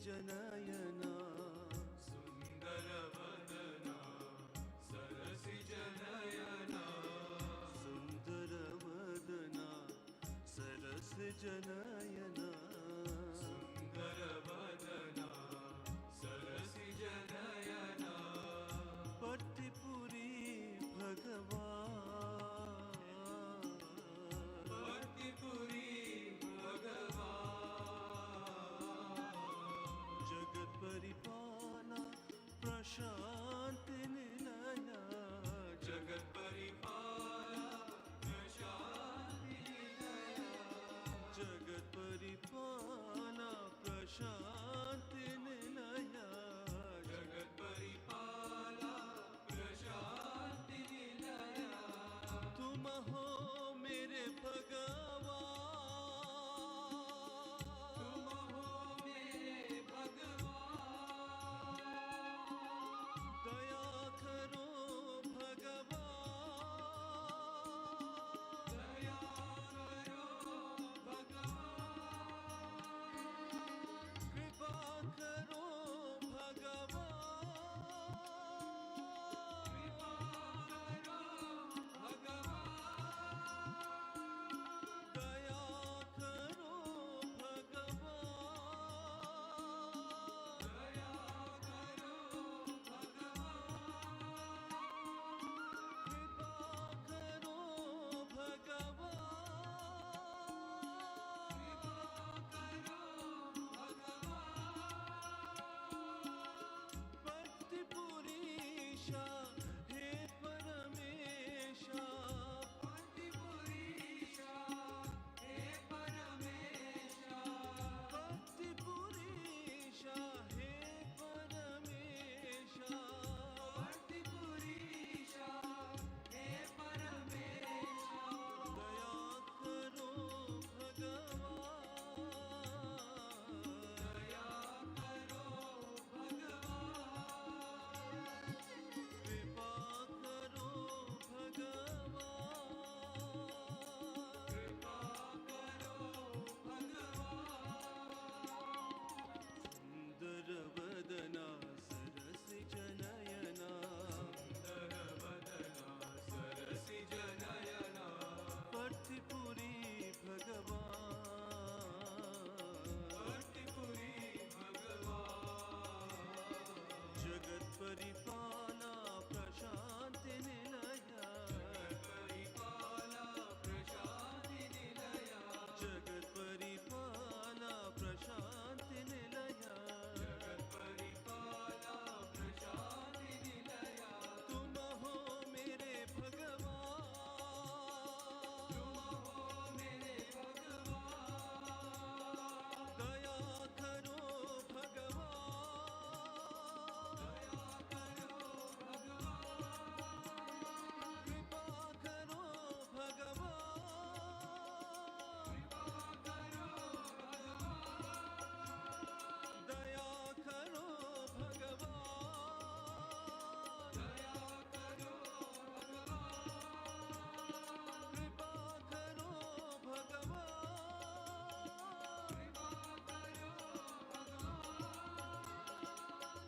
जनयना सुन्दरवदना सरसिजनयना सुन्दरवदना सरसिजनयना सुन्दरवदना सरसिजनयना पट्टिपुरी भगवान् पट्टिपुरी भगवान् जगत् परिपाला प्रशान्ति निलया जगत् परिपाला प्रशान्ति निलया जगत् परिपाला प्रशान्ति निलया जगत् परिपाला प्रशान्ति निलया तुम हो मेरे भगवान तुम हो मेरे भगवान दया करो भगवान दया करो भगवान कृपा करो भगवान कृपा करो भगवान दया करो भगवान दया करो सुन्दरवदना सरसिजनयना सुन्दरवदना सरसिजनयना पट्टिपुरी भगवान् पट्टिपुरी भगवान् जगत् परिपाला प्रशान्ति निलया परिपाला प्रशान्ति निलया जगत् परिपाला प्रशान्ति निलया जगत् परिपाला प्रशान्ति निलया तुम हो मेरे भगवान तुम हो मेरे भगवान दया करो भगवान दया करो भगवान कृपा करो भगवान कृपा करो भगवान दया करो भगवान दया करो भगवान कृपा करो भगवान कृपा करो भगवान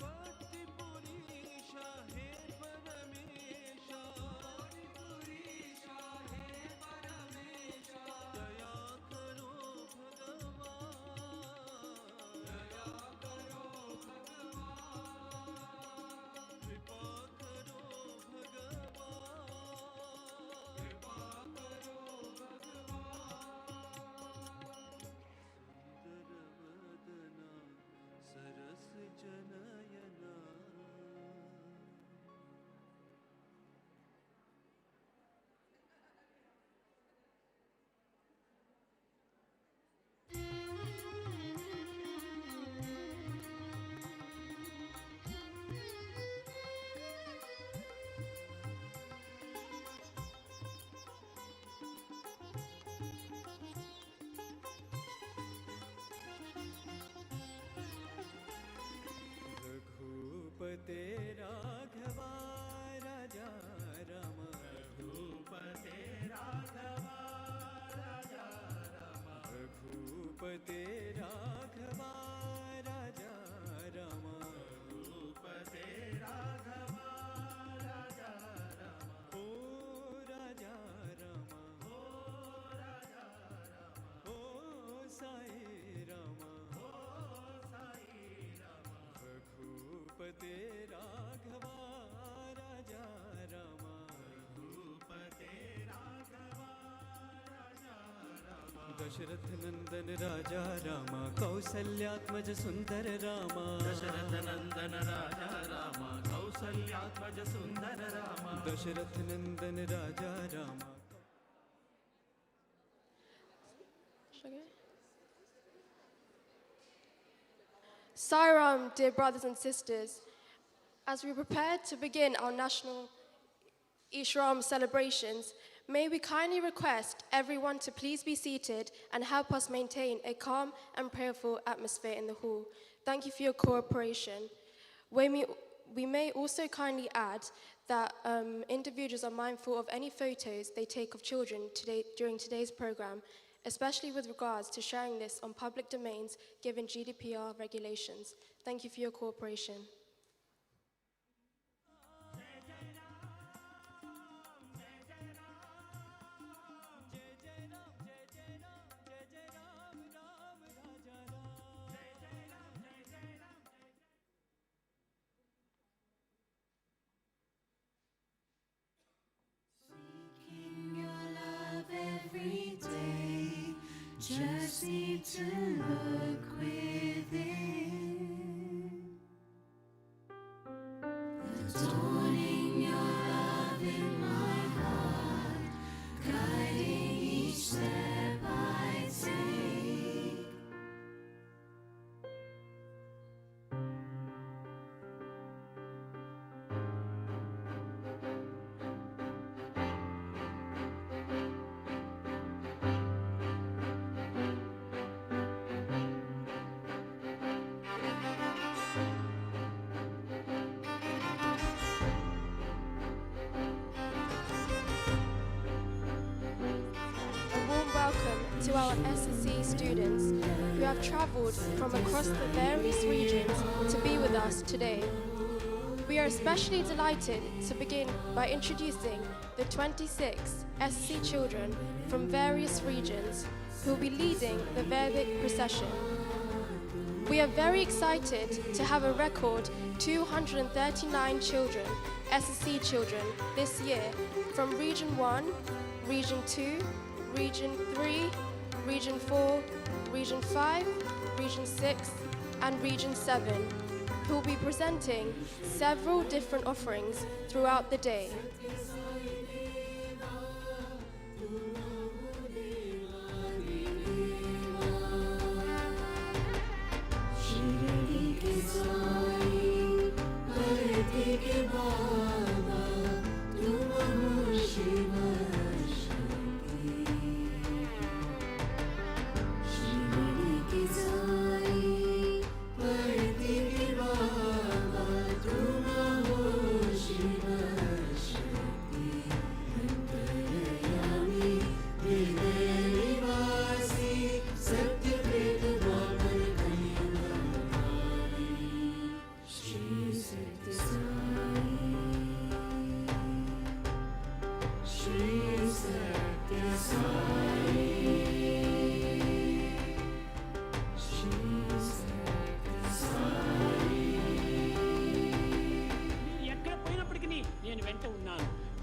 पट्टिपुरीशा हे परमेशा परिपुरीशा हे परमेशा दया करो भगवान दया करो भगवान कृपा करो भगवान कृपा करो भगवान सुन्दरवदना सरसिजनयना रघुपते राघवा राजा राम रघुपते राघवा राजा राम रघुपते राघवा राजा रघुपते राघवा राजा रामा रघुपते राघवा राजा रामा दशरथ नंदन राजा रामा कौसल्यात्मज सुंदर रामा दशरथ नंदन राजा रामा कौसल्यात्मज सुंदर रामा दशरथ नंदन राजा Rama Sairam, dear brothers and sisters, as we prepare to begin our national Ishram celebrations, may we kindly request everyone to please be seated and help us maintain a calm and prayerful atmosphere in the hall. Thank you for your cooperation. We may also kindly add that individuals are mindful of any photos they take of children during today's program, especially with regards to sharing this on public domains given GDPR regulations. Thank you for your cooperation. Every day, just need to look within, adorning your love in my heart, guiding each step I take. To our SSC students who have travelled from across the various regions to be with us today. We are especially delighted to begin by introducing the 26 SSC children from various regions who will be leading the Vedic procession. We are very excited to have a record 239 children, SSC children, this year from Region 1, Region 2, Region 3, Region 4, Region 5, Region 6, and Region 7, who will be presenting several different offerings throughout the day.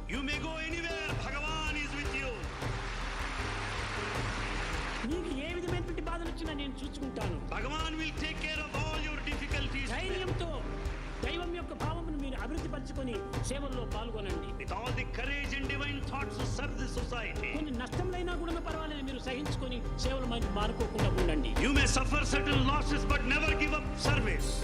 You may go anywhere, Bhagavan is with you. Bhagavan will take care of all your difficulties. With all the courage and divine thoughts to serve the society. You may suffer certain losses but never give up service.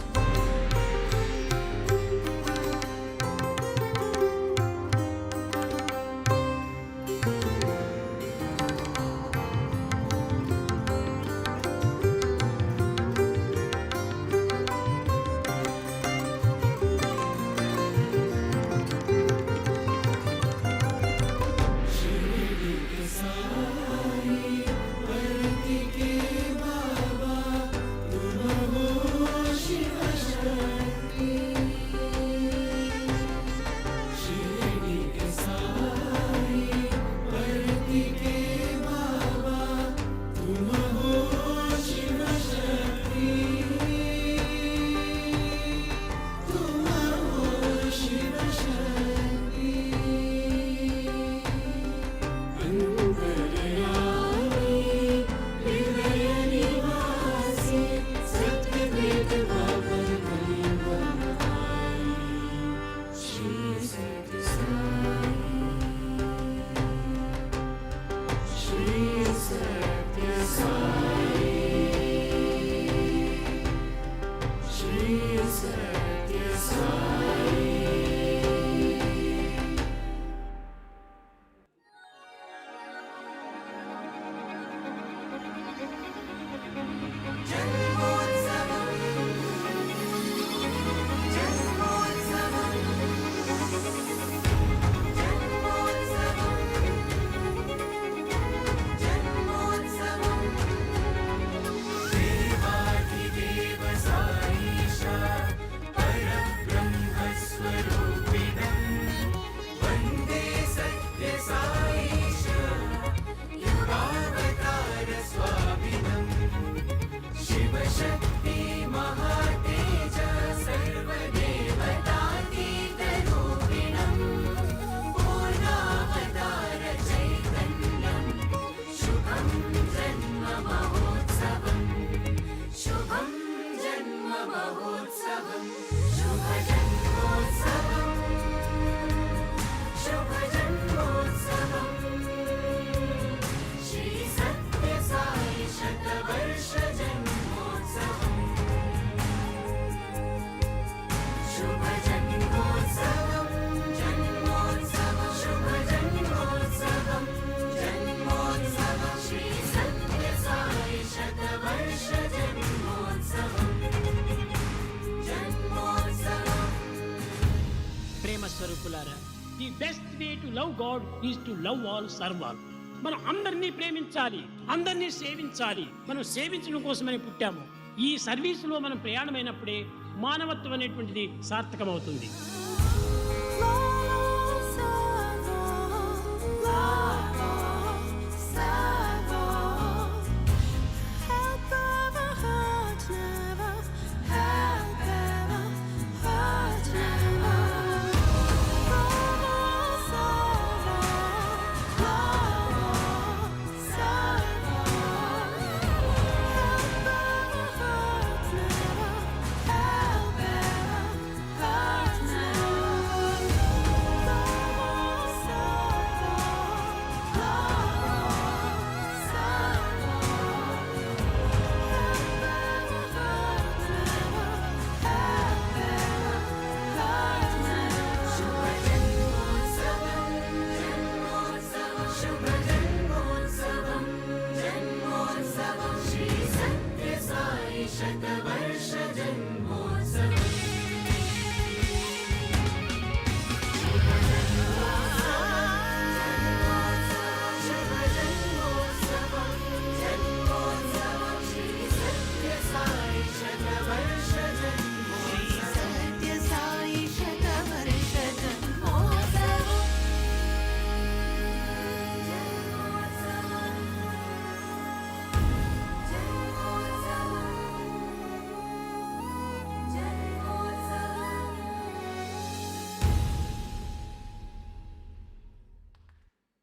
స్వరూపులారా, the best way to love God is to love all, serve all. మనం అందరినీ ప్రేమించాలి, అందరినీ సేవించాలి. మనం సేవించడం కోసమని పుట్టాము. ఈ సర్వీసులో మనం ప్రయాణమైనప్పుడే మానవత్వం అనేటువంటిది సార్థకమవుతుంది.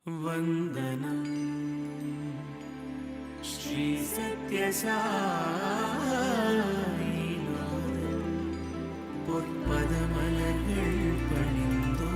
वंदनम श्री सत्य साई नाथन பொற்பதமலர்கள் பணிந்தோ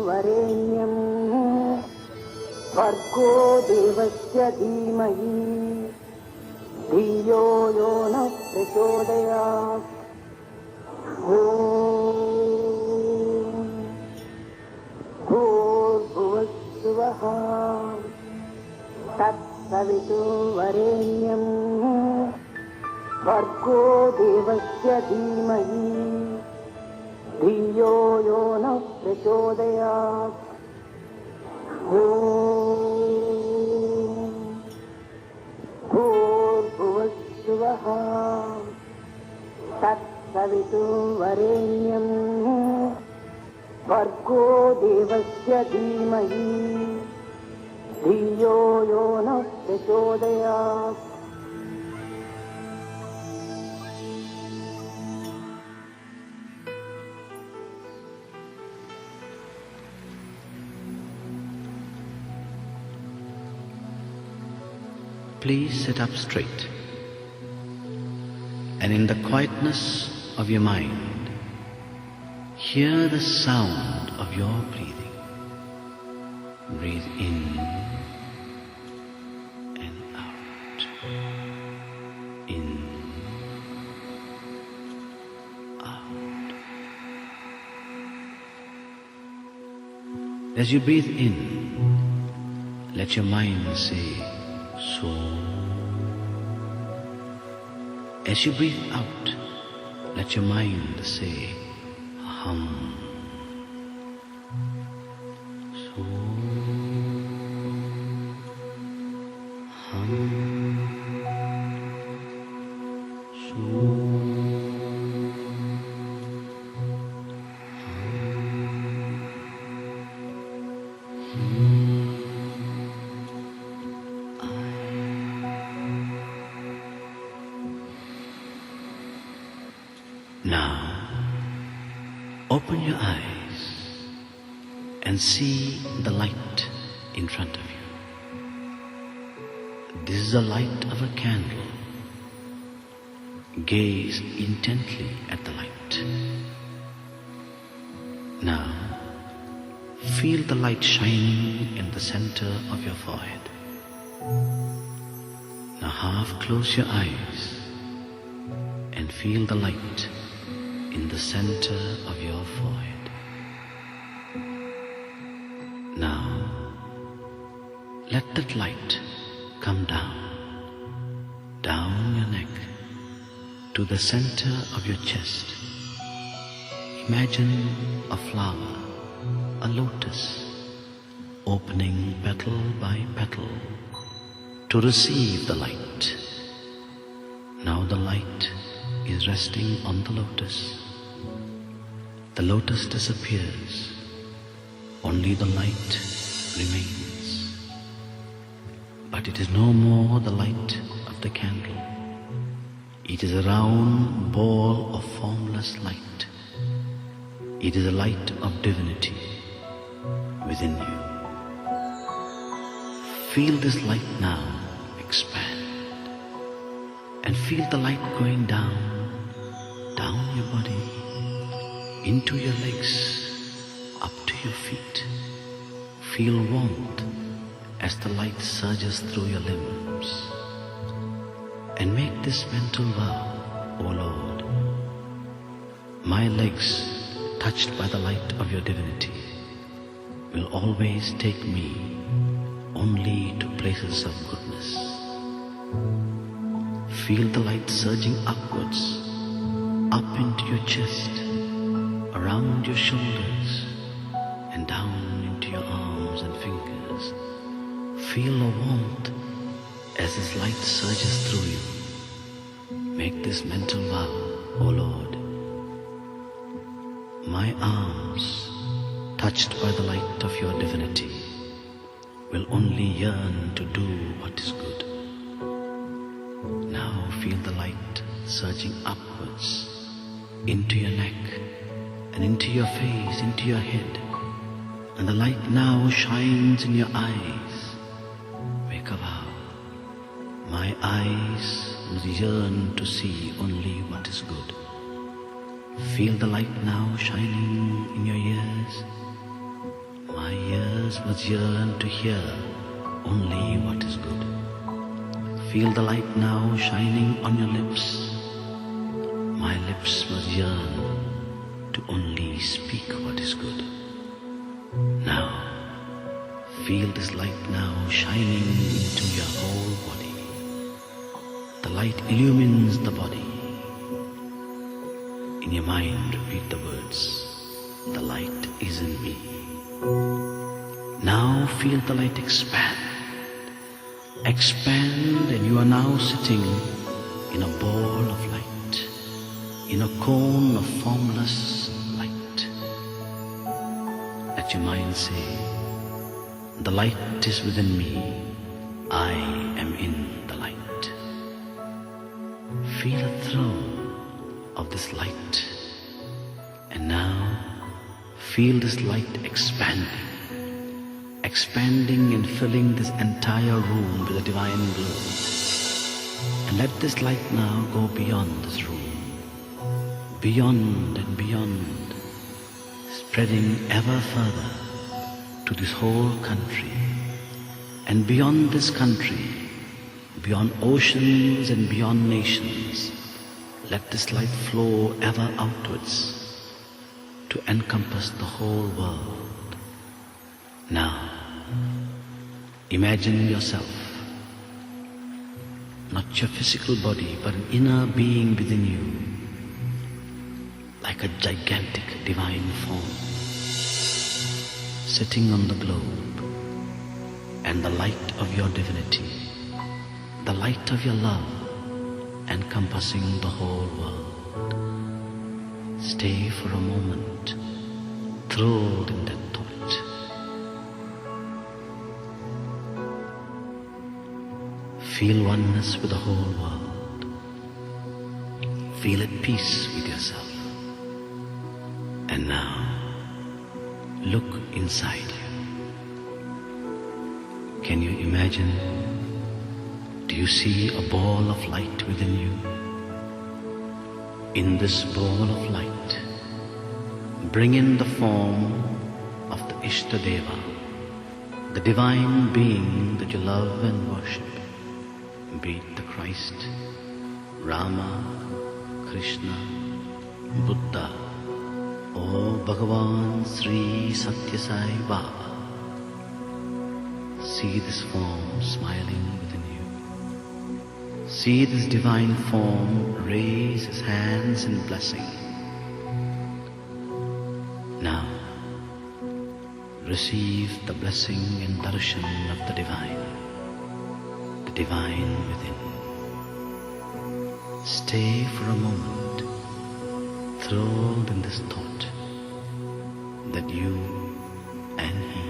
वरेण्यं भर्गो देवस्य धीमहि धियो यो नः प्रचोदयात्। ॐ भूर्भुवस्सुवः तत्सवितुर्वरेण्यं भर्गो देवस्य धीमहि धियो यो नः प्रचोदयात्। ॐ भूर्भुवस्सुवः तत्सवितुर्वरेण्यं भर्गो देवस्य धीमहि धियो यो नः प्रचोदयात्. Please sit up straight, and in the quietness of your mind, hear the sound of your breathing. Breathe in and out. In, out. As you breathe in, let your mind say, so. As you breathe out, let your mind say, hum. So, hum. So, now, open your eyes and see the light in front of you. This is the light of a candle. Gaze intently at the light. Now, feel the light shining in the center of your forehead. Now half close your eyes and feel the light in the center of your forehead. Now, let that light come down your neck to the center of your chest. Imagine a flower, a lotus, opening petal by petal to receive the light. Now the light is resting on the lotus. The lotus disappears, only the light remains. But it is no more the light of the candle. It is a round ball of formless light. It is a light of divinity within you. Feel this light now expand, and feel the light going down your body, into your legs, up to your feet. Feel warmth as the light surges through your limbs. And make this mental vow, O Lord, my legs, touched by the light of your divinity, will always take me only to places of goodness. Feel the light surging upwards, up into your chest, around your shoulders, and down into your arms and fingers. Feel the warmth as this light surges through you. Make this mental vow, O Lord. My arms, touched by the light of your divinity, will only yearn to do what is good. Now feel the light surging upwards, into your neck, and into your face, into your head. And the light now shines in your eyes. Make a vow. My eyes must yearn to see only what is good. Feel the light now shining in your ears. My ears must yearn to hear only what is good. Feel the light now shining on your lips. My lips must yearn to only speak what is good. Now, feel this light now shining into your whole body. The light illumines the body. In your mind, repeat the words, the light is in me. Now feel the light expand. Expand, and you are now sitting in a ball of light, in a cone of formless light. Let your mind say, The light is within me. I am in the light. Feel a thrill of this light. And now feel this light expanding and filling this entire room with a divine glow. And let this light now go beyond this room, beyond and beyond, spreading ever further to this whole country, and beyond this country, beyond oceans and beyond nations. Let this light flow ever outwards to encompass the whole world. Now, imagine yourself, not your physical body, but an inner being within you, like a gigantic divine form, sitting on the globe, and the light of your divinity, the light of your love, encompassing the whole world. Stay for a moment, thrilled in that thought. Feel oneness with the whole world. Feel at peace with yourself. And now, look inside you. Can you imagine? Do you see a ball of light within you? In this ball of light, bring in the form of the Ishtadeva, the divine being that you love and worship, be it the Christ, Rama, Krishna, Buddha, or Bhagavan Sri Sathya Sai Baba. See this form smiling within you. See this divine form raise his hands in blessing. Now, receive the blessing and darshan of the divine within. Stay for a moment, thrilled in this thought that you and he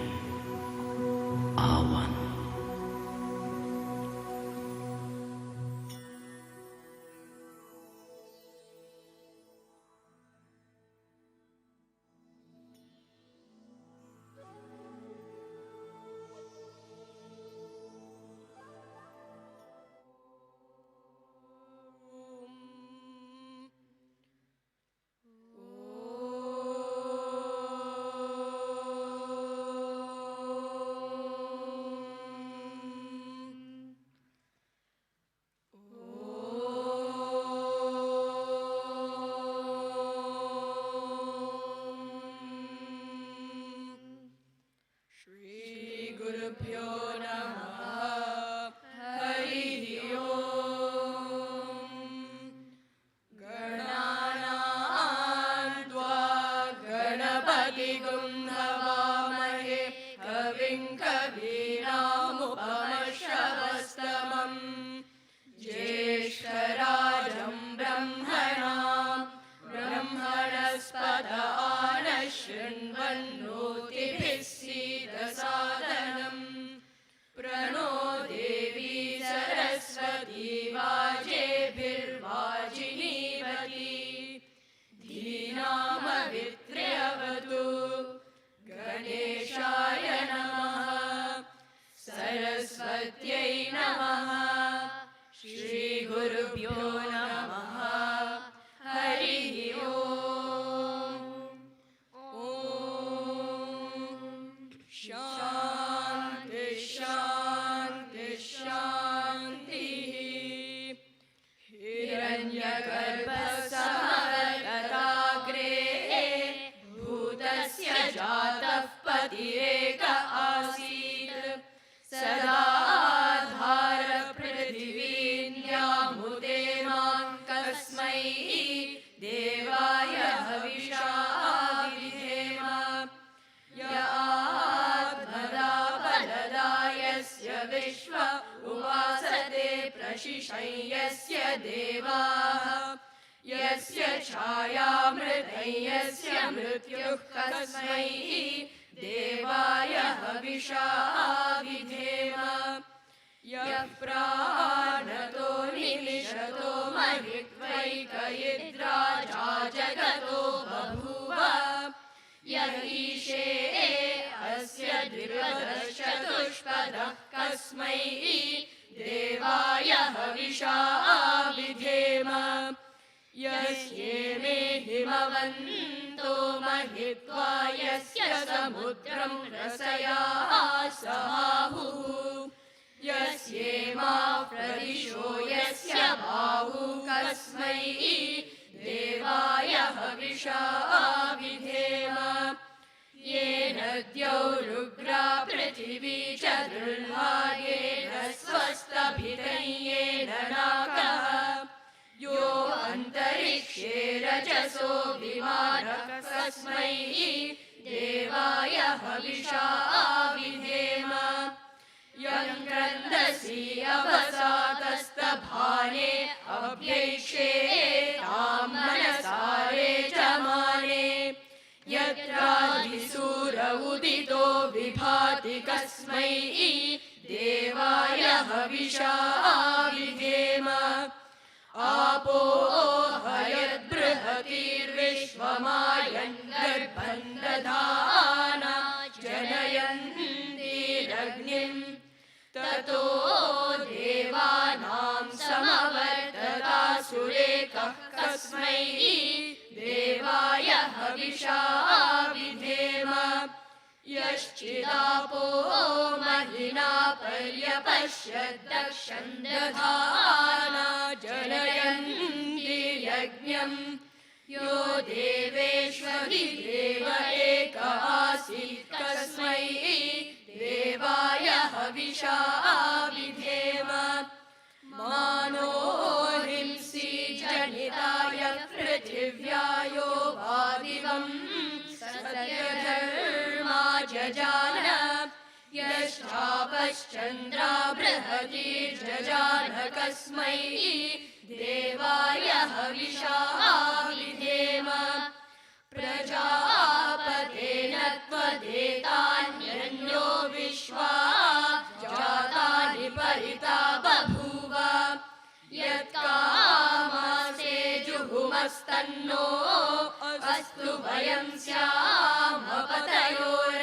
are one. Yasya mrityuh kasmai devaya हविषा विधेम यः प्राणतो निमिषतो महित्वैकयिद्राजा जगतो बभूव यहीशे अस्य द्विपदश्चतुष्पदः कस्मै देवाय हविषा विधेम यस्येमे हिमवन्तो महित्वा यस्य समुद्रं रसया समाहुः यस्येमा प्रदिशो यस्य बाहु कस्मै देवाय हविषा विधेम येन द्यौरुग्रा पृथिवी च दृढा येन स्वस्तभितयेन नाकः यो अन्तरिक्षे रजसो विमानः कस्मै देवाय हविषा विधेम यङ्क्रन्दसि अवसातस्तभाने अभ्यैषे तां मनसारे जमाने यत्राधिसूर उदितो विभाति कस्मै देवाय हविषा विधेम आपो हयद्बृहतीर्विश्वमायन् गर्भं दधाना जनयन्तीरग्निम् ततो देवानां समवर्ततासुरेकः कस्मै देवाय हविषा विधेम यश्चिदापो महिना पर्यपश्यद्दक्षं दधाना जनयन्तीर्यज्ञम् यो देवेष्वभिदेव एक आसीत् कस्मै देवाय हविषा विधेम मानो हिंसी जनिताय पृथिव्यायो वादिवं सत्यधर्मा जजान यश्चापश्चन्द्रा बृहतीर्जजान कस्मै देवाय हविषा विधेम प्रजापतेन त्वदेतान्यन्यो विश्वा जातानि परिता बभूव यत्कामासे जुहुमस्तन्नो अस्तु वयं स्याम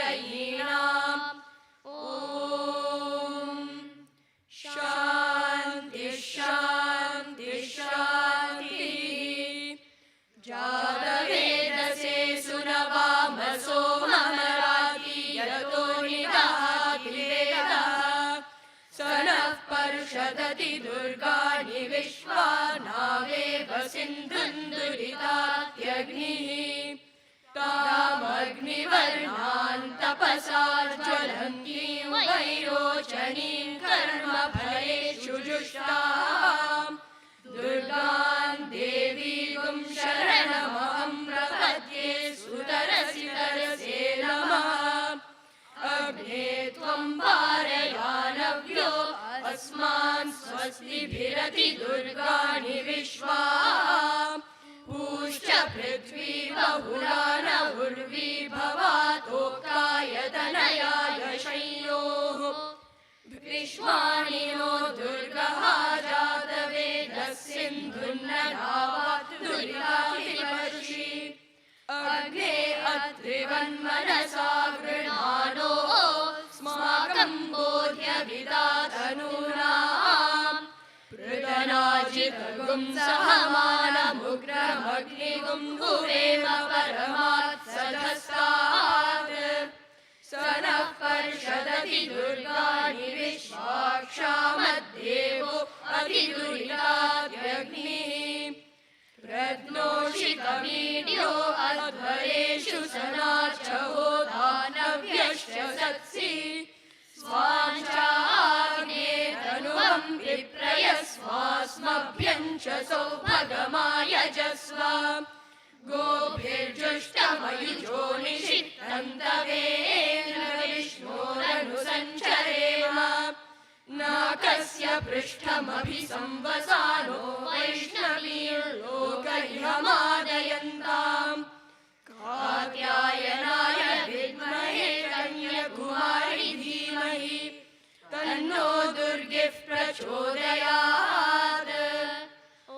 पतयोरयीणाम् ॐ शान्ति शान्ति शान्तिः जातवेदसे सुनवामसो ममराति यतो निदहाति वेदः स नः पर्षदति दुर्गाणि विश्वा नावेव सिन्धुन्दुरितात्यग्निः तामग्निवर्णान् तपसा ज्वलन्तीं वैरोचनीं कर्मफलेषु जुष्टाम् दुर्गां देवीं शरणमहं प्रपद्ये सुतरसि तरसे नमः अग्ने त्वं पारयानव्यो अस्मान् स्वस्तिभिरति दुर्गाणि विश्वा पूश्च पृथ्वी बहुला न उर्वी भवातोकायतनयाय शय्योः विश्वाणि नो दुर्गः जातवेदः सिन्धुन्नधावात् दुरितातिपर्षि अग्ने अत्रिवन्मनसा गृह्णानो स्माकं बोध्यविदातनूनाम् पृतनाजितगुं सहमानमुग्रमग्निगुं गुवेम परमात् सधस्तात् स नः पर्षदति दुर्गाणि विश्वाक्षामद्देवो अतिदुरिताद्यग्निः प्रद्नोषितमीड्यो अध्वरेषु सनाचहो दानव्यश्च सत्सि स्वाञ्चाग्ने तनुवं विप्रयस्वास्मभ्यं च सौभगमायजस्व गोभिर्जुष्टमयुजो निषिद्धन्तवेन्द्र विष्णोरनुसञ्चरेम नाकस्य पृष्ठमभिसंवसानो वैष्णवीर्लोकैहमादयन्ताम् कात्यायनाय विद्महे कन्यकुमारी प्रचोदयात् ॐ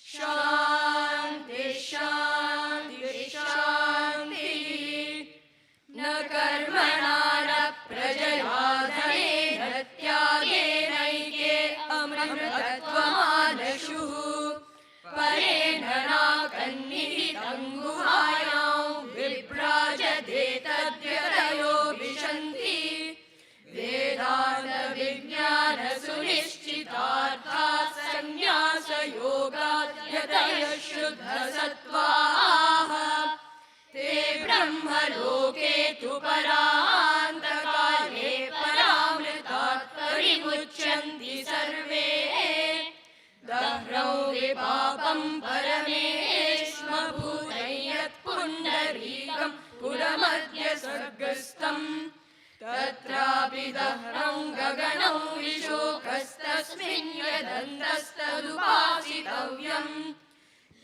शान्ति शान्ति शान्तिः न कर्मणा न प्रजया धनेन त्यागेनैके अमृतत्वमानशुः परेण नाकन्निहितं गुहायां विभ्राजते तद्यतयो विशन्ति वेदान्तविज्ञानसुनिश्चितार्थात् सन्न्यासयोगात् यतयः शुद्धसत्त्वाः ते ब्रह्मलोके तु परान्तकाले परामृतात् परिमुच्यन्ति सर्वे दह्रौ विपापं परमेश्मभूतं यत्पुण्डरीकं पुरमद्य सर्गस्थम् तत्रापि दह्रं गगनौ विशोकस्तस्मिन् यदन्तस्तदुपासितव्यम्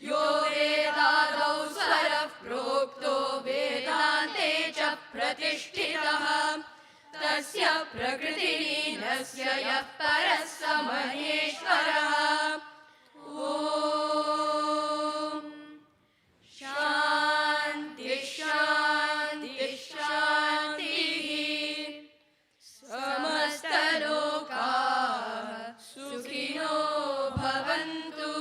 यो वेदादौ स्वरः प्रोक्तो वेदान्ते च प्रतिष्ठितः तस्य प्रकृतिलीनस्य यः परः स महेश्वरः ॐ शान्ति शान्ति शान्तिः समस्तलोकाः सुखिनो भवन्तु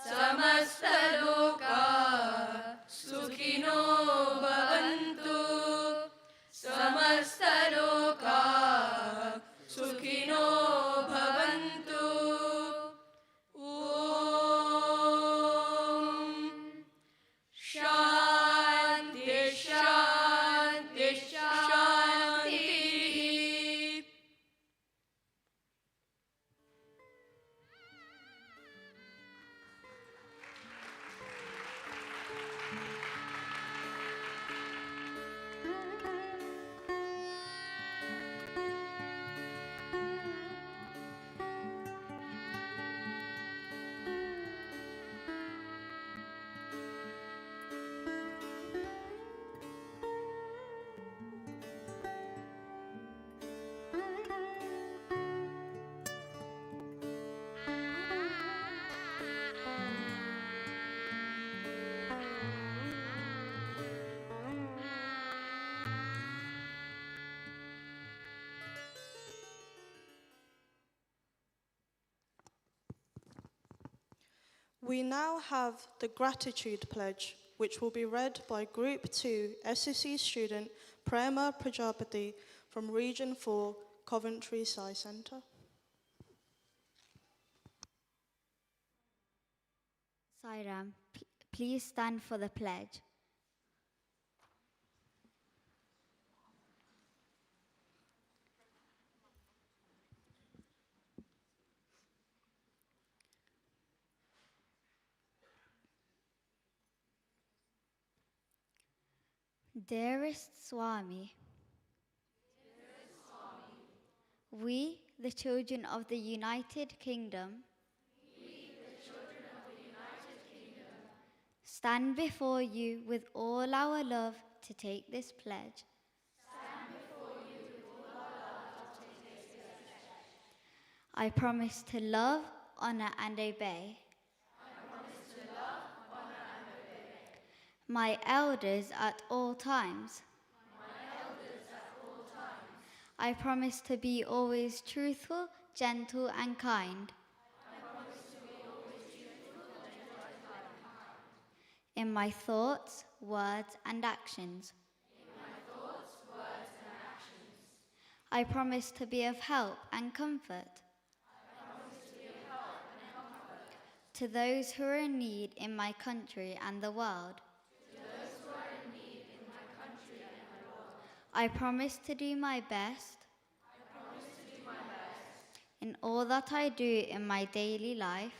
समस्तलोकाः सुखिनो भवन्तु समस्तलोकाः सुखिनो भवन्तु ॐ शान्ति शान्ति शान्तिः We now have the Gratitude Pledge, which will be read by Group 2 SSC student Prema Prajapati from Region 4, Coventry Sai Centre. Sairam, please stand for the pledge. Dearest Swami, we, the children of the United Kingdom, stand before you with all our love to take this pledge. I promise to love, honor, and obey. My elders at all times. I promise to be always truthful, gentle, and kind. In my thoughts, words, and actions. I promise to be of help and comfort. To those who are in need in my country and the world. I promise to do my best. In all that I do in my daily life.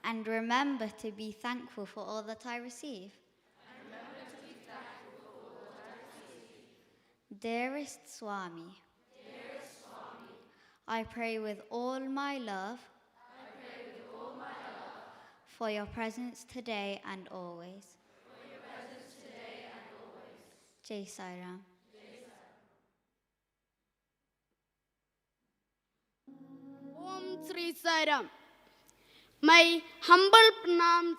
And remember to be thankful for all that I receive. Dearest Swami, I pray with all my love for your presence today and always. Jai Sai Ram. Sri Sairam. My humble pranams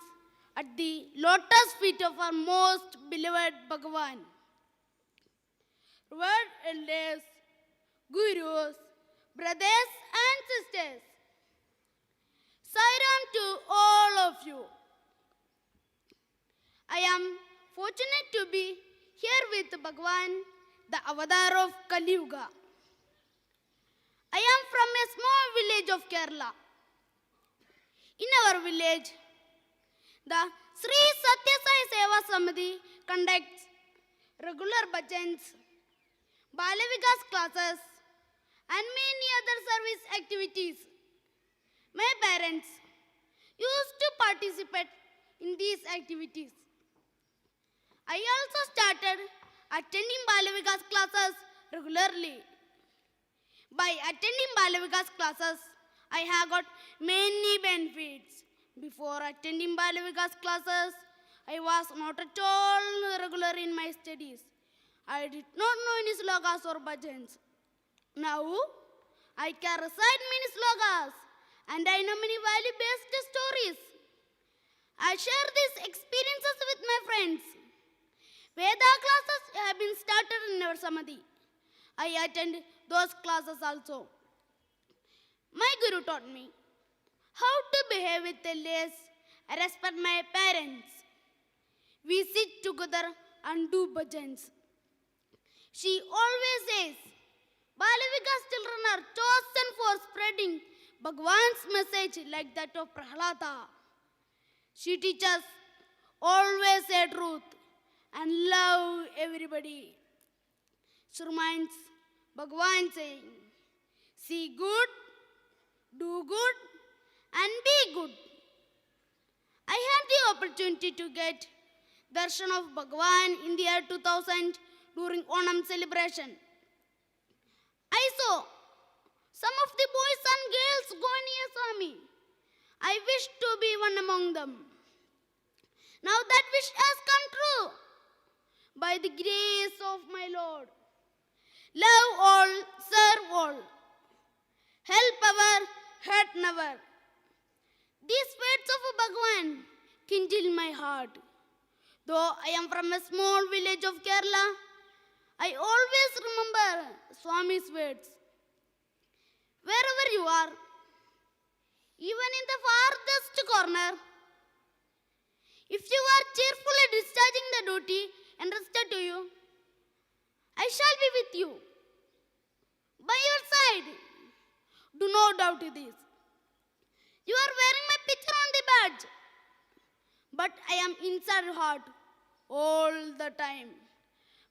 at the lotus feet of our most beloved Bhagavan. Revered elders, gurus, brothers and sisters, Sairam to all of you. I am fortunate to be here with Bhagavan, the avatar of Kali Yuga. I am from a small village of Kerala. In our village, the Sri Sathya Sai Seva Samiti conducts regular bhajans, Balvikas classes, and many other service activities. My parents used to participate in these activities. I also started attending Balvikas classes regularly. By attending Balvikas classes, I have got many benefits. Before attending Balvikas classes, I was not at all regular in my studies. I did not know any slogas or bhajans. Now, I can recite many slogas and I know many value-based stories. I share these experiences with my friends. Veda classes have been started in our Samadhi. I attend those classes also. My Guru taught me how to behave with elders. I respect my parents. We sit together and do bhajans. She always says, Balvikas children are chosen for spreading Bhagavan's message like that of Prahlada. She teaches always say truth and love everybody. She reminds Bhagavan saying, see good, do good, and be good. I had the opportunity to get darshan of Bhagavan in the year 2000 during Onam celebration. I saw some of the boys and girls go near Swami. I wished to be one among them. Now that wish has come true by the grace of my Lord. Love all, serve all. Help ever, hurt never. These words of Bhagavan kindle my heart. Though I am from a small village of Kerala, I always remember Swami's words. Wherever you are, even in the farthest corner, if you are cheerfully discharging the duty entrusted to you, I shall be with you, by your side. Do not doubt this. You are wearing my picture on the badge, but I am inside your heart all the time.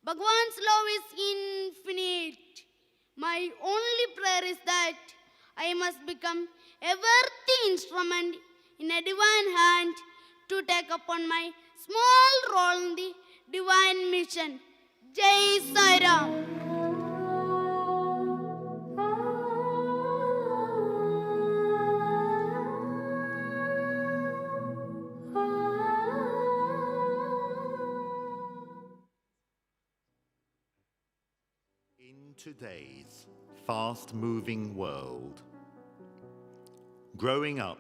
Bhagavan's love is infinite. My only prayer is that I must become a worthy instrument in a divine hand to take upon my small role in the divine mission. Jai Sai Ram. In today's fast-moving world, growing up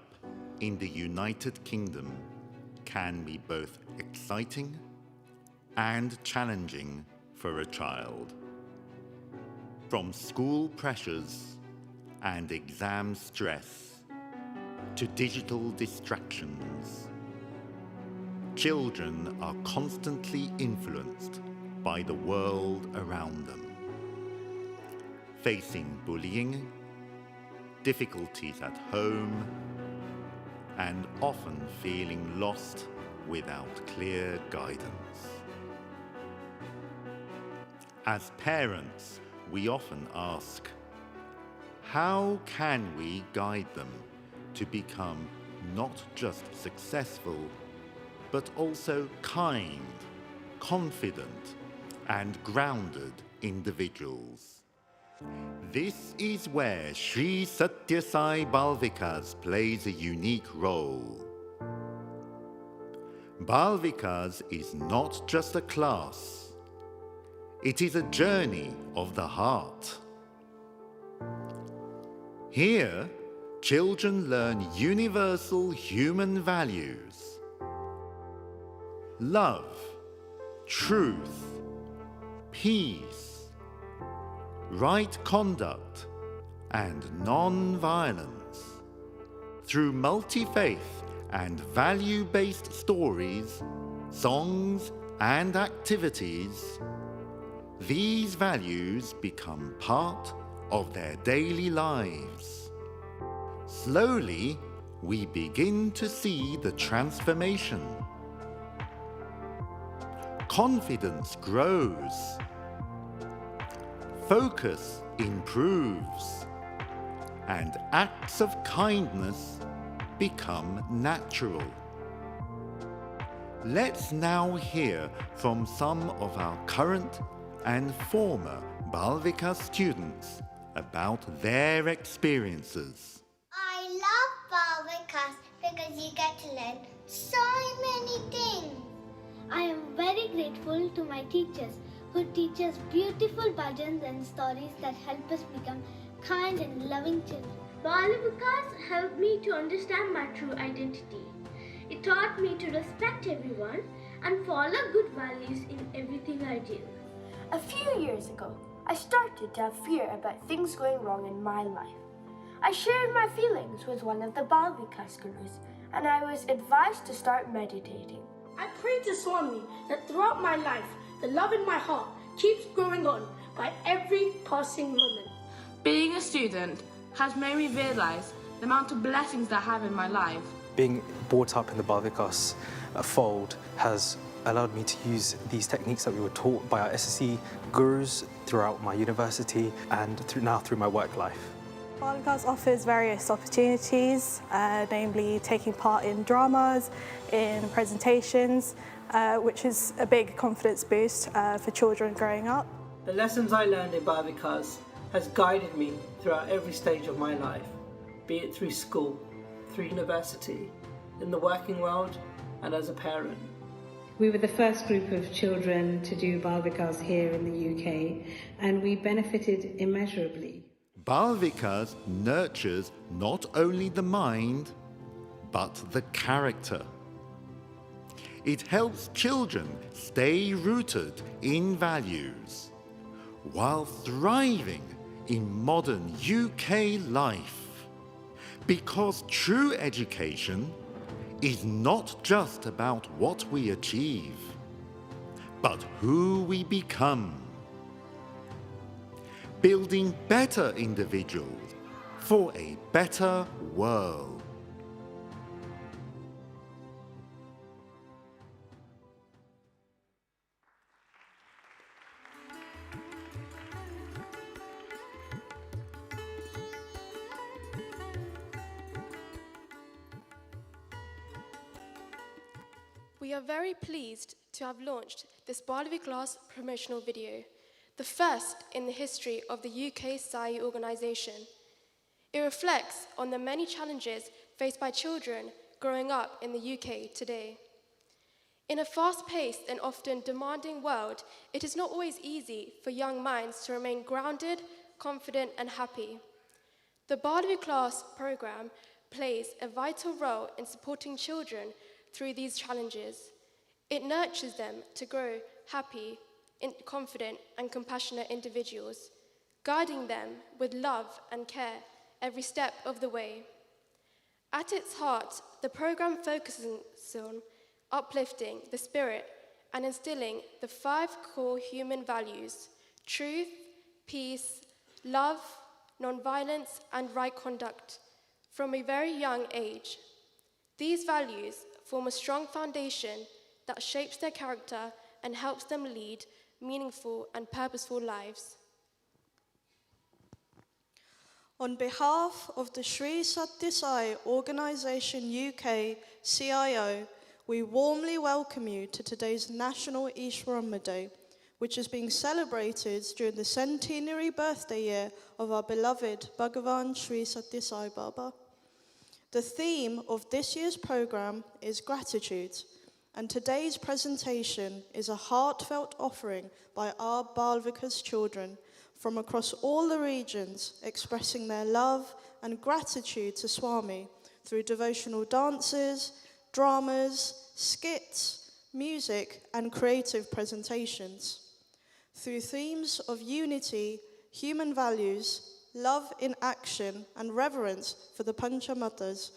in the United Kingdom can be both exciting and challenging for a child. From school pressures and exam stress to digital distractions, children are constantly influenced by the world around them. Facing bullying, difficulties at home, and often feeling lost without clear guidance. As parents, we often ask, how can we guide them to become not just successful, but also kind, confident, and grounded individuals? This is where Sri Sathya Sai Bal Vikas plays a unique role. Bal Vikas is not just a class, it is a journey of the heart. Here, children learn universal human values: love, truth, peace, right conduct, and non-violence. Through multi-faith and value-based stories, songs, and activities, these values become part of their daily lives. Slowly, we begin to see the transformation. Confidence grows. Focus improves. And acts of kindness become natural. Let's now hear from some of our current and former Balvikas students about their experiences. I love Balvikas because you get to learn so many things. I am very grateful to my teachers who teach us beautiful bhajans and stories that help us become kind and loving children. Balvikas helped me to understand my true identity. It taught me to respect everyone and follow good values in everything I do. A few years ago, I started to have fear about things going wrong in my life. I shared my feelings with one of the Balvikas gurus, and I was advised to start meditating. I prayed to Swami that throughout my life, the love in my heart keeps growing on by every passing moment. Being a student has made me realize the amount of blessings I have in my life. Being brought up in the Balvikas fold has allowed me to use these techniques that we were taught by our SSE gurus throughout my university and through my work life. Balvikas offers various opportunities, namely taking part in dramas, in presentations, which is a big confidence boost for children growing up. The lessons I learned in Balvikas has guided me throughout every stage of my life, be it through school, through university, in the working world, and as a parent. We were the first group of children to do Balvikas here in the UK, and we benefited immeasurably. Balvikas nurtures not only the mind, but the character. It helps children stay rooted in values, while thriving in modern UK life. Because true education is not just about what we achieve, but who we become. Building better individuals for a better world. We are very pleased to have launched this Balvikas promotional video, the first in the history of the UK SAI organisation. It reflects on the many challenges faced by children growing up in the UK today. In a fast-paced and often demanding world, it is not always easy for young minds to remain grounded, confident and happy. The Balvikas programme plays a vital role in supporting children through these challenges. It nurtures them to grow happy, confident and compassionate individuals, guiding them with love and care every step of the way. At its heart, the programme focuses on uplifting the spirit and instilling the 5 core human values: truth, peace, love, non-violence and right conduct from a very young age. These values form a strong foundation that shapes their character and helps them lead meaningful and purposeful lives. On behalf of the Sri Sathya Sai Organisation UK CIO, we warmly welcome you to today's National Easwaramma Day, which is being celebrated during the centenary birthday year of our beloved Bhagavan Sri Sathya Sai Baba. The theme of this year's programme is gratitude, and today's presentation is a heartfelt offering by our Balvikas children from across all the regions, expressing their love and gratitude to Swami through devotional dances, dramas, skits, music, and creative presentations. Through themes of unity, human values, love in action, and reverence for the Panchamatas,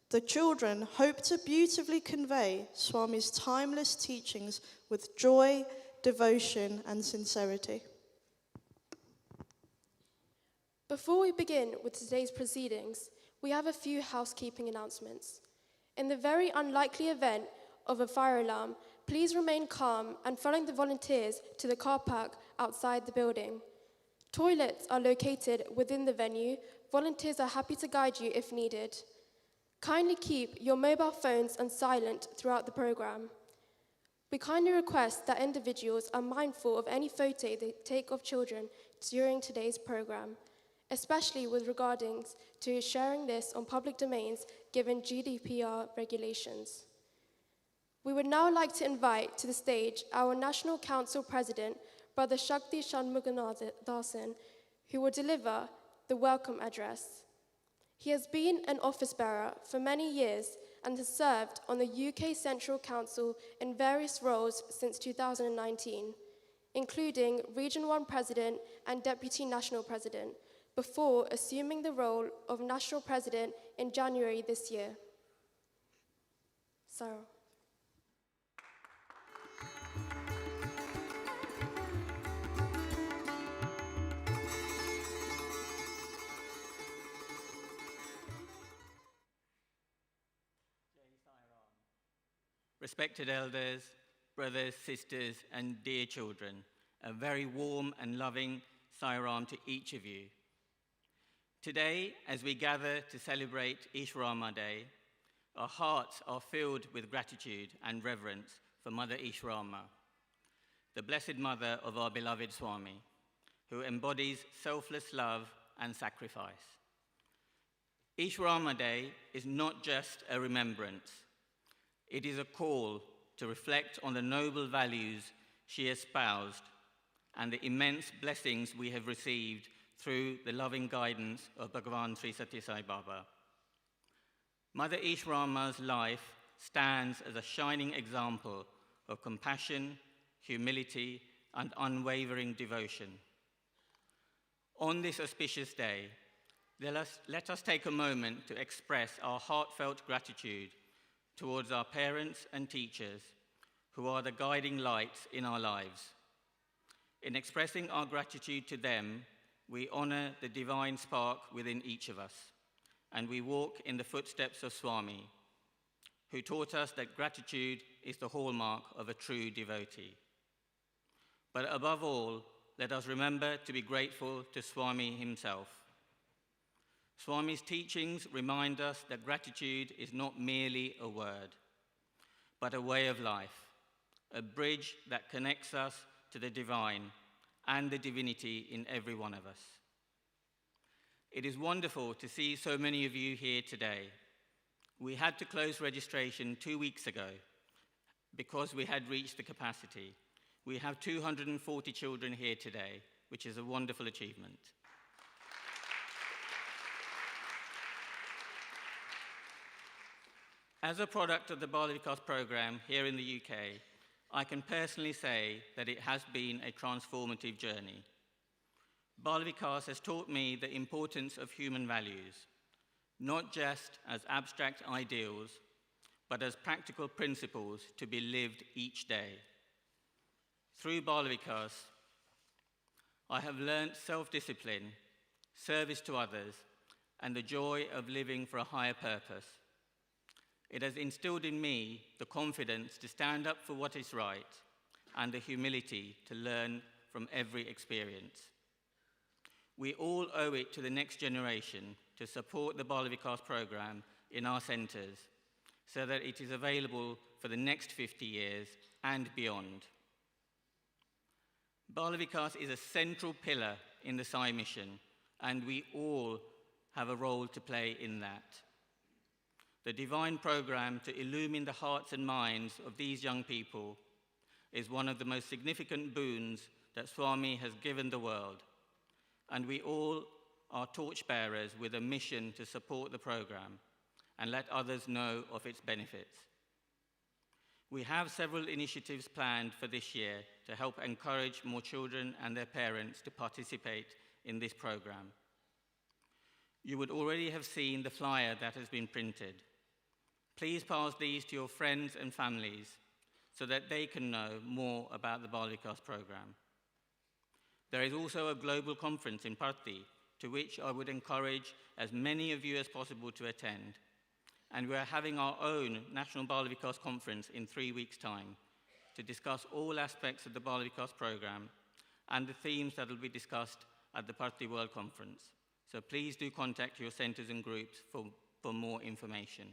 the children hope to beautifully convey Swami's timeless teachings with joy, devotion, and sincerity. Before we begin with today's proceedings, we have a few housekeeping announcements. In the very unlikely event of a fire alarm, please remain calm and follow the volunteers to the car park outside the building. Toilets are located within the venue. Volunteers are happy to guide you if needed. Kindly keep your mobile phones on silent throughout the program. We kindly request that individuals are mindful of any photo they take of children during today's program, especially with regarding to sharing this on public domains given GDPR regulations. We would now like to invite to the stage our National Council President, Brother Shakti Shanmuganathan, who will deliver the welcome address. He has been an office bearer for many years and has served on the UK Central Council in various roles since 2019, including Region 1 President and Deputy National President, before assuming the role of National President in January this year. Sarah. Respected elders, brothers, sisters, and dear children, a very warm and loving Sairam to each of you. Today, as we gather to celebrate Easwaramma Day, our hearts are filled with gratitude and reverence for Mother Easwaramma, the Blessed Mother of our beloved Swami, who embodies selfless love and sacrifice. Easwaramma Day is not just a remembrance. It is a call to reflect on the noble values she espoused and the immense blessings we have received through the loving guidance of Bhagavan Sri Sathya Sai Baba. Mother Easwaramma's life stands as a shining example of compassion, humility, and unwavering devotion. On this auspicious day, let us take a moment to express our heartfelt gratitude towards our parents and teachers, who are the guiding lights in our lives. In expressing our gratitude to them, we honor the divine spark within each of us, and we walk in the footsteps of Swami, who taught us that gratitude is the hallmark of a true devotee. But above all, let us remember to be grateful to Swami himself. Swami's teachings remind us that gratitude is not merely a word, but a way of life, a bridge that connects us to the divine and the divinity in every one of us. It is wonderful to see so many of you here today. We had to close registration 2 weeks ago because we had reached the capacity. We have 240 children here today, which is a wonderful achievement. As a product of the Balvikas program here in the UK, I can personally say that it has been a transformative journey. Balvikas has taught me the importance of human values, not just as abstract ideals, but as practical principles to be lived each day. Through Balvikas, I have learnt self-discipline, service to others, and the joy of living for a higher purpose. It has instilled in me the confidence to stand up for what is right and the humility to learn from every experience. We all owe it to the next generation to support the Balvikas program in our centres so that it is available for the next 50 years and beyond. Balvikas is a central pillar in the Sai mission, and we all have a role to play in that. The divine program to illumine the hearts and minds of these young people is one of the most significant boons that Swami has given the world, and we all are torchbearers with a mission to support the program and let others know of its benefits. We have several initiatives planned for this year to help encourage more children and their parents to participate in this program. You would already have seen the flyer that has been printed. Please pass these to your friends and families so that they can know more about the Balvikas program. There is also a global conference in Parthi, to which I would encourage as many of you as possible to attend. And we are having our own National Balvikas conference in 3 weeks' time to discuss all aspects of the Balvikas program and the themes that will be discussed at the Parthi World Conference. So please do contact your centers and groups for more information.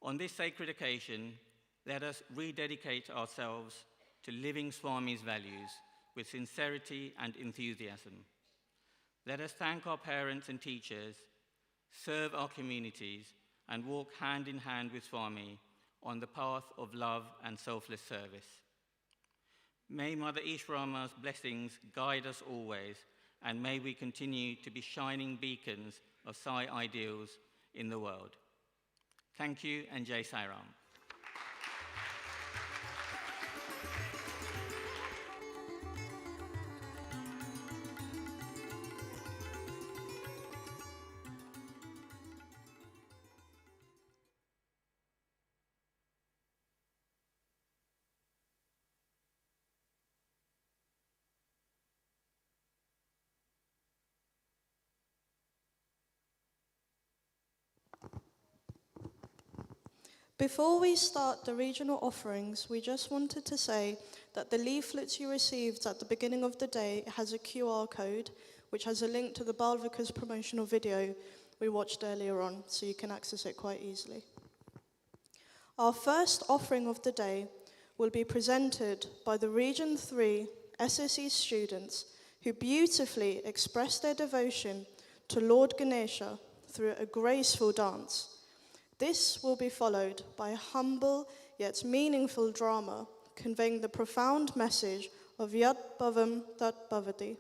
On this sacred occasion, let us rededicate ourselves to living Swami's values with sincerity and enthusiasm. Let us thank our parents and teachers, serve our communities, and walk hand in hand with Swami on the path of love and selfless service. May Mother Easwaramma's blessings guide us always, and may we continue to be shining beacons of Sai ideals in the world. Thank you, and Jai Sai Ram. Before we start the regional offerings, we just wanted to say that the leaflets you received at the beginning of the day has a QR code, which has a link to the Balvikas promotional video we watched earlier on, so you can access it quite easily. Our first offering of the day will be presented by the Region 3 SSE students who beautifully expressed their devotion to Lord Ganesha through a graceful dance. This will be followed by a humble yet meaningful drama conveying the profound message of Yat Bhavam Tat Bhavati.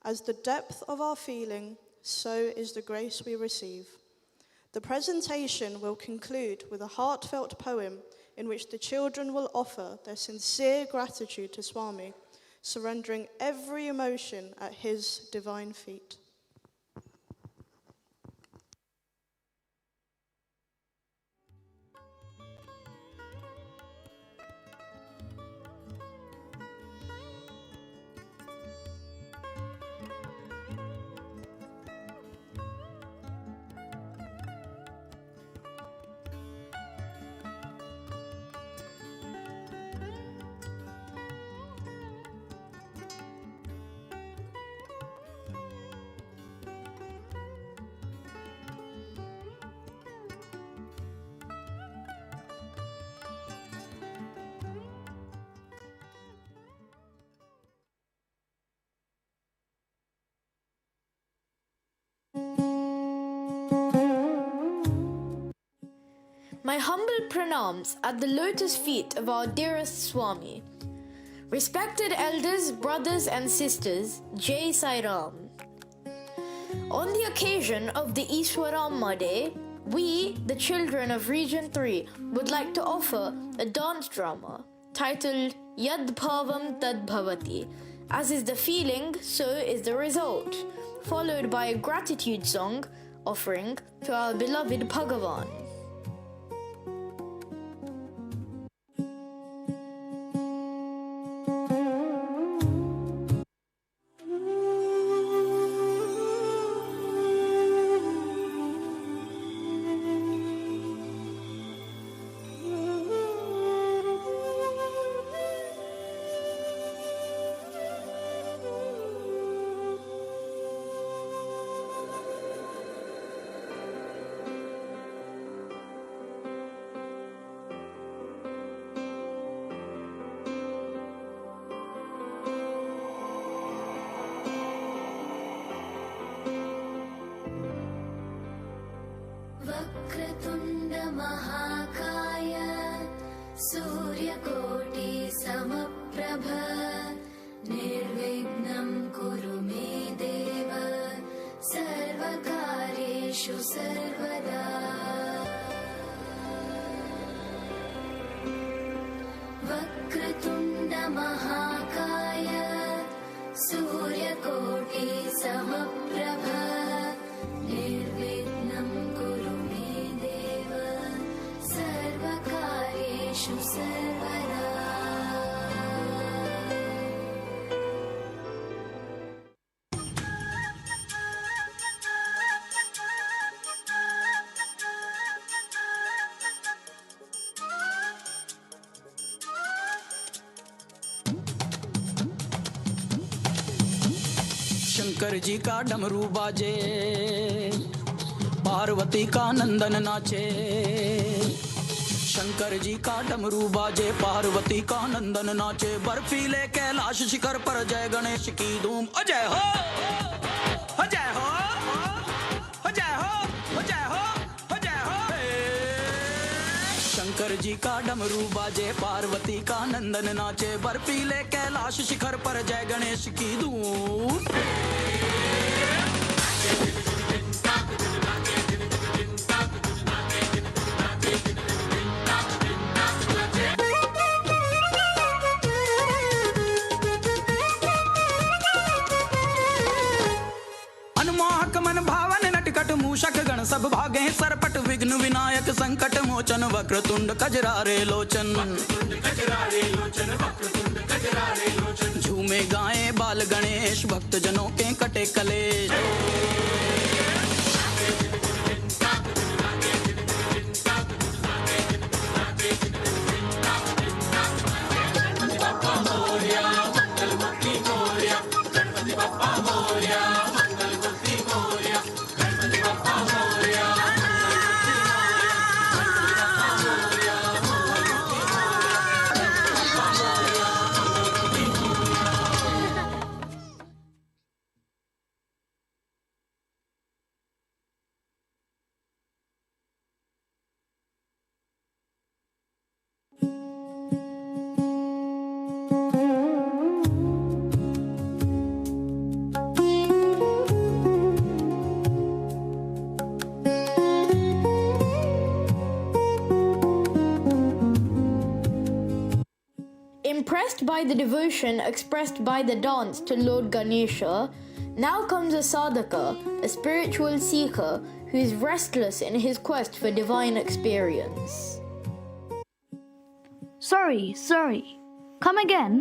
As the depth of our feeling, so is the grace we receive. The presentation will conclude with a heartfelt poem in which the children will offer their sincere gratitude to Swami, surrendering every emotion at his divine feet. My humble pranams at the lotus feet of our dearest Swami. Respected elders, brothers and sisters, Jai Sai Ram. On the occasion of the Easwaramma Day, we, the children of Region 3, would like to offer a dance drama titled Yad Bhavam Tad Bhavati. As is the feeling, so is the result, followed by a gratitude song offering to our beloved Bhagavan. महाकाय सूर्यकोटि समप्रभ निर्विघ्नं कुरु मे देव सर्वकार्येषु सर्वदा. शंकर जी का डमरू बाजे, पार्वती का नंदन नाचे. शंकर जी का डमरू बाजे, पार्वती का नंदन नाचे. बर्फीले कैलाश शिखर पर जय गणेश की धूम. अजय हो, अजय हो, अजय हो, अजय हो, अजय हो. शंकर जी का डमरू बाजे, पार्वती का नंदन नाचे. बर्फीले कैलाश शिखर पर जय गणेश की धूम. मूषक गण सब भागे सरपट. विघ्न विनायक संकट मोचन. वक्रतुंड कजरारे लोचन. झूमे गाए बाल गणेश. भक्त जनों के कटे कलेश. Impressed by the devotion expressed by the dance to Lord Ganesha, now comes a sadhaka, a spiritual seeker who is restless in his quest for divine experience. Sorry. Come again?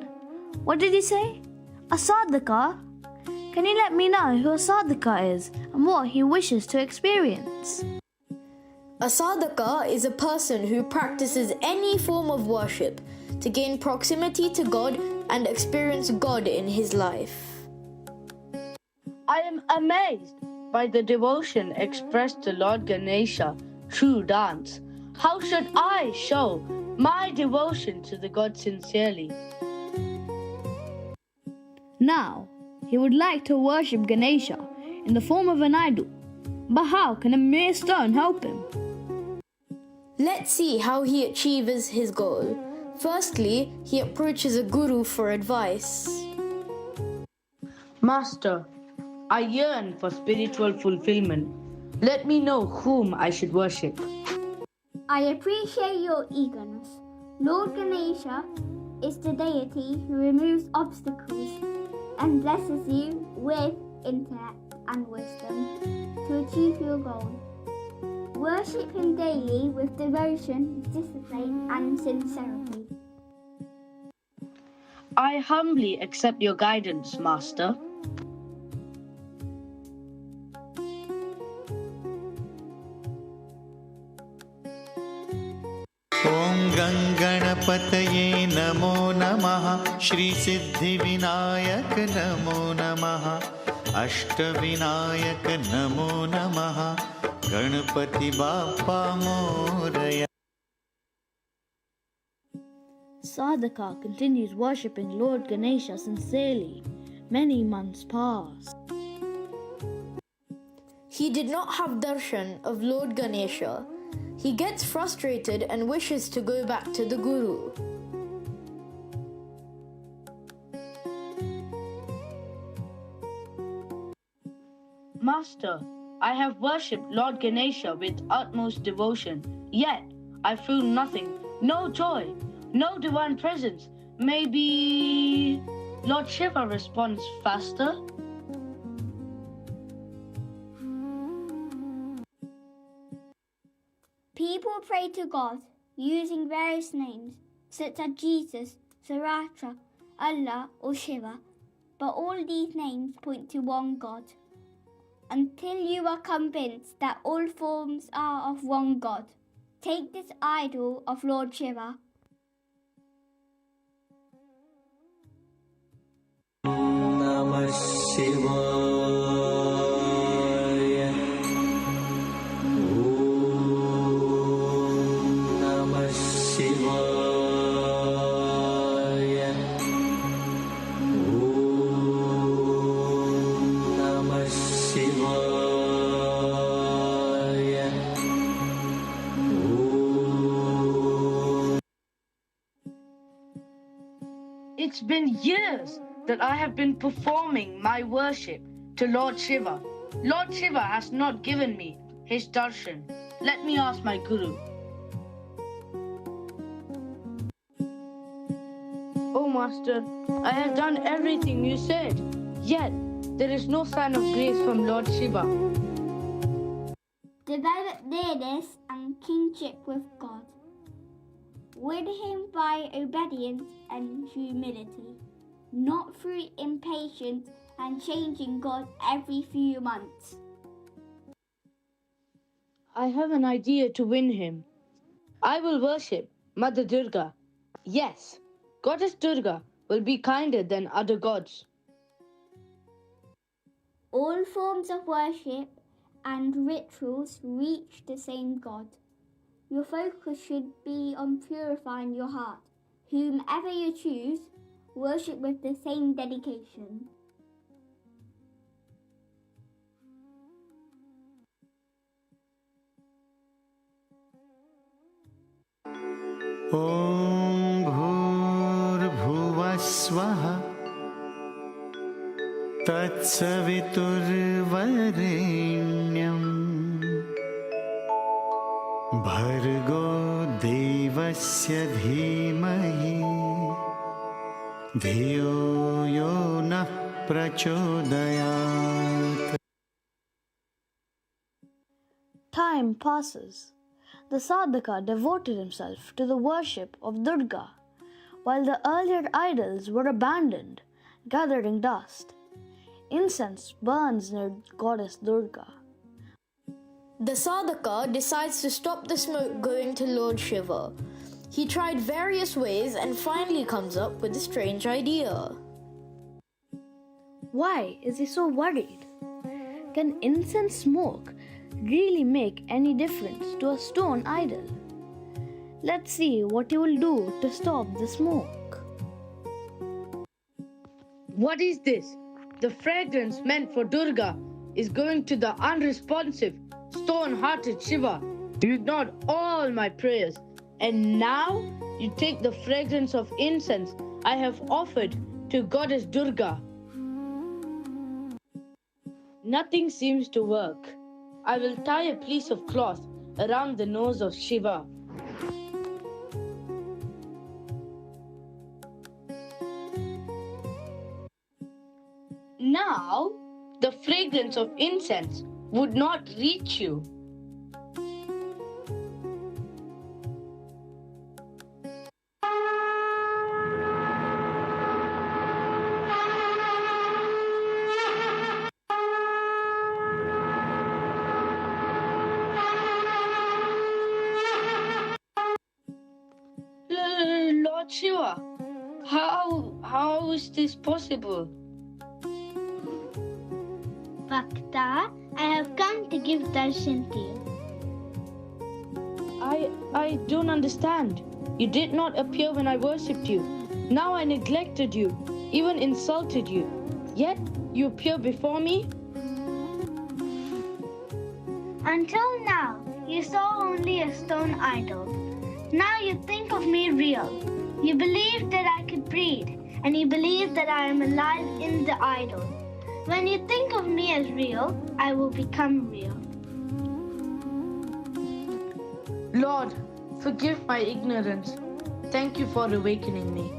What did he say? A sadhaka? Can you let me know who a sadhaka is and what he wishes to experience? A sadhaka is a person who practices any form of worship to gain proximity to God and experience God in his life. I am amazed by the devotion expressed to Lord Ganesha through dance. How should I show my devotion to the God sincerely? Now, he would like to worship Ganesha in the form of an idol. But how can a mere stone help him? Let's see how he achieves his goal. Firstly, he approaches a guru for advice. Master, I yearn for spiritual fulfillment. Let me know whom I should worship. I appreciate your eagerness. Lord Ganesha is the deity who removes obstacles and blesses you with intellect and wisdom to achieve your goal. Worship him daily with devotion, discipline and sincerity. I humbly accept your guidance, Master. ॐ गङ्गणपतये नमो नमः. श्रीसिद्धिविनायक नमो नमः. अष्टविनायक नमो नमः. Ganpati Bappa Morya. Sadhaka continues worshipping Lord Ganesha sincerely. Many months pass. He did not have darshan of Lord Ganesha. He gets frustrated and wishes to go back to the Guru. Master, I have worshipped Lord Ganesha with utmost devotion, yet I feel nothing, no joy, no divine presence. Maybe Lord Shiva responds faster? People pray to God using various names such as Jesus, Saratra, Allah or Shiva, but all these names point to one God. Until you are convinced that all forms are of one God, take this idol of Lord Shiva. Namah Shivaya. Om Namah Shivaya. Om Namah Shivaya. It's been years that I have been performing my worship to Lord Shiva. Lord Shiva has not given me his darshan. Let me ask my guru. Oh Master, I have done everything you said, yet there is no sign of grace from Lord Shiva. Develop nearness and kinship with God. Win him by obedience and humility, not through impatience and changing God every few months. I have an idea to win him. I will worship Mother Durga. Yes, Goddess Durga will be kinder than other gods. All forms of worship and rituals reach the same God. Your focus should be on purifying your heart. Whomever you choose, worship with the same dedication. Om Bhurbhuvah Swaha Tatsaviturvarenyam Bhargo Devasya Dhimahi Dhiyo Yo Nah Prachodayat. Time passes. The sadhaka devoted himself to the worship of Durga, while the earlier idols were abandoned, gathering dust. Incense burns near Goddess Durga. The sadhaka decides to stop the smoke going to Lord Shiva. He tried various ways and finally comes up with a strange idea. Why is he so worried? Can incense smoke really make any difference to a stone idol? Let's see what he will do to stop the smoke. What is this? The fragrance meant for Durga is going to the unresponsive, stone-hearted Shiva. You ignored all my prayers, and now you take the fragrance of incense I have offered to Goddess Durga. Nothing seems to work. I will tie a piece of cloth around the nose of Shiva. Now, the fragrance of incense would not reach you. Lord Shiva, how is this possible? Bhakta, I have come to give darshan to you. I don't understand. You did not appear when I worshipped you. Now I neglected you, even insulted you. Yet you appear before me? Until now, you saw only a stone idol. Now you think of me real. You believe that I could breathe, and you believe that I am alive in the idol. When you think of me as real, I will become real. Lord, forgive my ignorance. Thank you for awakening me.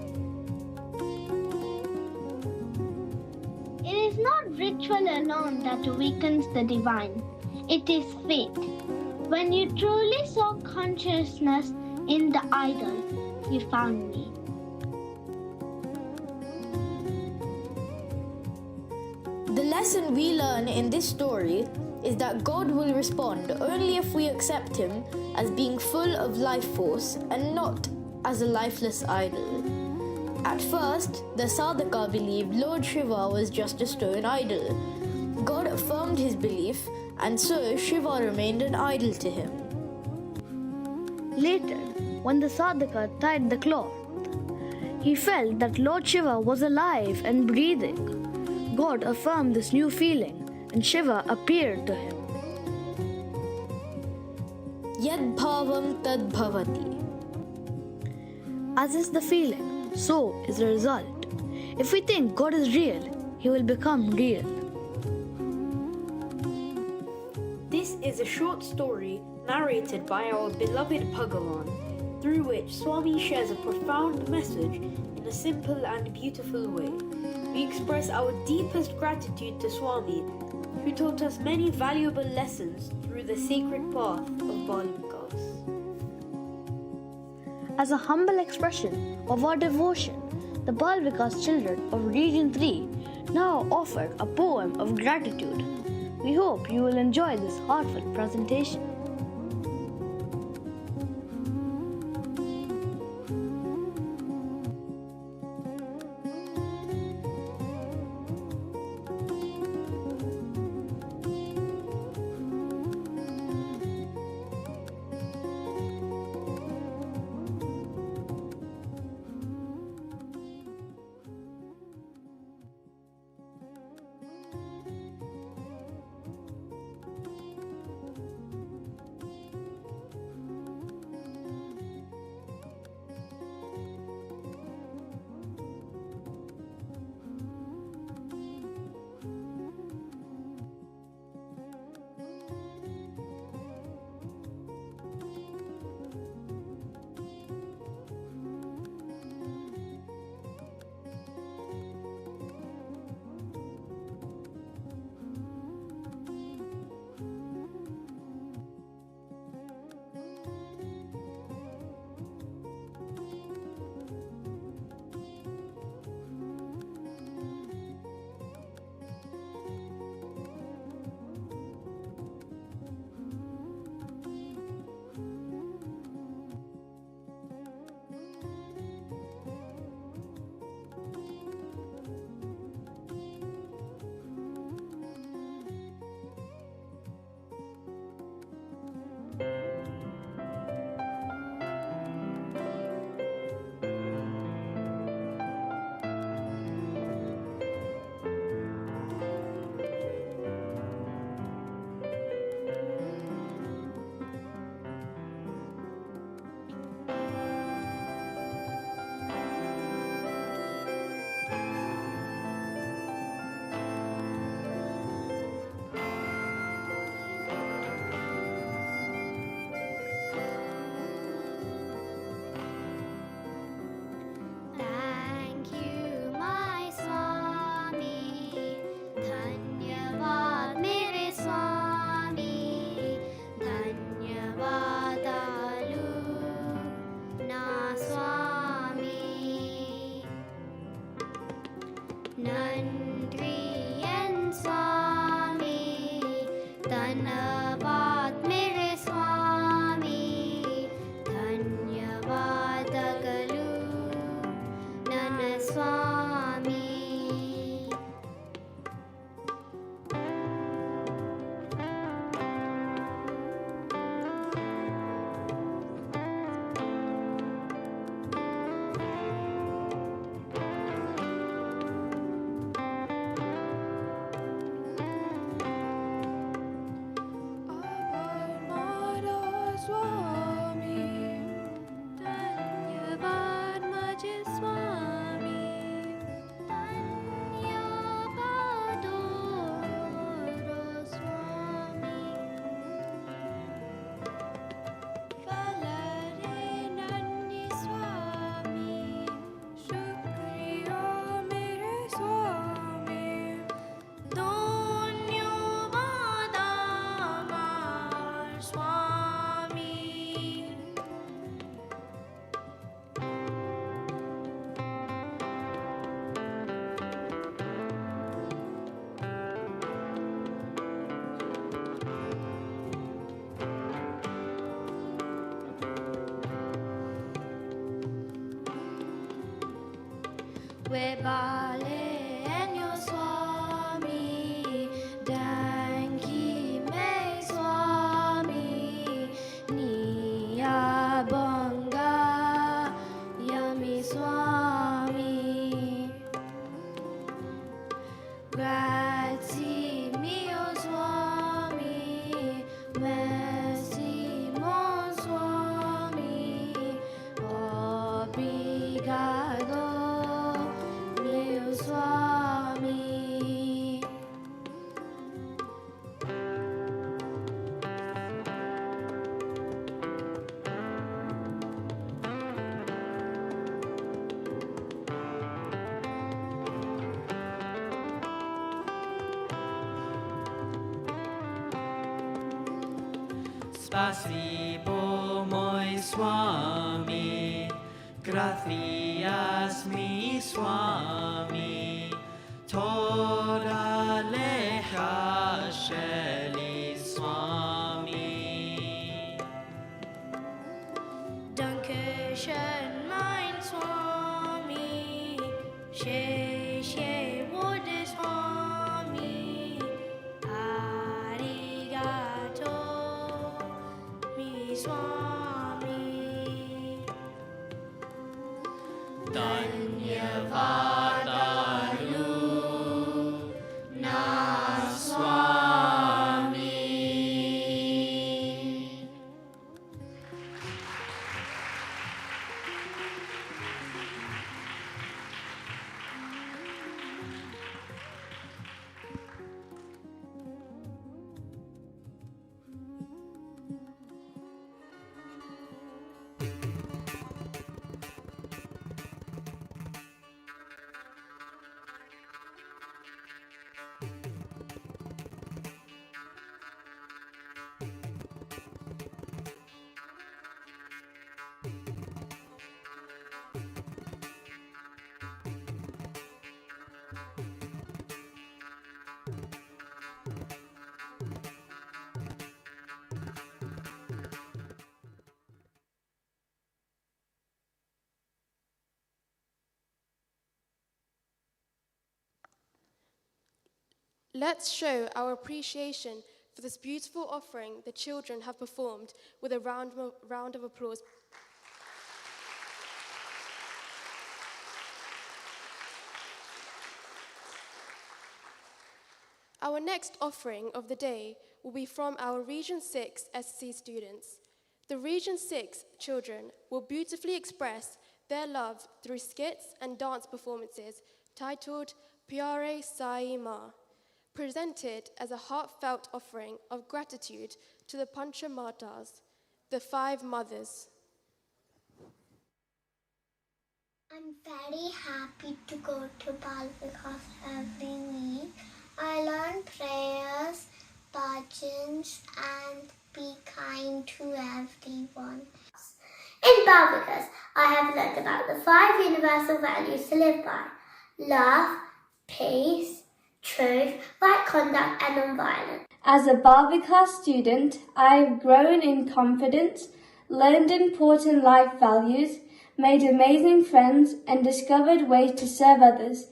ritual alone that awakens the divine. It is faith. When you truly saw consciousness in the idol, you found me. The lesson we learn in this story is that God will respond only if we accept Him as being full of life force and not as a lifeless idol. At first, the sadhaka believed Lord Shiva was just a stone idol. God affirmed his belief, and so Shiva remained an idol to him. Later, when the sadhaka tied the cloth, he felt that Lord Shiva was alive and breathing. God affirmed this new feeling, and Shiva appeared to him. Yad bhavam tad bhavati. As is the feeling, so is the result. If we think God is real, He will become real. This is a short story narrated by our beloved Bhagavan, through which Swami shares a profound message in a simple and beautiful way. We express our deepest gratitude to Swami, who taught us many valuable lessons through the sacred path of Balvikas. As a humble expression of our devotion, the Balvikas children of Region 3 now offer a poem of gratitude. We hope you will enjoy this heartfelt presentation. where Balenyo Swami, Danki Me Swami, Niya Bonga Yami Swami, Grazie mio Swami, merci mon Swami, obrigado mio Swami. Spasibo moi Swami, gracias mi Swami, toda lecha sheli Swami. Dankeschön, mein Swami, Sheshe Wode Swami, Arigato mi Swami. Dhanyavadalu na Swami. Let's show our appreciation for this beautiful offering the children have performed with a round of applause. Our next offering of the day will be from our Region 6 SC students. The Region 6 children will beautifully express their love through skits and dance performances titled Pyare Sai Ma, presented as a heartfelt offering of gratitude to the Pancha Matas, the 5 mothers. I'm very happy to go to Bal Vikas every week. I learn prayers, bhajans, and be kind to everyone. In Bal Vikas, I have learned about the 5 universal values to live by: love, peace, truth, right conduct, and non-violence. As a Balvikas student, I've grown in confidence, learned important life values, made amazing friends, and discovered ways to serve others.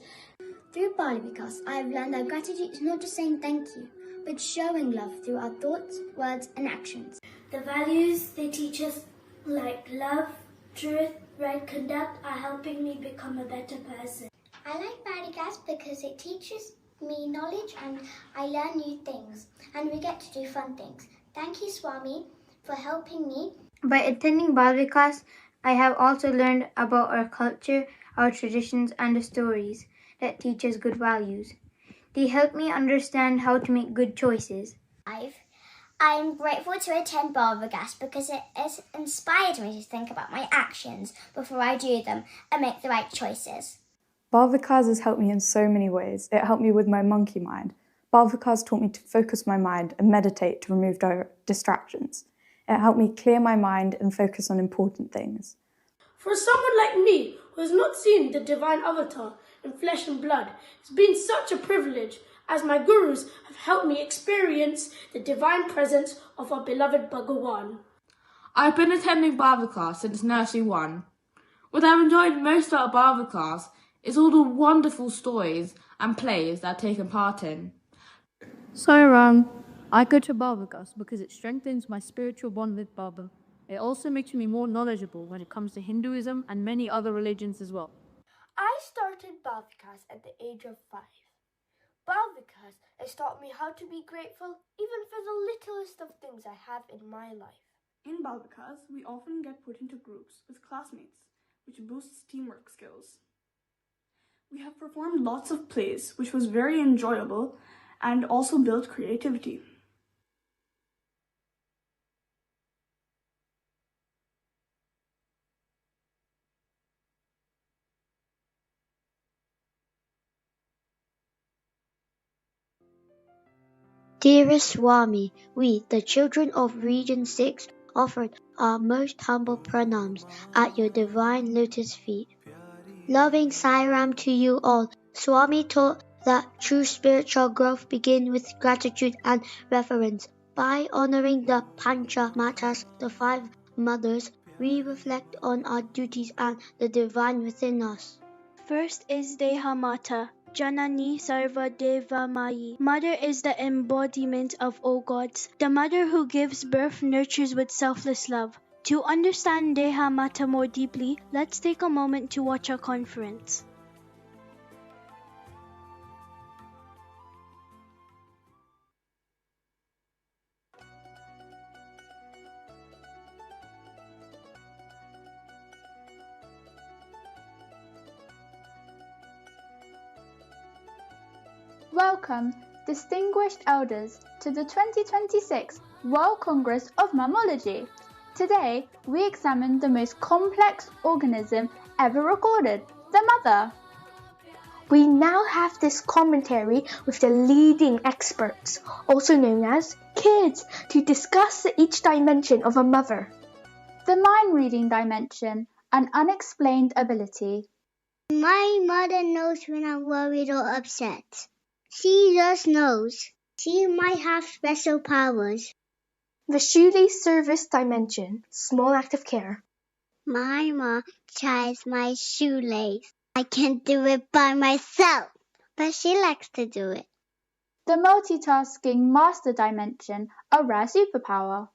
Through Balvikas, I have learned that gratitude is not just saying thank you, but showing love through our thoughts, words, and actions. The values they teach us, like love, truth, right conduct, are helping me become a better person. I like Balvikas because it teaches me knowledge and I learn new things, and we get to do fun things. Thank you, Swami, for helping me. By attending Balvikas, I have also learned about our culture, our traditions, and the stories that teach us good values. They help me understand how to make good choices. I'm grateful to attend Balvikas because it has inspired me to think about my actions before I do them and make the right choices. Balvikas has helped me in so many ways. It helped me with my monkey mind. Balvikas taught me to focus my mind and meditate to remove distractions. It helped me clear my mind and focus on important things. For someone like me, who has not seen the divine avatar in flesh and blood, it's been such a privilege, as my gurus have helped me experience the divine presence of our beloved Bhagawan. I've been attending Balvikas since Nursery 1. What I've enjoyed most about Balvikas It's all the wonderful stories and plays that I've taken part in. Sairam, I go to Balvikas because it strengthens my spiritual bond with Baba. It also makes me more knowledgeable when it comes to Hinduism and many other religions as well. I started Balvikas at the age of 5. Balvikas has taught me how to be grateful even for the littlest of things I have in my life. In Balvikas, we often get put into groups with classmates, which boosts teamwork skills. We have performed lots of plays, which was very enjoyable and also built creativity. Dearest Swami, we, the children of Region 6, offered our most humble pranams at your divine lotus feet. Loving Sairam to you all, Swami taught that true spiritual growth begins with gratitude and reverence. By honoring the Pancha Matas, the 5 mothers, we reflect on our duties and the divine within us. First is Deha Mata, Janani Sarva Deva Mayi. Mother is the embodiment of all gods. The mother who gives birth nurtures with selfless love. To understand Deha Mata more deeply, let's take a moment to watch our conference. Welcome, distinguished elders, to the 2026 World Congress of Mammalogy. Today, we examine the most complex organism ever recorded, the mother. We now have this commentary with the leading experts, also known as kids, to discuss each dimension of a mother. The mind-reading dimension, an unexplained ability. My mother knows when I'm worried or upset. She just knows. She might have special powers. The shoelace service dimension, small act of care. My mom ties my shoelace. I can't do it by myself, but she likes to do it. The multitasking master dimension, a rare superpower.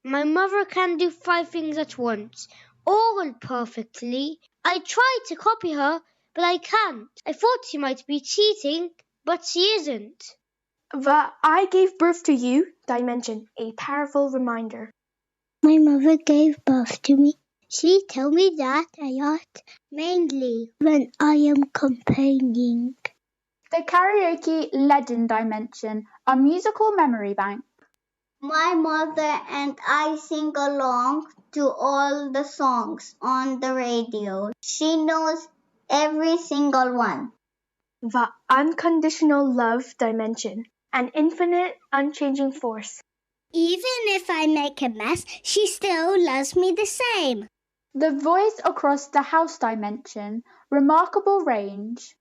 My mother can do 5 things at once, all perfectly. I tried to copy her, but I can't. I thought she might be cheating, but she isn't. The I gave birth to you dimension, a powerful reminder. My mother gave birth to me. She tells me that a lot, mainly when I am complaining. The karaoke legend dimension, a musical memory bank. My mother and I sing along to all the songs on the radio. She knows every single one. The unconditional love dimension, an infinite, unchanging force. Even if I make a mess, she still loves me the same. The voice across the house dimension, remarkable range.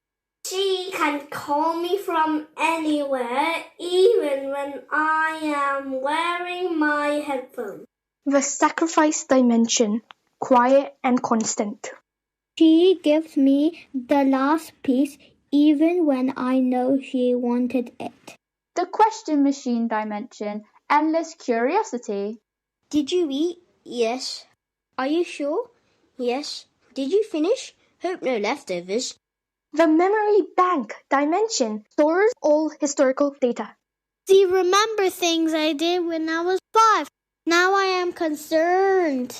She can call me from anywhere, even when I am wearing my headphones. The sacrifice dimension, quiet and constant. She gives me the last piece, even when I know she wanted it. The question machine dimension, endless curiosity. Did you eat? Yes. Are you sure? Yes. Did you finish? Hope no leftovers. The memory bank dimension stores all historical data. She remembers things I did when I was 5. Now I am concerned.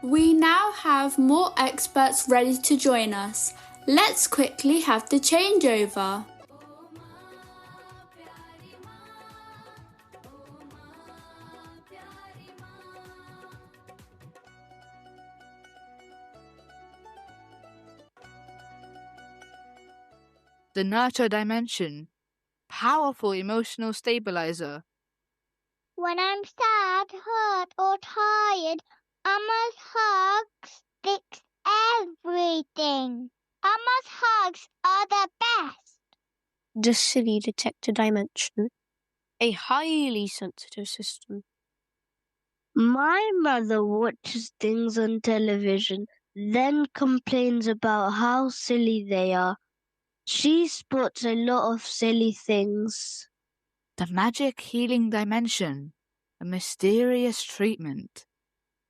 We now have more experts ready to join us. Let's quickly have the changeover. The nurture dimension, powerful emotional stabilizer. When I'm sad, hurt, or tired, Amma's hugs fix everything. Amma's hugs are the best. The silly detector dimension, a highly sensitive system. My mother watches things on television then complains about how silly they are. She spots a lot of silly things. The magic healing dimension, a mysterious treatment.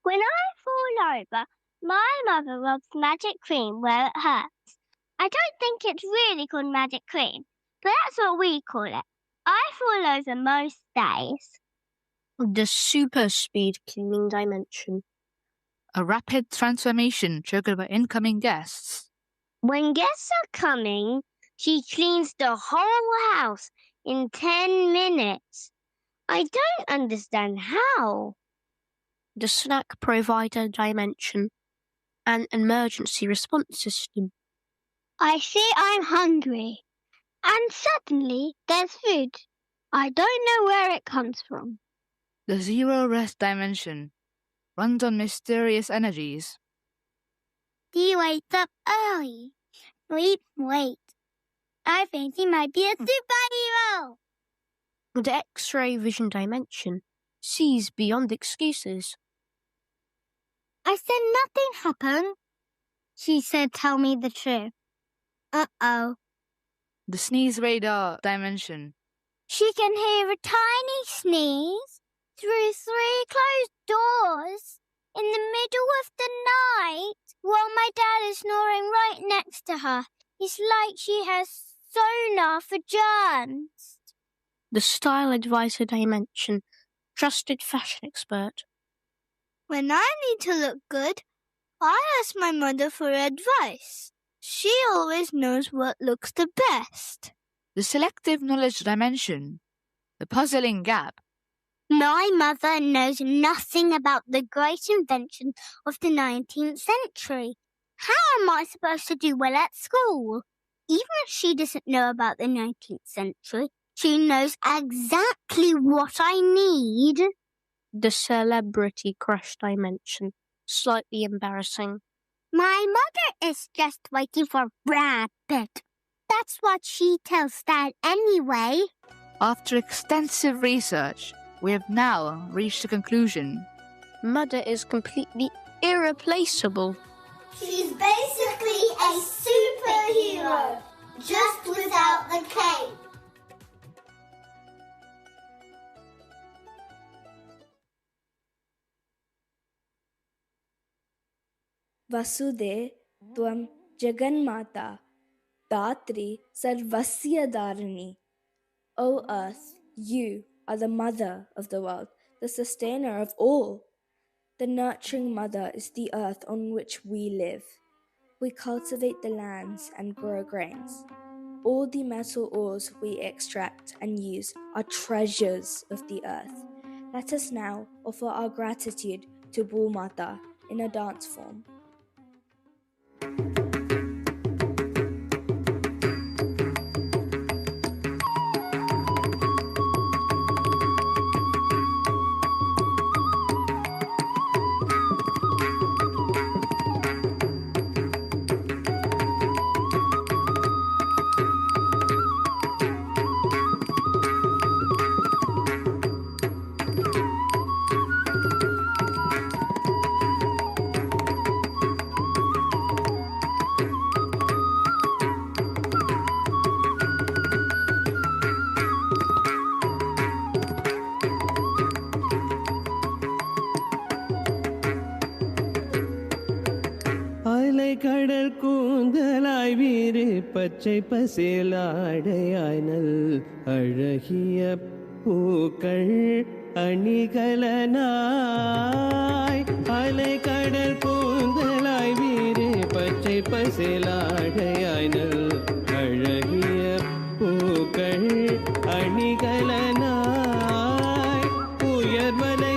When I fall over, my mother rubs magic cream where it hurts. I don't think it's really called magic cream, but that's what we call it. I fall over most days. The super speed cleaning dimension. A rapid transformation triggered by incoming guests. When guests are coming, she cleans the whole house in 10 minutes. I don't understand how. The snack provider dimension. An emergency response system. I say I'm hungry, and suddenly there's food. I don't know where it comes from. The zero rest dimension. Runs on mysterious energies. He wakes up early. Sleep late. I think he might be a superhero. The X-ray vision dimension. Sees beyond excuses. I said nothing happened. She said, tell me the truth. Uh-oh. The sneeze radar dimension. She can hear a tiny sneeze through 3 closed doors in the middle of the night while my dad is snoring right next to her. It's like she has sonar for germs. The style advisor dimension. Trusted fashion expert. When I need to look good, I ask my mother for advice. She always knows what looks the best. The selective knowledge dimension. The puzzling gap. My mother knows nothing about the great invention of the 19th century. How am I supposed to do well at school? Even if she doesn't know about the 19th century, she knows exactly what I need. The celebrity crush dimension. Slightly embarrassing. My mother is just waiting for Brad Pitt. That's what she tells Dad anyway. After extensive research, we have now reached a conclusion. Mother is completely irreplaceable. She's basically a superhero, just without the cape. Vasude Tvam Jaganmata Datri Sarvasya Dharani. O Earth, you are the mother of the world, the sustainer of all. The nurturing mother is the earth on which we live. We cultivate the lands and grow grains. All the metal ores we extract and use are treasures of the earth. Let us now offer our gratitude to Bal Mata in a dance form. கடற் கூந்தலாய் வீறு பச்சை பசேலாடையாய் நல் அழகிய பூக்கள் அணிகலனாய் அலை கடற் கூந்தலாய் வீறு பச்சை பசேலாடையாய் நல் அழகிய பூக்கள் அணிகலனாய் உயர்மலை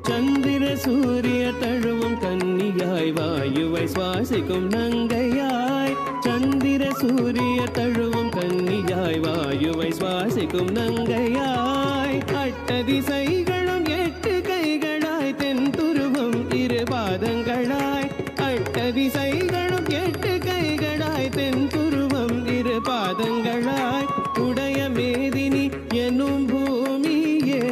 சந்திர சூரிய தழுவும் கன்னியாய் வாயுவை சுவாசிக்கும் நங்கையாய் சந்திர சூரிய தழுவும் கன்னியாய் வாயுவை சுவாசிக்கும் நங்கையாய் அட்டதிசைகளும் 8 கைகளாய் தென்துருவம் 2 பாதங்களாய் அட்டதிசைகளும் 8 கைகளாய் தென்துருவம் 2 பாதங்களாய் உடைய மேதினி என்னும் பூமியே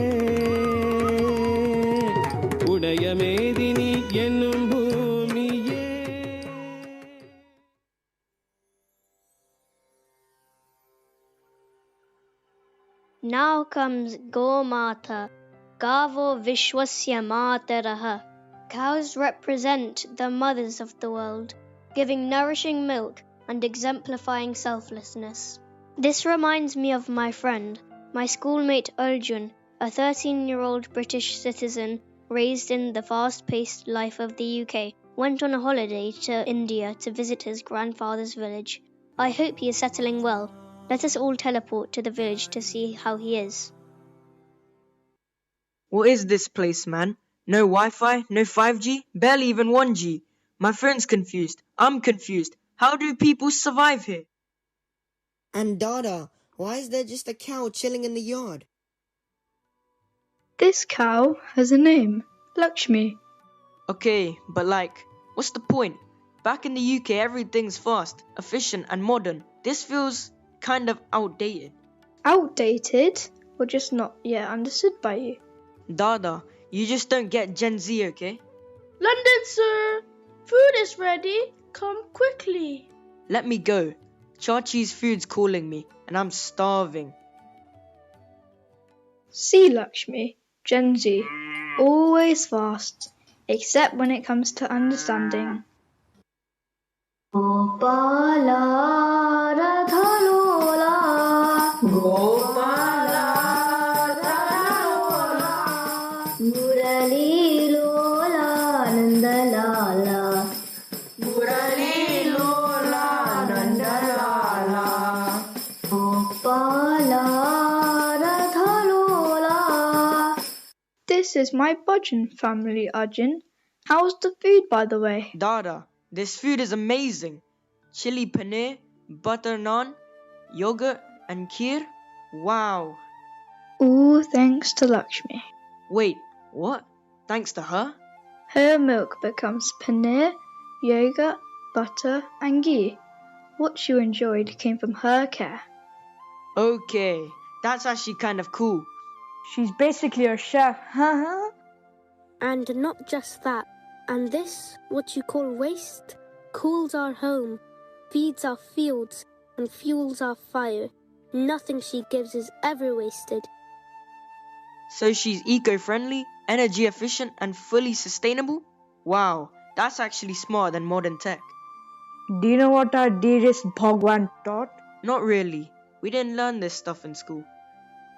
உடைய மேதினி என்னும் பூமியே. Now comes Gomata, Gavo Vishwasya Mataraha. Cows represent the mothers of the world, giving nourishing milk and exemplifying selflessness. This reminds me of my friend, my schoolmate Arjun, a 13-year-old British citizen raised in the fast-paced life of the UK, went on a holiday to India to visit his grandfather's village. I hope he is settling well. Let us all teleport to the village to see how he is. What is this place, man? No Wi-Fi, no 5G, barely even 1G. My phone's confused. I'm confused. How do people survive here? And Dada, why is there just a cow chilling in the yard? This cow has a name, Lakshmi. Okay, but what's the point? Back in the UK, everything's fast, efficient and modern. This feels kind of outdated. Outdated? Or just not yet understood by you? Dada, you just don't get Gen Z, okay? London, sir! Food is ready. Come quickly. Let me go. Chachi's food's calling me, and I'm starving. See, Lakshmi, Gen Z, always fast, except when it comes to understanding. Gopala Radhalola Gopala Radhalola Murali Lola Nandalala Murali Lola Nandalala Gopala Radhalola. This is my bhajan family, Arjun. How's the food, by the way? Dada, this food is amazing. Chili paneer, butter naan, yogurt and kheer. Wow. All thanks to Lakshmi. Wait, what? Thanks to her? Her milk becomes paneer, yogurt, butter and ghee. What you enjoyed came from her care. Okay, that's actually kind of cool. She's basically a chef, huh? And not just that. And this, what you call waste, cools our home, feeds our fields, and fuels our fire. Nothing she gives is ever wasted. So she's eco-friendly, energy efficient, and fully sustainable? Wow, that's actually smarter than modern tech. Do you know what our dearest Bhagwan taught? Not really. We didn't learn this stuff in school.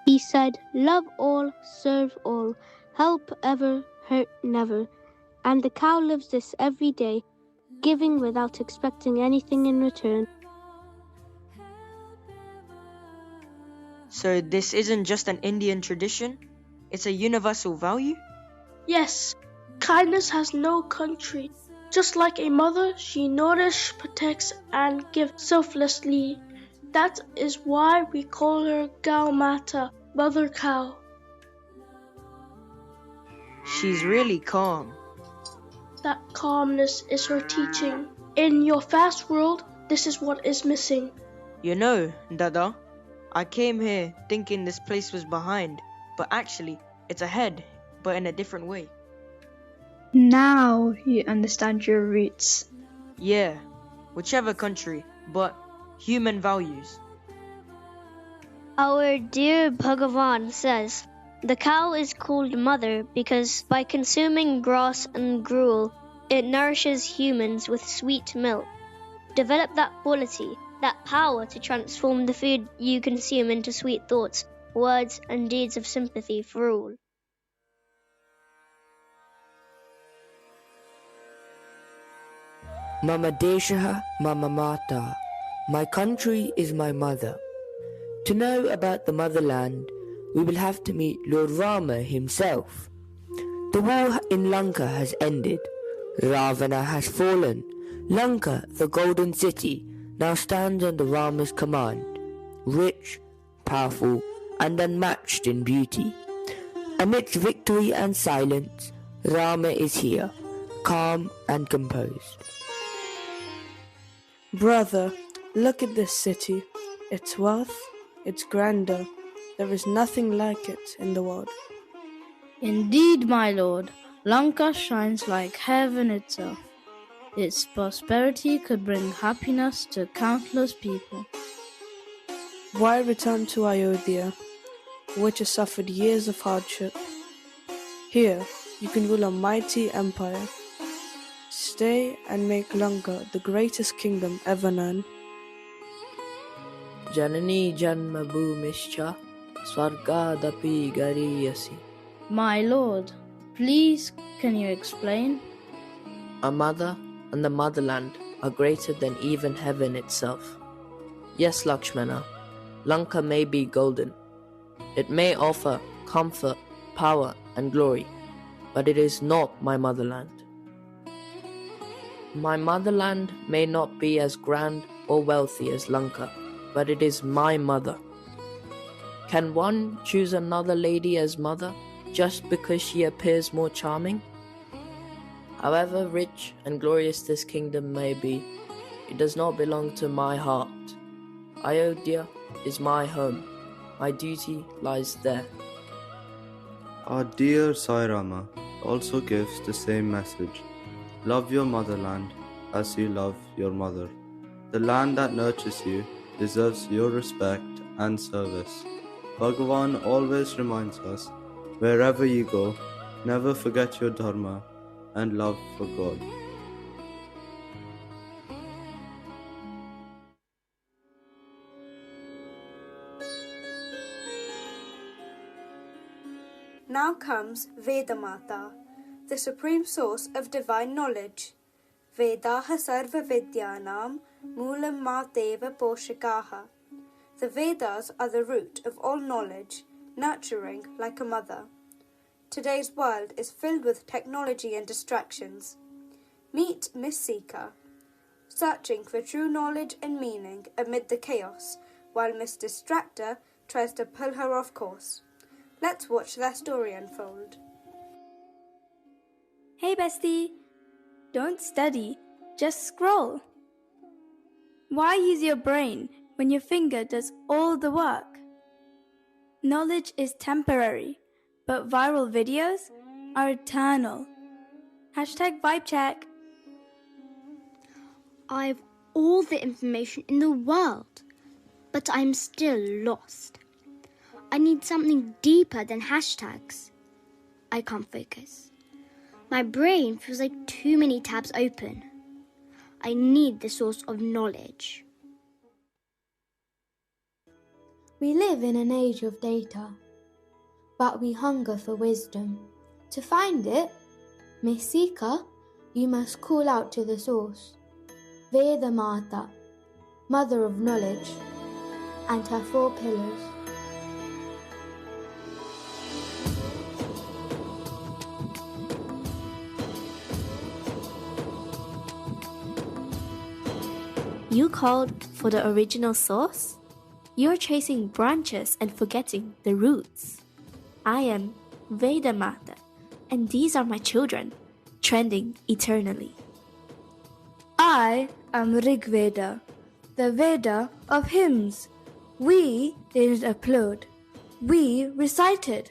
He said, love all, serve all, help ever, hurt never. And the cow lives this every day, giving without expecting anything in return. So this isn't just an Indian tradition? It's a universal value? Yes, kindness has no country. Just like a mother, she nourishes, protects, and gives selflessly. That is why we call her Gau Mata, Mother Cow. She's really calm. That calmness is her teaching. In your fast world, this is what is missing. You know, Dada, I came here thinking this place was behind, but actually, it's ahead, but in a different way. Now you understand your roots. Yeah, whichever country, but human values. Our dear Bhagavan says, the cow is called mother because by consuming grass and gruel, it nourishes humans with sweet milk. Develop that quality, that power to transform the food you consume into sweet thoughts, words and deeds of sympathy for all. Mama Deshaha, Mama Mata. My country is my mother. To know about the motherland, we will have to meet Lord Rama himself. The war in Lanka has ended. Ravana has fallen. Lanka, the golden city, now stands under Rama's command, rich, powerful, and unmatched in beauty. Amidst victory and silence, Rama is here, calm and composed. Brother, look at this city. Its wealth, its grandeur. There is nothing like it in the world. Indeed, my lord, Lanka shines like heaven itself. Its prosperity could bring happiness to countless people. Why return to Ayodhya, which has suffered years of hardship? Here, you can rule a mighty empire. Stay and make Lanka the greatest kingdom ever known. Janani janma bhumischa swargadapi gariyasi. My lord, please can you explain? A mother and the motherland are greater than even heaven itself. Yes, Lakshmana, Lanka may be golden. It may offer comfort, power and glory, but it is not my motherland. My motherland may not be as grand or wealthy as Lanka, but it is my mother. Can one choose another lady as mother just because she appears more charming? However rich and glorious this kingdom may be, it does not belong to my heart. Ayodhya is my home. My duty lies there. Our dear Sai Rama also gives the same message. Love your motherland as you love your mother. The land that nurtures you deserves your respect and service. Bhagavan always reminds us, wherever you go, never forget your dharma and love for God. Now comes Vedamata, the supreme source of divine knowledge. Vedaha sarva vidyanam moolam mateva poshakaha. The Vedas are the root of all knowledge, nurturing like a mother. Today's world is filled with technology and distractions. Meet Miss Sika, searching for true knowledge and meaning amid the chaos, while Miss Distractor tries to pull her off course. Let's watch their story unfold. Hey bestie, don't study, just scroll. Why use your brain when your finger does all the work? Knowledge is temporary, but viral videos are eternal. #vibe check. I've all the information in the world, but I'm still lost. I need something deeper than hashtags. I can't focus. My brain feels like too many tabs open. I need the source of knowledge. We live in an age of data, but we hunger for wisdom. To find it, Miss Sika, you must call out to the source, Vedamata, Mother of Knowledge, and her 4 pillars. You called for the original source? You're chasing branches and forgetting the roots. I am Vedamata, and these are my children, trending eternally. I am Rigveda, the Veda of hymns. We didn't upload, we recited.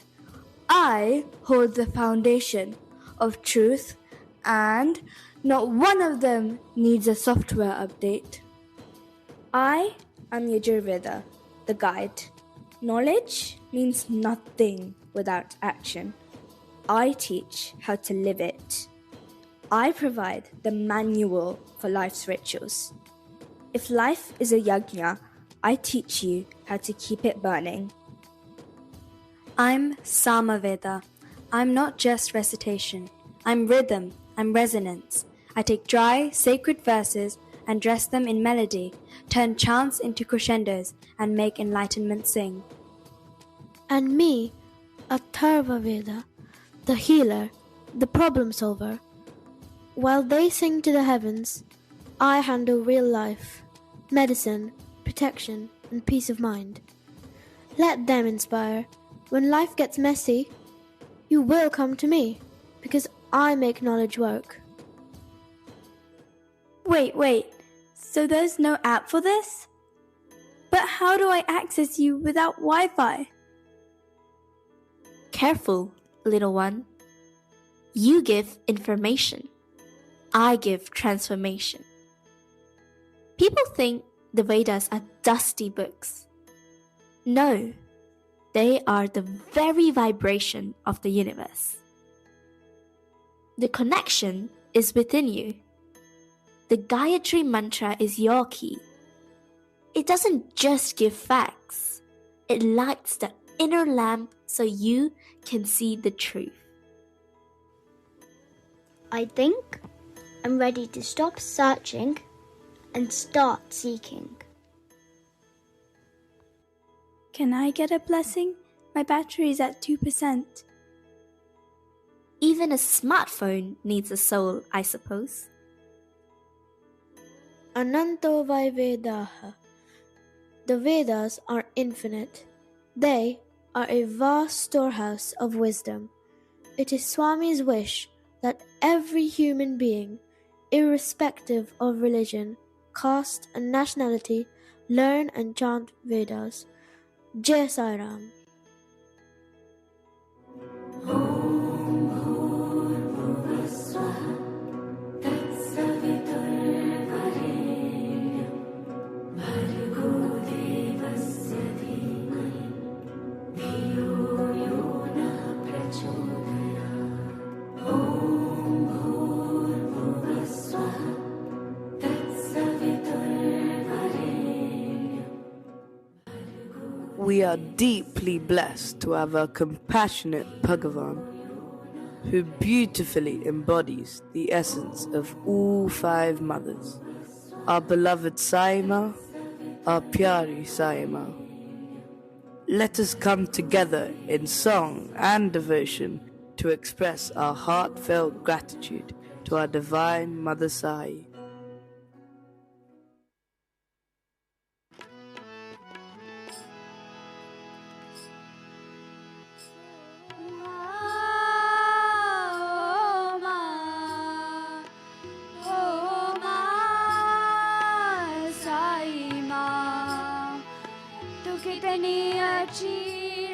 I hold the foundation of truth, and not one of them needs a software update. I am Yajurveda, the guide. Knowledge means nothing without action. I teach how to live it. I provide the manual for life's rituals. If life is a yajna, I teach you how to keep it burning. I'm Samaveda. I'm not just recitation. I'm rhythm, I'm resonance. I take dry, sacred verses and dress them in melody, turn chants into crescendos, and make enlightenment sing. And me, Atharva Veda, the healer, the problem solver. While they sing to the heavens, I handle real life, medicine, protection, and peace of mind. Let them inspire. When life gets messy, you will come to me, because I make knowledge work. Wait. So there's no app for this? But how do I access you without Wi-Fi? Careful, little one. You give information. I give transformation. People think the Vedas are dusty books. No, they are the very vibration of the universe. The connection is within you. The Gayatri mantra is your key. It doesn't just give facts. It lights the inner lamp so you can see the truth. I think I'm ready to stop searching and start seeking. Can I get a blessing? My battery is at 2%. Even a smartphone needs a soul, I suppose. Ananto vai Vedaha. The Vedas are infinite. They are a vast storehouse of wisdom. It is Swami's wish that every human being, irrespective of religion, caste and nationality, learn and chant Vedas. Jai Sai Ram. We are deeply blessed to have a compassionate Bhagavan who beautifully embodies the essence of all five mothers. Our beloved Saima, our pyari Saima. Let us come together in song and devotion to express our heartfelt gratitude to our Divine Mother Sai. कितनी अच्छी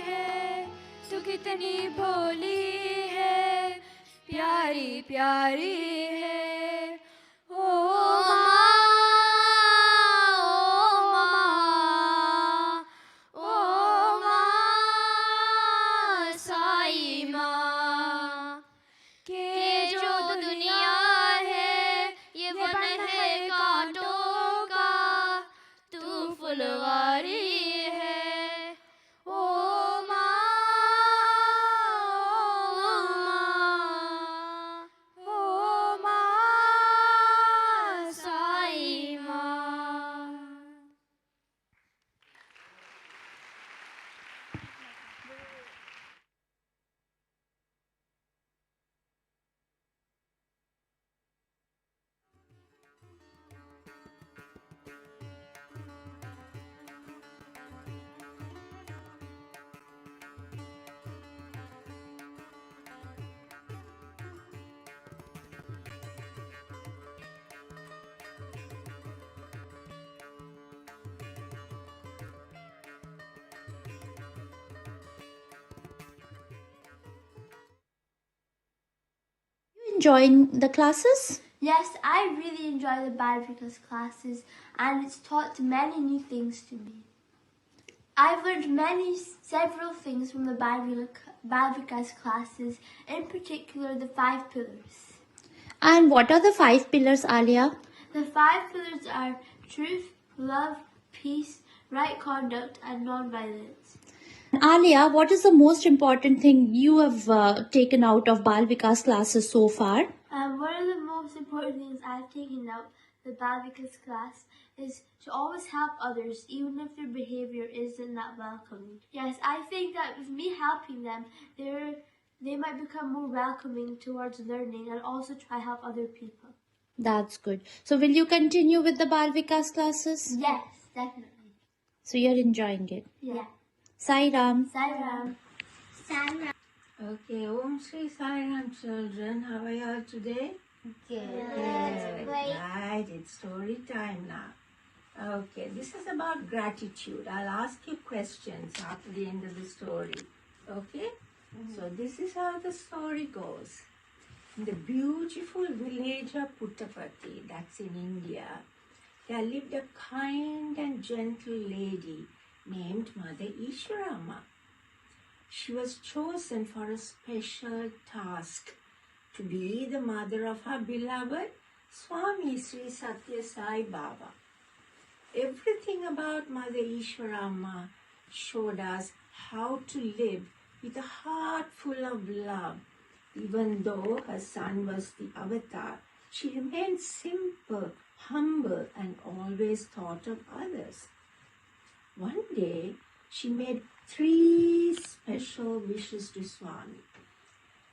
है, तू कितनी भोली है, प्यारी प्यारी है। ओ माँ, ओ माँ, साई माँ, के जो दुनिया है ये वन है कांटों का, तू फुलवारी enjoying the classes? Yes, I really enjoy the Balvikas classes and it's taught many new things to me. I've learned several things from the Balvikas classes, in particular the 5 pillars. And what are the 5 pillars, Alia? The 5 pillars are truth, love, peace, right conduct and non-violence. Alia, what is the most important thing you have taken out of Balvikas classes so far? One of the most important things I've taken out the Balvikas class is to always help others, even if their behavior isn't that welcoming. Yes, I think that with me helping them, they're they might become more welcoming towards learning and also try help other people. That's good. So will you continue with the Balvikas classes? Yes, definitely. So you're enjoying it? Yeah. Sai Ram. Sai Ram. Okay, Om Shri Sai Ram children, how are you all today? Good. Right, it's story time now. Okay, this is about gratitude. I'll ask you questions after the end of the story. Okay? So this is how the story goes. In the beautiful village of Puttaparthi, that's in India, there lived a kind and gentle lady named Mother Easwaramma. She was chosen for a special task to be the mother of her beloved Swami Sri Sathya Sai Baba. Everything about Mother Easwaramma showed us how to live with a heart full of love. Even though her son was the avatar, she remained simple, humble, and always thought of others. One day, she made 3 special wishes to Swami.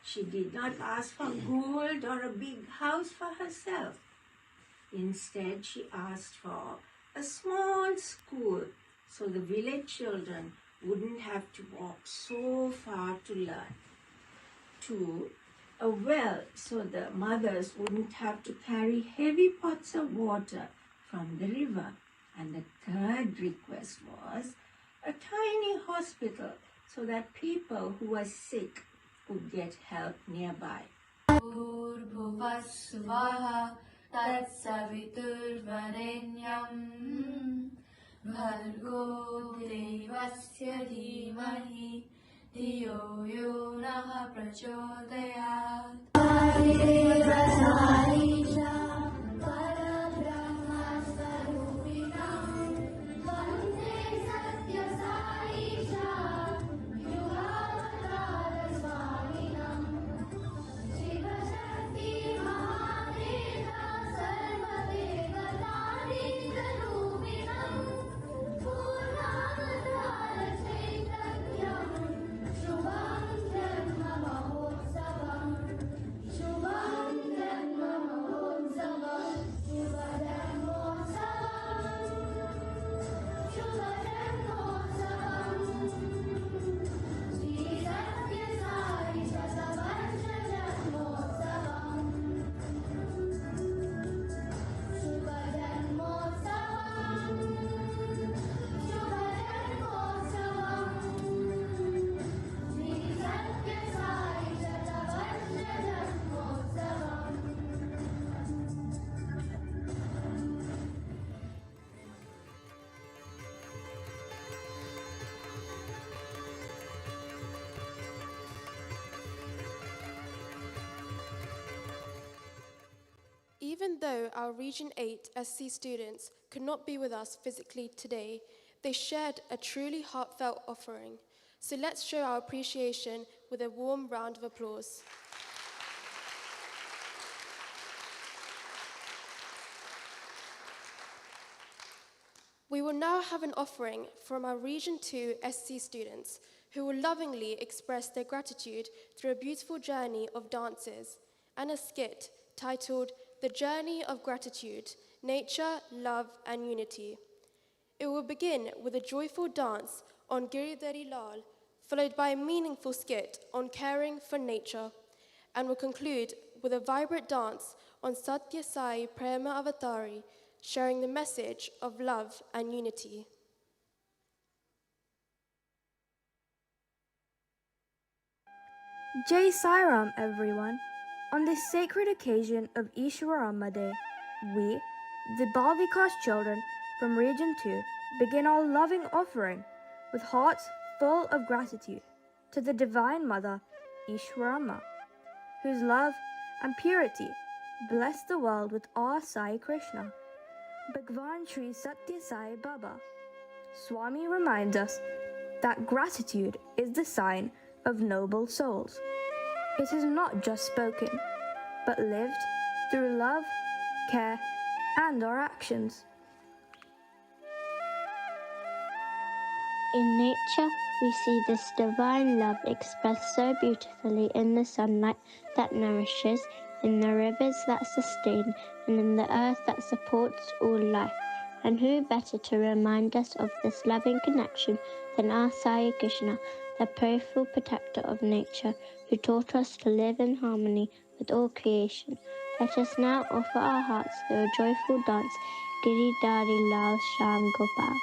She did not ask for gold or a big house for herself. Instead, she asked for a small school so the village children wouldn't have to walk so far to learn. 2, a well so the mothers wouldn't have to carry heavy pots of water from the river. And the 3rd request was a tiny hospital so that people who were sick could get help nearby. Even though our Region 8 SC students could not be with us physically today, they shared a truly heartfelt offering. So let's show our appreciation with a warm round of applause. We will now have an offering from our Region 2 SC students who will lovingly express their gratitude through a beautiful journey of dances and a skit titled The Journey of Gratitude, Nature, Love and Unity. It will begin with a joyful dance on Giridhari Lal, followed by a meaningful skit on caring for nature, and will conclude with a vibrant dance on Sathya Sai Prema Avatari, sharing the message of love and unity. Jai Sai Ram, everyone. On this sacred occasion of Easwaramma Day, we, the Balvikas children from Region 2, begin our loving offering with hearts full of gratitude to the Divine Mother, Easwaramma, whose love and purity bless the world with our Sai Krishna. Bhagwan Sri Sathya Sai Baba. Swami reminds us that gratitude is the sign of noble souls. It is not just spoken, but lived through love, care, and our actions. In nature, we see this divine love expressed so beautifully in the sunlight that nourishes, in the rivers that sustain, and in the earth that supports all life. And who better to remind us of this loving connection than our Sai Krishna, the prayerful protector of nature, who taught us to live in harmony with all creation. Let us now offer our hearts through a joyful dance, Giri Dari Lal Sham Gopal.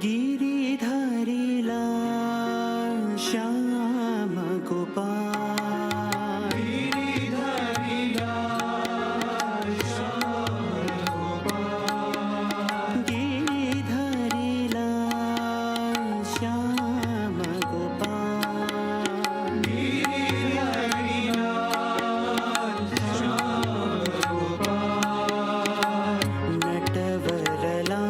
Giridhari Lal Shyam Gopal Giridhari Lal Shyam Gopal Giridhari Lal Shyam Gopal Giridhari Lal Shyam Gopal नटवरला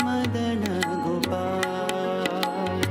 Madan Gopal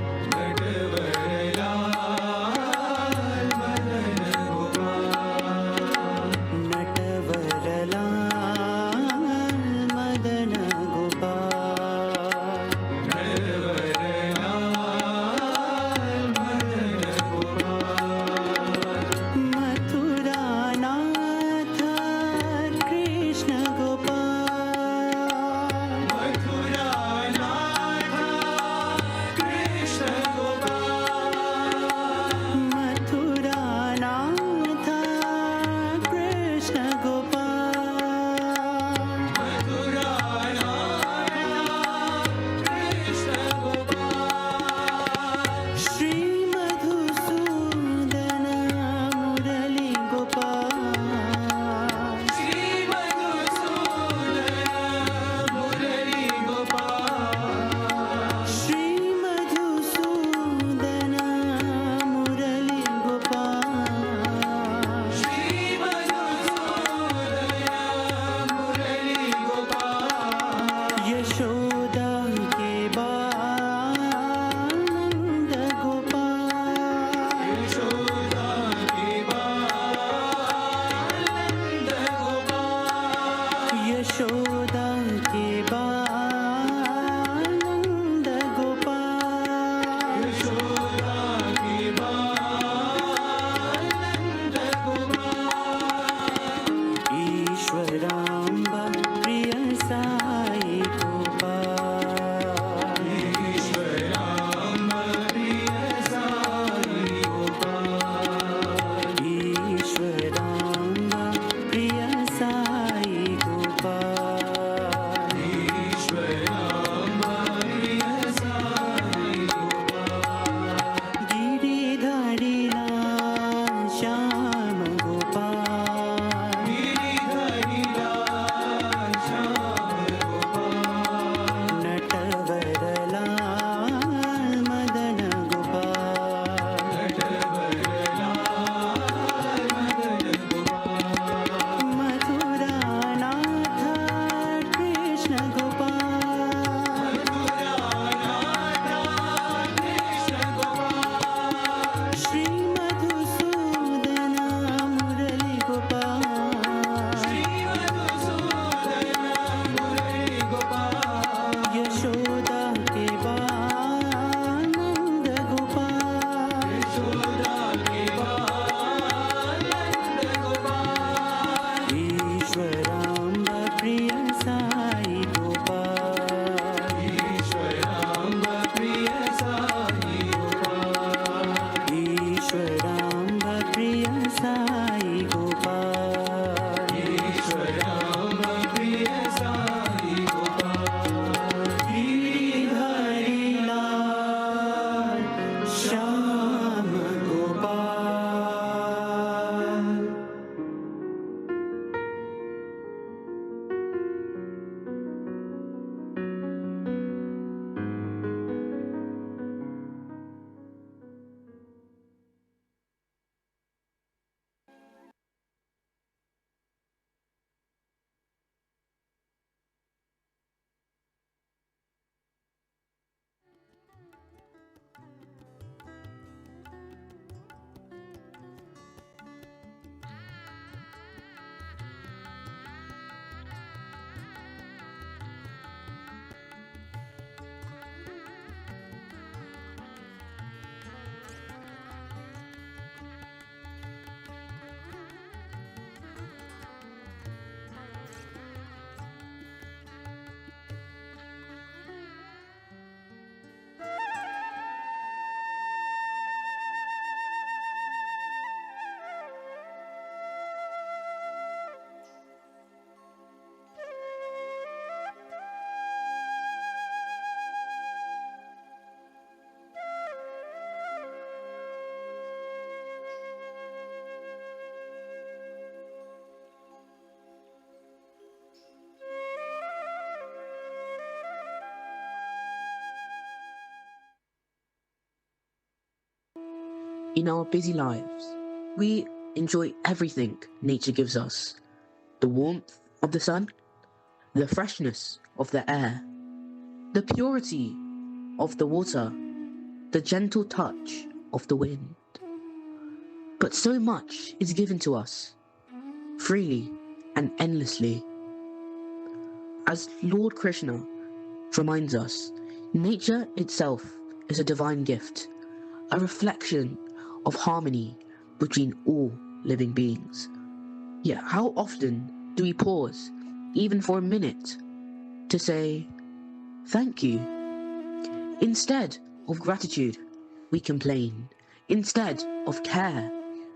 In our busy lives, we enjoy everything nature gives us. The warmth of the sun, the freshness of the air, the purity of the water, the gentle touch of the wind. But so much is given to us, freely and endlessly. As Lord Krishna reminds us, nature itself is a divine gift, a reflection of harmony between all living beings. Yet how often do we pause, even for a minute, to say, thank you? Instead of gratitude, we complain. Instead of care,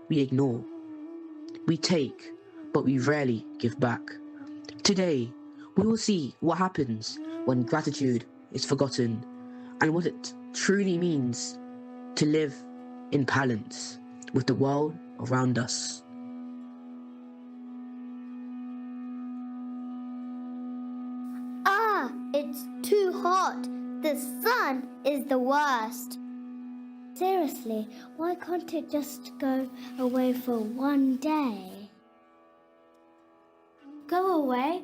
we ignore. We take, but we rarely give back. Today, we will see what happens when gratitude is forgotten and what it truly means to live in balance with the world around us. Ah, it's too hot. The sun is the worst. Seriously, why can't it just go away for one day? Go away?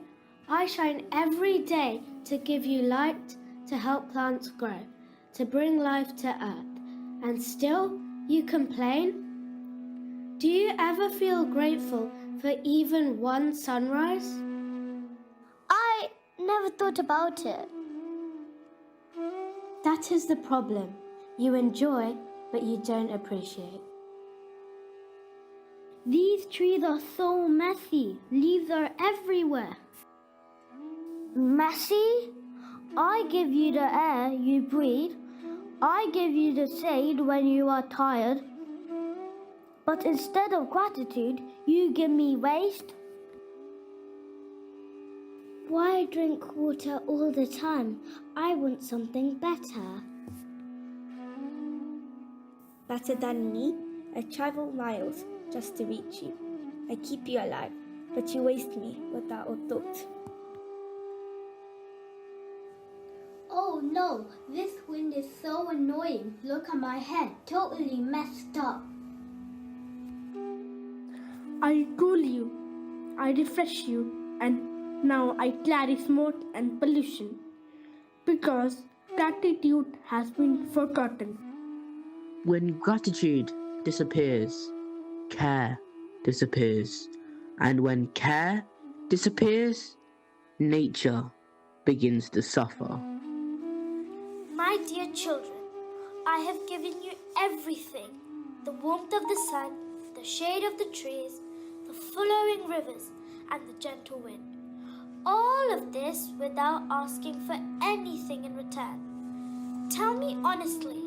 I shine every day to give you light, to help plants grow, to bring life to earth. And still, you complain? Do you ever feel grateful for even one sunrise? I never thought about it. That is the problem. You enjoy, but you don't appreciate. These trees are so messy. Leaves are everywhere. Messy? I give you the air you breathe. I give you the shade when you are tired. But instead of gratitude, you give me waste. Why drink water all the time? I want something better. Better than me? I travel miles just to reach you. I keep you alive, but you waste me without a thought. Oh no, this wind is so annoying. Look at my head, totally messed up. I cool you, I refresh you, and now I clear smoke and pollution. Because gratitude has been forgotten. When gratitude disappears, care disappears. And when care disappears, nature begins to suffer. My dear children, I have given you everything. The warmth of the sun, the shade of the trees, the flowing rivers, and the gentle wind. All of this without asking for anything in return. Tell me honestly,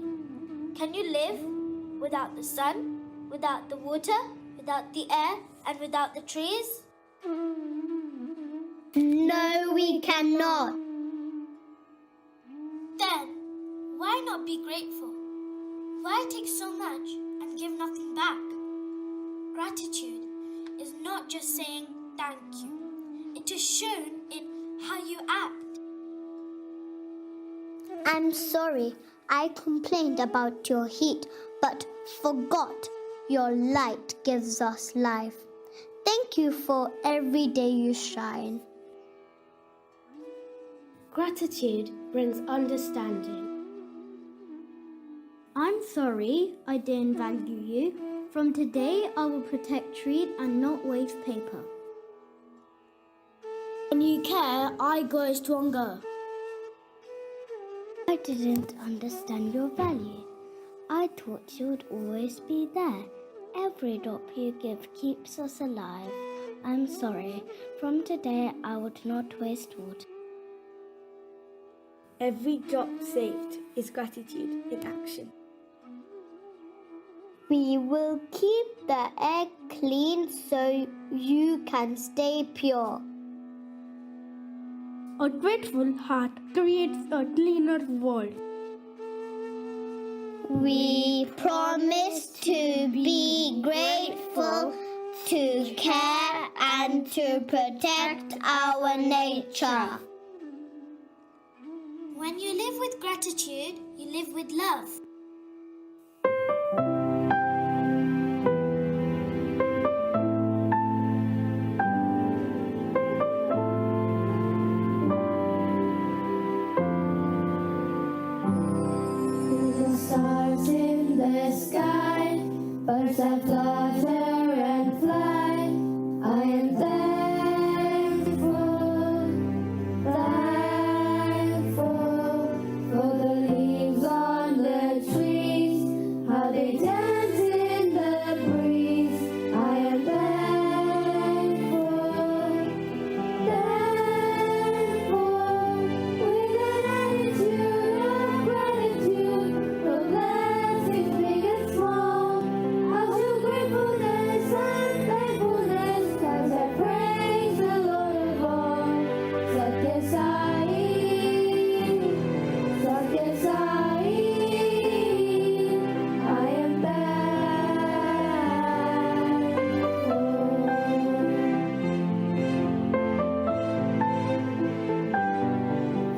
can you live without the sun, without the water, without the air, and without the trees? No, we cannot. Then, why not be grateful? Why take so much and give nothing back? Gratitude is not just saying thank you. It is shown in how you act. I'm sorry, I complained about your heat, but forgot your light gives us life. Thank you for every day you shine. Gratitude brings understanding. I'm sorry I didn't value you. From today, I will protect trees and not waste paper. When you care, I grow stronger. I didn't understand your value. I thought you would always be there. Every drop you give keeps us alive. I'm sorry. From today, I would not waste water. Every drop saved is gratitude in action. We will keep the air clean so you can stay pure. A grateful heart creates a cleaner world. We promise to be grateful, to care and to protect our nature. When you live with gratitude, you live with love. Birds that flutter and fly, I am thankful, thankful for the leaves on the trees, how they dance in the breeze. I am thankful, thankful, with an attitude of gratitude for blessings big and small. I'll show gratefulness and thankfulness as I praise the Lord of all. Sathya Sai, Sathya Sai, I am thankful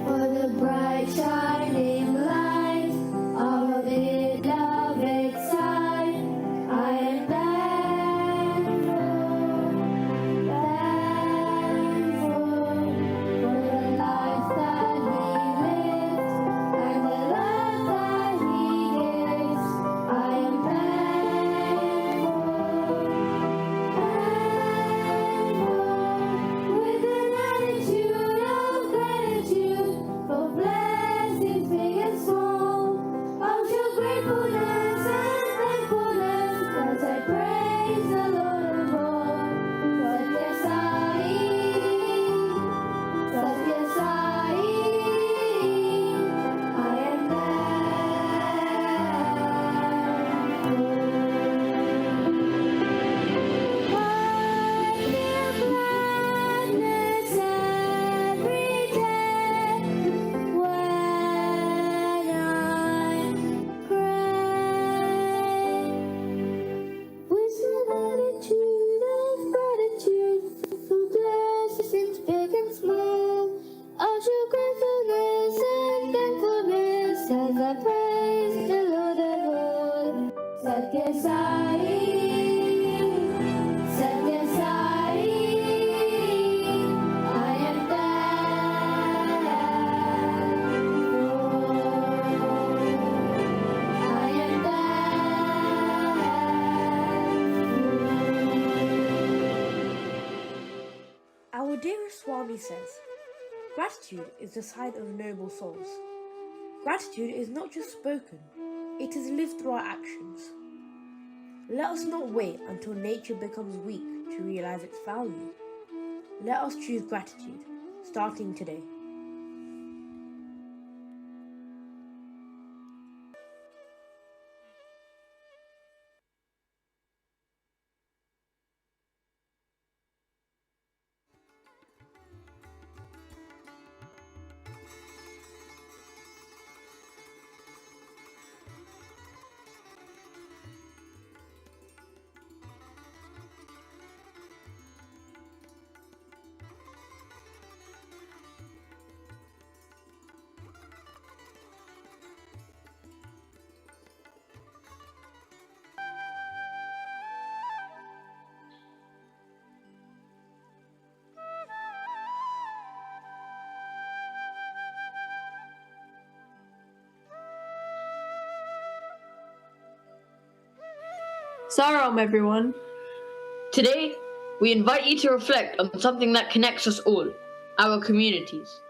for the bright shining light of His loving sight. I am thankful, thankful for the life that He lives and the love that He gives. I am thankful, with an attitude of gratitude for blessings big and small. I'll show gratefulness and thankfulness as I praise the Lord of all. Sathya Sai, Sathya Sai, I am gladness every day when I pray. With an attitude of gratitude for blessings big and small, I'll show gratefulness and thankfulness as I praise the Lord of all. Sathya Sai, Sathya Sai, I am thankful, I am Our dearest Swami says, gratitude is the sign of noble souls. Gratitude is not just spoken, it is lived through our actions. Let us not wait until nature becomes weak to realize its value. Let us choose gratitude, starting today. Saram, everyone. Today, we invite you to reflect on something that connects us all, our communities.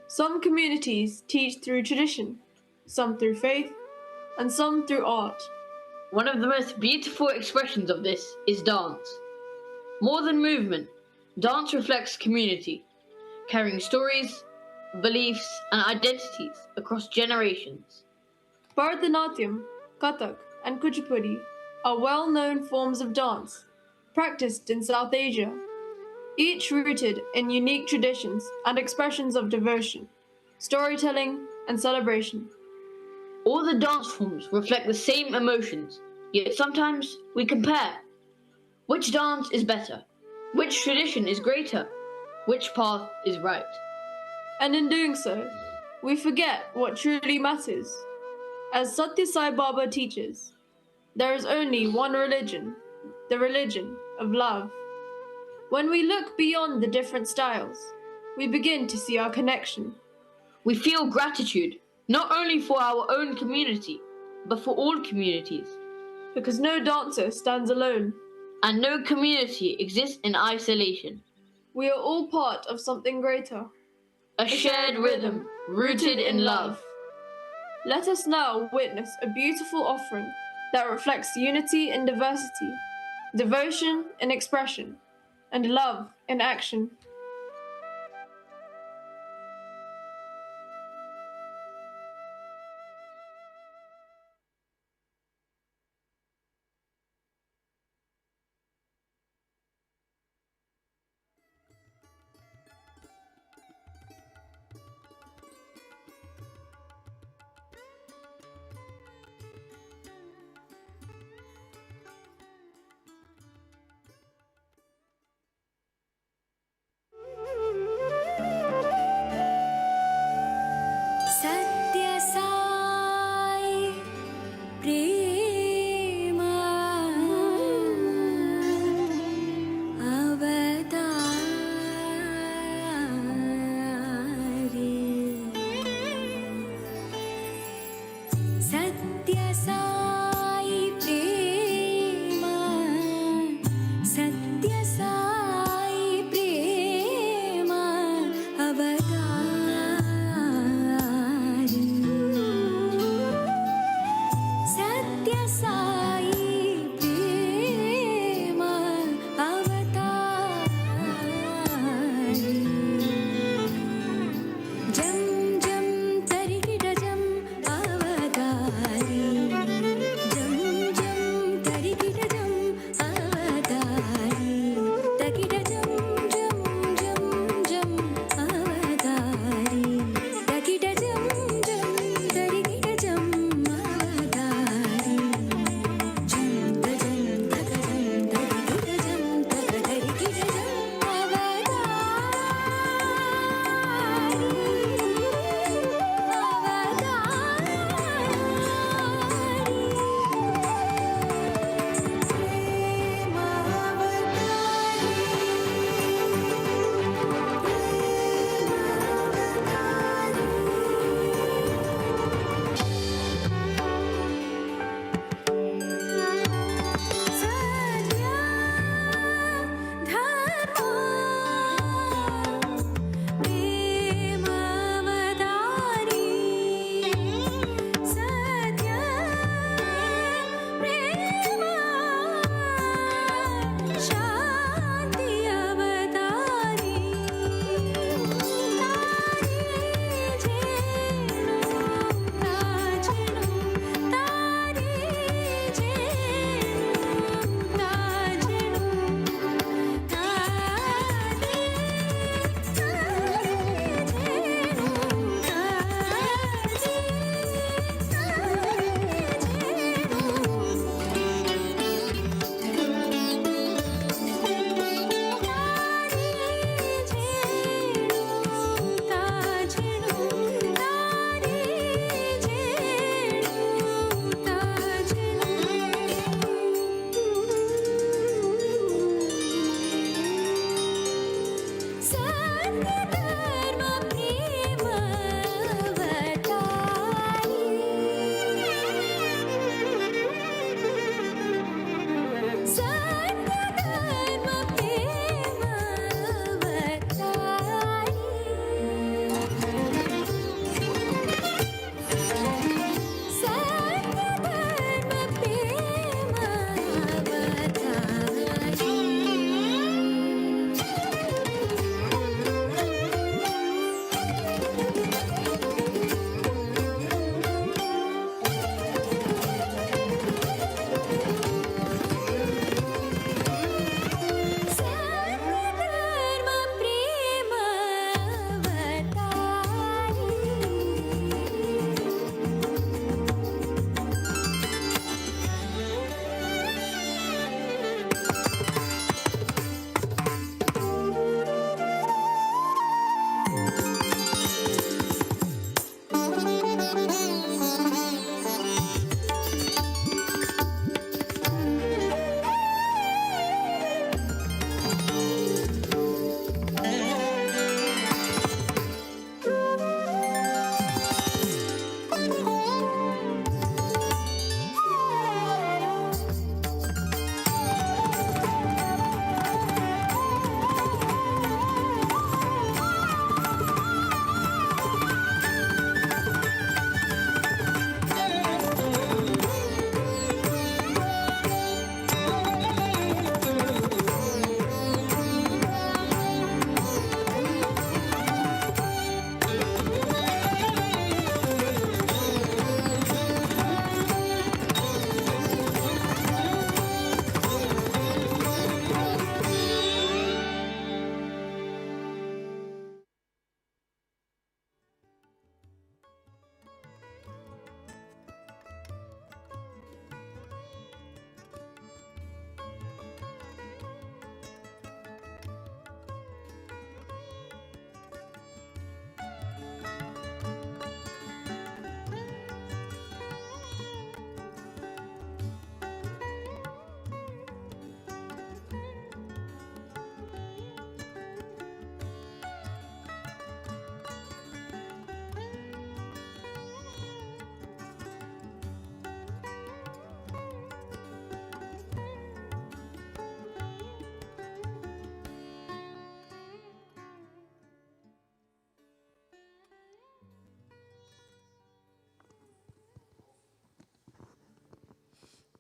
Some communities teach through tradition, some through faith, and some through art. One of the most beautiful expressions of this is dance. More than movement, dance reflects community, carrying stories, beliefs, and identities across generations. Bharatanatyam, Kathak, and Kuchipudi are well-known forms of dance, practiced in South Asia, each rooted in unique traditions and expressions of devotion, storytelling, and celebration. All the dance forms reflect the same emotions, yet sometimes we compare. Which dance is better? Which tradition is greater? Which path is right? And in doing so, we forget what truly matters. As Sathya Sai Baba teaches, there is only one religion, the religion of love. When we look beyond the different styles, we begin to see our connection. We feel gratitude, not only for our own community, but for all communities. because no dancer stands alone. And no community exists in isolation. We are all part of something greater. A shared rhythm rooted in love. Let us now witness a beautiful offering that reflects unity in diversity, devotion in expression, and love in action.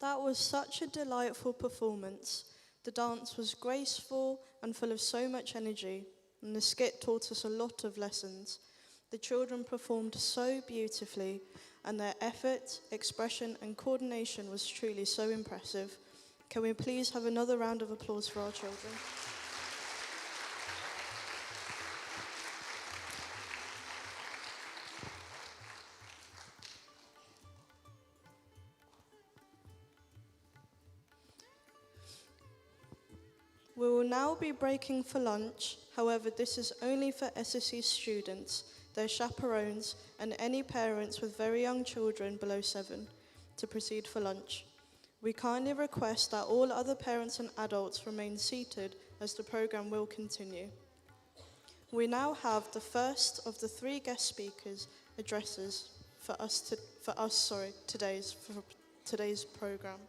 That was such a delightful performance. The dance was graceful and full of so much energy, and the skit taught us a lot of lessons. The children performed so beautifully, and their effort, expression, and coordination was truly so impressive. Can we please have another round of applause for our children? We will now be breaking for lunch. However, this is only for SSE students, their chaperones, and any parents with very young children below 7 to proceed for lunch. We kindly request that all other parents and adults remain seated as the program will continue. We now have the first of the 3 guest speakers addresses for today's program.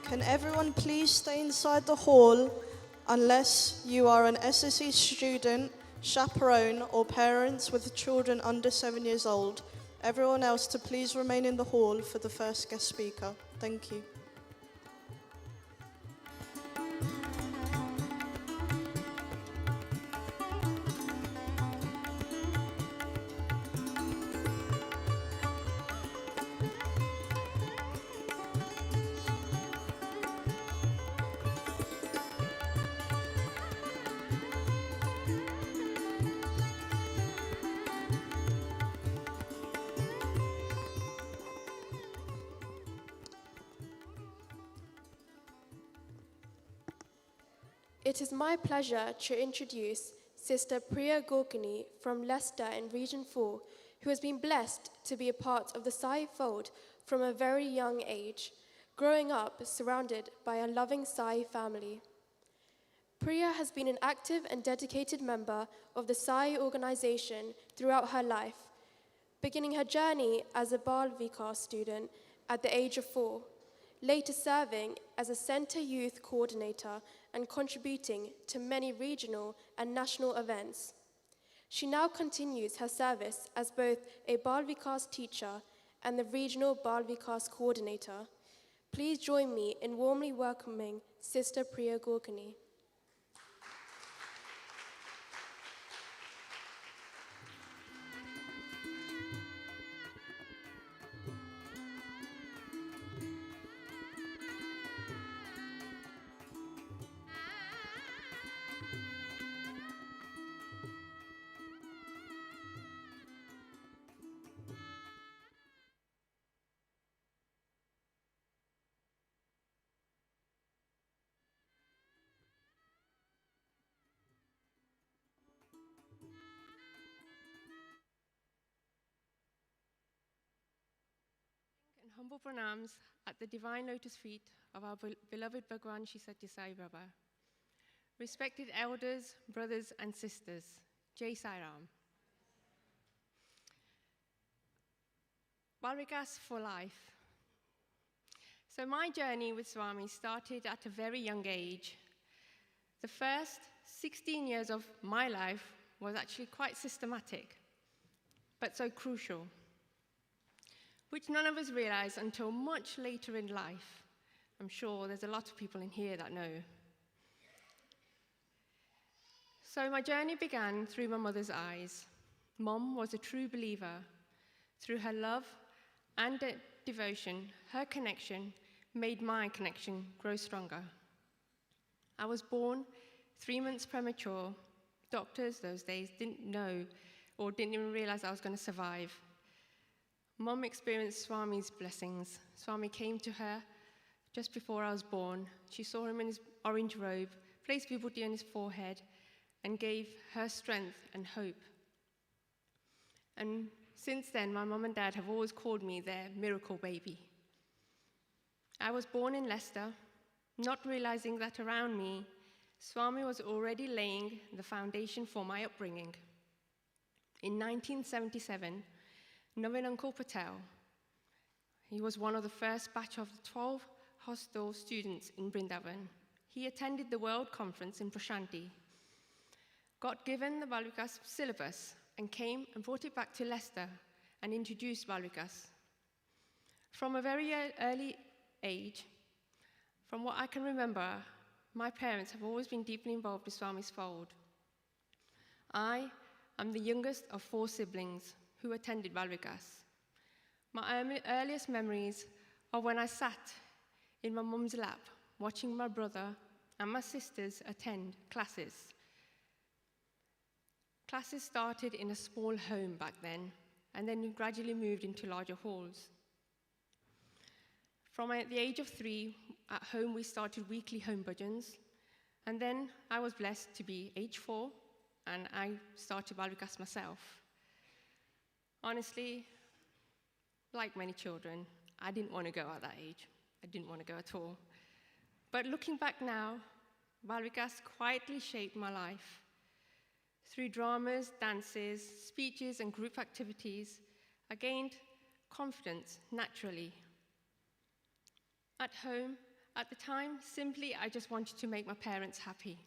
Can everyone please stay inside the hall unless you are an SSE student, chaperone, or parents with children under 7 years old? Everyone else to please remain in the hall for the first guest speaker. Thank you. It is my pleasure to introduce Sister Priya Gorkani from Leicester in Region 4, who has been blessed to be a part of the Sai fold from a very young age, growing up surrounded by a loving Sai family. Priya has been an active and dedicated member of the Sai organization throughout her life, beginning her journey as a Balvikas student at the age of 4, later serving as a center youth coordinator and contributing to many regional and national events. She now continues her service as both a Balvikas teacher and the regional Balvikas coordinator. Please join me in warmly welcoming Sister Priya Gorkani. And humble pranams at the divine lotus feet of our beloved Bhagwan Shri Sathya Sai Baba. Respected elders, brothers and sisters, Jai Sai Ram. Balvikas for life. So my journey with Swami started at a very young age. The first 16 years of my life was actually quite systematic, but so crucial, which none of us realize until much later in life. I'm sure there's a lot of people in here that know. So my journey began through my mother's eyes. Mom was a true believer. Through her love and devotion, her connection made my connection grow stronger. I was born 3 months premature. Doctors those days didn't know or didn't even realize I was going to survive. Mum experienced Swami's blessings. Swami came to her just before I was born. She saw him in his orange robe, placed vibhuti on his forehead, and gave her strength and hope. And since then, my mum and dad have always called me their miracle baby. I was born in Leicester, not realizing that around me, Swami was already laying the foundation for my upbringing. In 1977, Navin Uncle Patel, he was one of the first batch of the 12 hostel students in Vrindavan. He attended the World Conference in Prashanti, got given the Balvikas syllabus, and came and brought it back to Leicester and introduced Balvikas. From a very early age, from what I can remember, my parents have always been deeply involved with Swami's fold. I am the youngest of 4 siblings who attended Balvikas. My earliest memories are when I sat in my mum's lap watching my brother and my sisters attend classes. Classes started in a small home back then, and then we gradually moved into larger halls. From the age of 3, at home we started weekly home bhajans, and then I was blessed to be age 4, and I started Balvikas myself. Honestly, like many children, I didn't want to go at that age. I didn't want to go at all. But looking back now, Balvikas quietly shaped my life. Through dramas, dances, speeches, and group activities, I gained confidence naturally. At home, at the time, simply I just wanted to make my parents happy.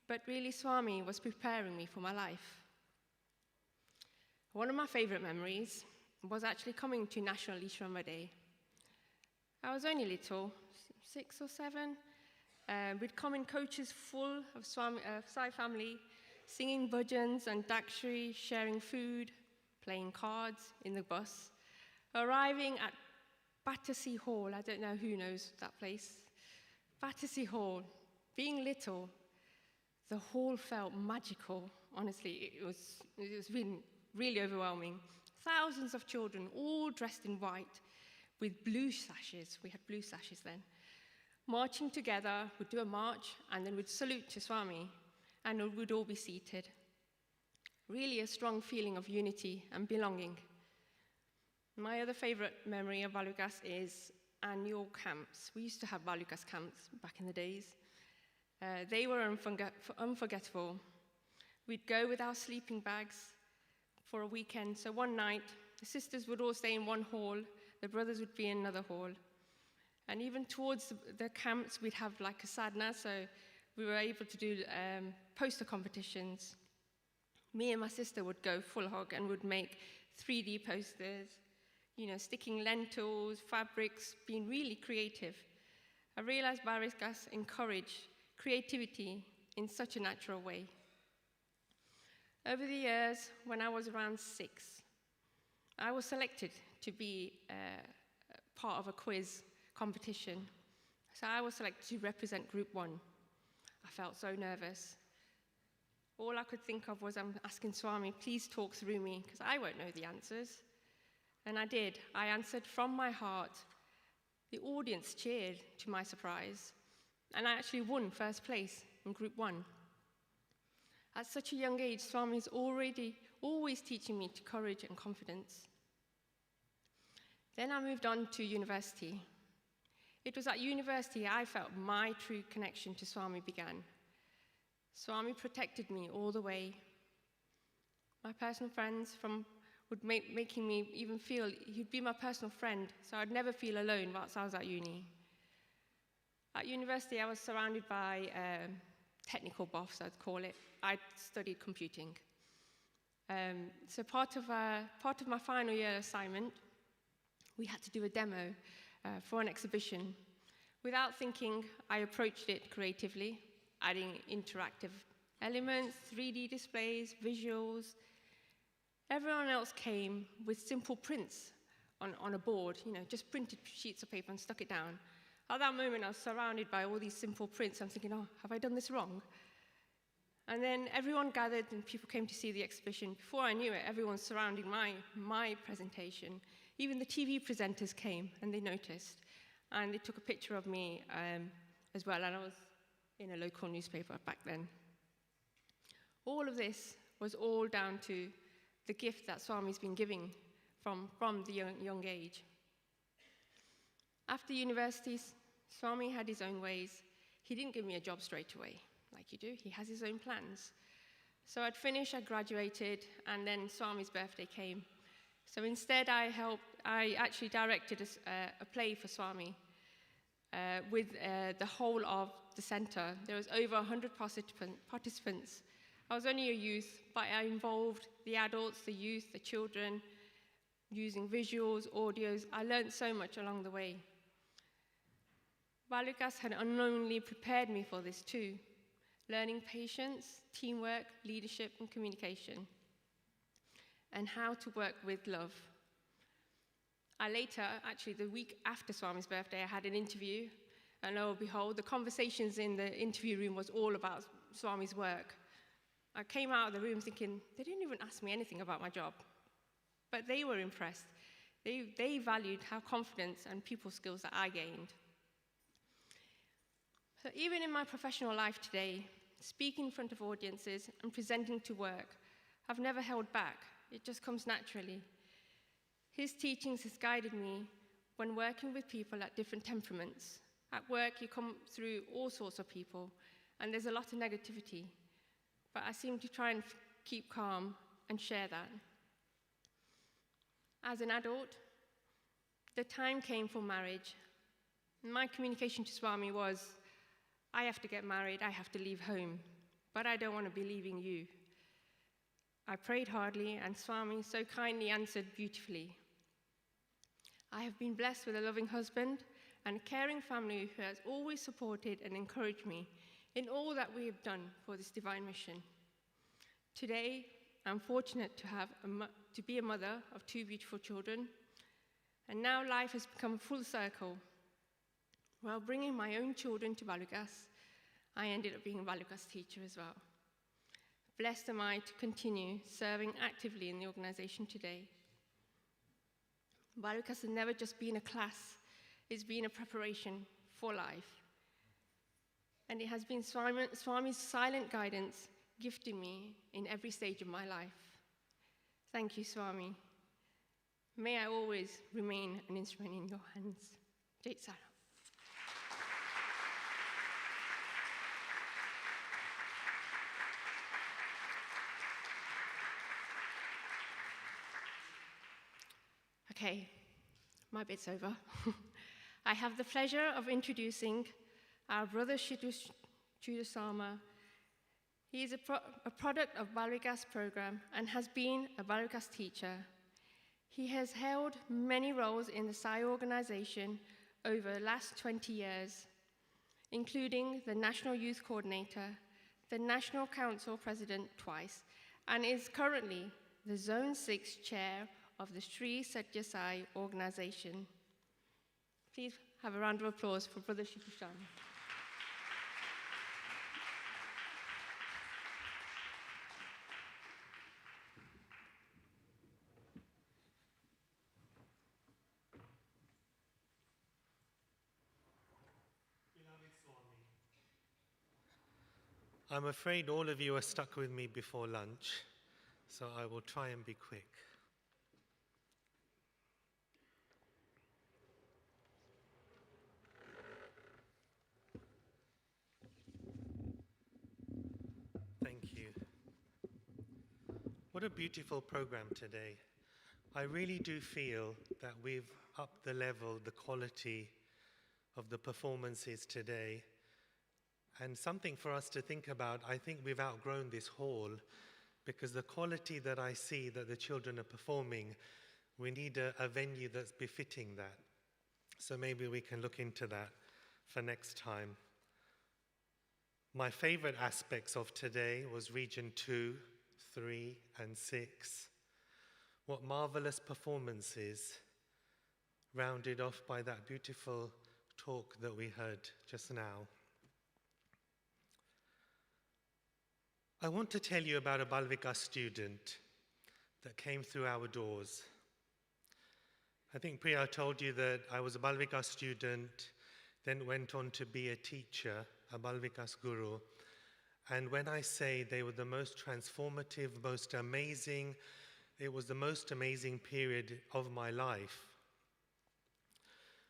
But really, Swami was preparing me for my life. One of my favorite memories was actually coming to National Easwaramma Day. I was only little, 6 or 7. We'd come in coaches full of Sai family, singing bhajans and dakshri, sharing food, playing cards in the bus, arriving at Battersea Hall. I don't know who knows that place. Battersea Hall. Being little, the hall felt magical. Honestly, it was really overwhelming. Thousands of children, all dressed in white, with blue sashes. We had blue sashes then. Marching together, we'd do a march, and then we'd salute to Swami, and we'd all be seated. Really a strong feeling of unity and belonging. My other favorite memory of Balvikas is annual camps. We used to have Balvikas camps back in the days. They were unforgettable. We'd go with our sleeping bags for a weekend. So one night, the sisters would all stay in one hall, the brothers would be in another hall. And even towards the camps, we'd have like a sadhana, so we were able to do poster competitions. Me and my sister would go full hog and would make 3D posters, sticking lentils, fabrics, being really creative. I realized Balvikas encourage creativity in such a natural way. Over the years, when I was around 6, I was selected to be part of a quiz competition. So I was selected to represent Group 1. I felt so nervous. All I could think of was I'm asking Swami, please talk through me, because I won't know the answers. And I did. I answered from my heart. The audience cheered, to my surprise. And I actually won first place in Group 1. At such a young age, Swami is always teaching me to courage and confidence. Then I moved on to university. It was at university I felt my true connection to Swami began. Swami protected me all the way. My personal friends would making me even feel he'd be my personal friend, so I'd never feel alone whilst I was at uni. At university, I was surrounded by technical buffs, I'd call it. I studied computing. So part of my final year assignment, we had to do a demo for an exhibition. Without thinking, I approached it creatively, adding interactive elements, 3D displays, visuals. Everyone else came with simple prints on a board, just printed sheets of paper and stuck it down. At that moment, I was surrounded by all these simple prints. I'm thinking, oh, have I done this wrong? And then everyone gathered and people came to see the exhibition. Before I knew it, everyone surrounding my presentation. Even the TV presenters came and they noticed. And they took a picture of me as well, and I was in a local newspaper back then. All of this was all down to the gift that Swami's been giving from the young age. After university, Swami had his own ways. He didn't give me a job straight away, like you do. He has his own plans. So I'd finished, I graduated, and then Swami's birthday came. So instead, I actually directed a play for Swami with the whole of the center. There was over 100 participants. I was only a youth, but I involved the adults, the youth, the children, using visuals, audios. I learned so much along the way. Balvikas had unknowingly prepared me for this too, learning patience, teamwork, leadership, and communication, and how to work with love. I later, actually the week after Swami's birthday, I had an interview, and lo and behold, the conversations in the interview room was all about Swami's work. I came out of the room thinking, they didn't even ask me anything about my job, but they were impressed. They valued how confidence and people skills that I gained. So even in my professional life today, speaking in front of audiences and presenting to work, I've never held back. It just comes naturally. His teachings has guided me when working with people at different temperaments. At work, you come through all sorts of people, and there's a lot of negativity. But I seem to try and keep calm and share that. As an adult, the time came for marriage. My communication to Swami was, I have to get married, I have to leave home, but I don't want to be leaving you. I prayed hardly, and Swami so kindly answered beautifully. I have been blessed with a loving husband and a caring family who has always supported and encouraged me in all that we have done for this divine mission. Today, I'm fortunate to be a mother of 2 beautiful children, and now life has become full circle. While bringing my own children to Balvikas, I ended up being a Balvikas teacher as well. Blessed am I to continue serving actively in the organization today. Balvikas has never just been a class, it's been a preparation for life. And it has been Swami's silent guidance gifting me in every stage of my life. Thank you, Swami. May I always remain an instrument in your hands. Jai Sara. Okay, my bit's over. I have the pleasure of introducing our brother Jyothi Meditation. He is a product of Balvikas program and has been a Balvikas teacher. He has held many roles in the Sai organization over the last 20 years, including the National Youth Coordinator, the National Council President twice, and is currently the Zone 6 Chair of the Sri Sathya Sai organization. Please have a round of applause for Brother Jyothi Meditation. I'm afraid all of you are stuck with me before lunch, so I will try and be quick. Thank you. What a beautiful program today. I really do feel that we've upped the level, the quality of the performances today. And something for us to think about, I think we've outgrown this hall because the quality that I see that the children are performing, we need a venue that's befitting that. So maybe we can look into that for next time. My favorite aspects of today was Region 2, 3, and 6. What marvelous performances, rounded off by that beautiful talk that we heard just now. I want to tell you about a Balvikas student that came through our doors. I think Priya told you that I was a Balvikas student, then went on to be a teacher, a Balvikas guru. And when I say they were the most transformative, most amazing, it was the most amazing period of my life.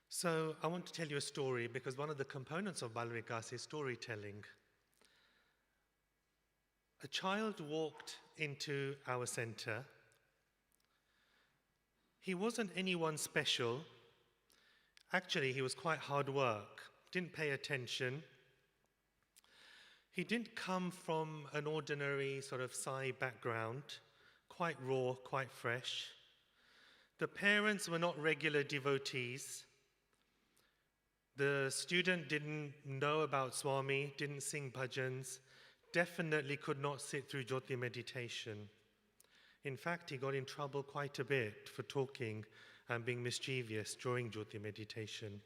So I want to tell you a story because one of the components of Balvikas is storytelling. A child walked into our center. He wasn't anyone special. Actually, he was quite hard work, didn't pay attention. He didn't come from an ordinary sort of Sai background, quite raw, quite fresh. The parents were not regular devotees. The student didn't know about Swami, didn't sing bhajans, definitely could not sit through Jyothi Meditation. In fact, he got in trouble quite a bit for talking and being mischievous during Jyothi Meditation.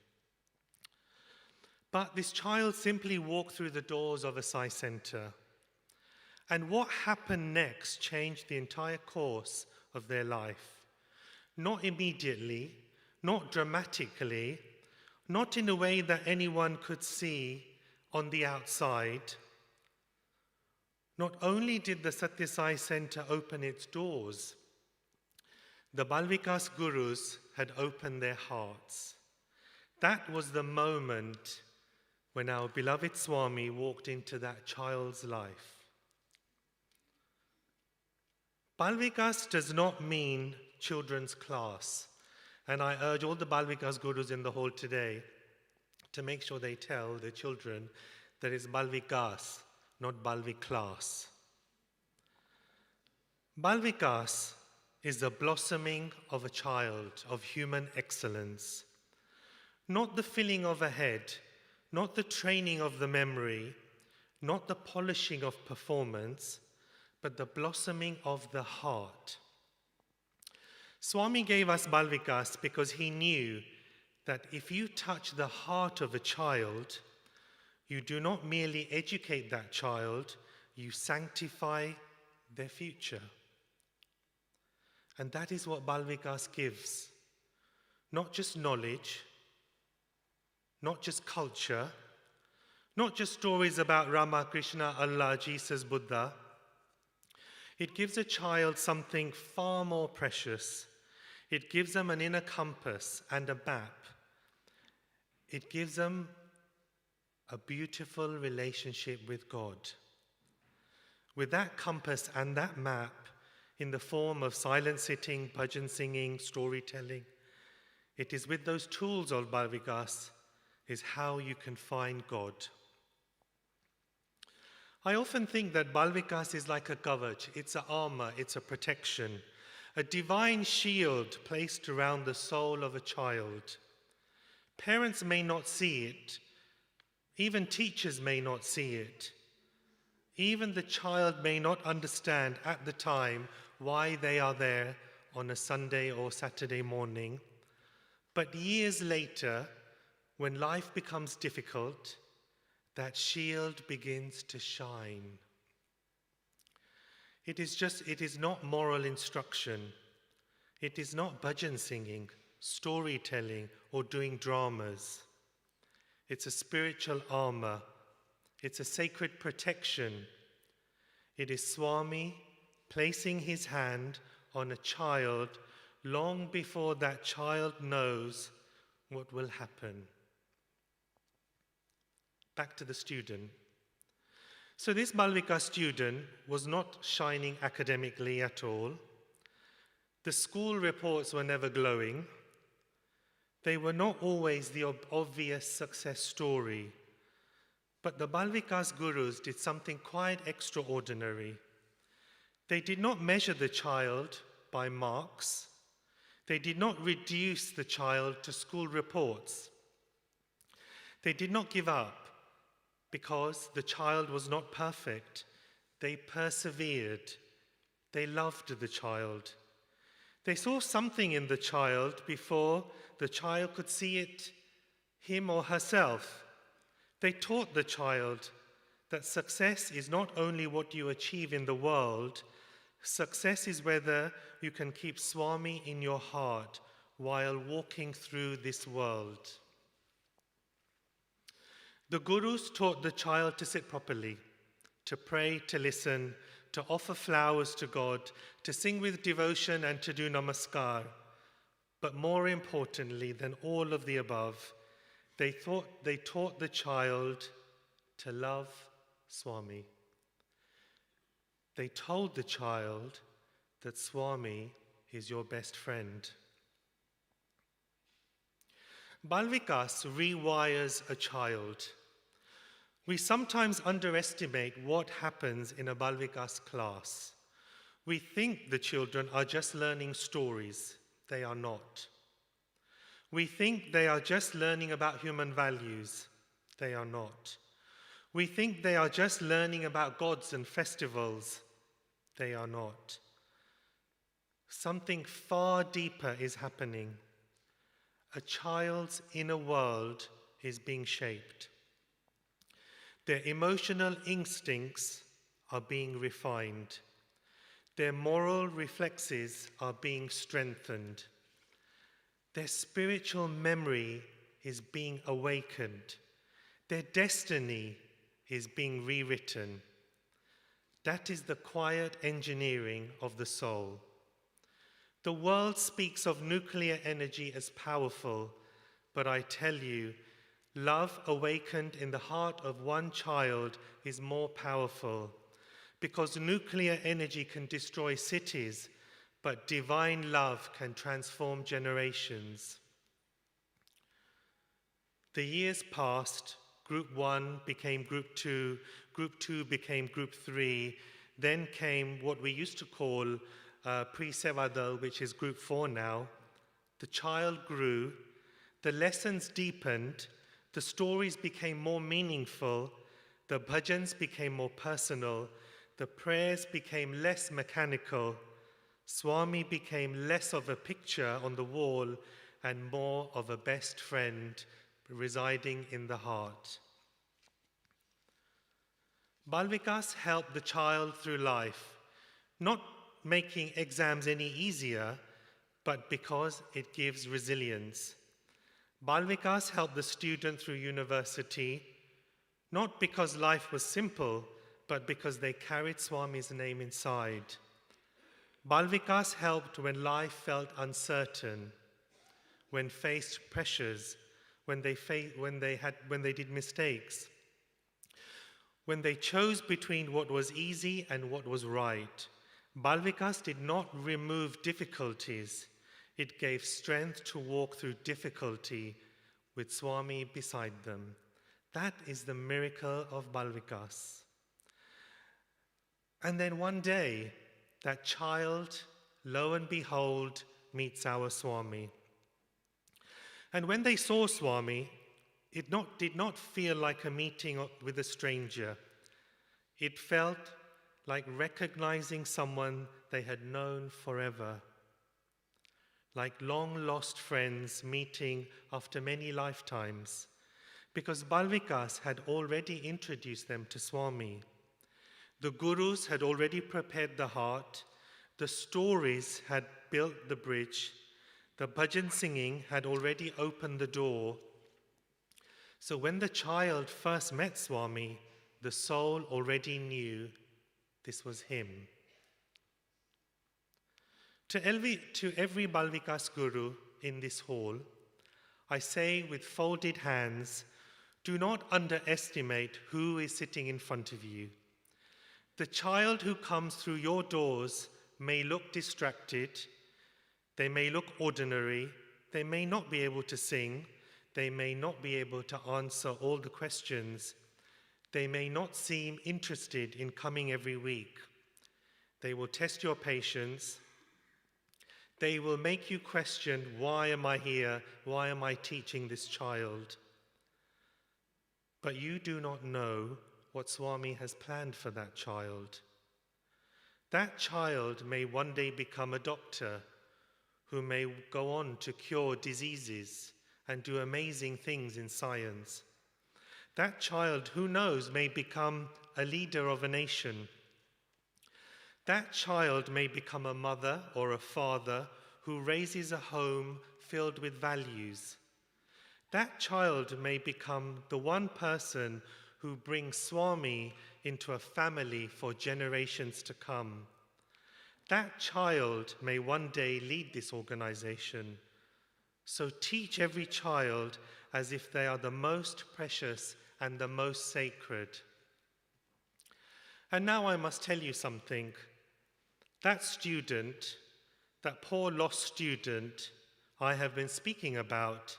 But this child simply walked through the doors of a Sai center. And what happened next changed the entire course of their life. Not immediately, not dramatically, not in a way that anyone could see on the outside. Not only did the Sathya Sai Center open its doors, the Balvikas gurus had opened their hearts. That was the moment when our beloved Swami walked into that child's life. Balvikas does not mean children's class. And I urge all the Balvikas gurus in the hall today to make sure they tell the children that it's Balvikas, not Balviklas. Balvikas is the blossoming of a child, of human excellence. Not the filling of a head, not the training of the memory, not the polishing of performance, but the blossoming of the heart. Swami gave us Balvikas because he knew that if you touch the heart of a child, you do not merely educate that child, you sanctify their future. And that is what Balvikas gives. Not just knowledge, not just culture, not just stories about Rama, Krishna, Allah, Jesus, Buddha. It gives a child something far more precious. It gives them an inner compass and a map. It gives them a beautiful relationship with God. With that compass and that map, in the form of silent sitting, bhajan singing, storytelling, it is with those tools of Balvikas is how you can find God. I often think that Balvikas is like a kavach. It's an armor, it's a protection, a divine shield placed around the soul of a child. Parents may not see it. Even teachers may not see it. Even the child may not understand at the time why they are there on a Sunday or Saturday morning. But years later, when life becomes difficult, that shield begins to shine. It is not moral instruction. It is not bhajan singing, storytelling, or doing dramas. It's a spiritual armor. It's a sacred protection. It is Swami placing his hand on a child long before that child knows what will happen. Back to the student. So this Balvika student was not shining academically at all. The school reports were never glowing. They were not always the obvious success story. But the Balvikas gurus did something quite extraordinary. They did not measure the child by marks. They did not reduce the child to school reports. They did not give up because the child was not perfect. They persevered. They loved the child. They saw something in the child before the child could see it him or herself. They taught the child that success is not only what you achieve in the world, success is whether you can keep Swami in your heart while walking through this world. The gurus taught the child to sit properly, to pray, to listen, to offer flowers to God, to sing with devotion and to do namaskar. But more importantly than all of the above, they taught the child to love Swami. They told the child that Swami is your best friend. Balvikas rewires a child. We sometimes underestimate what happens in a Balvikas class. We think the children are just learning stories. They are not. We think they are just learning about human values. They are not. We think they are just learning about gods and festivals. They are not. Something far deeper is happening. A child's inner world is being shaped. Their emotional instincts are being refined. Their moral reflexes are being strengthened. Their spiritual memory is being awakened. Their destiny is being rewritten. That is the quiet engineering of the soul. The world speaks of nuclear energy as powerful, but I tell you, love awakened in the heart of one child is more powerful, because nuclear energy can destroy cities, but divine love can transform generations. The years passed, Group 1 became Group 2 became Group 3, then came what we used to call Pre-Sevadal, which is Group 4 now. The child grew, the lessons deepened, the stories became more meaningful, the bhajans became more personal, the prayers became less mechanical, Swami became less of a picture on the wall and more of a best friend residing in the heart. Balvikas helped the child through life, not making exams any easier, but because it gives resilience. Balvikas helped the student through university, not because life was simple, but because they carried Swami's name inside. Balvikas helped when life felt uncertain, when faced pressures, when they did mistakes, when they chose between what was easy and what was right. Balvikas did not remove difficulties. It gave strength to walk through difficulty with Swami beside them. That is the miracle of Balvikas. And then one day, that child, lo and behold, meets our Swami. And when they saw Swami, it did not feel like a meeting with a stranger. It felt like recognizing someone they had known forever, like long-lost friends meeting after many lifetimes, because Balvikas had already introduced them to Swami. The gurus had already prepared the heart, the stories had built the bridge, the bhajan singing had already opened the door. So when the child first met Swami, the soul already knew this was him. To every Balvikas guru in this hall, I say with folded hands, do not underestimate who is sitting in front of you. The child who comes through your doors may look distracted, they may look ordinary, they may not be able to sing, they may not be able to answer all the questions, they may not seem interested in coming every week. They will test your patience. They will make you question, why am I here? Why am I teaching this child? But you do not know what Swami has planned for that child. That child may one day become a doctor who may go on to cure diseases and do amazing things in science. That child, who knows, may become a leader of a nation. That child may become a mother or a father who raises a home filled with values. That child may become the one person who brings Swami into a family for generations to come. That child may one day lead this organization. So teach every child as if they are the most precious and the most sacred. And now I must tell you something. That student, that poor lost student I have been speaking about,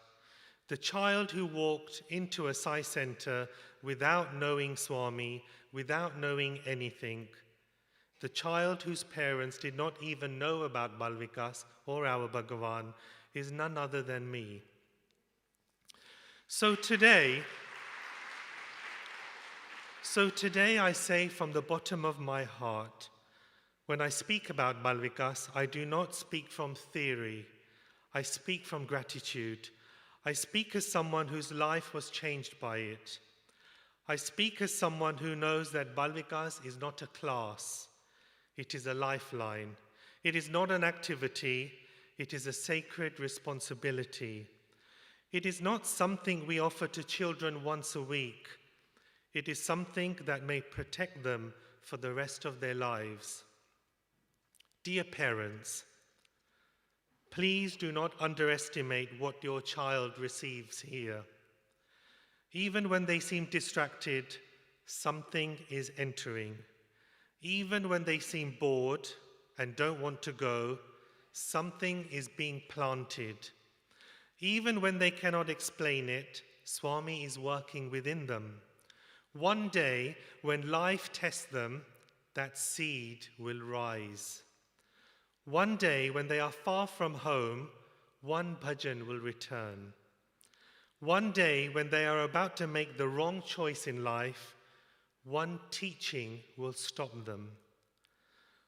the child who walked into a Sai center without knowing Swami, without knowing anything, the child whose parents did not even know about Balvikas or our Bhagavan, is none other than me. So today I say from the bottom of my heart, when I speak about Balvikas, I do not speak from theory. I speak from gratitude. I speak as someone whose life was changed by it. I speak as someone who knows that Balvikas is not a class. It is a lifeline. It is not an activity. It is a sacred responsibility. It is not something we offer to children once a week. It is something that may protect them for the rest of their lives. Dear parents, please do not underestimate what your child receives here. Even when they seem distracted, something is entering. Even when they seem bored and don't want to go, something is being planted. Even when they cannot explain it, Swami is working within them. One day, when life tests them, that seed will rise. One day, when they are far from home, one bhajan will return. One day, when they are about to make the wrong choice in life, one teaching will stop them.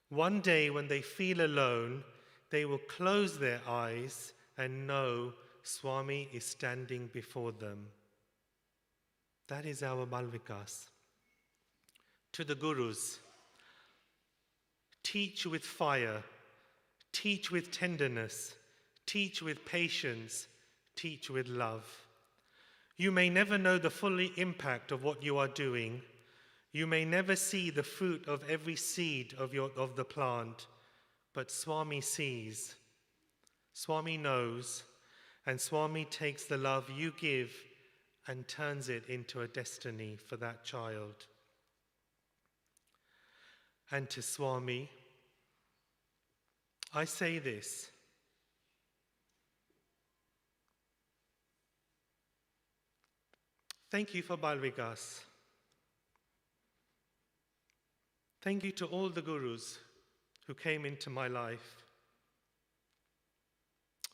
One day, when they feel alone, they will close their eyes and know Swami is standing before them. That is our Balvikas. To the Gurus, teach with fire, teach with tenderness, teach with patience, teach with love. You may never know the full impact of what you are doing. You may never see the fruit of every seed of the plant, but Swami sees, Swami knows, and Swami takes the love you give and turns it into a destiny for that child. And to Swami, I say this: thank you for Balvikas. Thank you to all the Gurus who came into my life,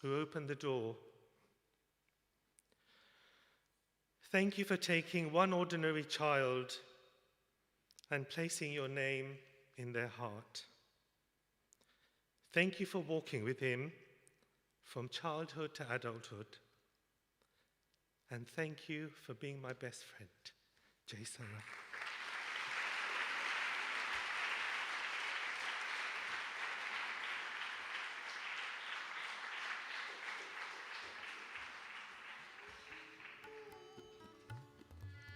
who opened the door. Thank you for taking one ordinary child and placing your name in their heart. Thank you for walking with him from childhood to adulthood. And thank you for being my best friend. Jai Saram.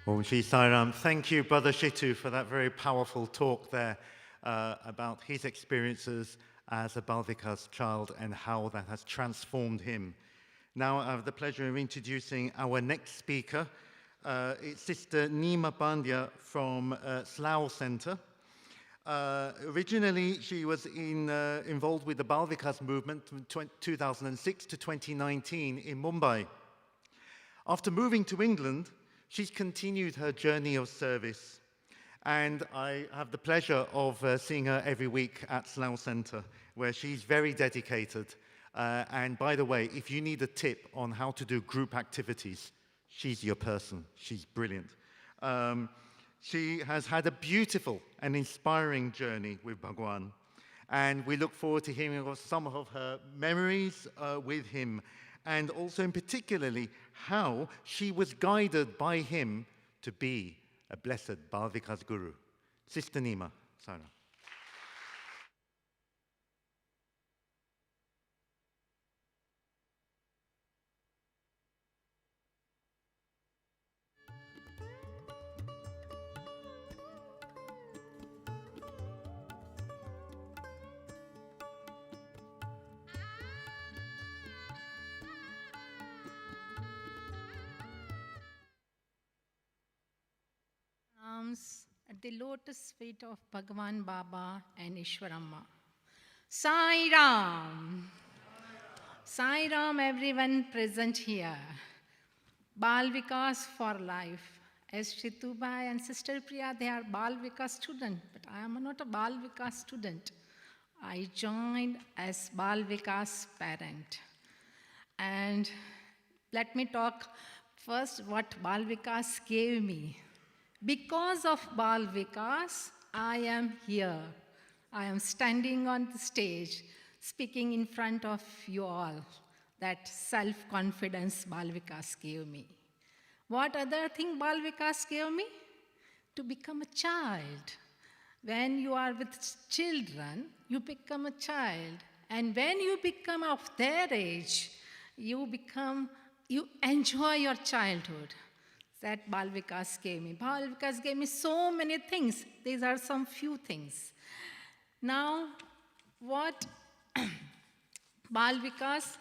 Om Shri Sai Ram. Thank you, Brother Shitu, for that very powerful talk there about his experiences as a Balvikas child and how that has transformed him. Now I have the pleasure of introducing our next speaker. It's Sister Nima Pandya from Slough Center. Originally, she was involved with the Balvikas movement from 2006 to 2019 in Mumbai. After moving to England, she's continued her journey of service, and I have the pleasure of seeing her every week at Slough Center, where she's very dedicated. And by the way, if you need a tip on how to do group activities, she's your person. She's brilliant. She has had a beautiful and inspiring journey with Bhagwan, and we look forward to hearing some of her memories with him and also in particularly how she was guided by him to be a blessed Balvikas Guru. Sister Nima, Sarah. Arms at the lotus feet of Bhagavan Baba and Easwaramma. Sai Ram. Sai Ram, everyone present here. Balvikas for life. As Shitubai and Sister Priya, they are Balvikas student, but I am not a Balvikas student. I joined as Balvikas parent. And let me talk first what Balvikas gave me. Because of Balvikas, I am here. I am standing on the stage, speaking in front of you all. That self-confidence Balvikas gave me. What other thing Balvikas gave me? To become a child. When you are with children, you become a child. And when you become of their age, you enjoy your childhood. That Balvikas gave me. Balvikas gave me so many things. These are some few things. Now, what Balvikas,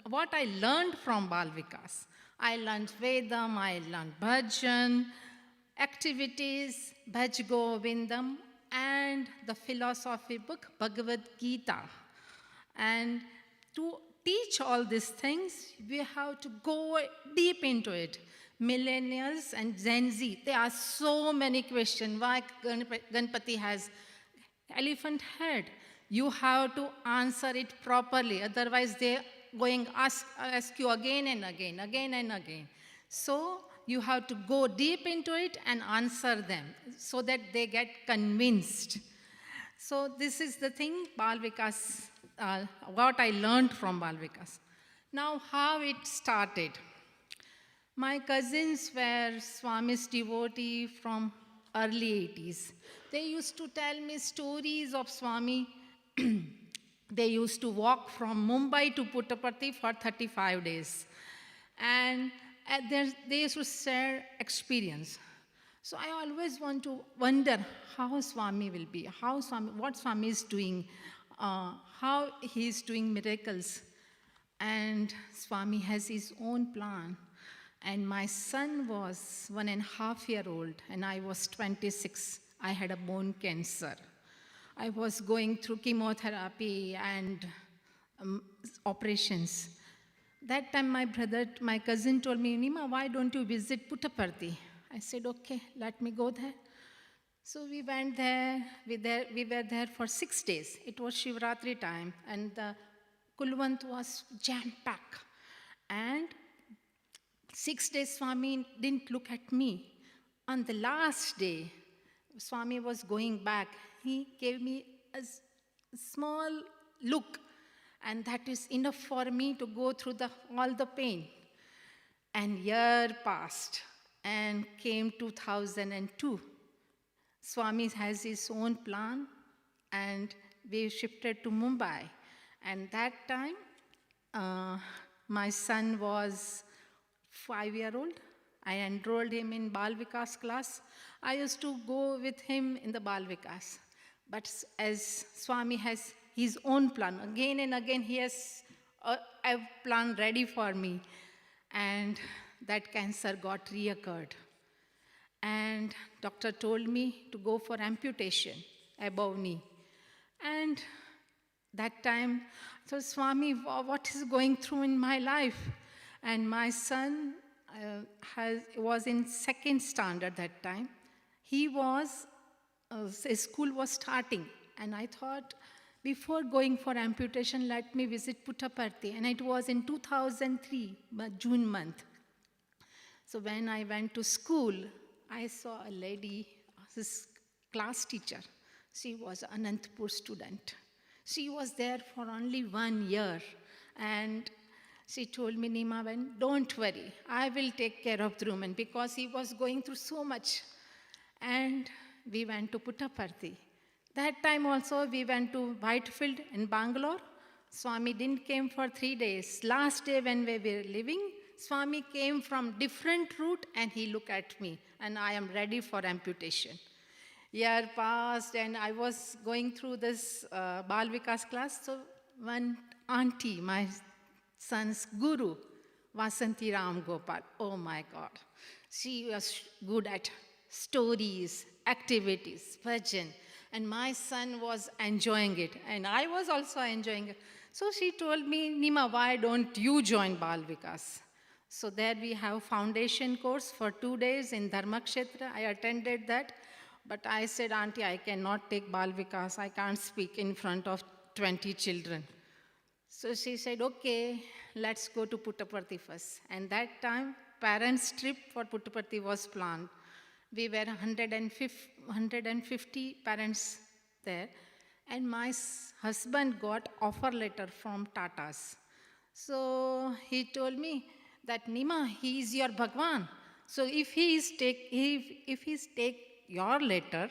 what I learned from Balvikas. I learned Vedam, I learned bhajan, activities, Bhaj Govindam, and the philosophy book, Bhagavad Gita. And to teach all these things, we have to go deep into it. Millennials and Gen Z, there are so many questions. Why Ganpati has elephant head? You have to answer it properly. Otherwise, they going ask you again and again, again and again. So you have to go deep into it and answer them so that they get convinced. So this is the thing, Balvikas, what I learned from Balvikas. Now, how it started. My cousins were Swami's devotee from early 80s. They used to tell me stories of Swami. They used to walk from Mumbai to Puttaparthi for 35 days. And they used to share experience. So I always wonder how Swami will be, what Swami is doing, how he is doing miracles. And Swami has his own plan. And my son was 1.5 years old, and I was 26. I had a bone cancer. I was going through chemotherapy and operations. That time my cousin told me, Nima, why don't you visit Puttaparthi? I said, okay, let me go there. So we went there. We were there for 6 days. It was Shivratri time, and the Kulwant was jam-packed. And 6 days, Swami didn't look at me. On the last day, Swami was going back. He gave me a small look, and that is enough for me to go through all the pain. And year passed, and came 2002. Swami has his own plan, and we shifted to Mumbai. And that time, my son was 5-year-old. I enrolled him in Balvikas class. I used to go with him in the Balvikas. But as Swami has his own plan, again and again he has a plan ready for me. And that cancer got reoccurred. And doctor told me to go for amputation above knee. And that time, so Swami, what is going through in my life? And my son was in 2nd standard that time. His school was starting. And I thought, before going for amputation, let me visit Puttaparthi. And it was in 2003, June month. So when I went to school, I saw a lady, this class teacher. She was an Anantapur student. She was there for only 1 year. And She told me, Nima, don't worry, I will take care of Dhruman because he was going through so much. And we went to Puttaparthi. That time also we went to Whitefield in Bangalore. Swami didn't came for 3 days. Last day when we were leaving, Swami came from different route and he looked at me and I am ready for amputation. Year passed and I was going through this Bal Vikas class. So one auntie, my son's guru, Vasanti Ram Gopal, oh my God. She was good at stories, activities, bhajan. And my son was enjoying it. And I was also enjoying it. So she told me, Nima, why don't you join Bal Vikas? So there we have foundation course for 2 days in Dharmakshetra. I attended that. But I said, Auntie, I cannot take Bal Vikas. I can't speak in front of 20 children. So she said, okay, let's go to Puttaparthi first. And that time, parents' trip for Puttaparthi was planned. We were 150 parents there. And my husband got offer letter from Tatas. So he told me that, Nima, he is your Bhagwan. So if he's take your letter,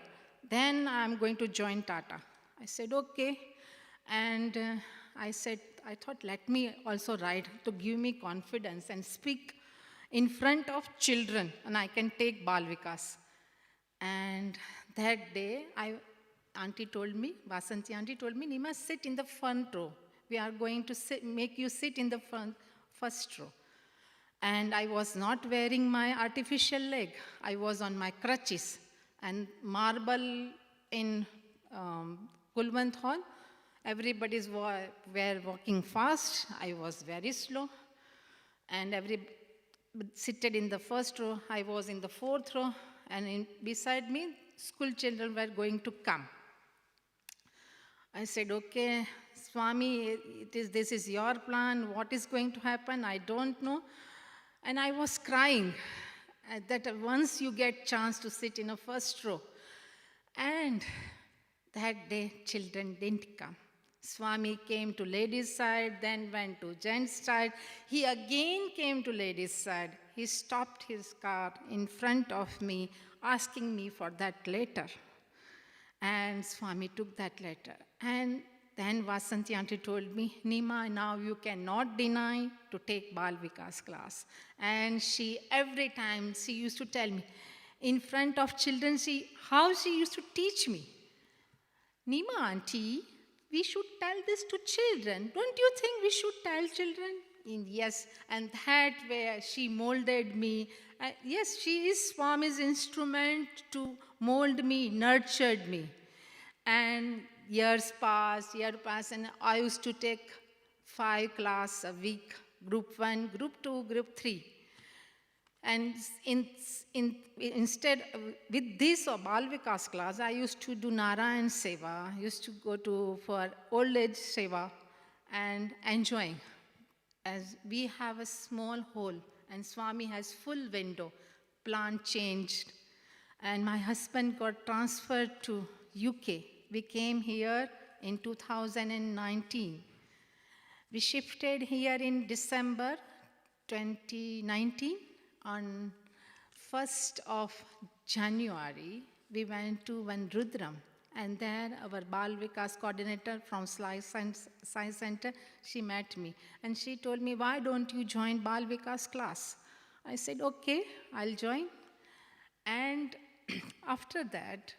then I'm going to join Tata. I said, okay. And I thought, let me also write to give me confidence and speak in front of children, and I can take Bal Vikas. And that day, Auntie told me, Vasanti Auntie told me, Nima, sit in the front row. We are going to make you sit in the first row. And I was not wearing my artificial leg. I was on my crutches. And marble in Kulwant Hall, everybody were walking fast. I was very slow. And seated in the first row, I was in the fourth row. And beside me, school children were going to come. I said, okay, Swami, this is your plan. What is going to happen? I don't know. And I was crying that once you get chance to sit in a first row. And that day, children didn't come. Swami came to ladies' side, then went to gents' side. He again came to ladies' side. He stopped his car in front of me, asking me for that letter. And Swami took that letter. And then Vasanti Auntie told me, Nima, now you cannot deny to take Bal Vikas class. And every time she used to tell me, in front of children, how she used to teach me. Nima Auntie, we should tell this to children. Don't you think we should tell children? Yes, and that way she molded me. Yes, she is Swami's instrument to mold me, nurtured me. And years passed, and I used to take 5 classes a week, group 1, group 2, group 3. And instead, with this Bal Vikas class, I used to do Narayan Seva, used to go for old age Seva and enjoying. As we have a small hall and Swami has full window, plan changed. And my husband got transferred to UK. We came here in 2019. We shifted here in December 2019. On 1st of January, we went to one Rudram. And there our Bal Vikas coordinator from Science Center, she met me. And she told me, why don't you join Bal Vikas class? I said, okay, I'll join. And after that,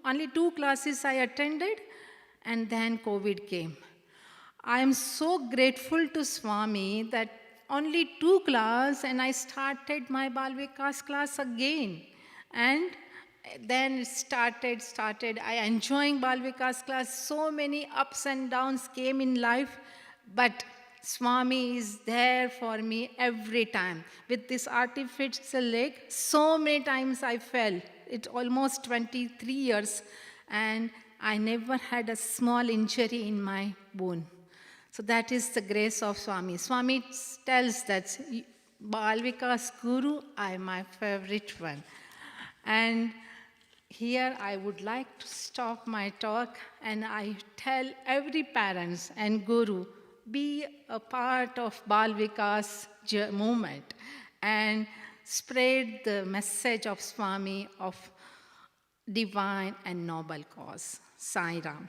only 2 classes I attended, and then COVID came. I am so grateful to Swami that only 2 classes, and I started my Bal Vikas class again. And then started. I enjoying Bal Vikas class. So many ups and downs came in life, but Swami is there for me every time. With this artificial leg, so many times I fell. It's almost 23 years, and I never had a small injury in my bone. So that is the grace of Swami. Swami tells that Bal Vikas Guru, I am my favorite one. And here I would like to stop my talk, and I tell every parents and guru, be a part of Balvikas movement and spread the message of Swami of divine and noble cause. Sai Ram.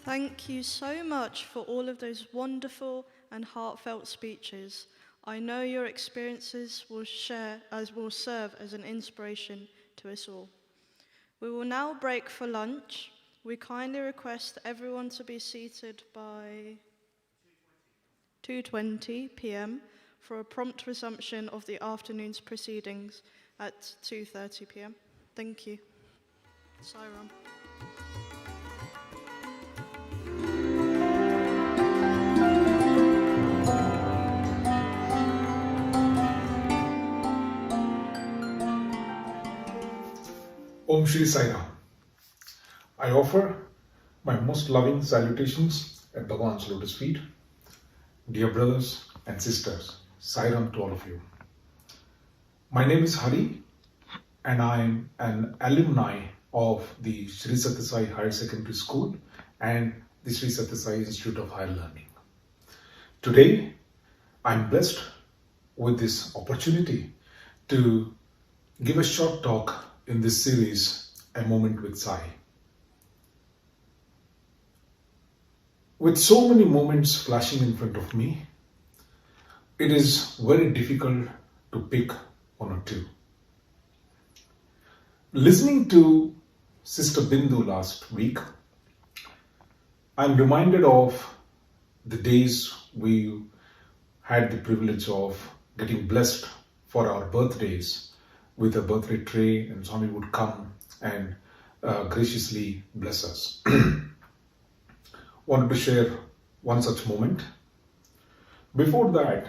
Thank you so much for all of those wonderful and heartfelt speeches. I know your experiences will serve as an inspiration to us all. We will now break for lunch. We kindly request everyone to be seated by 2:20 p.m. for a prompt resumption of the afternoon's proceedings at 2:30 p.m. Thank you. Sai Ram. Om Shri Sai Ram. I offer my most loving salutations at Bhagwan's lotus feet. Dear brothers and sisters, Sai Ram to all of you. My name is Hari and I am an alumni of the Sri Sathya Sai Higher Secondary School and the Sri Sathya Sai Institute of Higher Learning. Today, I am blessed with this opportunity to give a short talk in this series, A Moment with Sai. With so many moments flashing in front of me, it is very difficult to pick one or two. Listening to Sister Bindu last week, I'm reminded of the days we had the privilege of getting blessed for our birthdays with a birthday tray, and Swami would come and graciously bless us. Wanted to share one such moment. Before that,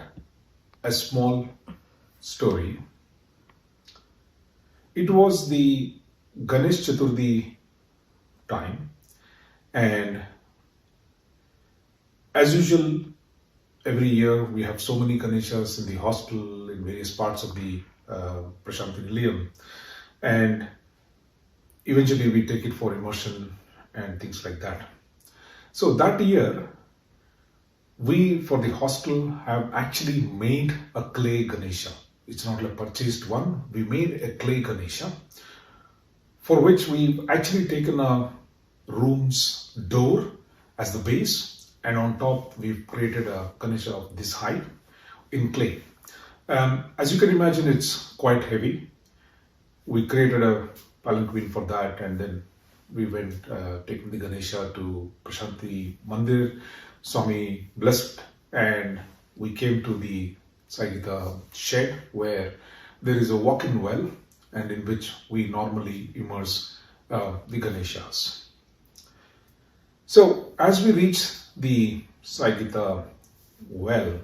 a small story. It was the Ganesh Chaturthi time, and as usual, every year we have so many Ganeshas in the hostel in various parts of the Prashanti Nilayam, and eventually we take it for immersion and things like that. So that year, we for the hostel have actually made a clay Ganesha. It's not like purchased one. We made a clay Ganesha for which we've actually taken a room's door as the base, and on top we've created a Ganesha of this height in clay. As you can imagine, it's quite heavy. We created a palanquin for that, and then we went taking the Ganesha to Prashanti Mandir. Swami blessed, and we came to the Saigita shed where there is a walk-in well, and in which we normally immerse the Ganeshas. So as we reach the Saigita well,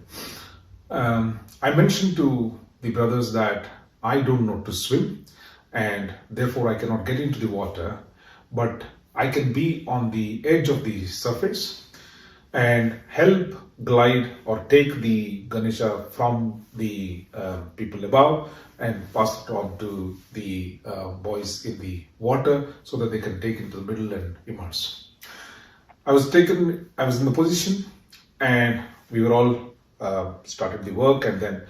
I mentioned to the brothers that I don't know to swim, and therefore I cannot get into the water, but I can be on the edge of the surface and help glide or take the Ganesha from the people above and pass it on to the boys in the water so that they can take it to the middle and immerse. I was in the position, and we were all started the work, and then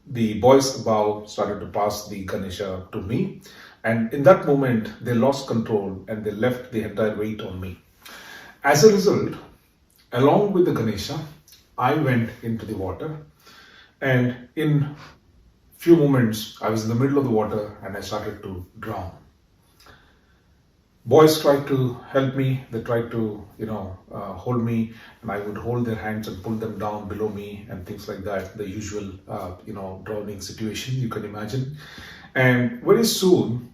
the boys above started to pass the Ganesha to me, and in that moment they lost control and they left the entire weight on me. As a result, along with the Ganesha, I went into the water, and in few moments I was in the middle of the water and I started to drown. Boys tried to help me. They tried to, hold me, and I would hold their hands and pull them down below me and things like that. The usual, drowning situation you can imagine. And very soon,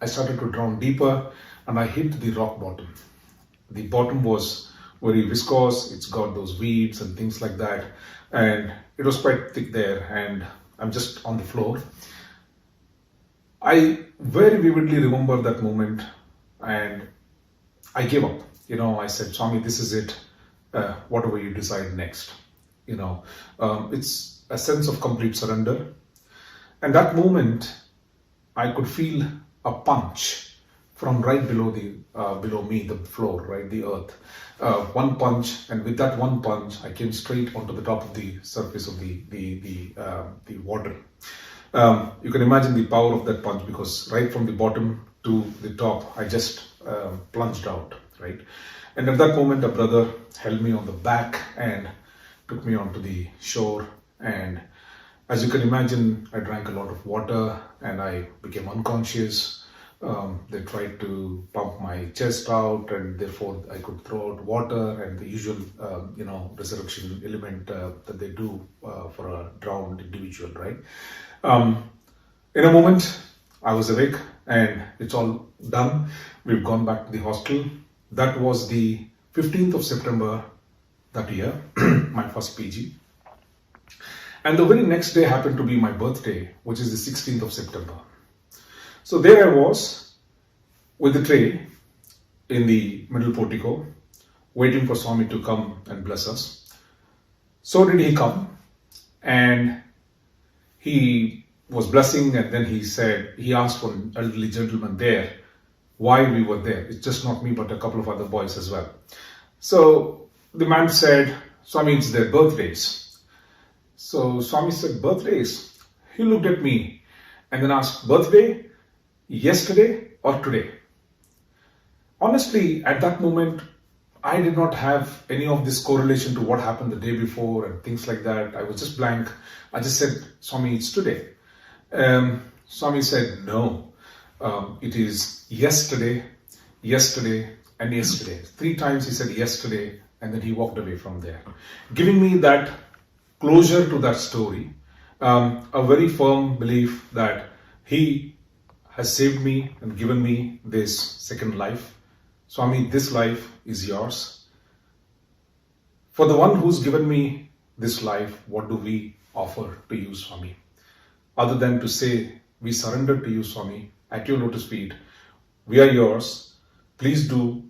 I started to drown deeper. and I hit the rock bottom. The bottom was very viscous, it's got those weeds and things like that, and it was quite thick there, and I'm just on the floor. I very vividly remember that moment, and I gave up. I said, Swami, this is it. Whatever you decide next. It's a sense of complete surrender. And that moment, I could feel a punch from right below below me, the floor, right, the earth. One punch, and with that one punch, I came straight onto the top of the surface of the water. You can imagine the power of that punch, because right from the bottom to the top, I just plunged out, right? And at that moment, a brother held me on the back and took me onto the shore. And as you can imagine, I drank a lot of water and I became unconscious. They tried to pump my chest out, and therefore I could throw out water and the usual, resurrection element that they do for a drowned individual, right? In a moment, I was awake and it's all done. We've gone back to the hostel. That was the 15th of September that year, my first PG. And the very next day happened to be my birthday, which is the 16th of September. So there I was with the tray in the middle portico, waiting for Swami to come and bless us. So did he come, and he was blessing, and then he asked for an elderly gentleman there why we were there. It's just not me, but a couple of other boys as well. So the man said, Swami, it's their birthdays. So Swami said, birthdays? He looked at me and then asked, birthday, yesterday or today? Honestly, at that moment, I did not have any of this correlation to what happened the day before and things like that. I was just blank. I just said, Swami, it's today. Swami said, no, it is yesterday, and yesterday. 3 times he said yesterday, and then he walked away from there, giving me that closure to that story, a very firm belief that he has saved me and given me this second life. Swami, this life is yours. For the one who's given me this life, what do we offer to you, Swami? Other than to say, we surrender to you, Swami, at your lotus feet. We are yours. Please do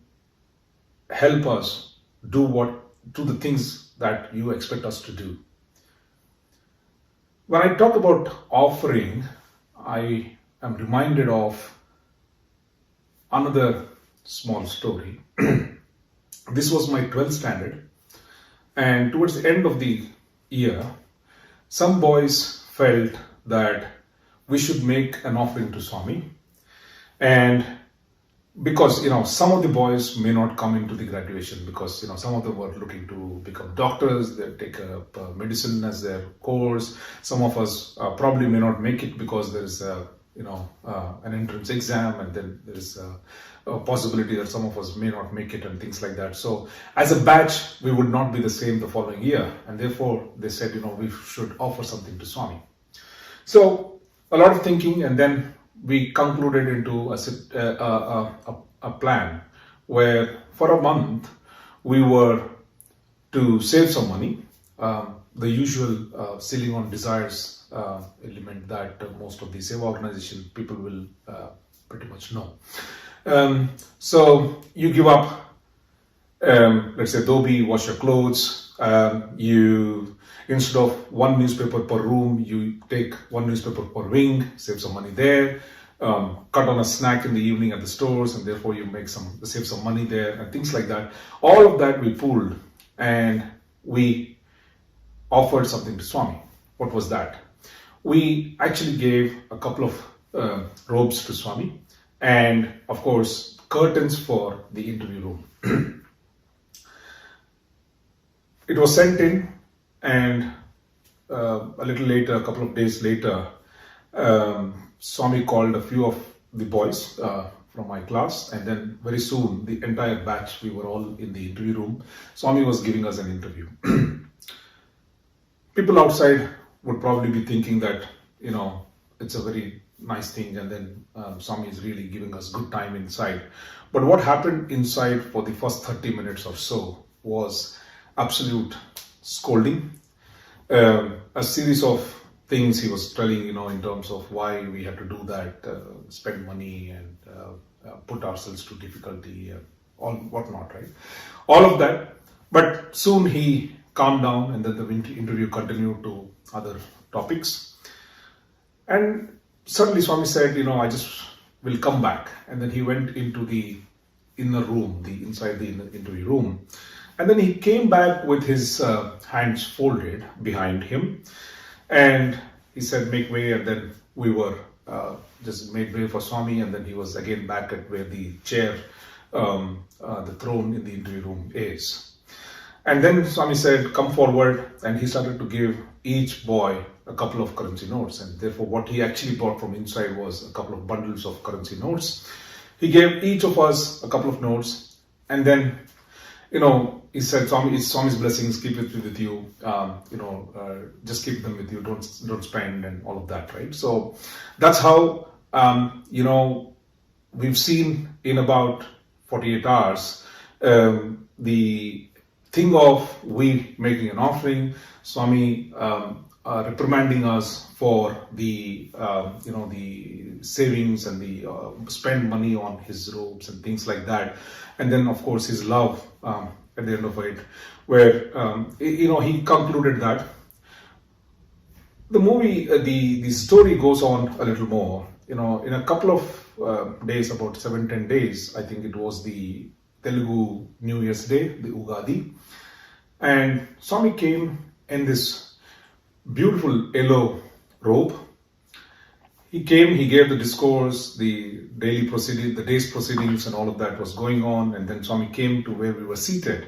help us do the things that you expect us to do. When I talk about offering, I am reminded of another small story. This was my 12th standard, and towards the end of the year, some boys felt that we should make an offering to Swami, and because some of the boys may not come into the graduation because some of them were looking to become doctors, they take up medicine as their course. Some of us probably may not make it because there is an entrance exam, and then there is a possibility that some of us may not make it and things like that. So as a batch, we would not be the same the following year, and therefore they said we should offer something to Swami. So a lot of thinking, and then we concluded into a plan where for a month we were to save some money, the usual ceiling on desires element that most of the Seva organization people will pretty much know. So you give up, let's say, Dhobi, wash your clothes, instead of 1 newspaper per room, you take 1 newspaper per wing, save some money there, cut on a snack in the evening at the stores, and therefore you save some money there, and things like that. All of that we pooled, and we offered something to Swami. What was that? We actually gave a couple of robes to Swami, and of course curtains for the interview room. It was sent in, and a little later, a couple of days later, Swami called a few of the boys from my class, and then very soon the entire batch, we were all in the interview room. Swami was giving us an interview. People outside would probably be thinking that it's a very nice thing, and then Swami is really giving us good time inside. But what happened inside for the first 30 minutes or so was absolute scolding. A series of things he was telling, in terms of why we had to do that, spend money and put ourselves to difficulty, all whatnot, right? All of that. But soon he calmed down, and then the interview continued to other topics. And suddenly Swami said, I just will come back. And then he went into the inner room, inside the interview room. And then he came back with his hands folded behind him. And he said, make way. And then we were just made way for Swami. And then he was again back at where the chair, the throne in the interview room is. And then Swami said, come forward. And he started to give each boy a couple of currency notes. And therefore, what he actually brought from inside was a couple of bundles of currency notes. He gave each of us a couple of notes. And then, he said, Swami, it's Swami's blessings, keep it with you. Just keep them with you. Don't spend and all of that, right? So that's how, we've seen in about 48 hours, the thing of we making an offering, Swami reprimanding us for the savings and the spend money on his robes and things like that. And then, of course, his love at the end of it, where, he concluded that the movie, the story goes on a little more. In a couple of days, about 7-10 days, I think it was the Telugu New Year's Day, the Ugadi. And Swami came in this beautiful yellow robe. He came, he gave the discourse, the day's proceedings and all of that was going on. And then Swami came to where we were seated.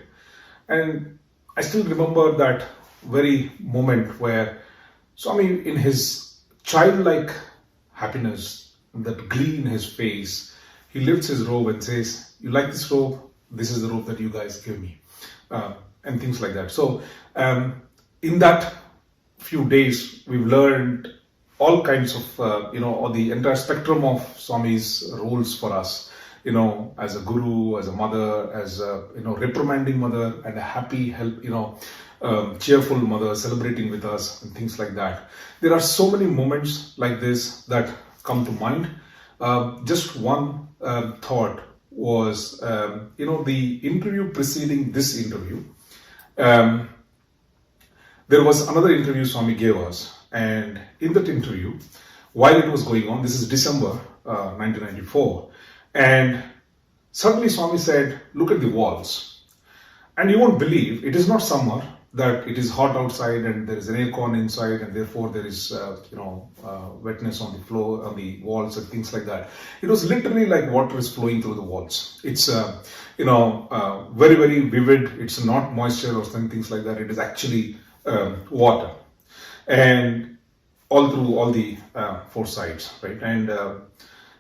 And I still remember that very moment where Swami, in his childlike happiness, that glee in his face, he lifts his robe and says, you like this robe? This is the robe that you guys give me. And things like that. So in that few days, we've learned all kinds of, or the entire spectrum of Swami's roles for us, as a guru, as a mother, as a, reprimanding mother, and a happy, cheerful mother celebrating with us and things like that. There are so many moments like this that come to mind. Just one thought was, the interview preceding this interview, there was another interview Swami gave us. And in that interview, while it was going on, this is December 1994, and suddenly Swami said, look at the walls. And you won't believe, it is not summer, that it is hot outside and there is an aircon inside and therefore there is, wetness on the floor, on the walls and things like that. It was literally like water is flowing through the walls. It's, very, very vivid. It's not moisture or some things like that. It is actually water. And all through all the four sides, right? And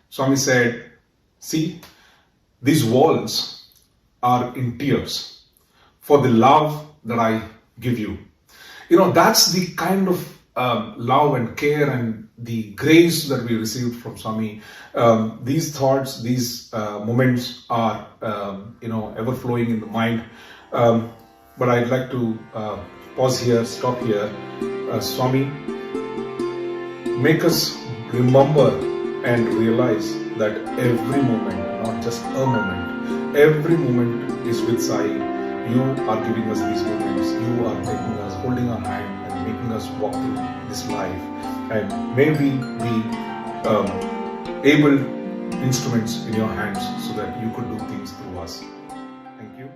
Swami said, see, these walls are in tears for the love that I give you. That's the kind of love and care and the grace that we received from Swami. These thoughts, these moments are, ever flowing in the mind. But I'd like to pause here, stop here. Swami, make us remember and realize that every moment, not just a moment, every moment is with Sai. You are giving us these moments. You are taking us, holding our hand and making us walk through this life. And may we be able instruments in your hands so that you could do things through us. Thank you.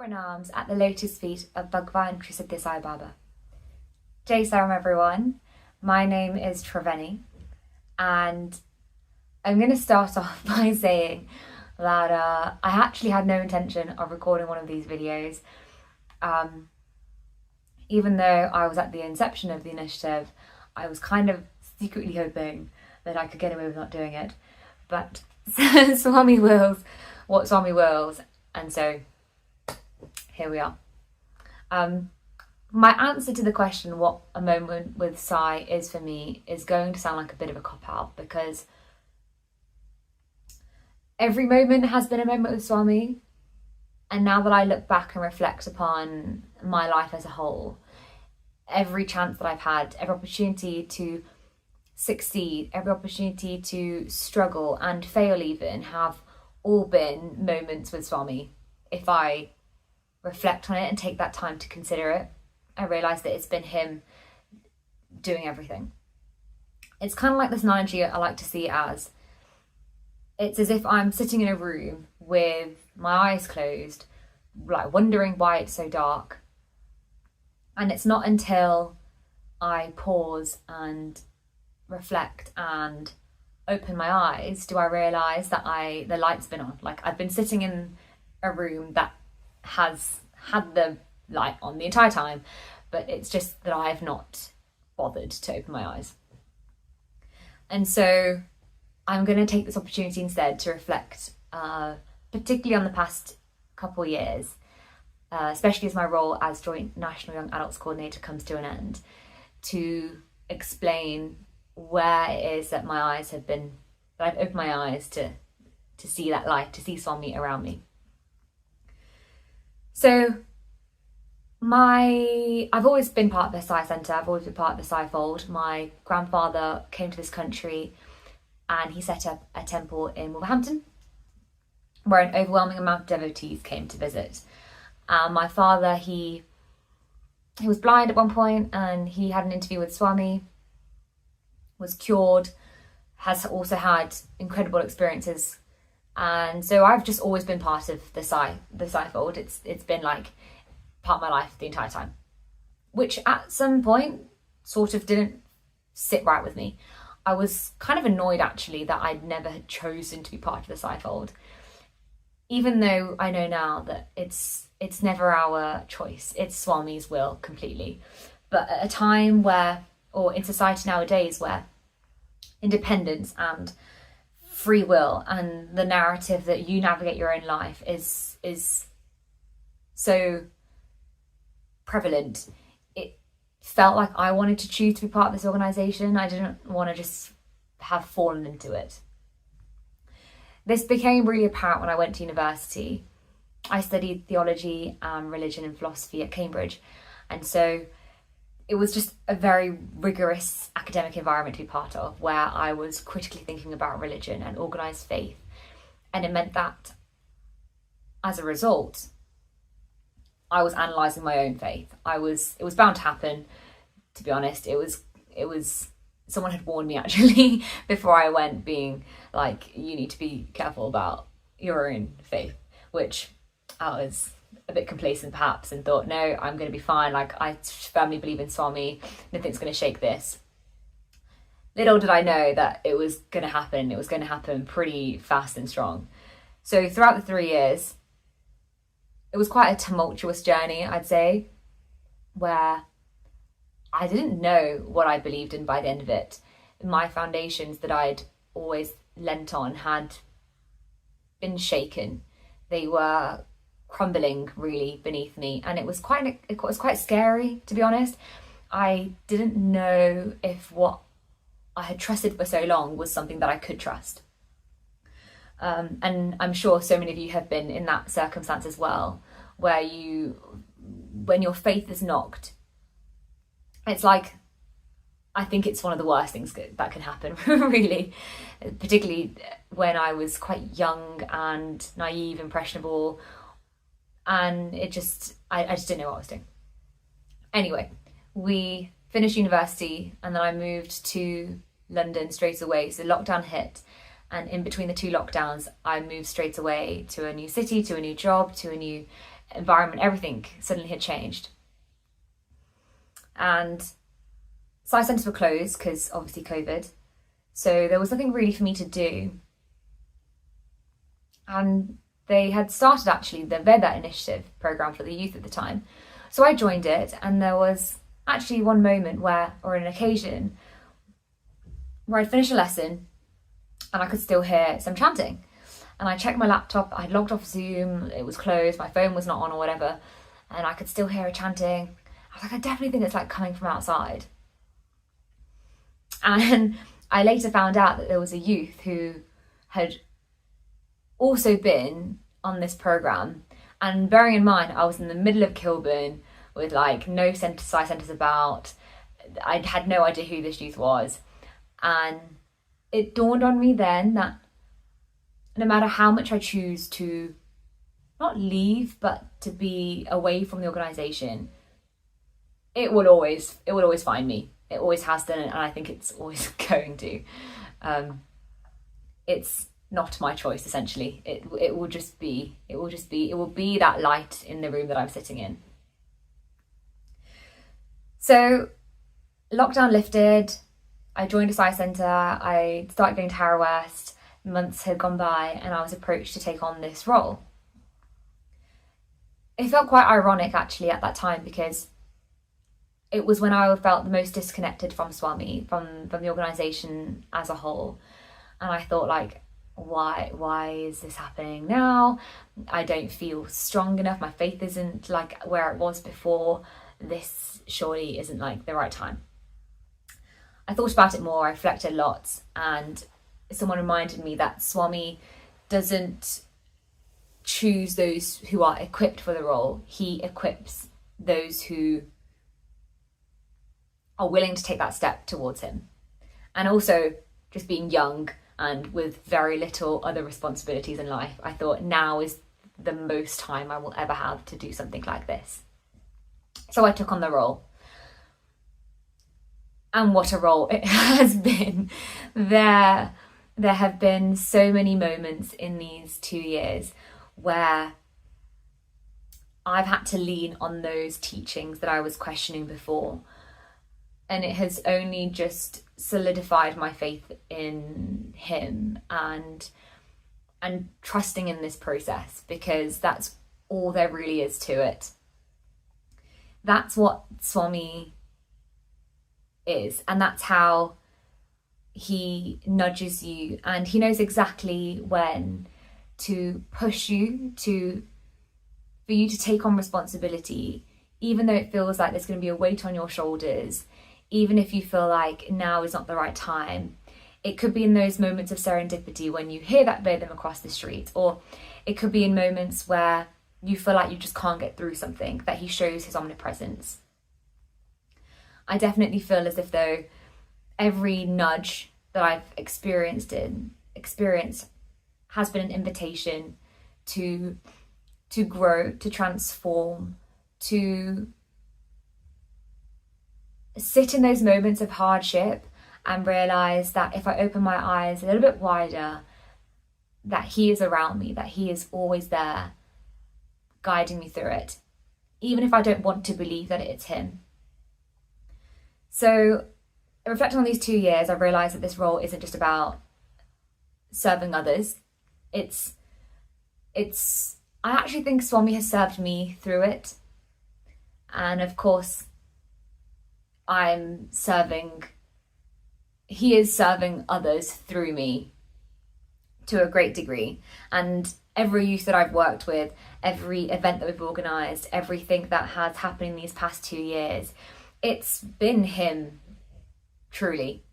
Pranams at the lotus feet of Bhagwan Sri Sathya Sai Baba. Jai Saram everyone, my name is Triveni, and I'm going to start off by saying that I actually had no intention of recording one of these videos. Even though I was at the inception of the initiative, I was kind of secretly hoping that I could get away with not doing it, but Swami wills what Swami wills, and so here we are. My answer to the question what a moment with Sai is for me is going to sound like a bit of a cop-out, because every moment has been a moment with Swami, and now that I look back and reflect upon my life as a whole, every chance that I've had, every opportunity to succeed, every opportunity to struggle and fail even, have all been moments with Swami. If I reflect on it and take that time to consider it, I realise that it's been him doing everything. It's kind of like this analogy I like to see it as. It's as if I'm sitting in a room with my eyes closed, like wondering why it's so dark. And it's not until I pause and reflect and open my eyes do I realise that the light's been on. Like, I've been sitting in a room that has had the light on the entire time, but it's just that I have not bothered to open my eyes. And so I'm going to take this opportunity instead to reflect, particularly on the past couple of years, especially as my role as Joint National Young Adults Coordinator comes to an end, to explain where it is that my eyes have been, that I've opened my eyes to see that light, to see Swami around me. So I've always been part of the Sai Centre, I've always been part of the Sai Fold. My grandfather came to this country and he set up a temple in Wolverhampton where an overwhelming amount of devotees came to visit. My father, he was blind at one point and he had an interview with Swami, was cured, has also had incredible experiences. And so I've just always been part of the Sai Fold. It's been like part of my life the entire time, which at some point sort of didn't sit right with me. I was kind of annoyed actually that I'd never had chosen to be part of the Sai Fold, even though I know now that it's never our choice, it's Swami's will completely. But at a time where, or in society nowadays, where independence and free will and the narrative that you navigate your own life is so prevalent, it felt like I wanted to choose to be part of this organisation. I didn't want to just have fallen into it. This became really apparent when I went to university. I studied theology, religion and philosophy at Cambridge, and so it was just a very rigorous academic environment to be part of, where I was critically thinking about religion and organised faith. And it meant that, as a result, I was analysing my own faith. It was bound to happen, to be honest. It was someone had warned me actually before I went, being like, you need to be careful about your own faith, which I was a bit complacent perhaps and thought, no, I'm going to be fine. Like, I firmly believe in Swami, nothing's going to shake this. Little did I know that it was going to happen. It was going to happen pretty fast and strong. So throughout the 3 years, it was quite a tumultuous journey, I'd say, where I didn't know what I believed in by the end of it. My foundations that I'd always leant on had been shaken. They were crumbling really beneath me, and it was quite scary, to be honest. I didn't know if what I had trusted for so long was something that I could trust. And I'm sure so many of you have been in that circumstance as well, where when your faith is knocked, it's like, I think it's one of the worst things that can happen, really, particularly when I was quite young and naive, impressionable, and I just didn't know what I was doing. Anyway, we finished university and then I moved to London straight away. So lockdown hit, and in between the two lockdowns, I moved straight away to a new city, to a new job, to a new environment, everything suddenly had changed. And Sai centres were closed because obviously COVID. So there was nothing really for me to do. And they had started actually the Veda initiative program for the youth at the time. So I joined it, and there was actually one moment or an occasion where I'd finished a lesson and I could still hear some chanting. And I checked my laptop, I'd logged off Zoom, it was closed, my phone was not on or whatever, and I could still hear it chanting. I was like, I definitely think it's like coming from outside. And I later found out that there was a youth who had also been on this program. And bearing in mind, I was in the middle of Kilburn with like no Sai centres about. I had no idea who this youth was. And it dawned on me then that no matter how much I choose to not leave, but to be away from the organisation, it will always find me. It always has done, and I think it's always going to. It's not my choice, essentially. It will be that light in the room that I'm sitting in. So lockdown lifted, I joined a Sai centre, I started going to Harrow West, months had gone by, and I was approached to take on this role. It felt quite ironic actually at that time, because it was when I felt the most disconnected from Swami, from the organisation as a whole. And I thought, like, why is this happening now? I don't feel strong enough. My faith isn't like where it was before. This surely isn't like the right time. I thought about it more, I reflected a lot, and someone reminded me that Swami doesn't choose those who are equipped for the role. He equips those who are willing to take that step towards him. And also, just being young and with very little other responsibilities in life, I thought now is the most time I will ever have to do something like this. So I took on the role. And what a role it has been. There have been so many moments in these 2 years where I've had to lean on those teachings that I was questioning before. And it has only just solidified my faith in him and trusting in this process, because that's all there really is to it. That's what Swami is, and that's how he nudges you, and he knows exactly when to push you for you to take on responsibility, even though it feels like there's going to be a weight on your shoulders. Even if you feel like now is not the right time, it could be in those moments of serendipity when you hear that rhythm across the street, or it could be in moments where you feel like you just can't get through something, that he shows his omnipresence. I definitely feel as if though every nudge that I've experienced has been an invitation to grow, to transform, to sit in those moments of hardship and realise that if I open my eyes a little bit wider, that he is around me, that he is always there, guiding me through it, even if I don't want to believe that it's him. So, reflecting on these 2 years, I've realised that this role isn't just about serving others. I actually think Swami has served me through it. And of course, he is serving others through me to a great degree. And every youth that I've worked with, every event that we've organised, everything that has happened in these past 2 years, it's been him, truly.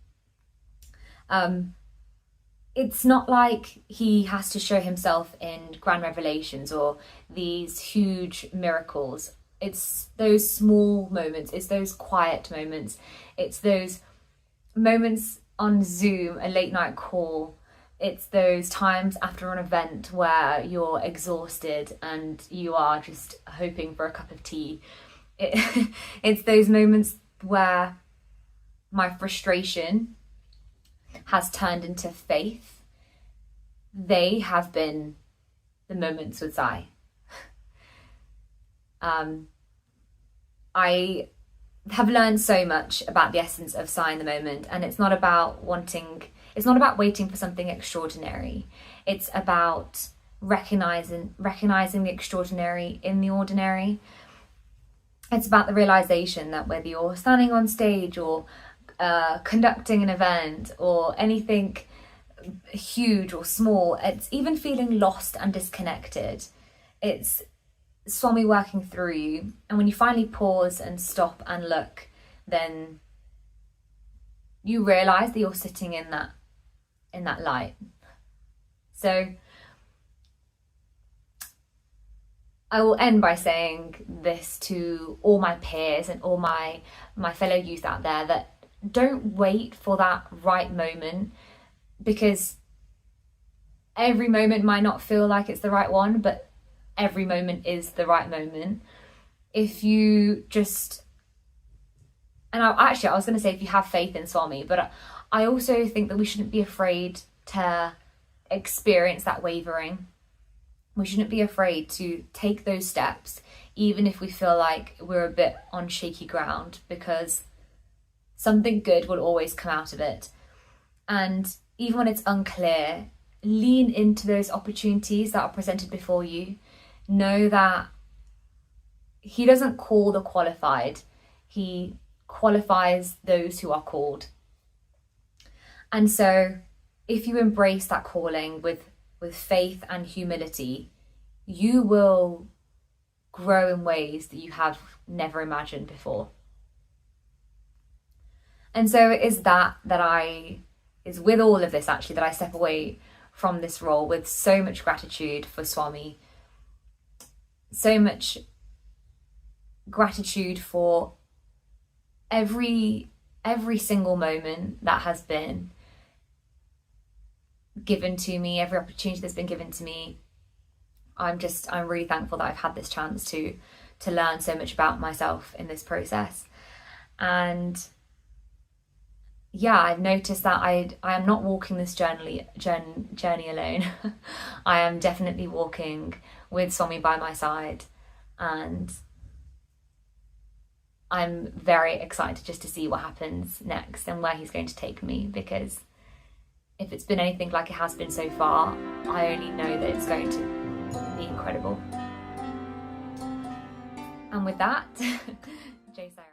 It's not like he has to show himself in grand revelations or these huge miracles. It's those small moments, it's those quiet moments, it's those moments on Zoom, a late night call, it's those times after an event where you're exhausted and you are just hoping for a cup of tea. It's those moments where my frustration has turned into faith. They have been the moments with Sai. I have learned so much about the essence of Sai in the moment, and it's not about waiting for something extraordinary. It's about recognizing the extraordinary in the ordinary. It's about the realization that whether you're standing on stage or conducting an event or anything huge or small, it's even feeling lost and disconnected, it's Swami working through you. And when you finally pause and stop and look, then you realize that you're sitting in that light. So I will end by saying this to all my peers and all my fellow youth out there, that don't wait for that right moment, because every moment might not feel like it's the right one, but every moment is the right moment. If you just, and I was going to say if you have faith in Swami, but I also think that we shouldn't be afraid to experience that wavering. We shouldn't be afraid to take those steps, even if we feel like we're a bit on shaky ground, because something good will always come out of it. And even when it's unclear, lean into those opportunities that are presented before you. Know that he doesn't call the qualified, he qualifies those who are called. And so if you embrace that calling with faith and humility, you will grow in ways that you have never imagined before. And so it is is with all of this actually that I step away from this role with so much gratitude for Swami, so much gratitude for every single moment that has been given to me, every opportunity that's been given to me. I'm really thankful that I've had this chance to learn so much about myself in this process. And yeah, I've noticed that I am not walking this journey alone. I am definitely walking with Swami by my side, and I'm very excited just to see what happens next and where he's going to take me, because if it's been anything like it has been so far, I only know that it's going to be incredible. And with that, Jai Sai.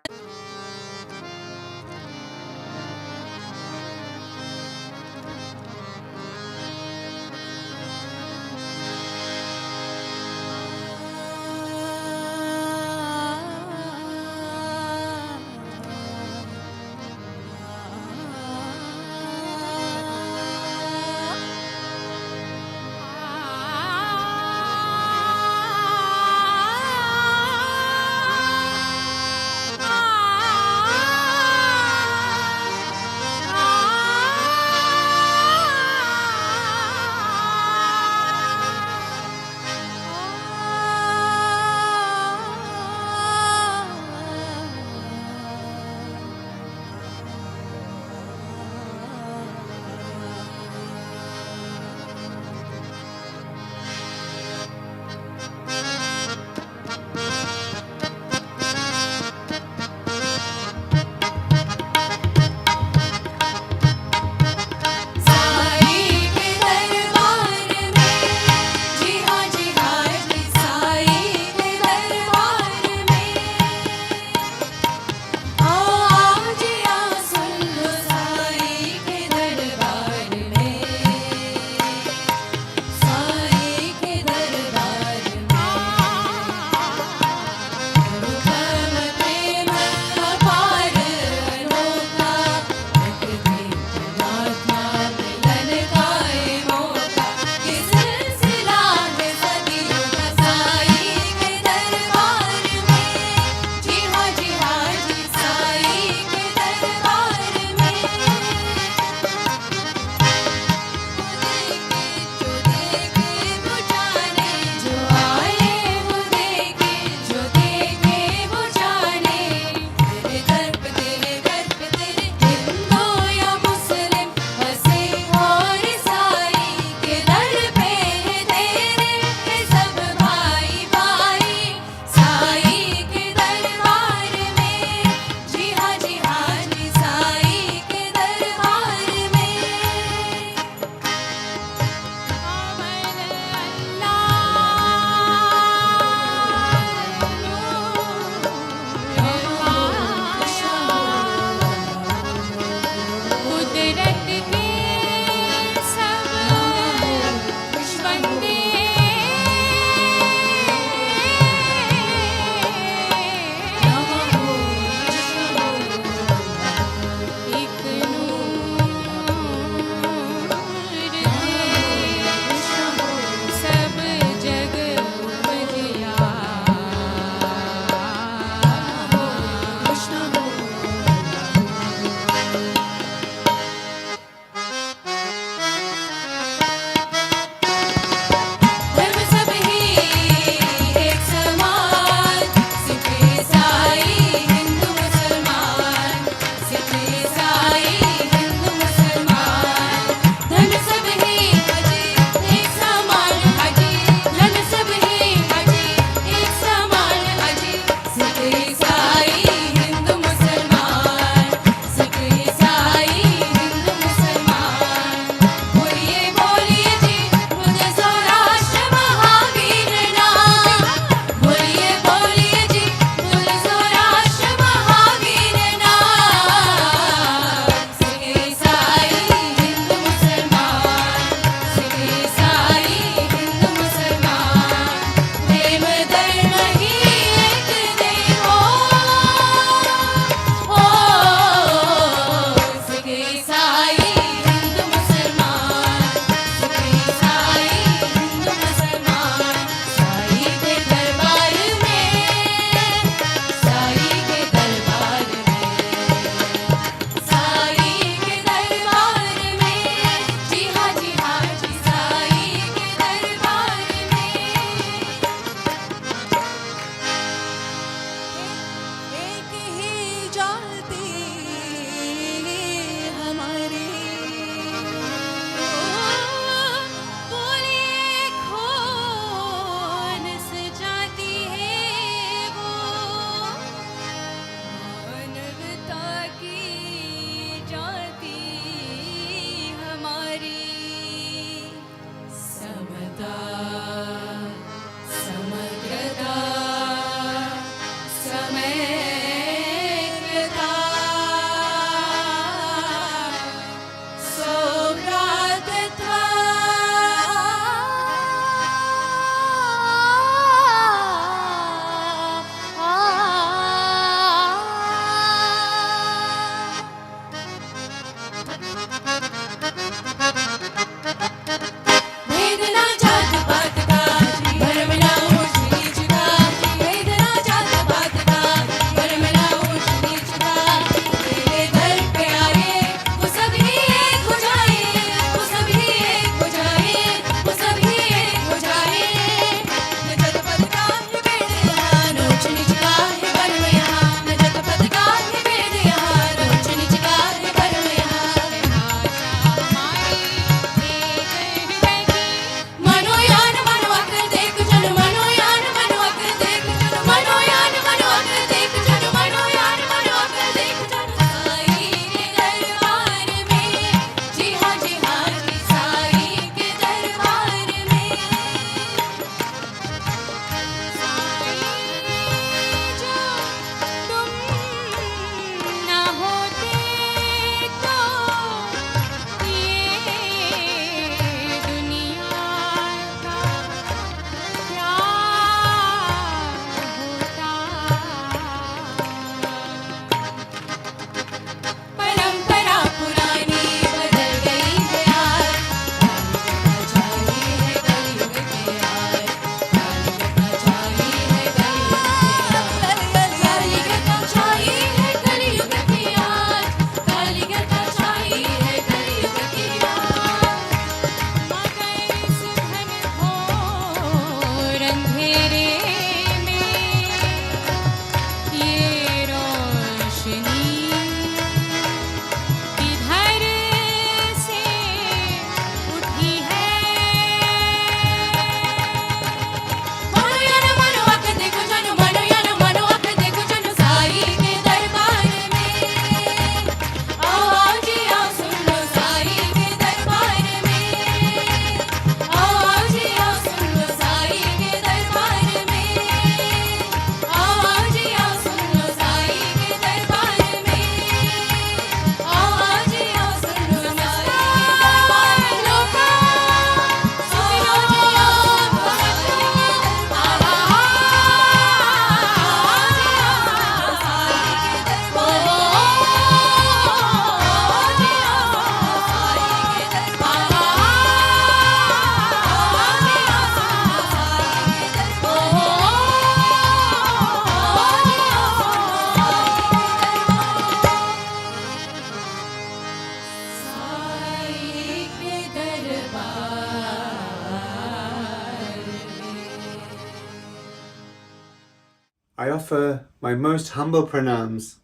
I offer my most humble pranams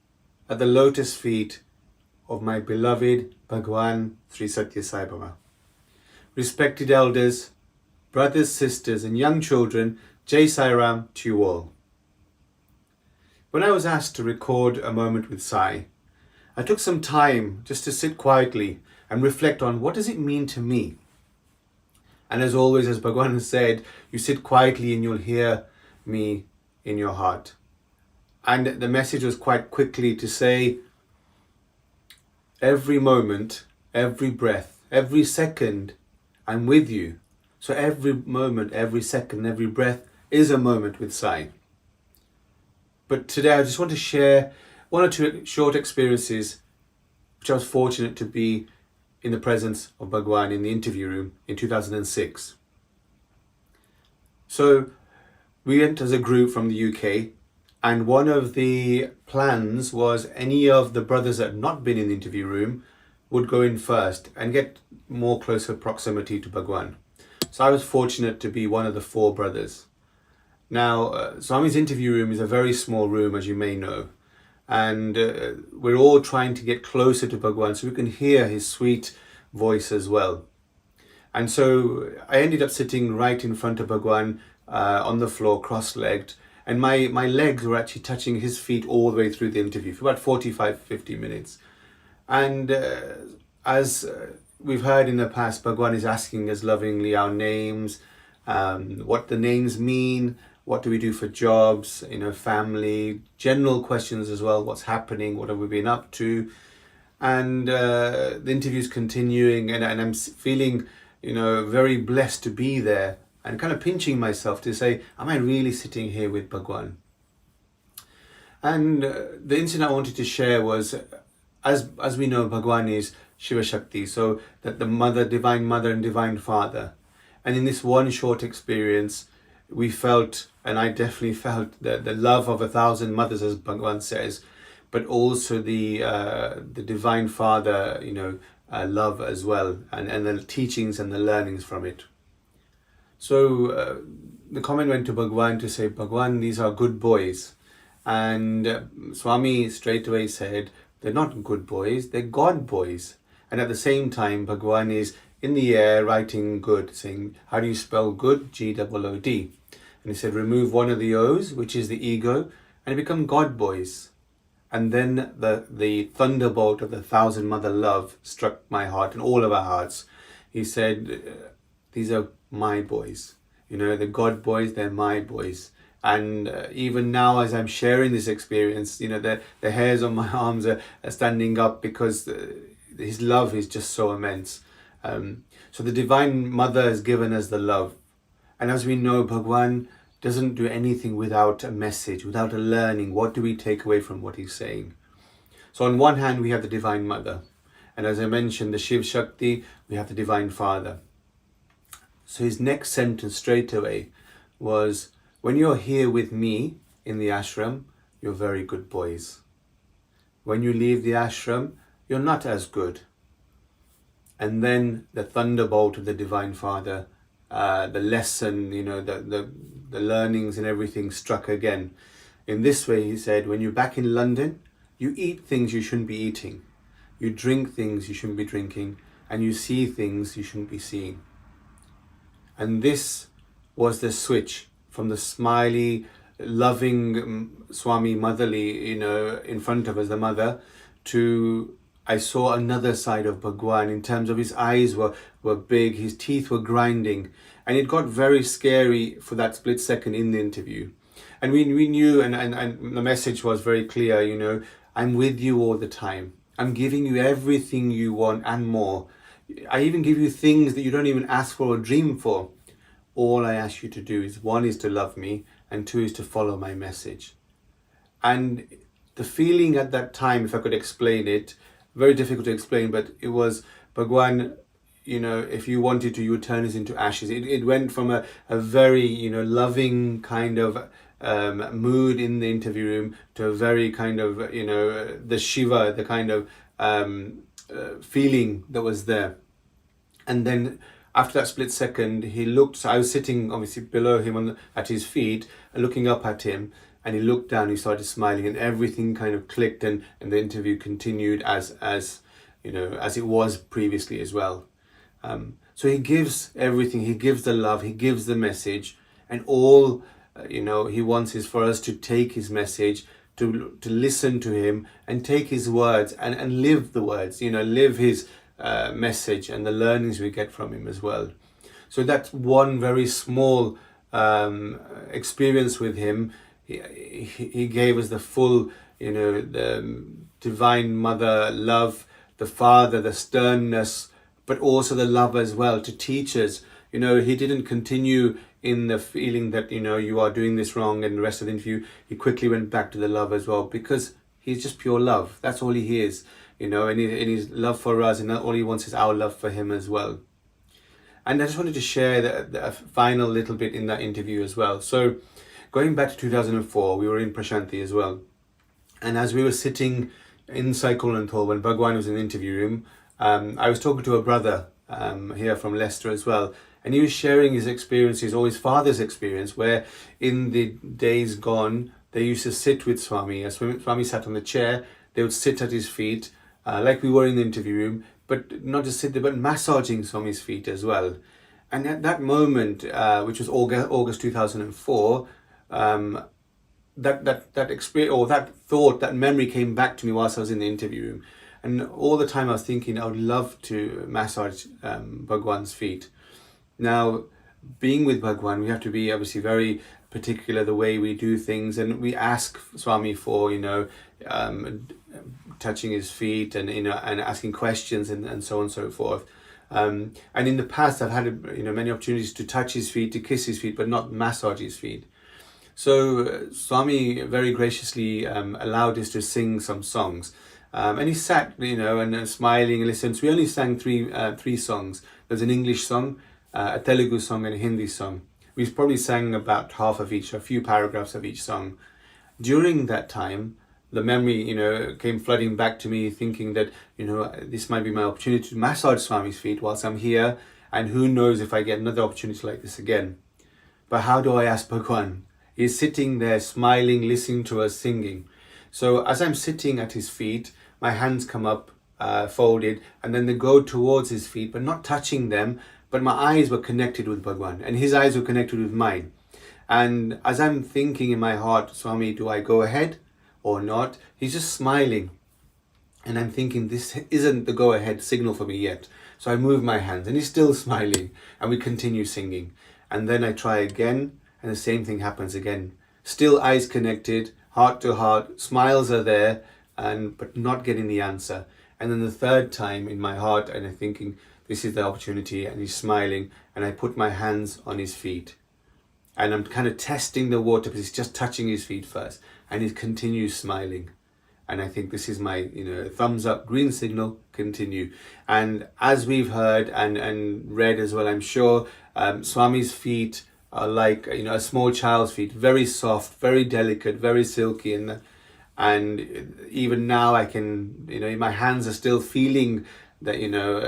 at the lotus feet of my beloved Bhagwan Sri Sathya Sai Baba. Respected elders, brothers, sisters and young children, Jai Sai Ram to you all. When I was asked to record a moment with Sai, I took some time just to sit quietly and reflect on what does it mean to me. And as always, as Bhagwan has said, you sit quietly and you'll hear me in your heart. And the message was quite quickly to say, every moment, every breath, every second, I'm with you. So every moment, every second, every breath is a moment with Sai. But today I just want to share one or two short experiences which I was fortunate to be in the presence of Bhagwan in the interview room in 2006. So we went as a group from the UK, and one of the plans was any of the brothers that had not been in the interview room would go in first and get more closer proximity to Bhagwan. So I was fortunate to be one of the 4 brothers. Now, Swami's interview room is a very small room, as you may know, and we're all trying to get closer to Bhagwan so we can hear his sweet voice as well. And so I ended up sitting right in front of Bhagwan on the floor, cross-legged, and my legs were actually touching his feet all the way through the interview for about 45-50 minutes. And as we've heard in the past, Bhagwan is asking us lovingly our names, what the names mean, what do we do for jobs, family, general questions as well, what's happening, what have we been up to. And the interview's continuing, and I'm feeling, very blessed to be there and kind of pinching myself to say, am I really sitting here with Bhagwan? And the incident I wanted to share was, as we know, Bhagwan is Shiva Shakti, so that the mother, divine mother and divine father. And in this one short experience, we felt, and I definitely felt, the love of 1,000 mothers, as Bhagwan says, but also the divine father, love as well, and the teachings and the learnings from it. So the comment went to Bhagwan to say, Bhagwan, these are good boys. And Swami straight away said, they're not good boys, they're God boys. And at the same time, Bhagwan is in the air writing good, saying, how do you spell good? G-O-O-D. And he said, remove one of the O's, which is the ego, and become God boys. And then the thunderbolt of the 1,000 mother love struck my heart and all of our hearts. He said, these are my boys. The God boys, they're my boys. And even now, as I'm sharing this experience, the hairs on my arms are standing up because his love is just so immense. So the Divine Mother has given us the love. And as we know, Bhagwan doesn't do anything without a message, without a learning. What do we take away from what he's saying? So on one hand, we have the Divine Mother. And as I mentioned, the Shiv Shakti, we have the Divine Father. So his next sentence straight away was, when you're here with me in the ashram, you're very good boys. When you leave the ashram, you're not as good. And then the thunderbolt of the Divine Father, the lesson, the learnings and everything struck again. In this way, he said, when you're back in London, you eat things you shouldn't be eating. You drink things you shouldn't be drinking. And you see things you shouldn't be seeing. And this was the switch from the smiley, loving Swami motherly, in front of us, the mother, to I saw another side of Bhagwan in terms of his eyes were big, his teeth were grinding, and it got very scary for that split second in the interview. And we knew, and the message was very clear, I'm with you all the time. I'm giving you everything you want and more. I even give you things that you don't even ask for or dream for. All I ask you to do is, 1 is to love me, and 2 is to follow my message. And the feeling at that time, if I could explain it, very difficult to explain, but it was, Bhagwan, if you wanted to, you would turn us into ashes. It went from a very, loving kind of mood in the interview room to a very kind of, the Shiva, the kind of feeling that was there. And then after that split second, he looked, so I was sitting obviously below him at his feet, looking up at him, and he looked down, he started smiling, and everything kind of clicked, and the interview continued as you know, as it was previously as well. So he gives everything, he gives the love, he gives the message, and all you know, he wants is for us to take his message, to listen to him and take his words and live the words, you know, live his message and the learnings we get from him as well. So that's one very small experience with him. He gave us the full, you know, the divine mother love, the father, the sternness, but also the love as well to teach us. You know, he didn't continue in the feeling that, you know, you are doing this wrong and the rest of the interview. He quickly went back to the love as well, because he's just pure love. That's all he is, you know, and his love for us, and all he wants is our love for him as well. And I just wanted to share the final little bit in that interview as well. So going back to 2004, we were in Prashanthi as well. And as we were sitting inside Kuala Lumpur when Bhagwan was in the interview room, I was talking to a brother here from Leicester as well. And he was sharing his experiences, or his father's experience, where in the days gone, they used to sit with Swami. As Swami sat on the chair, they would sit at his feet, like we were in the interview room, but not just sit there, but massaging Swami's feet as well. And at that moment, which was August 2004, that experience, or that thought, that memory came back to me whilst I was in the interview room. And all the time I was thinking, I would love to massage Bhagwan's feet. Now, being with Bhagwan, we have to be obviously very particular the way we do things, and we ask Swami for, you know, touching his feet and, you know, and asking questions and so on and so forth. And in the past, I've had, you know, many opportunities to touch his feet, to kiss his feet, but not massage his feet. So Swami very graciously allowed us to sing some songs. And he sat, you know, and smiling and listened. So we only sang three songs. There's an English song, a Telugu song, and a Hindi song. We probably sang about half of each, a few paragraphs of each song. During that time, the memory, you know, came flooding back to me, thinking that, you know, this might be my opportunity to massage Swami's feet whilst I'm here, and who knows if I get another opportunity like this again. But how do I ask Bhagwan? He's sitting there smiling, listening to us singing. So as I'm sitting at his feet, my hands come up, folded, and then they go towards his feet, but not touching them. But my eyes were connected with Bhagwan, and his eyes were connected with mine. And as I'm thinking in my heart, Swami, do I go ahead or not? He's just smiling. And I'm thinking, this isn't the go-ahead signal for me yet. So I move my hands, and he's still smiling, and we continue singing. And then I try again, and the same thing happens again. Still eyes connected, heart to heart, smiles are there, but not getting the answer. And then the third time in my heart, and I'm thinking, this is the opportunity, and he's smiling, and I put my hands on his feet. And I'm kind of testing the water, because he's just touching his feet first, and he continues smiling. And I think this is my, you know, thumbs up, green signal, continue. And as we've heard and read as well, I'm sure, Swami's feet are like, you know, a small child's feet, very soft, very delicate, very silky, and even now I can, you know, my hands are still feeling that, you know,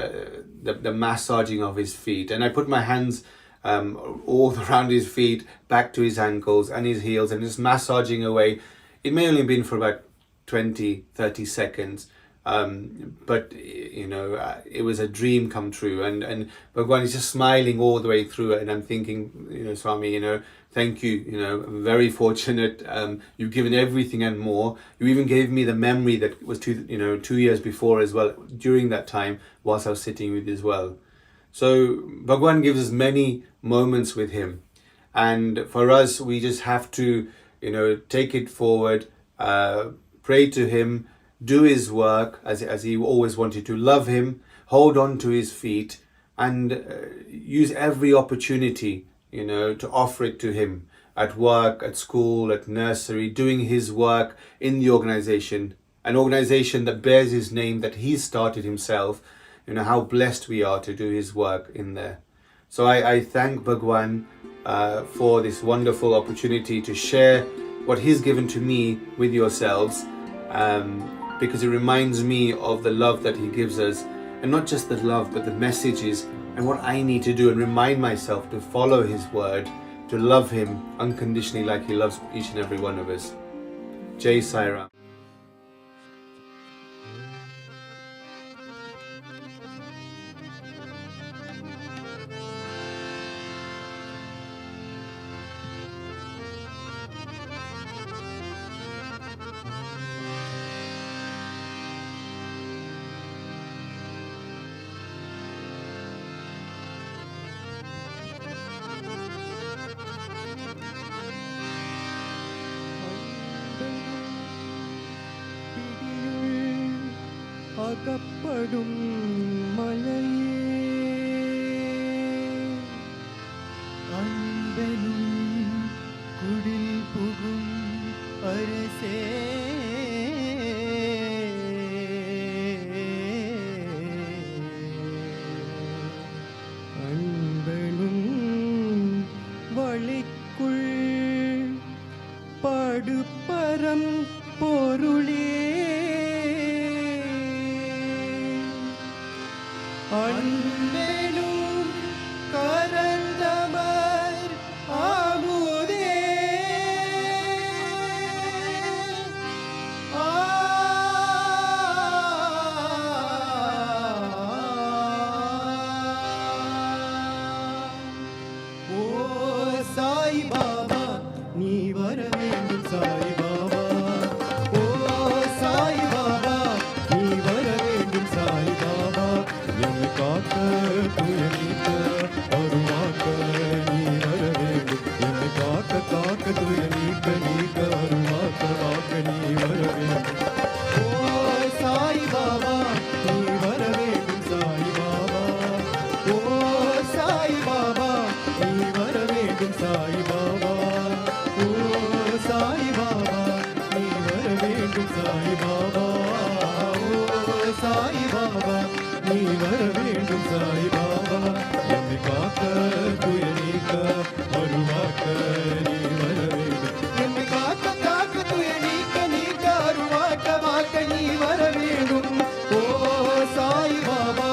the massaging of his feet. And I put my hands all around his feet, back to his ankles and his heels, and just massaging away. It may only have been for about 20-30 seconds, but you know, it was a dream come true. And Bhagwan is just smiling all the way through it, and I'm thinking, you know, Swami, you know, thank you, you know, I'm very fortunate. You've given everything and more. You even gave me the memory that was 2 years before as well, during that time whilst I was sitting with you as well. So Bhagwan gives us many moments with him, and for us, we just have to, you know, take it forward, pray to him, do his work as he always wanted to, love him, hold on to his feet, and use every opportunity, you know, to offer it to him at work, at school, at nursery, doing his work in the organization, an organization that bears his name, that he started himself. You know, how blessed we are to do his work in there. So I thank Bhagwan for this wonderful opportunity to share what he's given to me with yourselves, because it reminds me of the love that he gives us, and not just the love, but the messages and what I need to do, and remind myself to follow his word, to love him unconditionally like he loves each and every one of us. Jai Sai Ram. அகப்படும் மலையே அன்பெனும் குடில் புகும் அரசே அன்பெனும் வழிக்குள் படுப்பரம் பொருளே அன்பெனும் கரந்தமர் ஆமுதே ஓ சாய் பாபா நீ வர வேண்டும் சாய் பாபா ஓ சாய் பாபா நீ வர வேண்டும் சாய் பாபா எம்மை காக்க துயரீக்க அருளாக்க நீ வர வேண்டும் எம்மை காக்க காக்க துயரீக்க நீக்க அருளாக்க வாக்க நீ வர வேண்டும் ஓ சாய் பாபா நீ வர வேண்டும் சாய் பாபா ஓ சாய் பாபா நீ வர வேண்டும் சாய் பாபா ஓ சாய் பாபா நீ வர வேண்டும் சாய் பாபா ஓ சாய் பாபா நீ வர வேண்டும் சாய் பாபா என்னை காக்க துயரீக்க அருளாக்க நீ வர வேண்டும் என்னை காக்க காக்க துயரீக்க நீக்க அருளாக்க வாக்க நீ வர வேண்டும் ஓ சாய் பாபா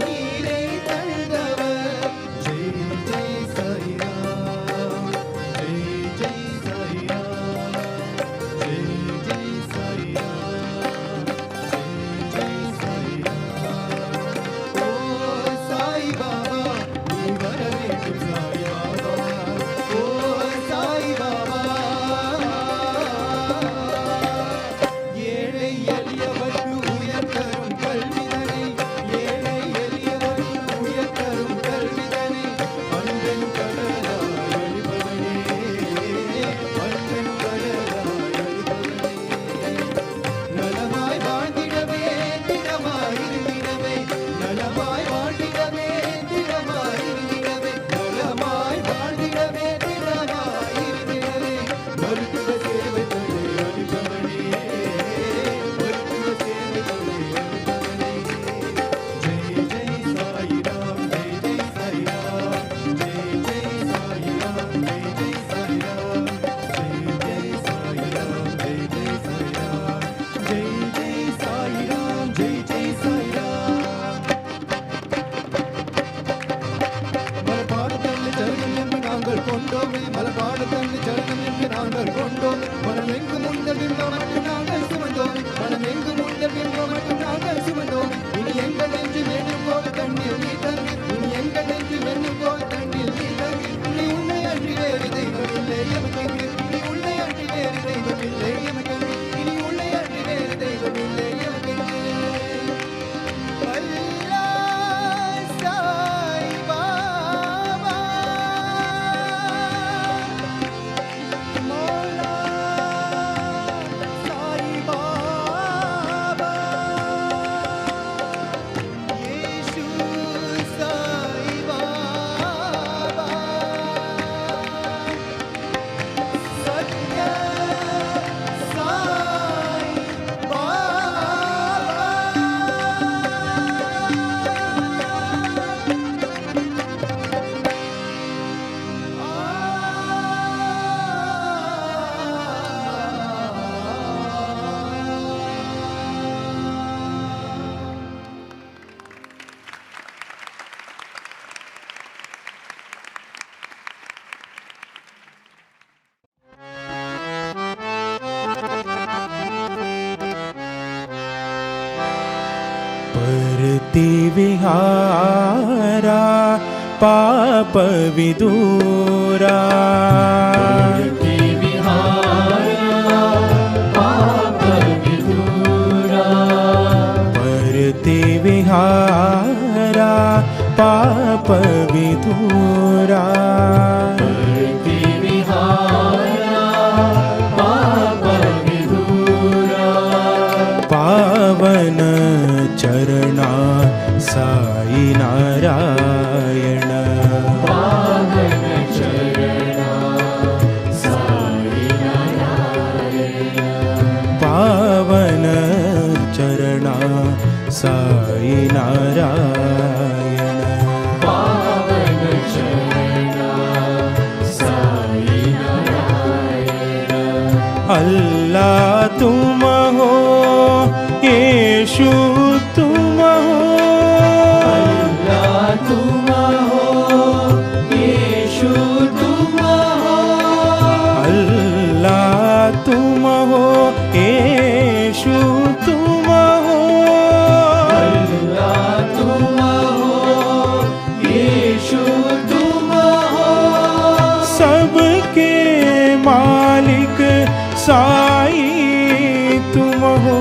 நீரை प्रतिविहारा पाप विदूरा प्रतिविहारा पाप विदूरा पावन चरणा साई नारायण पावन चरणा साई नारायण पावन चरणा साई नारायण पावन चरणा साई नारायण अल्लाह तुम हो येशु तुम हो अल्लाह तुम हो येशु तुम हो अल्लाह तुम हो येशु तुम हो अल्लाह तुम हो येशु तुम हो सबके मालिक साई तुम हो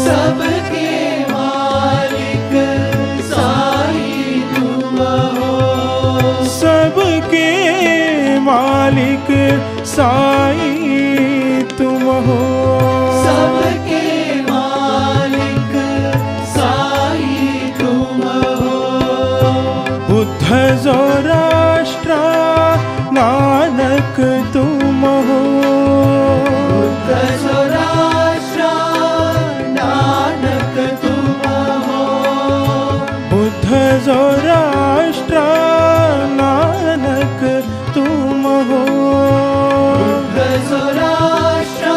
सबके मालिक साई तुम हो सबके मालिक साई तुम हो सबके मालिक साई तुम हो बुद्ध ज़ोराष्ट्र नानक तुम हो बुद्ध ज़ोराष्ट्र नानक तुम हो बुद्ध ज़ोराष्ट्र नानक तुम हो बुद्ध ज़ोराष्ट्र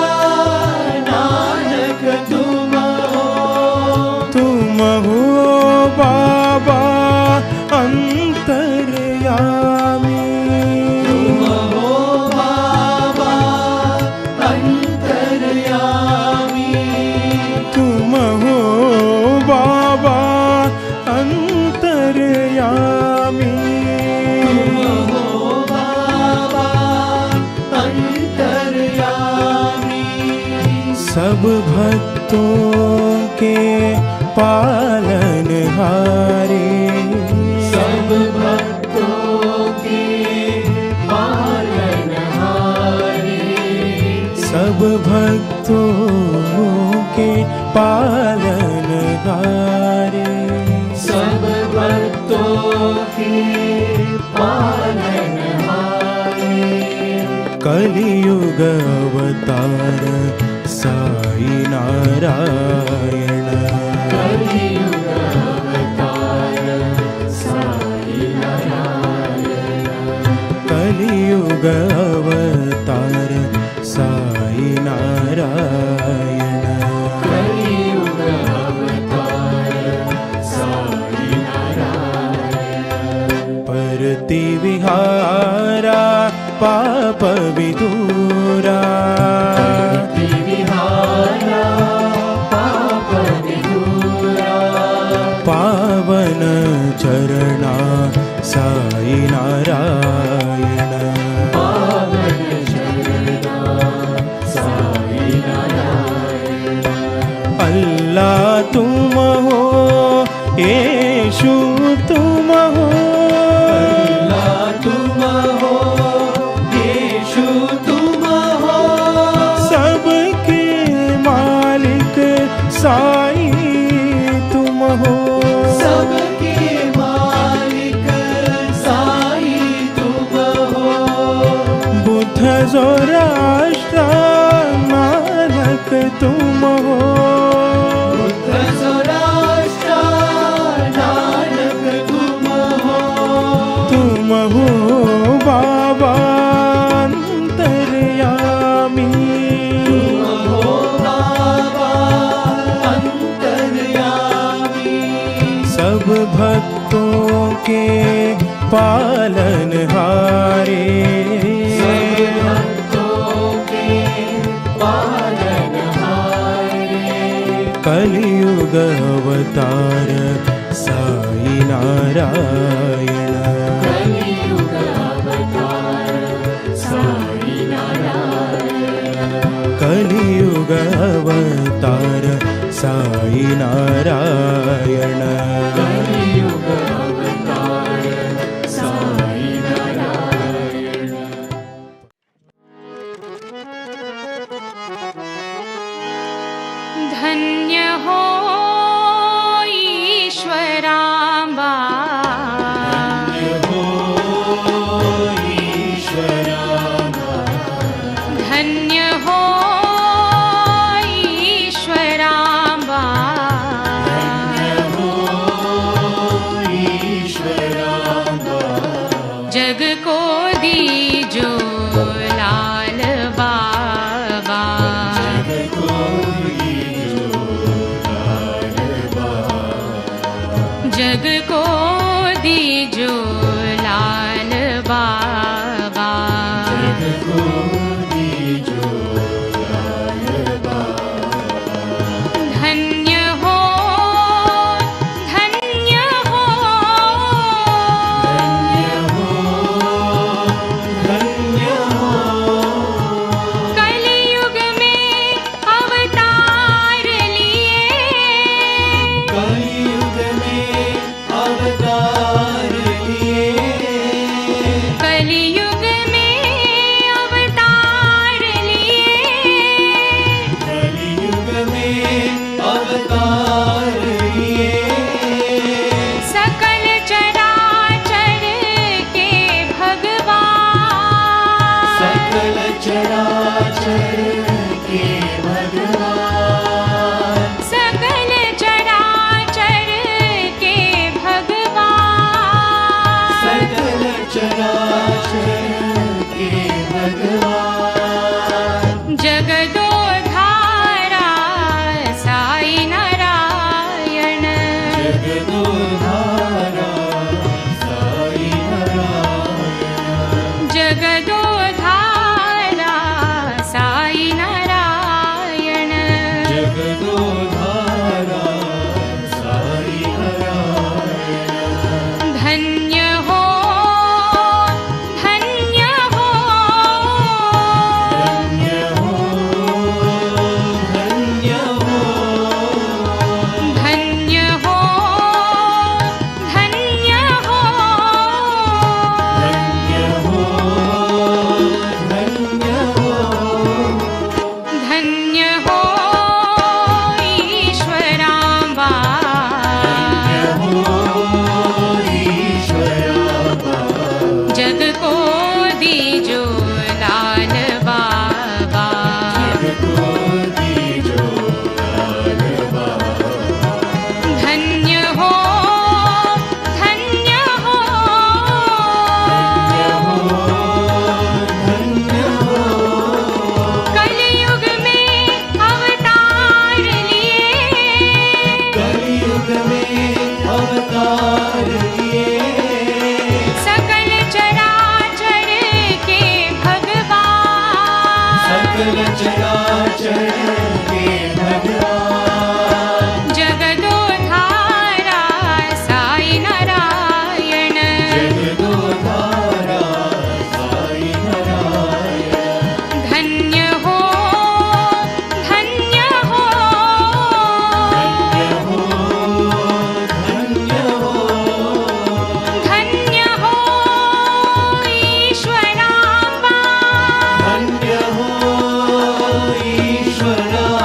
नानक तुम हो बाबा अंतर्यामी तुम हो बाबा अंतर्यामी तुम हो बाबा अंतर्यामी तुम हो बाबा अंतर्यामी सब भक्तों के पालनहारे सब भक्तों के पालनहारे सब भक्तों के पालनहारे सब भक्तों के पालनहारे कलियुग अवतार साई नारायण कलियुग अवतार साई नारायण कलियुग अवतार साई नारायण कलियुग अवतार साई नारायण प्रतिविहारा पाप विदूरा प्रतिविहारा पाप विदूरा पावन चरणा साई नारायण पावन चरणा साई नारायण अल्लाह तुम हो येशु तुम हो अल्लाह तुम हो येशु तुम हो सबके मालिक साई तुम हो सबके मालिक साई तुम हो बुद्ध ज़ोराष्ट्र नानक तुम हो बुद्ध ज़ोराष्ट्र नानक तुम हो बाबा अंतर्यामी तुम हो बाबा अंतर्यामी सब भक्तों के पालनहारे सब भक्तों के पालनहारे कलियुग अवतार साई नारायण कलियुग अवतार साई नारायण कलियुग अवतार साई नारायण कलियुग अवतार साई नारायण धन्य हो ईश्वरांबा धन्य हो ईश्वरांबा जग को दीजो लाल बाबा जग को दीजो लाल बाबा धन्य हो धन्य हो कलियुग में अवतार लिए कलियुग में अवतार लिए कलियुग में अवतार लिए कलियुग में अवतार लिए सकल चराचर के भगवान सकल चराचर के भगवान सकल चराचर के भगवान सकल चराचर के भगवान जगदोधारा साई नारायण जगदोधारा साई नारायण जगदोधारा साई नारायण जगदोधारा साई नारायण धन्य हो धन्य हो धन्य हो धन्य हो धन्य हो धन्य हो धन्य हो धन्य हो धन्य हो ईश्वरांबा जग को दीजो लाल बाबा धन्य हो धन्य हो कलियुग में अवतार लिए कलियुग में अवतार लिए सकल चराचर के भगवान सकल चराचर के भगवान जगदोधारा साई नारायण जगदोधारा साई नारायण धन्य हो धन्य हो धन्य हो धन्य हो ईश्वरांबा धन्य हो ईश्वरांबा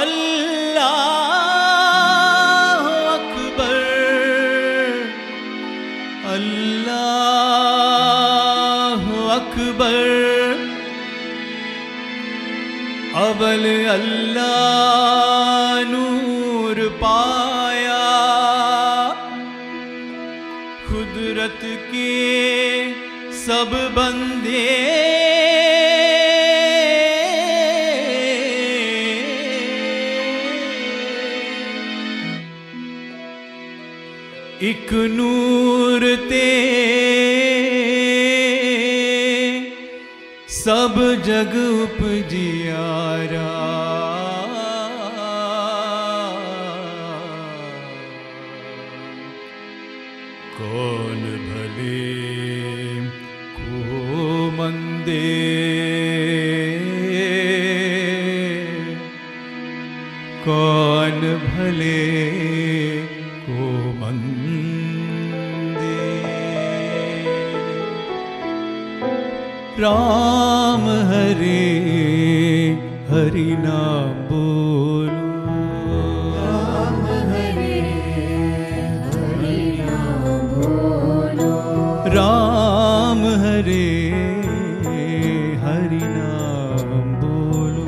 अल्लाह अकबर, अल्लाह अकबर। अवल अल्लाह नूर पाया, कुदरत के सब बंदे एक नूर ते सब जग उपजियारा। कौन भले को मंदे, कौन भले को मंदे। राम हरे हरि नाम बोलो, राम हरे हरि नाम बोलो, राम हरे हरि नाम बोलो,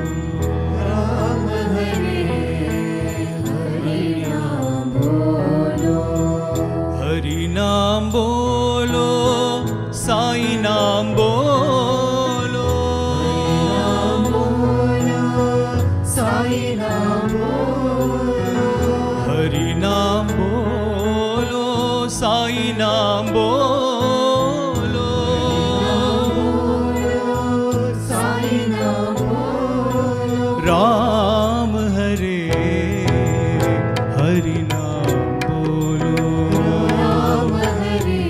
राम हरे हरि नाम बोलो। हरि नाम बोलो, साई नाम बोलो, साई नाम बोलो। हरि नाम बोलो, साई नाम बोलो, साई नाम बोलो। राम हरे हरि नाम बोलो, राम हरे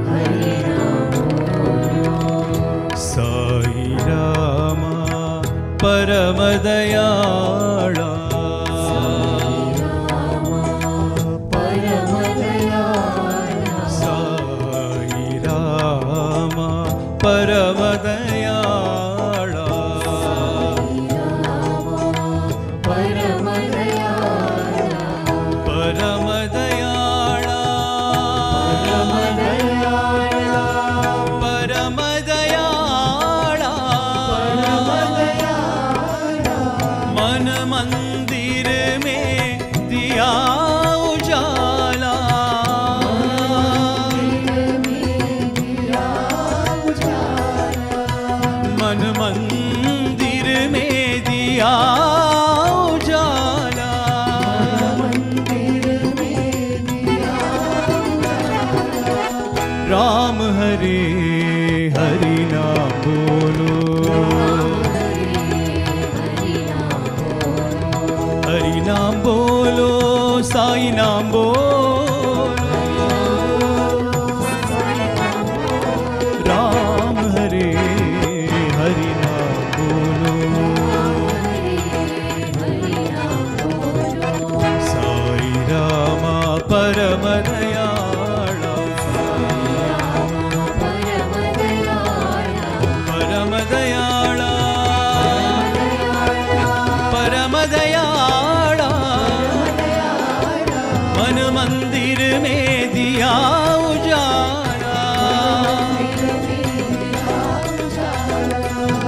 हरि नाम बोलो। साई रामा परम दयाळा, परम दयाळा। साई रामा परम दयाळा, परम दयाळा, परम दयाळा, परम दयाळा, परम दयाळा, परम दयाळा। मन मंदिर में दिया उजाला, मन मंदिर में दिया उजाला, मंदिर में दिया उजाला। राम हरे हरि नाम बोलो, हरि नाम बोलो, साई नाम बोलो, राम हरे हरि नाम बोलो, साई रामा परम दयाळा, परम दयाळा, परम दयाळा। मन मंदिर में दिया उजाला,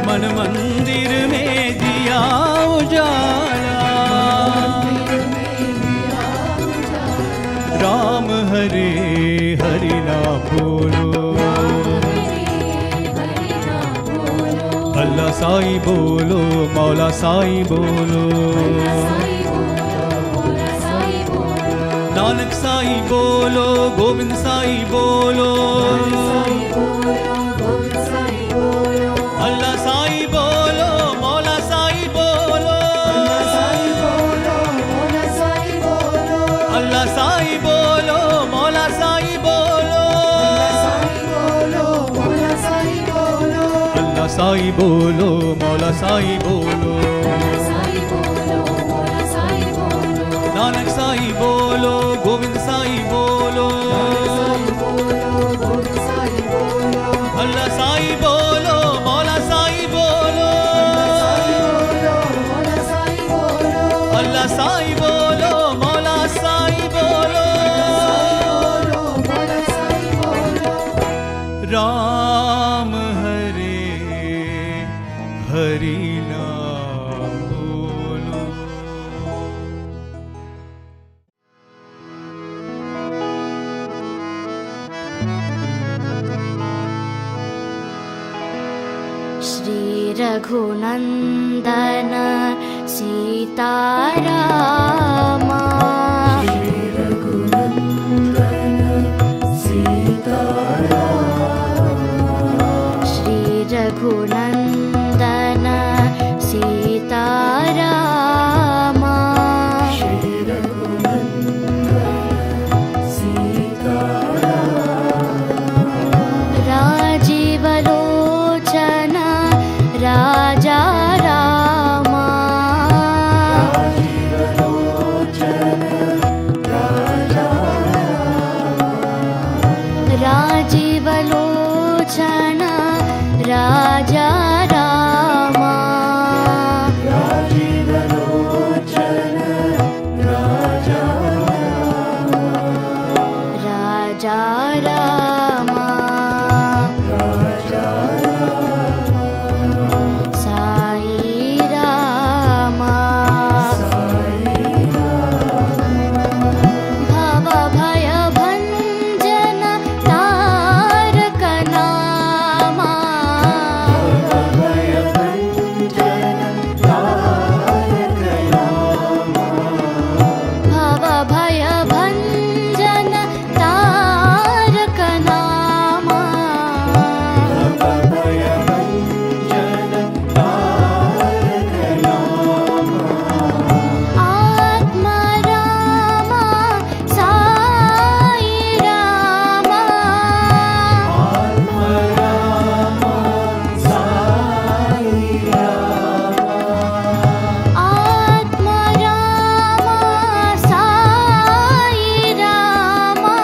मन मंदिर में दिया उजाला। राम हरे हरि नाम बोलो, अल्लाह साई बोलो, मौला साई बोलो, नानक साई बोलो, गोविंद साई बोलो, अल्लाह साई बोलो, मौला साई बोलो, अल्लाह साई बोलो, मौला साई बोलो, अल्लाह साई बोलो, मौला साई बोलो, नानक साई बोलो, गोविंद साई बोलो, अल्लाह साई बोलो, मौला साई बोलो, हरि नाम बोलो। श्री रघुनंदन सीतारामा, श्री रघुनंदन सीतारामा, श्री रघुनंदन सीतारामा, श्री रघुनंदन सीतारामा, राजीव लोचन राजा रामा, राजीव लोचन राजा रामा, राजीव लोचन राजा रामा, राजीव लोचन राजा रामा, राजा रामा, राजा रामा, साई रामा, साई रामा, भव भय भंजन तारक नामा, भव भय भंजन तारक नामा, भव भय भंजन तारक नामा, भव भय भंजन तारक नामा, आत्मा रामा साई रामा, आत्मा रामा साई रामा, आत्मा रामा साई रामा,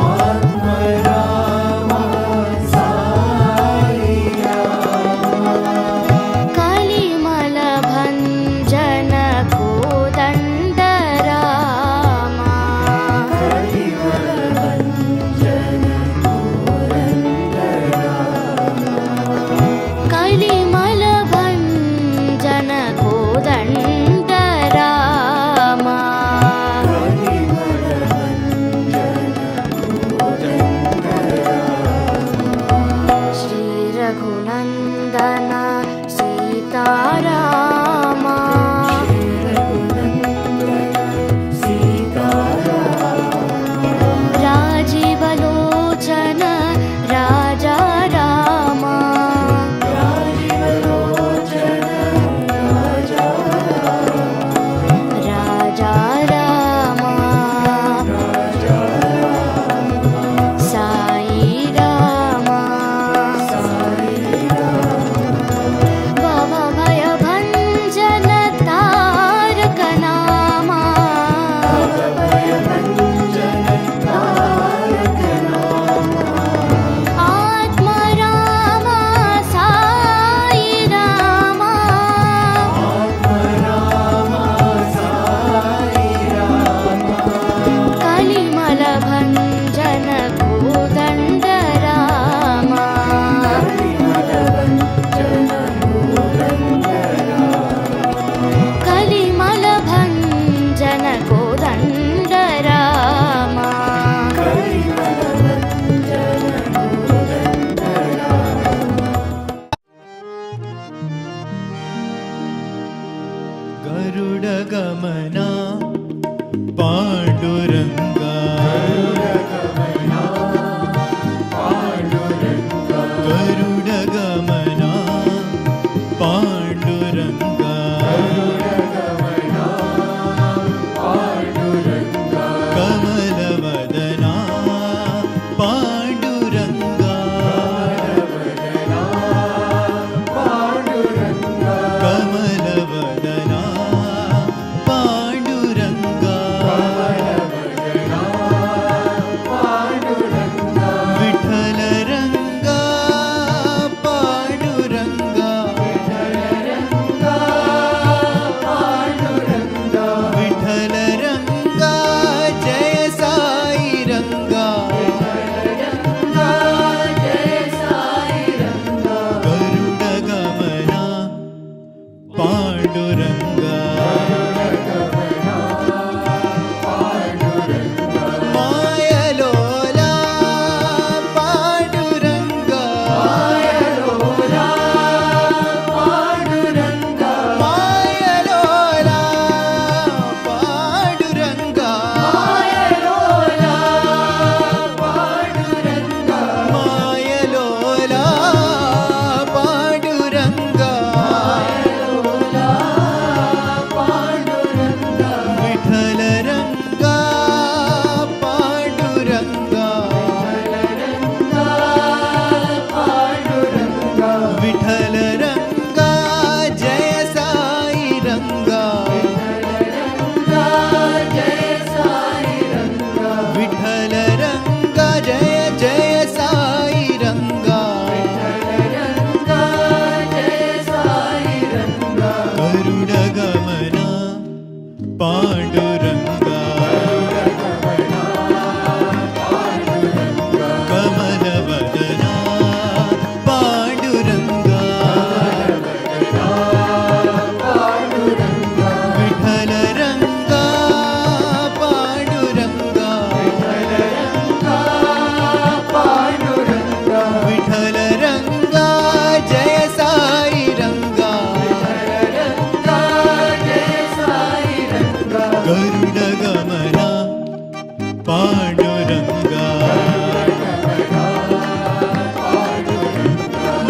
आत्मा रामा साई रामा, कलिमल भंजन कोदंड रामा, कलिमल भंजन कोदंड रामा, कलिमल भंजन कोदंड रामा, कलिमल भंजन कोदंड रामा, श्री रघुनंदन सीतारामा, श्री रघुनंदन सीतारामा, राजीव लोचन राजा रामा, राजीव लोचन राजा रामा, राजा रामा, राजा रामा, साई रामा, साई रामा, भव भय भंजन तारक नामा, भव भय भंजन तारक नामा, आत्मा रामा साई रामा, आत्मा रामा साई रामा, कलिमल भंजन कोदंड रामा, कलिमल भंजन कोदंड रामा, कलिमल भंजन कोदंड रामा, कलिमल भंजन कोदंड रामा, गरुड गमना पांडुरंगा, गरुड गमना पांडुरंगा, कमल वदना पांडुरंगा, कमल वदना पांडुरंगा, विठ्ठल रंगा पांडुरंगा, विठ्ठल पांडुरंगा मायलोला पांडुरंगा मायलोला पांडुरंगा मायलोला पांडुरंगा मायलोला पांडुरंगा मायलोला पांडुरंगा मायलोला पांडुरंगा विठ्ठल रंगा पांडुरंगा विठ्ठल रंगा जय साई रंगा जय साई रंगा विठ्ठल रंगा जय जय साई रंगा जय साई रंगा गरुड गमना पांडुरंगा कमल वदना पांडुरंगा विठ्ठल रंगा पांडुरंगा विठ्ठल रंगा जय साई रंगा गरुड गमना पांडुरंगा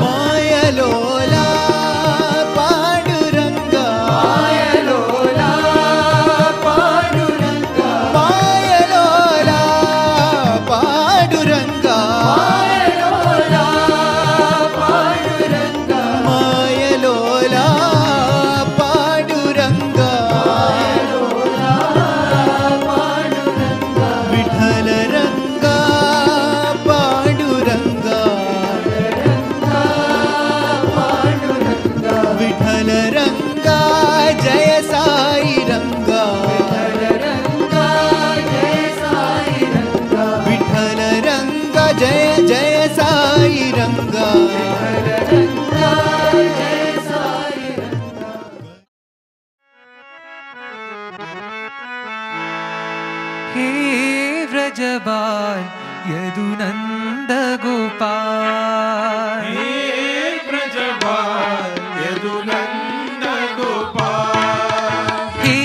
मायलोला पांडुरंगा मायलोला पांडुरंगा मायलोला पांडुरंगा मायलोला पांडुरंगा मायलोला पांडुरंगा विठ्ठल रंगा पांडुरंगा विठ्ठल रंगा जय साई रंगा विठ्ठल रंगा जय जय साई रंगा हे व्रजबाल यदुनंद गोपाल हे व्रजबाल यदुनंद गोपाल हे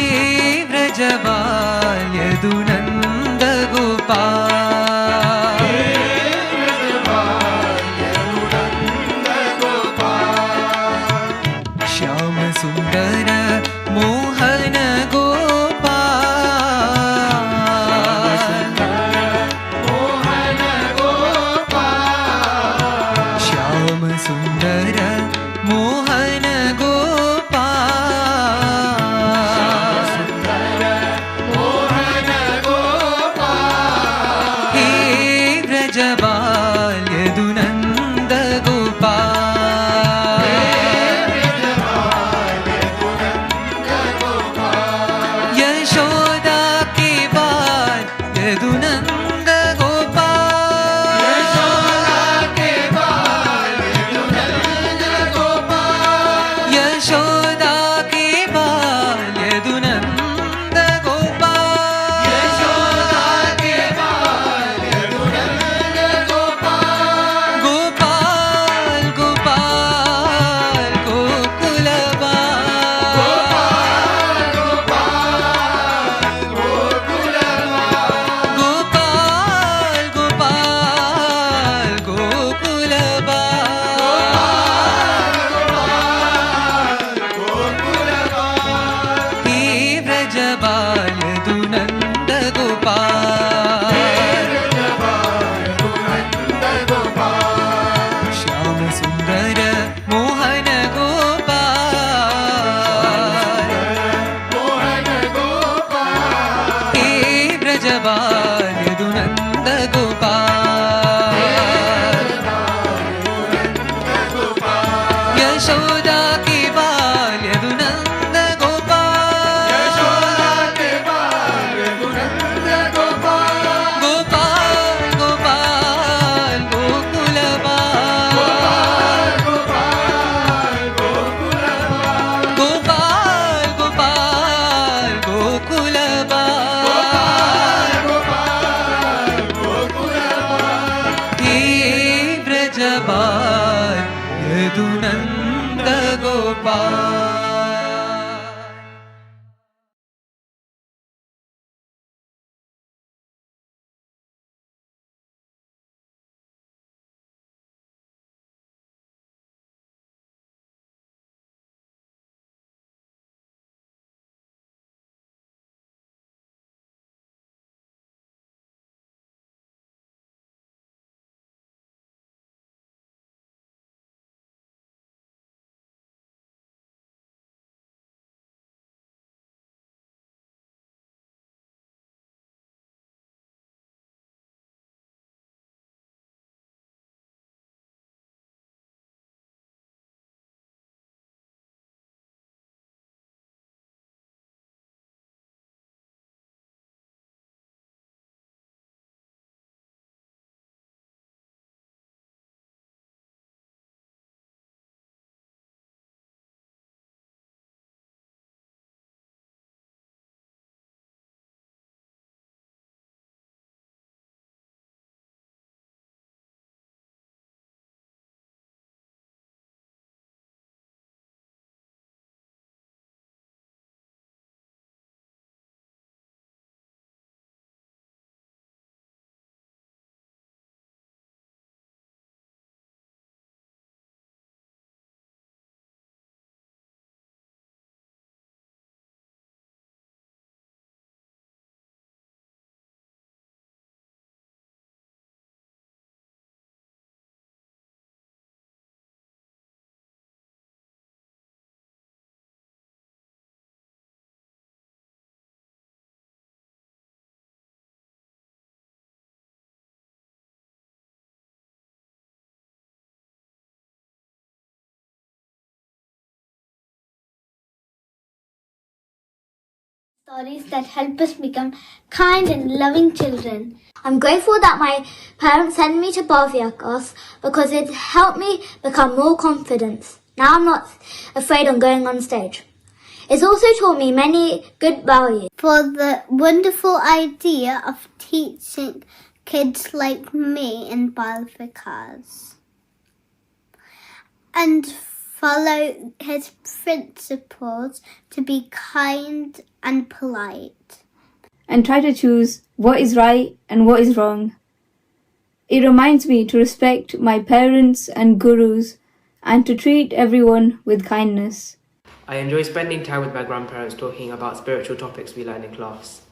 Stories that help us become kind and loving children. I'm grateful that my parents sent me to Bal Vikas because it helped me become more confident. Now I'm not afraid of going on stage. It's also taught me many good values. For the wonderful idea of teaching kids like me in Bal Vikas. And follow his principles to be kind and polite. And try to choose what is right and what is wrong. It reminds me to respect my parents and gurus and to treat everyone with kindness. I enjoy spending time with my grandparents talking about spiritual topics we learn in class.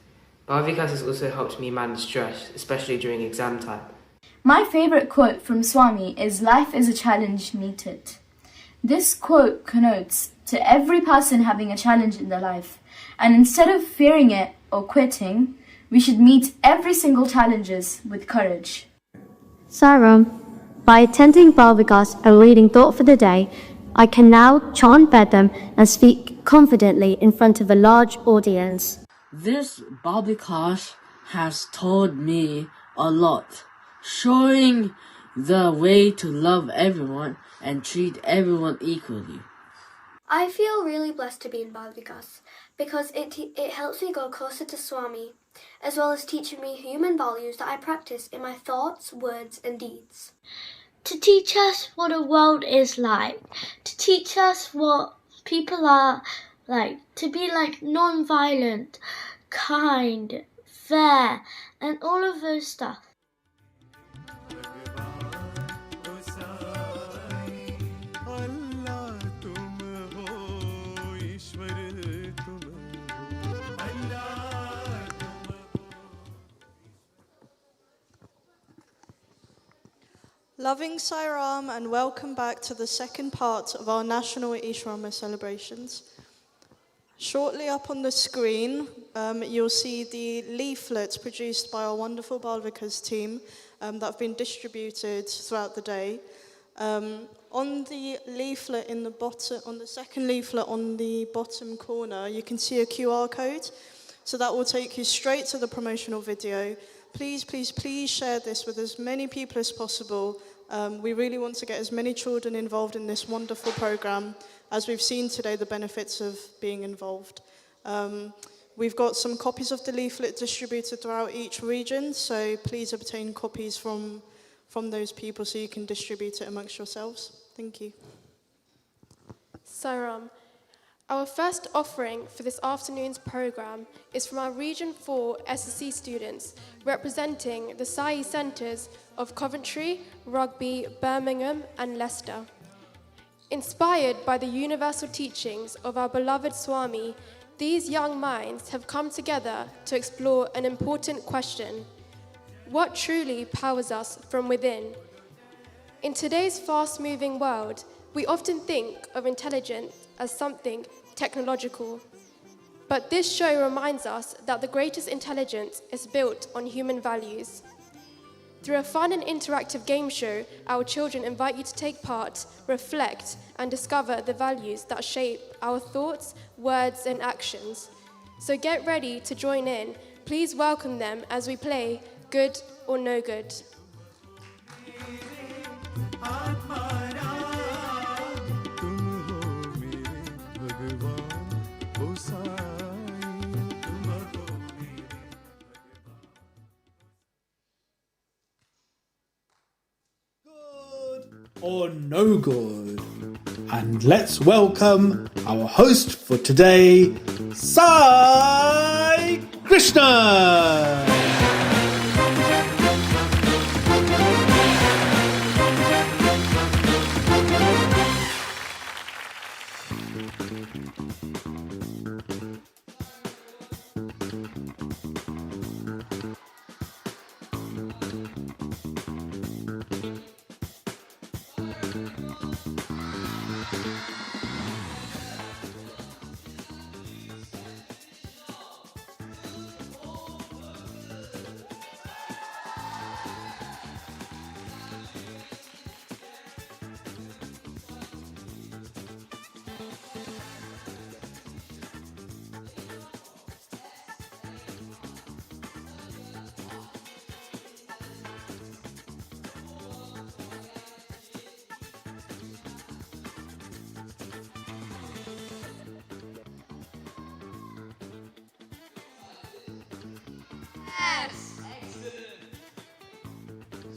Balvikas has also helped me manage stress, especially during exam time. My favourite quote from Swami is, "Life is a challenge, meet it." This quote connotes to every person having a challenge in their life, and instead of fearing it or quitting, we should meet every single challenges with courage. Saram, by attending Balvikas and reading Thought for the Day, I can now chant Vedam and speak confidently in front of a large audience. This Balvikas has taught me a lot, showing the way to love everyone and treat everyone equally. I feel really blessed to be in Bal Vikas because it helps me go closer to Swami, as well as teaching me human values that I practice in my thoughts, words and deeds. To teach us what the world is like, to teach us what people are like, to be like non-violent, kind, fair, and all of those stuff. Loving Sairam and welcome back to the second part of our National Easwaramma celebrations. Shortly up on the screen, you'll see the leaflets produced by our wonderful Balvikas team that have been distributed throughout the day. On the leaflet in the bottom, on the second leaflet on the bottom corner, you can see a QR code. So that will take you straight to the promotional video. Please, please, please share this with as many people as possible. We really want to get as many children involved in this wonderful program. As we've seen today, the benefits of being involved. We've got some copies of the leaflet distributed throughout each region, so please obtain copies from those people so you can distribute it amongst yourselves. Thank you. Saram. Our first offering for this afternoon's programme is from our Region 4 SSC students representing the Sai centres of Coventry, Rugby, Birmingham and Leicester. Inspired by the universal teachings of our beloved Swami, these young minds have come together to explore an important question: what truly powers us from within? In today's fast-moving world, we often think of intelligence as something technological. But this show reminds us that the greatest intelligence is built on human values. Through a fun and interactive game show, our children invite you to take part, reflect, and discover the values that shape our thoughts, words, and actions. So get ready to join in. Please welcome them as we play Good or No Good. Or no good. And let's welcome our host for today, Sai Krishna.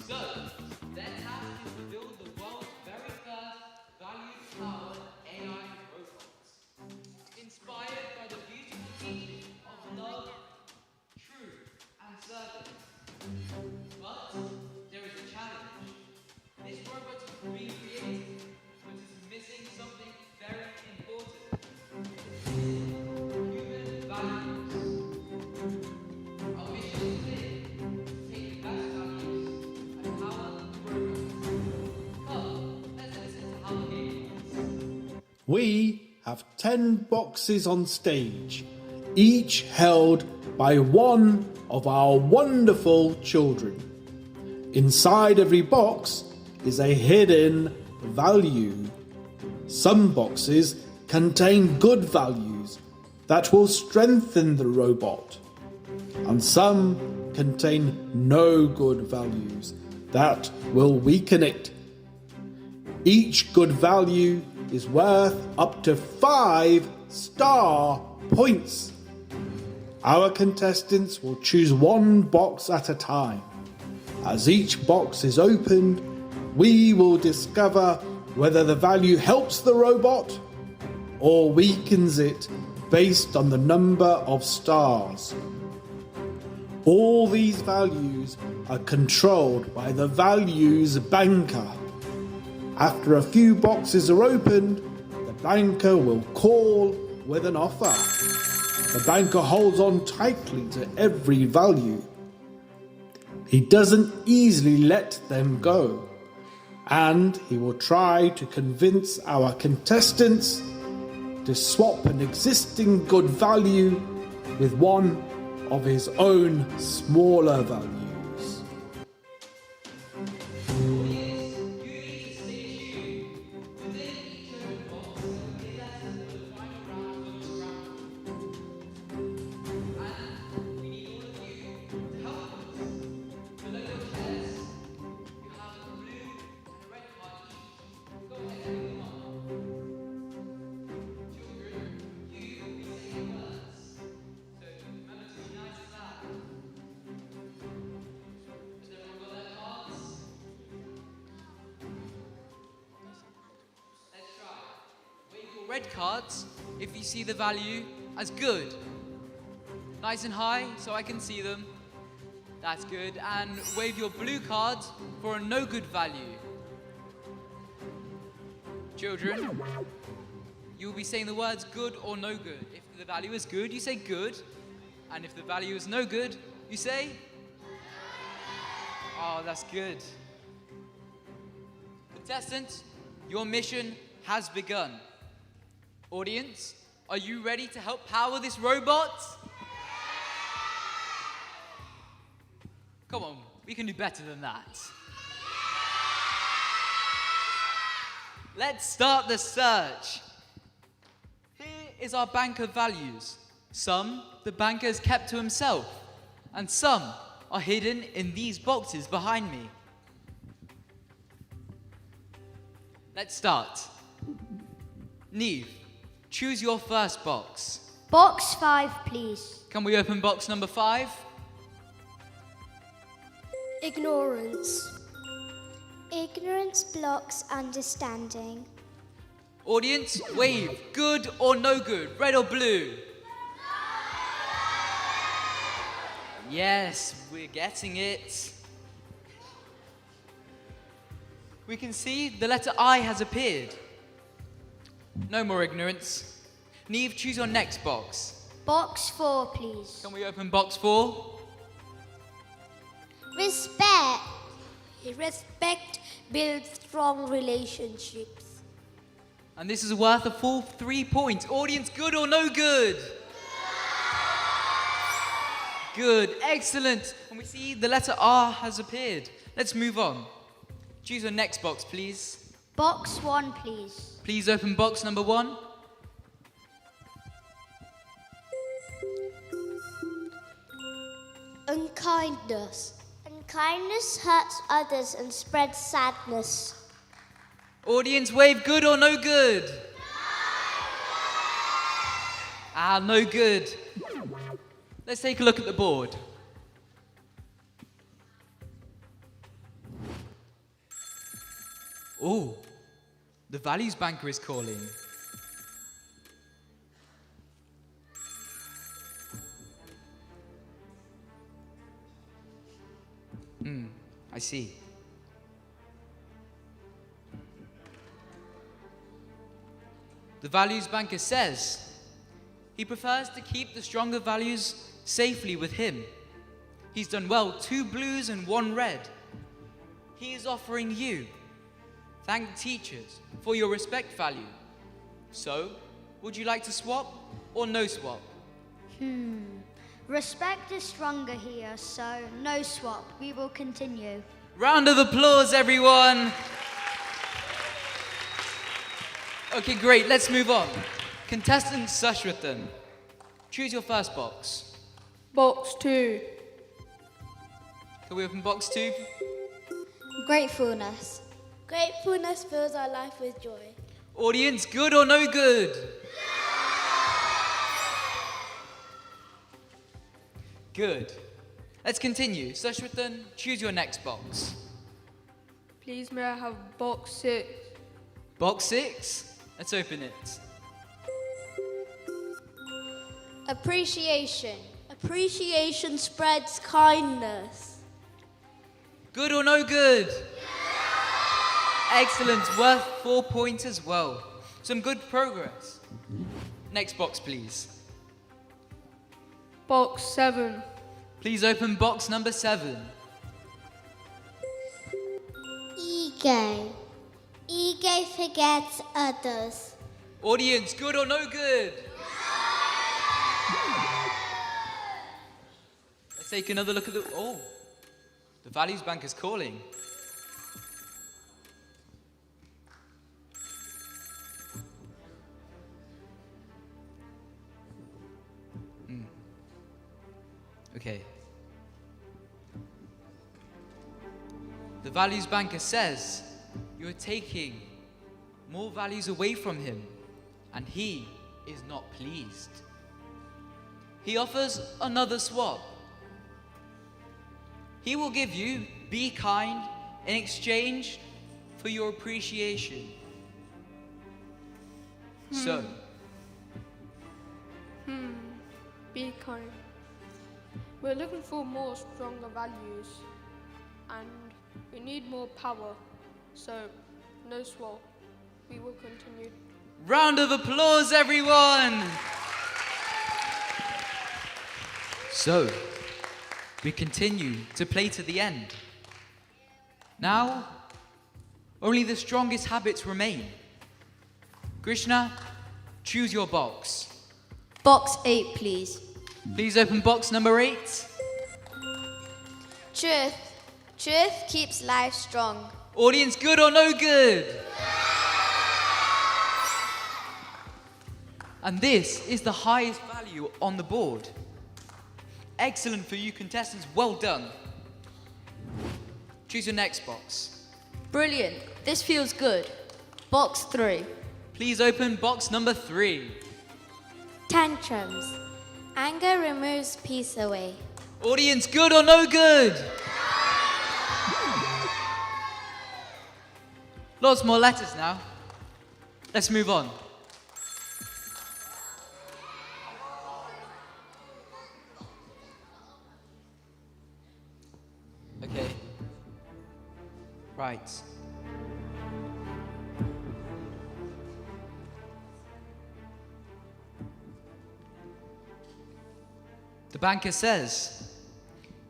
So, let's ask you to build the world's very first value-powered AI robots, inspired by the beautiful teaching of love, truth, and service. But there is a challenge. This robot is being created, but is missing something very important. Human values. Our mission is clear. Take the best values and power the program. Come, let's listen to how the game works. We have 10 boxes on stage, each held by one of our wonderful children. Inside every box is a hidden value. Some boxes contain good values that will strengthen the robot, and some contain no good values that will weaken it. Each good value is worth up to 5 star points. Our contestants will choose one box at a time. As each box is opened, we will discover whether the value helps the robot or weakens it based on the number of stars. All these values are controlled by the values banker. After a few boxes are opened, the banker will call with an offer. The banker holds on tightly to every value. He doesn't easily let them go, and he will try to convince our contestants to swap an existing good value with one of his own smaller values. red cards if you see the value as good. Nice and high so I can see them. That's good. And wave your blue card for a no good value. Children, you will be saying the words good or no good. If the value is good, you say good. And if the value is no good, you say? Oh, that's good. Contestants, your mission has begun. Audience, are you ready to help power this robot? Come on, we can do better than that. Let's start the search. Here is our bank of values. Some the banker has kept to himself, and some are hidden in these boxes behind me. Let's start. Neve, choose your first box. Box 5, please. Can we open box number 5? Ignorance. Ignorance blocks understanding. Audience, wave. Good or no good? Red or blue? Yes, we're getting it. We can see the letter I has appeared. No more ignorance. Neve, choose your next box. Box 4, please. Can we open box 4? Respect. Respect builds strong relationships. And this is worth a full 3 points. Audience, good or no good? Good, excellent. And we see the letter R has appeared. Let's move on. Choose your next box, please. Box 1, please. Please open box number 1. Unkindness. Unkindness hurts others and spreads sadness. Audience, wave good or no good? No good. Let's take a look at the board. Oh, the values banker is calling. I see. The values banker says he prefers to keep the stronger values safely with him. He's done well, 2 blues and 1 red. He is offering you, thank teachers for your respect value. So, would you like to swap or no swap? Respect is stronger here, so no swap. We will continue. Round of applause, everyone. Okay, great. Let's move on. Contestant Sashwatan, choose your first box. Box 2. Can we open box 2? Gratefulness. Gratefulness fills our life with joy. Audience, good or no good? Good. Let's continue. Sashwatan, choose your next box. Please may I have box 6? Box 6? Let's open it. Appreciation. Appreciation spreads kindness. Good or no good? Excellent. Worth 4 points as well. Some good progress. Next box, please. Box 7. Please open box number 7. Ego. Ego forgets others. Audience, good or no good? Let's take another look at the... Oh, the values bank is calling. Okay. The values banker says you're taking more values away from him, and he is not pleased. He offers another swap. He will give you be kind in exchange for your appreciation. So, Be kind. We're looking for more stronger values and we need more power. So, no swap. We will continue. round of applause, everyone! So, we continue to play to the end. Now, only the strongest habits remain. Krishna, choose your box. Box 8, please. Please open box number 8. Truth. Truth keeps life strong. Audience, good or no good? And this is the highest value on the board. Excellent for you contestants, well done. Choose your next box. Brilliant. This feels good. Box 3. Please open box number 3. Tantrums. Anger removes peace away. Audience, good or no good? Lots more letters now. Let's move on. Okay. Right. The banker says,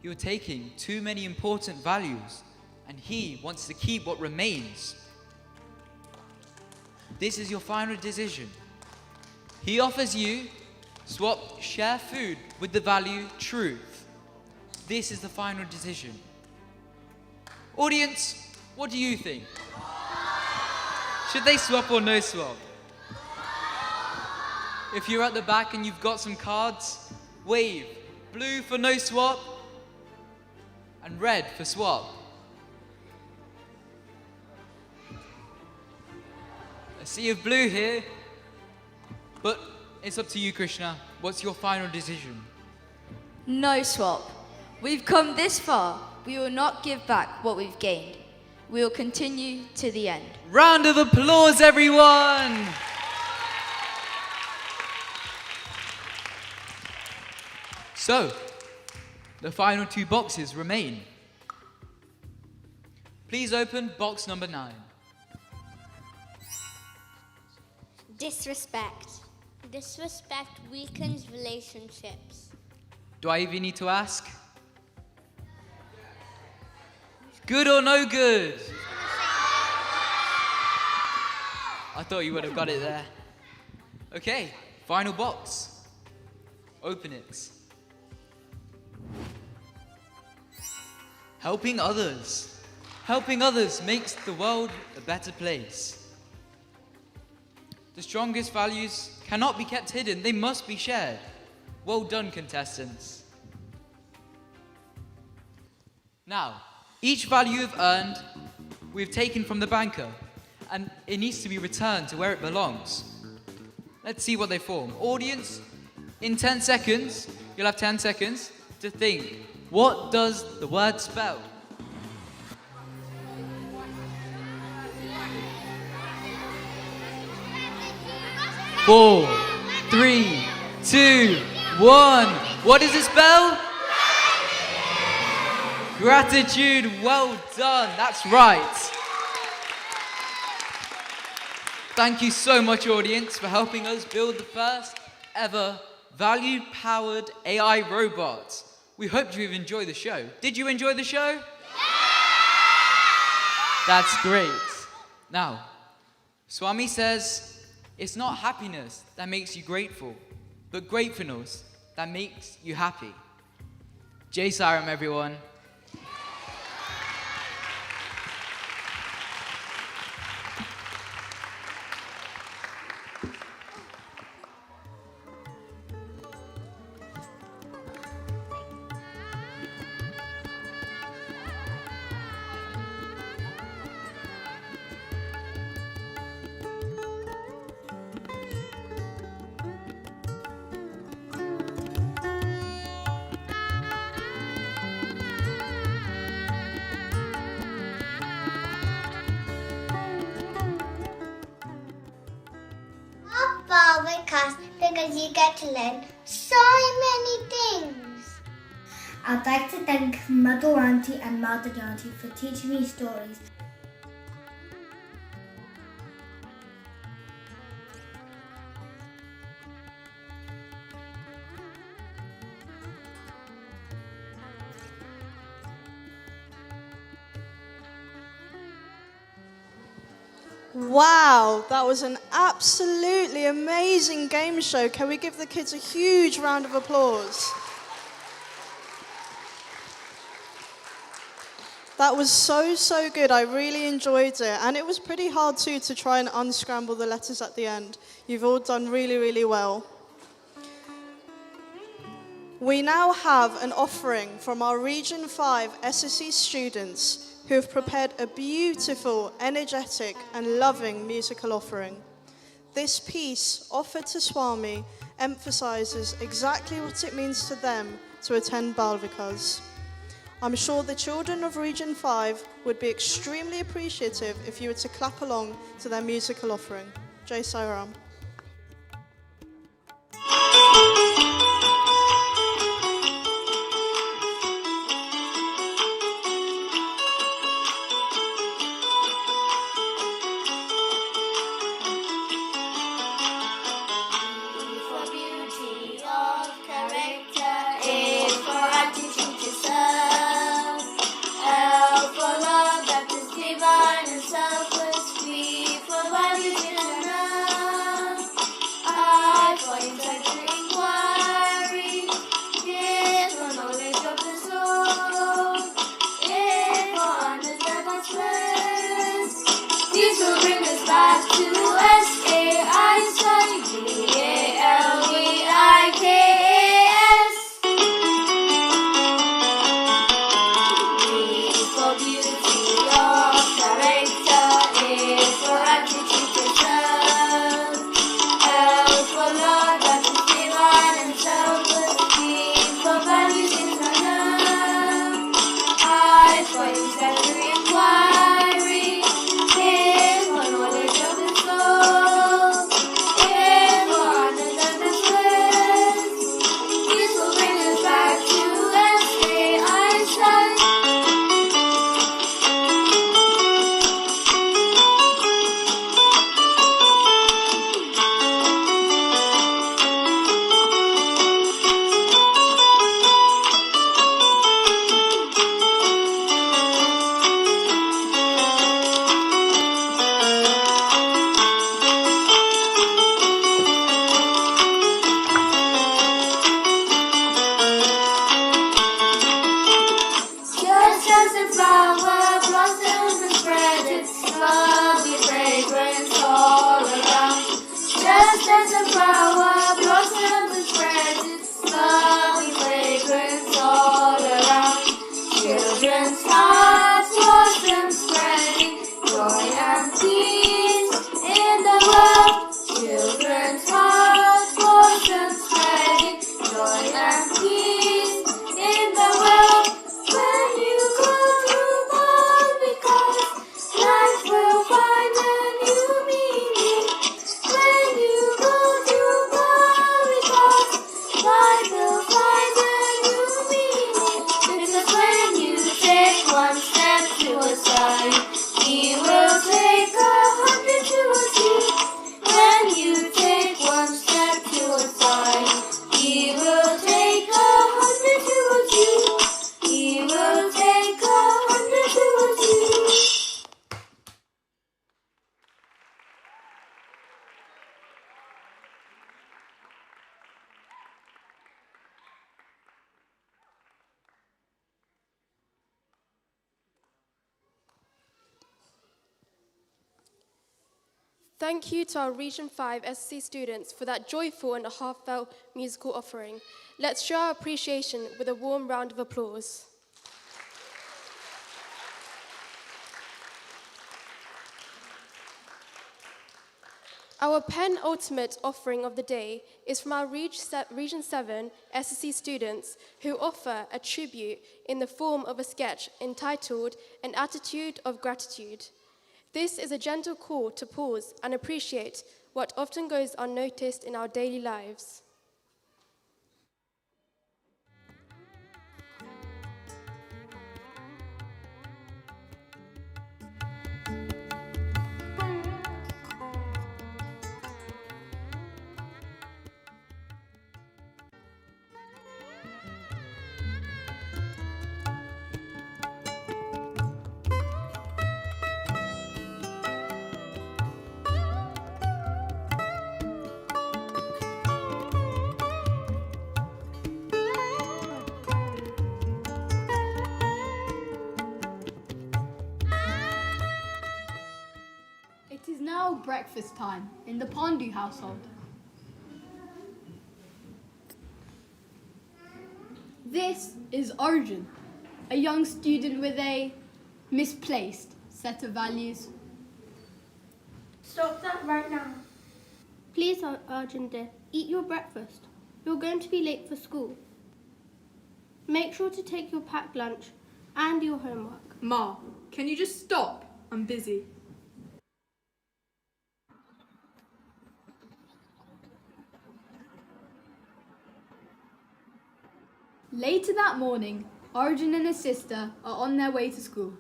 you're taking too many important values and he wants to keep what remains. This is your final decision. He offers you share food with the value truth. This is the final decision. Audience, what do you think? Should they swap or no swap? If you're at the back and you've got some cards, wave. Blue for no swap and red for swap. A sea of blue here, but it's up to you, Krishna. What's your final decision? No swap. We've come this far. We will not give back what we've gained. We will continue to the end. Round of applause, everyone! So, the final 2 boxes remain. Please open box number 9. Disrespect. Disrespect weakens relationships. Do I even need to ask? Good or no good? I thought you would have got it there. Okay, final box. Open it. Helping others. Helping others makes the world a better place. The strongest values cannot be kept hidden, they must be shared. Well done, contestants. Now, each value you've earned, we've taken from the banker, and it needs to be returned to where it belongs. Let's see what they form. Audience, in 10 seconds, you'll have 10 seconds to think. What does the word spell? Four, 3, 2, 1. What does it spell? Gratitude. Well done. That's right. Thank you so much, audience, for helping us build the first ever value-powered AI robot. We hope you've enjoyed the show. Did you enjoy the show? Yeah! That's great. Now, Swami says, it's not happiness that makes you grateful, but gratefulness that makes you happy. Jai Saram, everyone. class because you get to learn so many things. I'd like to thank Mother Auntie and Mother Auntie for teaching me stories. Wow, that was an absolutely amazing game show. Can we give the kids a huge round of applause? That was so good. I really enjoyed it. And it was pretty hard too to try and unscramble the letters at the end. You've all done really well. We now have an offering from our Region 5 SSE students who have prepared a beautiful, energetic and loving musical offering. This piece, offered to Swami, emphasises exactly what it means to them to attend Balvikas. I'm sure the children of Region 5 would be extremely appreciative if you were to clap along to their musical offering. Jai Sai Ram. Thank you to our Region 5 SSC students for that joyful and heartfelt musical offering. Let's show our appreciation with a warm round of applause. Our penultimate offering of the day is from our Region 7 SSC students who offer a tribute in the form of a sketch entitled An Attitude of Gratitude. This is a gentle call to pause and appreciate what often goes unnoticed in our daily lives. It is now breakfast time in the Pandu household. This is Arjun, a young student with a misplaced set of values. Stop that right now. Please, Arjun dear, eat your breakfast. You're going to be late for school. Make sure to take your packed lunch and your homework. Ma, can you just stop? I'm busy. Later that morning, Arjun and his sister are on their way to school.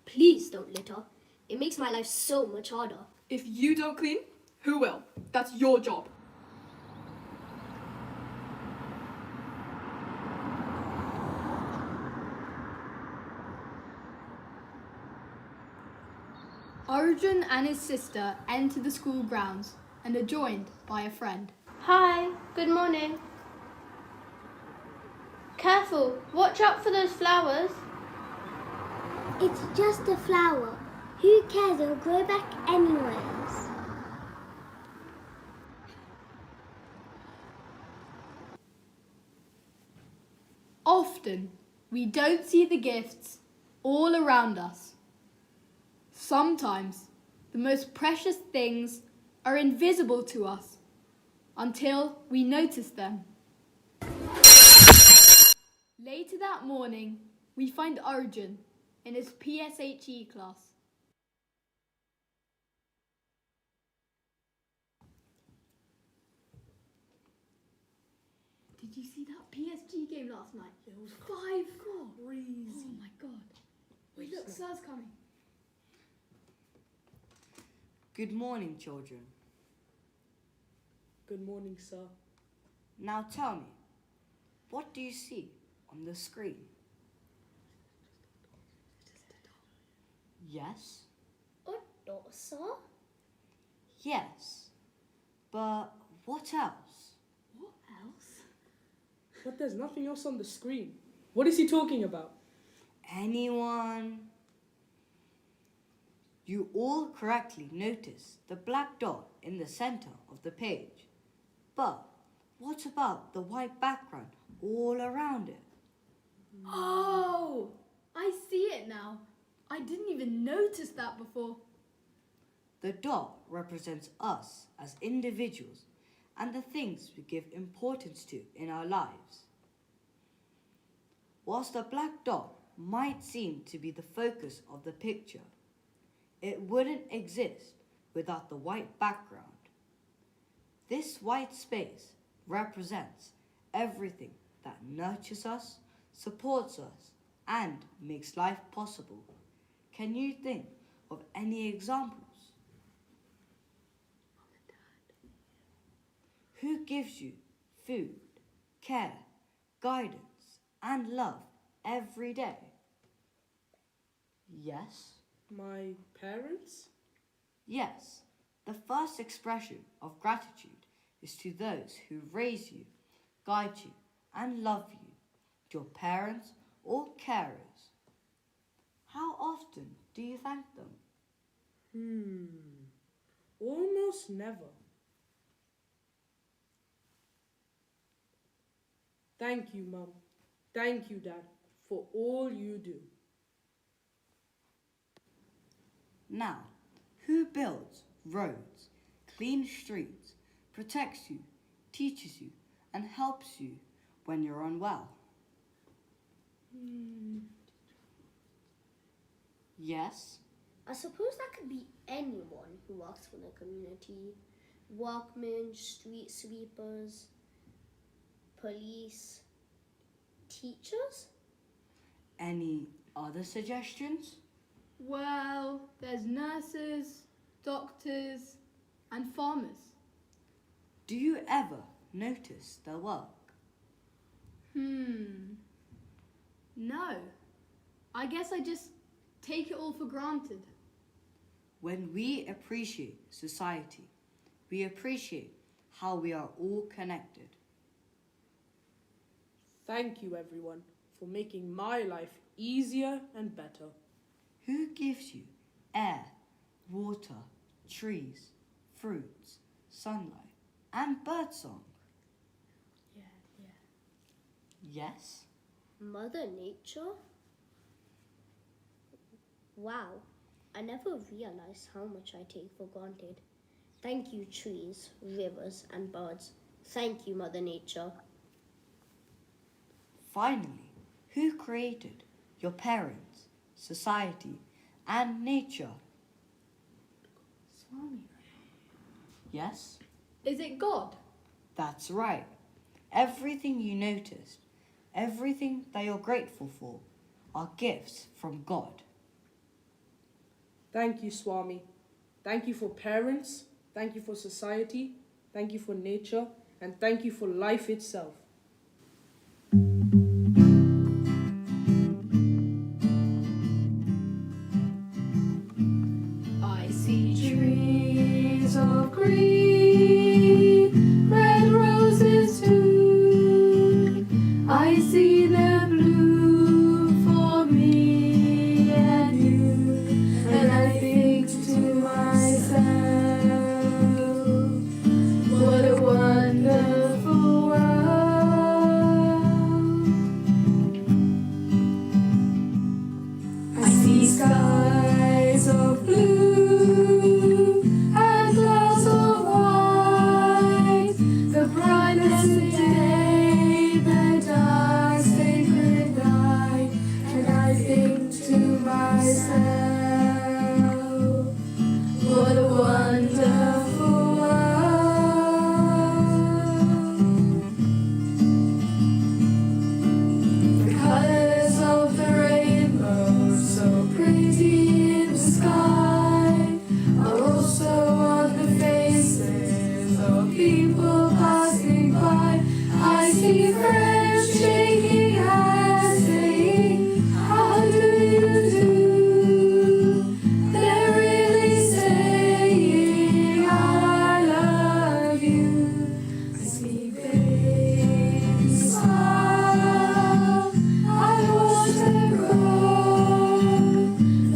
Please don't litter. It makes my life so much harder. If you don't clean, who will? That's your job. Arjun and his sister enter the school grounds and are joined by a friend. Hi, good morning. Careful, watch out for those flowers. It's just a flower. Who cares? It'll grow back anyways. Often, we don't see the gifts all around us. Sometimes, the most precious things are invisible to us until we notice them. Later that morning, we find Arjun in his PSHE class. Did you see that PSG game last night? It was 5-4. Crazy. Oh my god. Wait, look, Sir's coming. Good morning, children. Good morning, sir. Now tell me, what do you see on the screen? Yes? A dot, sir? Yes. But what else? What else? But there's nothing else on the screen. What is he talking about? Anyone? You all correctly noticed the black dot in the center of the page. But what about the white background all around it? Oh, I see it now. I didn't even notice that before. The dot represents us as individuals and the things we give importance to in our lives. Whilst the black dot might seem to be the focus of the picture, it wouldn't exist without the white background. This white space represents everything that nurtures us, supports us, and makes life possible. Can you think of any examples? Who gives you food, care, guidance, and love every day? Yes? My parents? Yes. The first expression of gratitude is to those who raise you, guide you, and love you, your parents or carers. How often do you thank them? Almost never. Thank you, Mum. Thank you, Dad, for all you do. Now, who builds roads, cleans streets, protects you, teaches you, and helps you when you're unwell? Yes? I suppose that could be anyone who works for the community. Workmen, street sweepers, police, teachers? Any other suggestions? Well, there's nurses, doctors, and farmers. Do you ever notice their work? No. I guess I just take it all for granted. When we appreciate society, we appreciate how we are all connected. Thank you, everyone, for making my life easier and better. Who gives you air, water, trees, fruits, sunlight, and birdsong? Yes? Mother Nature? Wow, I never realized how much I take for granted. Thank you, trees, rivers, and birds. Thank you, Mother Nature. Finally, who created your parents, society, and nature? Swami. Yes? Is it God? That's right. Everything you noticed, everything that you're grateful for, are gifts from God. Thank you, Swami. Thank you for parents. Thank you for society. Thank you for nature. And thank you for life itself. I see trees of green, red roses too. I see them bloom for me and you, and I think to myself, what a wonderful world. I see skies of blue and clouds of white, the brightness of day, the dark sacred night, and I think to myself, what a wonderful world. The colors of the rainbow, so pretty in the sky, are also on the faces of people passing by. I see friends shaking hands, saying, how do you do? They're really saying, I love you. I see babies smile, I watch them grow.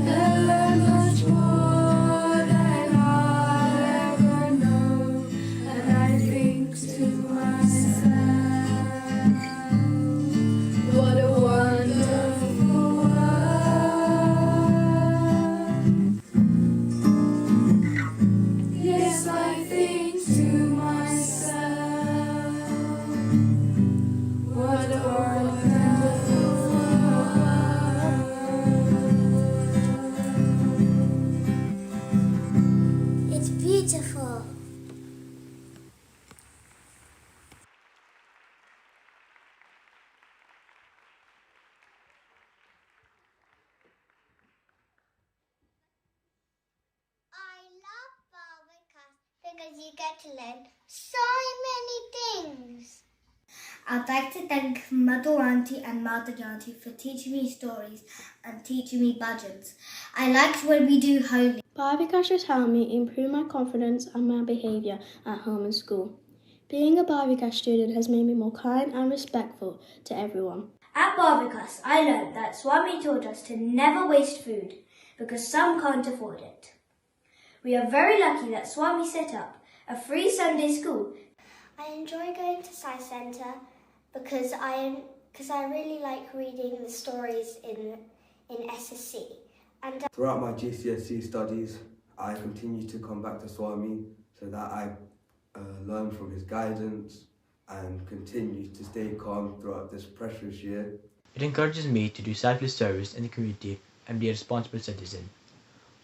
They'll learn much more than I'll ever know. And I think to myself, what a wonderful world. Yes, I think to myself, what a wonderful world. It's beautiful. I love Bal Vikas because you get to learn so many things. I'd like to thank Mother Auntie and Mother Jyothi for teaching me stories and teaching me bhajans. I liked when we do holy. Bal Vikas has helped me improve my confidence and my behaviour at home and school. Being a Bal Vikas student has made me more kind and respectful to everyone. At Bal Vikas, I learned that Swami taught us to never waste food because some can't afford it. We are very lucky that Swami set up a free Sunday school. I enjoy going to Science Centre because I really like reading the stories in SSC. And Throughout my GCSE studies, I continue to come back to Swami so that I learn from his guidance and continue to stay calm throughout this precious year. It encourages me to do selfless service in the community and be a responsible citizen.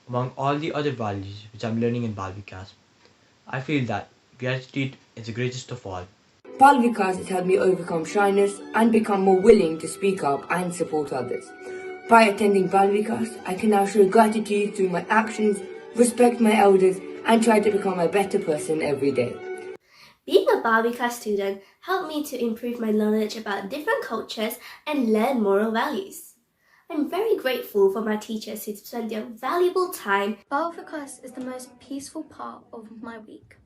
Among all the other values which I'm learning in Balvikas, I feel that gratitude is the greatest of all. Balvikas has helped me overcome shyness and become more willing to speak up and support others. By attending Balvikas, I can now show gratitude through my actions, respect my elders, and try to become a better person every day. Being a Balvikas student helped me to improve my knowledge about different cultures and learn moral values. I'm very grateful for my teachers who spent their valuable time. Balvikas is the most peaceful part of my week.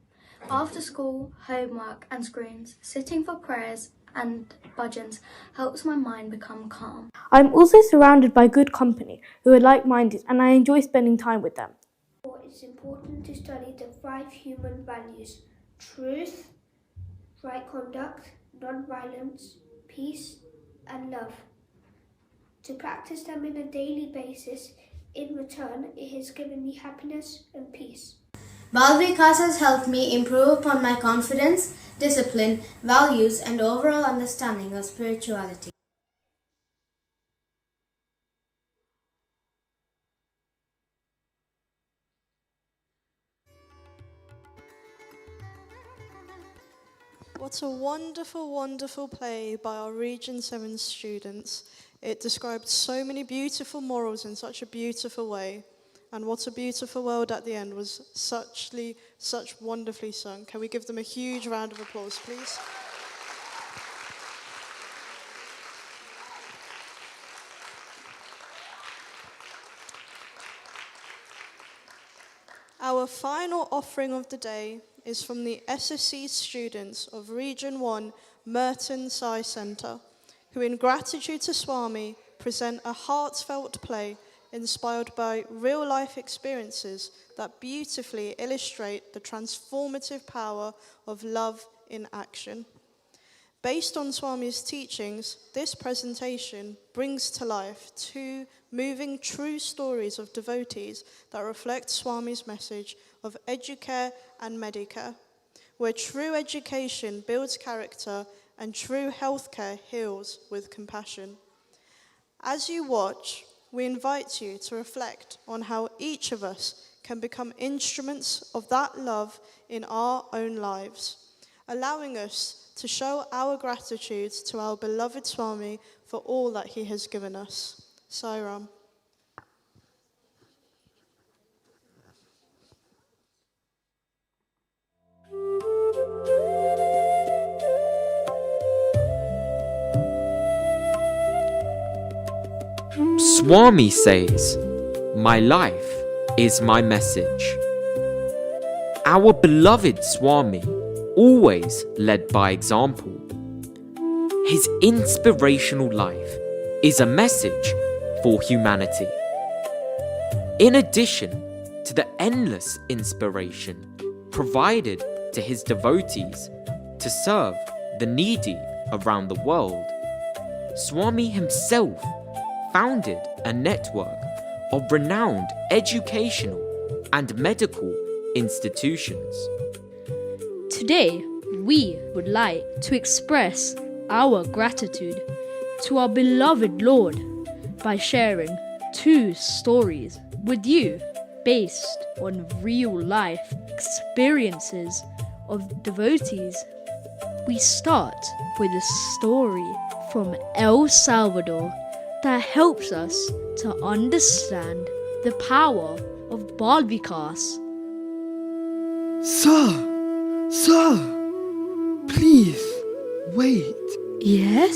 After school, homework and screens, sitting for prayers and bhajans helps my mind become calm. I'm also surrounded by good company who are like-minded and I enjoy spending time with them. It's important to study the 5 human values: truth, right conduct, non-violence, peace and love. To practice them on a daily basis, in return it has given me happiness and peace. Balvikas has helped me improve upon my confidence, discipline, values and overall understanding of spirituality. What a wonderful, wonderful play by our Region 7 students. It described so many beautiful morals in such a beautiful way. And what a beautiful world at the end was such wonderfully sung. Can we give them a huge round of applause, please? Our final offering of the day is from the SSC students of Region 1 Merton Sai Centre, who in gratitude to Swami present a heartfelt play inspired by real-life experiences that beautifully illustrate the transformative power of love in action. Based on Swami's teachings, this presentation brings to life 2 moving true stories of devotees that reflect Swami's message of educare and medicare, where true education builds character and true healthcare heals with compassion. As you watch, we invite you to reflect on how each of us can become instruments of that love in our own lives, allowing us to show our gratitude to our beloved Swami for all that he has given us. Sai Ram. Swami says, "My life is my message." Our beloved Swami always led by example. His inspirational life is a message for humanity. In addition to the endless inspiration provided to his devotees to serve the needy around the world, Swami himself founded a network of renowned educational and medical institutions. Today, we would like to express our gratitude to our beloved Lord by sharing 2 stories with you based on real-life experiences of devotees. We start with a story from El Salvador that helps us to understand the power of Bal Vikas. Sir, please, wait. Yes?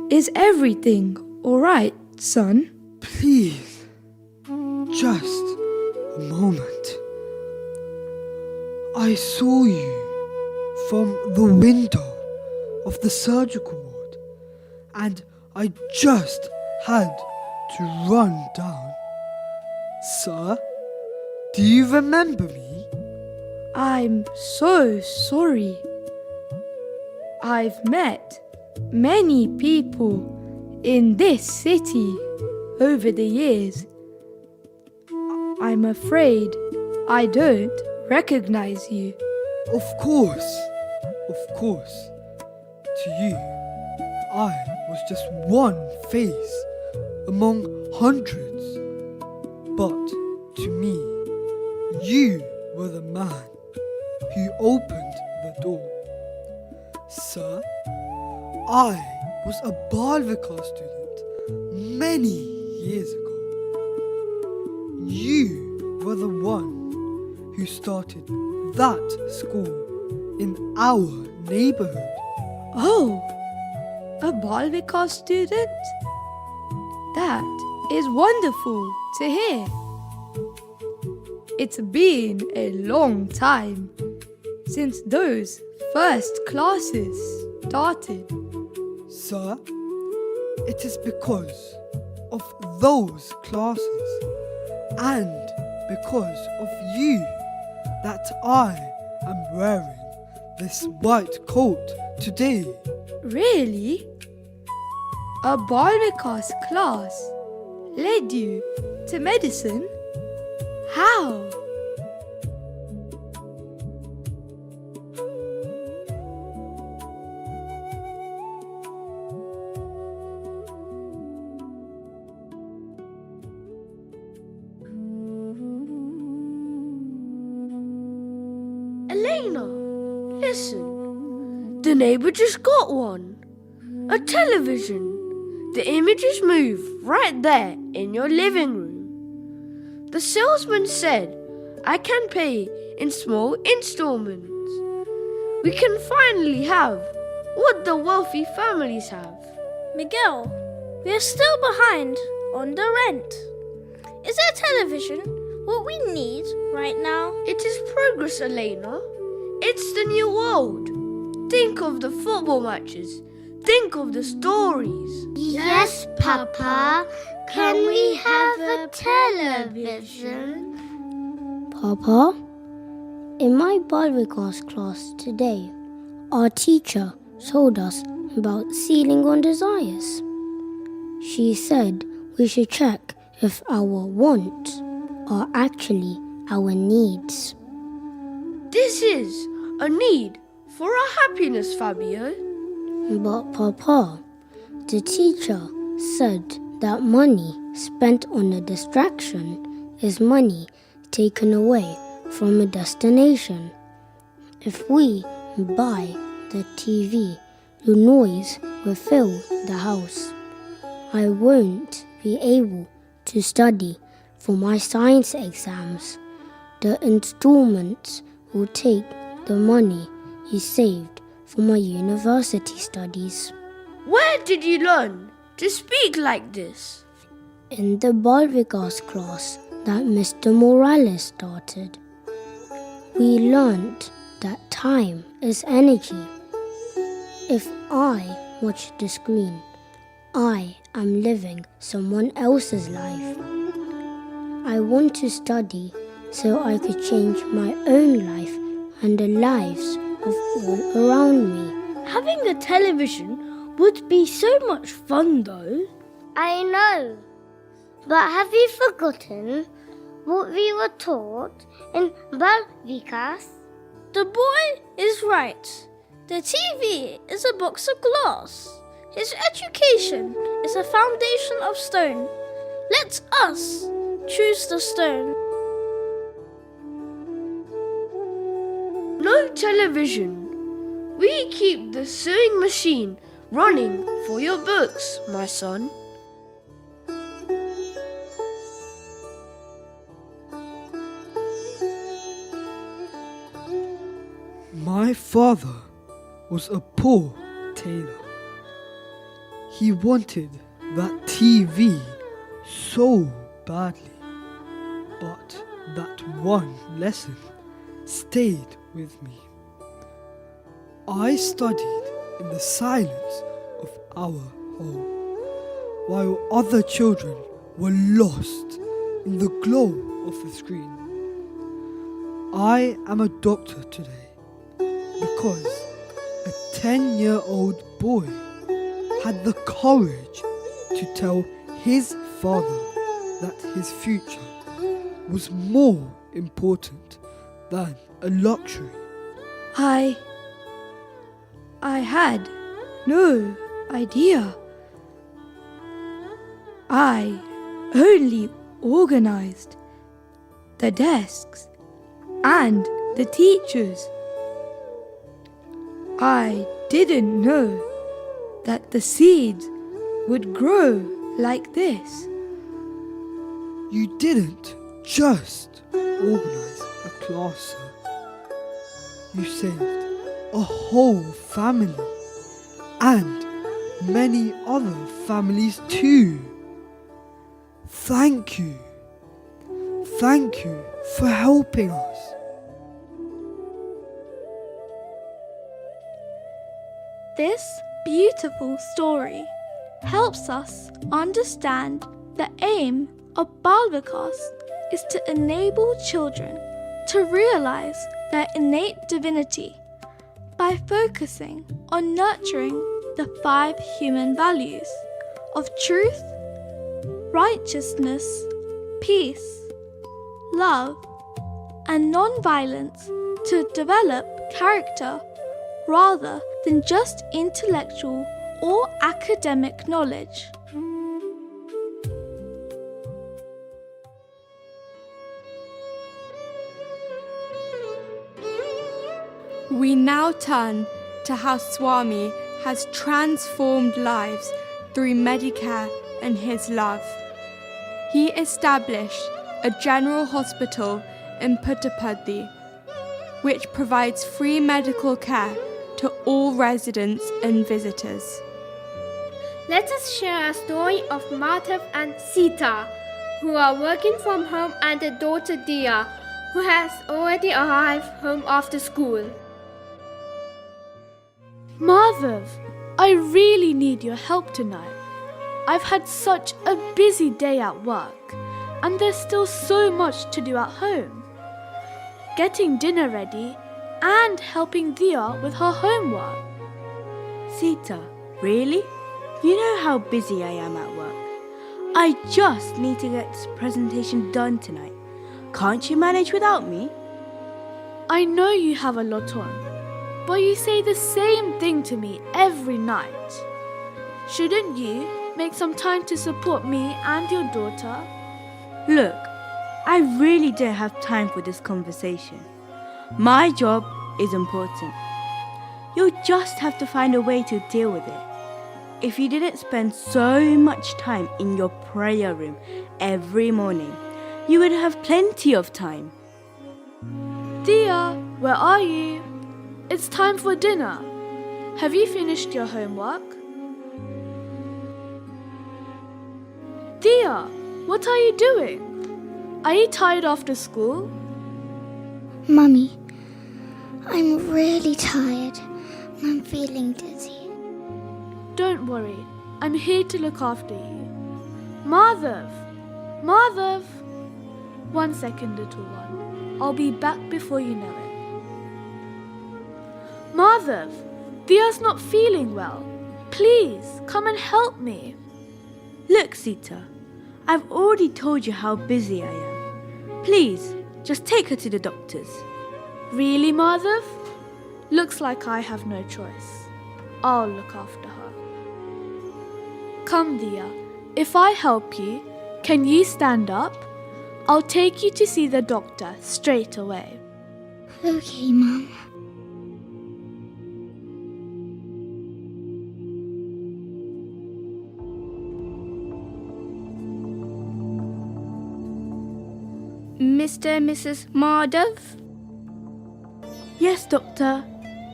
Is everything alright, son? Please, just a moment. I saw you from the window of the surgical ward, and I just had to run down. Sir, do you remember me? I'm so sorry. I've met many people in this city over the years. I'm afraid I don't recognize you. Of course. To you, I'm was just one face among hundreds. But to me, you were the man who opened the door. Sir, I was a Bal Vikas student many years ago. You were the one who started that school in our neighborhood. Oh, a Bal Vikas student? That is wonderful to hear. It's been a long time since those first classes started. Sir, it is because of those classes and because of you that I am wearing this white coat today. Really? A Bal Vikas class led you to medicine? How? Elena, listen. The neighbour just got one. A television. The images move right there in your living room. The salesman said I can pay in small installments. We can finally have what the wealthy families have. Miguel, we are still behind on the rent. Is that television what we need right now? It is progress, Elena. It's the new world. Think of the football matches. Think of the stories. Yes, Papa. Can we have a television? Papa, in my Bal Vikas class today, our teacher told us about sealing on desires. She said we should check if our wants are actually our needs. This is a need for our happiness, Fabio. But Papa, the teacher said that money spent on a distraction is money taken away from a destination. If we buy the TV, the noise will fill the house. I won't be able to study for my science exams. The installments will take the money you saved for my university studies. Where did you learn to speak like this? In the Bal Vikas class that Mr. Morales started, we learned that time is energy. If I watch the screen, I am living someone else's life. I want to study so I could change my own life and the lives of all around me. Having a television would be so much fun though. I know. But have you forgotten what we were taught in Bal Vikas? The boy is right. The TV is a box of glass. His education is a foundation of stone. Let us choose the stone. No television. We keep the sewing machine running for your books, my son. My father was a poor tailor. He wanted that TV so badly, but that one lesson stayed with me. I studied in the silence of our home, while other children were lost in the glow of the screen. I am a doctor today because a 10-year-old boy had the courage to tell his father that his future was more important than a luxury. I had no idea I only organized the desks and the teachers. I didn't know that the seeds would grow like this. You didn't just organize a class, sir. You saved a whole family and many other families too. Thank you. Thank you for helping us. This beautiful story helps us understand the aim of Bal Vikas is to enable children to realize their innate divinity by focusing on nurturing the 5 human values of truth, righteousness, peace, love, and non-violence to develop character rather than just intellectual or academic knowledge. We now turn to how Swami has transformed lives through Medicare and his love. He established a general hospital in Puttaparthi, which provides free medical care to all residents and visitors. Let us share a story of Madhav and Sita, who are working from home, and their daughter Dia, who has already arrived home after school. Madhav, I really need your help tonight. I've had such a busy day at work, and there's still so much to do at home. Getting dinner ready and helping Dia with her homework. Sita, really? You know how busy I am at work. I just need to get this presentation done tonight. Can't you manage without me? I know you have a lot on, but you say the same thing to me every night. Shouldn't you make some time to support me and your daughter? Look, I really don't have time for this conversation. My job is important. You'll just have to find a way to deal with it. If you didn't spend so much time in your prayer room every morning, you would have plenty of time. Dia, where are you? It's time for dinner. Have you finished your homework? Dia, what are you doing? Are you tired after school? Mummy, I'm really tired and I'm feeling dizzy. Don't worry, I'm here to look after you. Madhav! Madhav! 1 second, little one. I'll be back before you know it. Madhav! Dia's not feeling well. Please, come and help me. Look, Sita, I've already told you how busy I am. Please, just take her to the doctors. Really, Madhav? Looks like I have no choice. I'll look after her. Come, Dia. If I help you, can you stand up? I'll take you to see the doctor straight away. Okay, Mum. Mr. and Mrs. Madhav? Yes, doctor.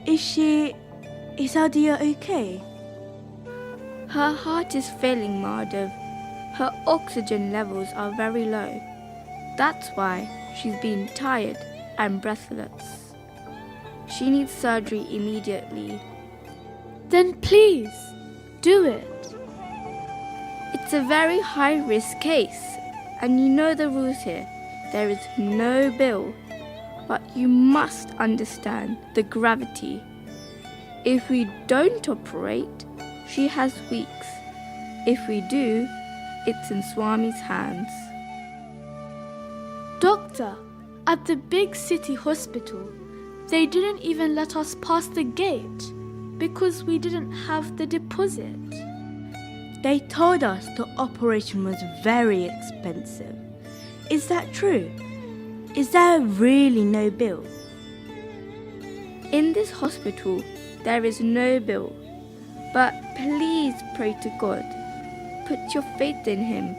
Is our dear okay? Her heart is failing, Madhav. Her oxygen levels are very low. That's why she's been tired and breathless. She needs surgery immediately. Then please, do it. It's a very high-risk case, and you know the rules here. There is no bill, but you must understand the gravity. If we don't operate, she has weeks. If we do, it's in Swami's hands. Doctor, at the big city hospital, they didn't even let us pass the gate because we didn't have the deposit. They told us the operation was very expensive. Is that true? Is there really no bill? In this hospital, there is no bill. But please pray to God. Put your faith in Him.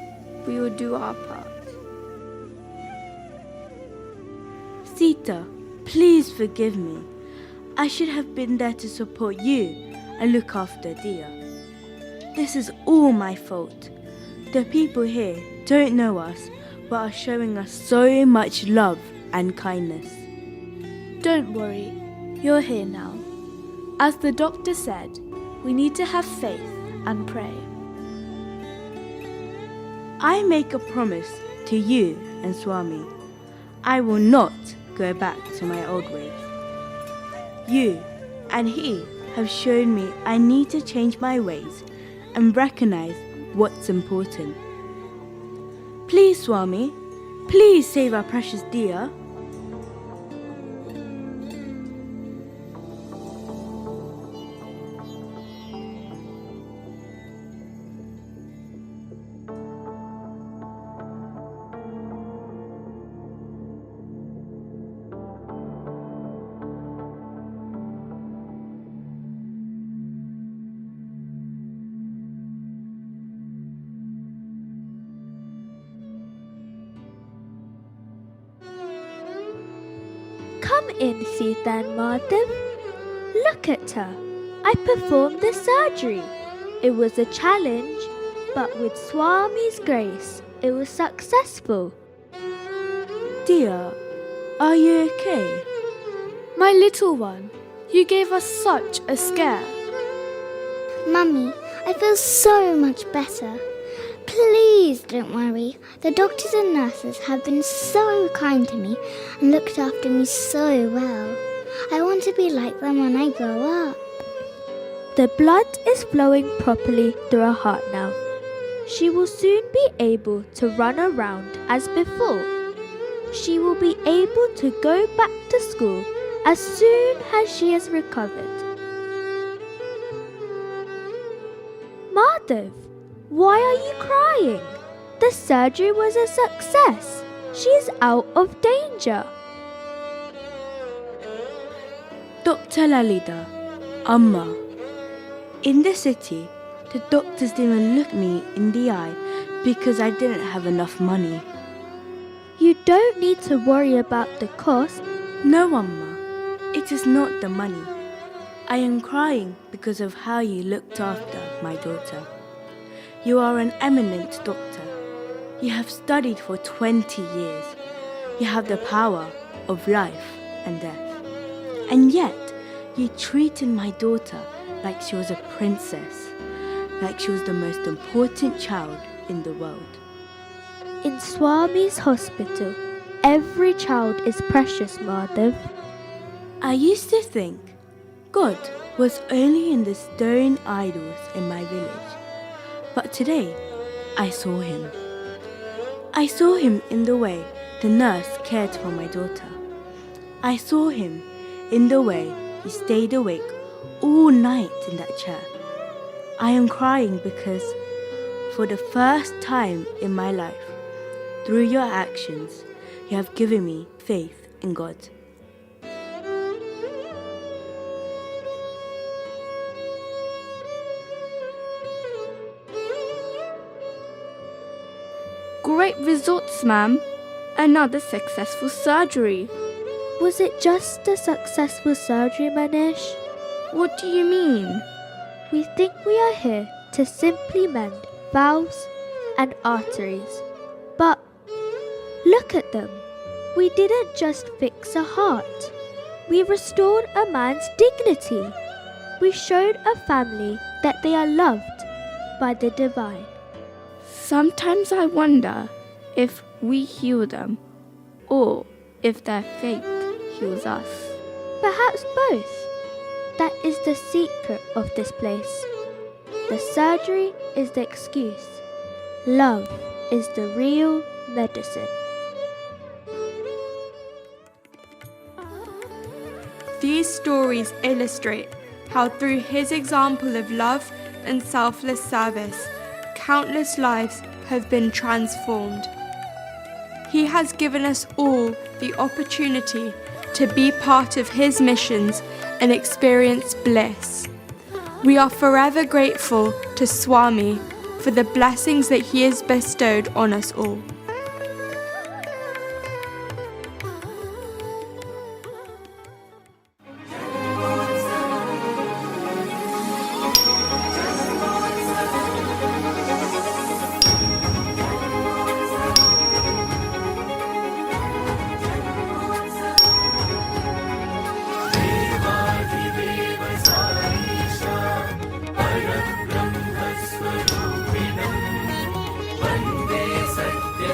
We will do our part. Sita, please forgive me. I should have been there to support you and look after Dia. This is all my fault. The people here don't know us, but are showing us so much love and kindness. Don't worry, you're here now. As the doctor said, we need to have faith and pray. I make a promise to you and Swami. I will not go back to my old ways. You and he have shown me I need to change my ways and recognize what's important. Please, Swami, please save our precious Dia. Come in, Sita and Madhav. Look at her. I performed the surgery. It was a challenge, but with Swami's grace, it was successful. Dia, are you okay? My little one, you gave us such a scare. Mummy, I feel so much better. Please don't worry. The doctors and nurses have been so kind to me and looked after me so well. I want to be like them when I grow up. The blood is flowing properly through her heart now. She will soon be able to run around as before. She will be able to go back to school as soon as she has recovered. Madhav, why are you crying? The surgery was a success. She is out of danger. Dr. Lalita, Amma. In the city, the doctors didn't look me in the eye because I didn't have enough money. You don't need to worry about the cost. No, Amma. It is not the money. I am crying because of how you looked after my daughter. You are an eminent doctor. You have studied for 20 years. You have the power of life and death. And yet, you treated my daughter like she was a princess, like she was the most important child in the world. In Swami's hospital, every child is precious, Madhav. I used to think God was only in the stone idols in my village. But today, I saw him. I saw him in the way the nurse cared for my daughter. I saw him in the way he stayed awake all night in that chair. I am crying because, for the first time in my life, through your actions, you have given me faith in God. Great results, ma'am. Another successful surgery. Was it just a successful surgery, Manish? What do you mean? We think we are here to simply mend valves and arteries. But look at them. We didn't just fix a heart. We restored a man's dignity. We showed a family that they are loved by the divine. Sometimes I wonder if we heal them or if their faith heals us. Perhaps both. That is the secret of this place. The surgery is the excuse. Love is the real medicine. These stories illustrate how through his example of love and selfless service, countless lives have been transformed. He has given us all the opportunity to be part of His missions and experience bliss. We are forever grateful to Swami for the blessings that He has bestowed on us all. Sathya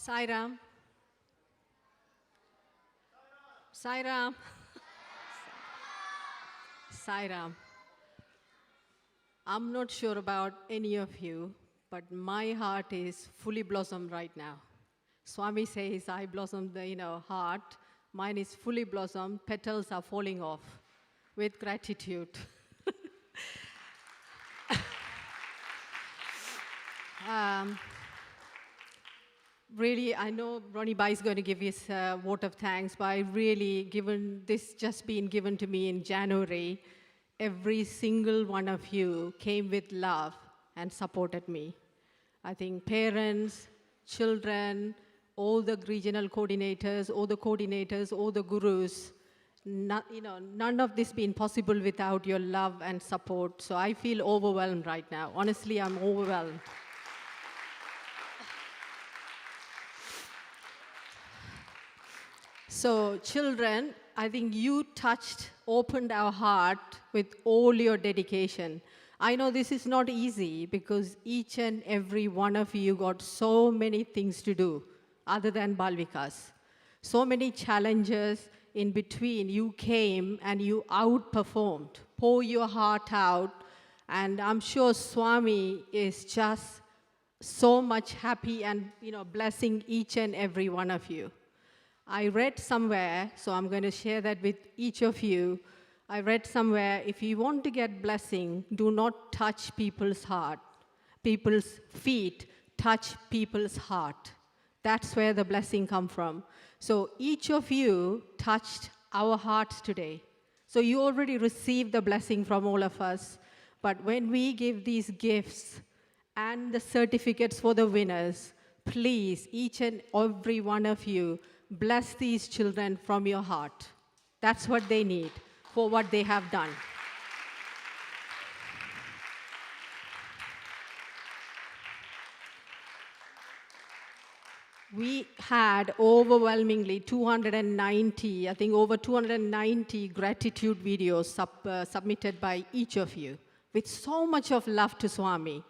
Sairam. Sairam. Sairam. I'm not sure about any of you, but my heart is fully blossomed right now. Swami says, I blossomed the heart. Mine is fully blossomed. Petals are falling off with gratitude. Really, I know Ronnie Bai is going to give his vote of thanks, but I really, given this just been given to me in January, every single one of you came with love and supported me. I think parents, children, all the regional coordinators, all the gurus, none of this been possible without your love and support. So I feel overwhelmed right now. Honestly, I'm overwhelmed. So children, I think you opened our heart with all your dedication. I know this is not easy because each and every one of you got so many things to do other than Balvikas. So many challenges in between. You came and you outperformed. Pour your heart out. And I'm sure Swami is just so much happy and blessing each and every one of you. I read somewhere, so I'm going to share that with each of you. I read somewhere, if you want to get blessing, do not touch people's feet, touch people's heart. That's where the blessing comes from. So each of you touched our hearts today. So you already received the blessing from all of us. But when we give these gifts and the certificates for the winners, please, each and every one of you, bless these children from your heart. That's what they need for what they have done. We had overwhelmingly 290, I think over 290 gratitude videos submitted by each of you with so much of love to Swami.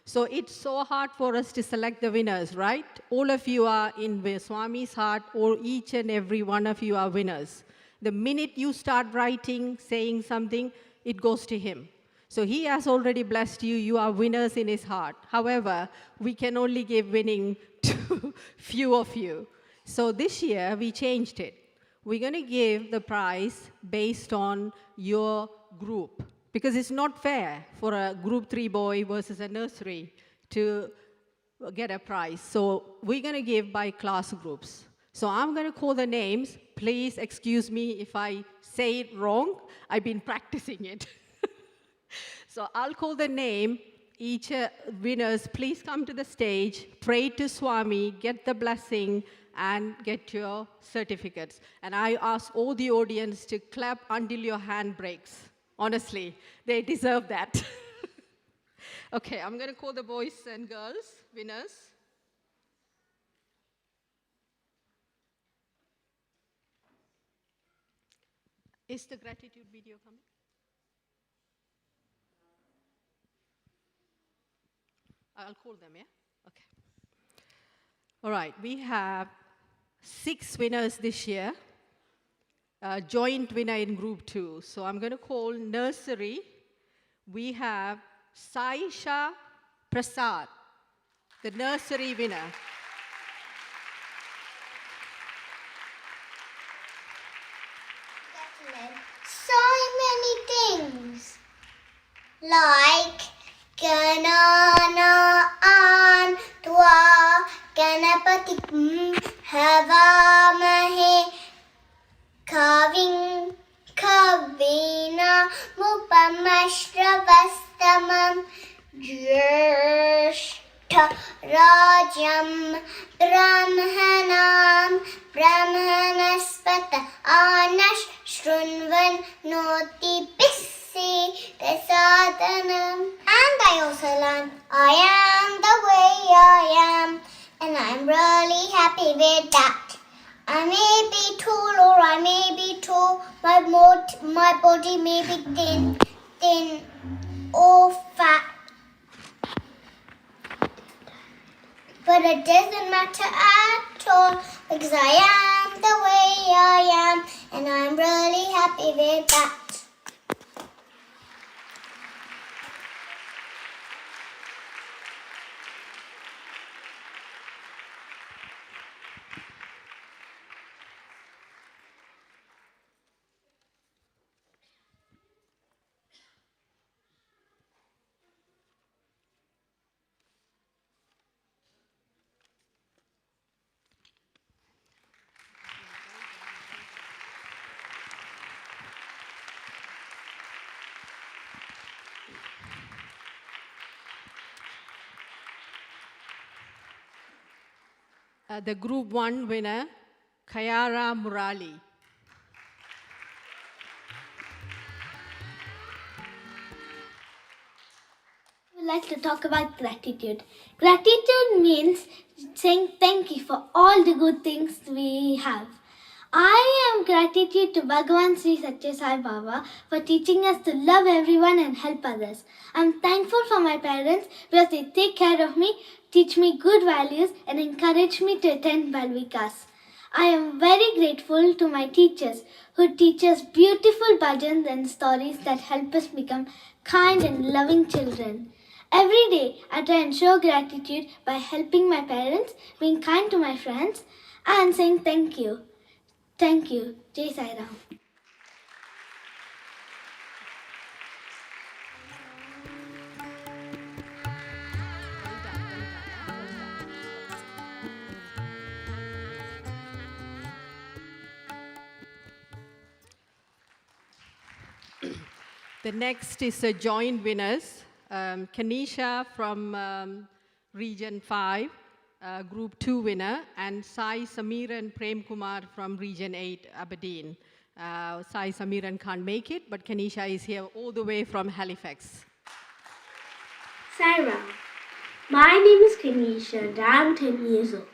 So it's so hard for us to select the winners, right? All of you are in Swami's heart, or each and every one of you are winners. The minute you start writing, saying something, it goes to him. So he has already blessed you. You are winners in his heart. However, we can only give winning to few of you. So this year, we changed it. We're going to give the prize based on your group. Because it's not fair for a group 3 boy versus a nursery to get a prize. So we're going to give by class groups. So I'm going to call the names. Please excuse me if I say it wrong. I've been practicing it. So I'll call the name. Each winners, please come to the stage, pray to Swami, get the blessing, and get your certificates. And I ask all the audience to clap until your hand breaks. Honestly, they deserve that. Okay, I'm going to call the boys and girls, winners. Is the gratitude video coming? I'll call them, yeah? Okay. All right, we have 6 winners this year. Joint winner in group 2. So I'm going to call nursery. We have Saisha Prasad, the nursery winner. So many things, like Ganana Antwa Ganapatim Havamahe Kaving Kavina Mupamashravastamam Jyeshta Rajam Brahmanam Brahmanaspata Anash Shrunvan Noti Pissi Desadanam. And I also learned I am the way I am, and I'm really happy with that. I may be tall or I may be tall, my body may be thin or fat. But it doesn't matter at because I am the way I am, and I'm really happy with that. The Group 1 winner, Kayara Murali. I would like to talk about gratitude. Gratitude means saying thank you for all the good things we have. I am gratitude to Bhagavan Sri Sathya Sai Baba for teaching us to love everyone and help others. I am thankful for my parents because they take care of me, teach me good values and encourage me to attend Balvikas. I am very grateful to my teachers who teach us beautiful bhajans and stories that help us become kind and loving children. Every day I try and show gratitude by helping my parents, being kind to my friends and saying thank you. Thank you. Jai Sai Ram. The next is a joint winners. Kanisha from Region 5, Group 2 winner, and Sai Samiran Prem Kumar from Region 8, Aberdeen. Sai Samiran can't make it, but Kanisha is here all the way from Halifax. Sai Ram. My name is Kanisha and I am 10 years old.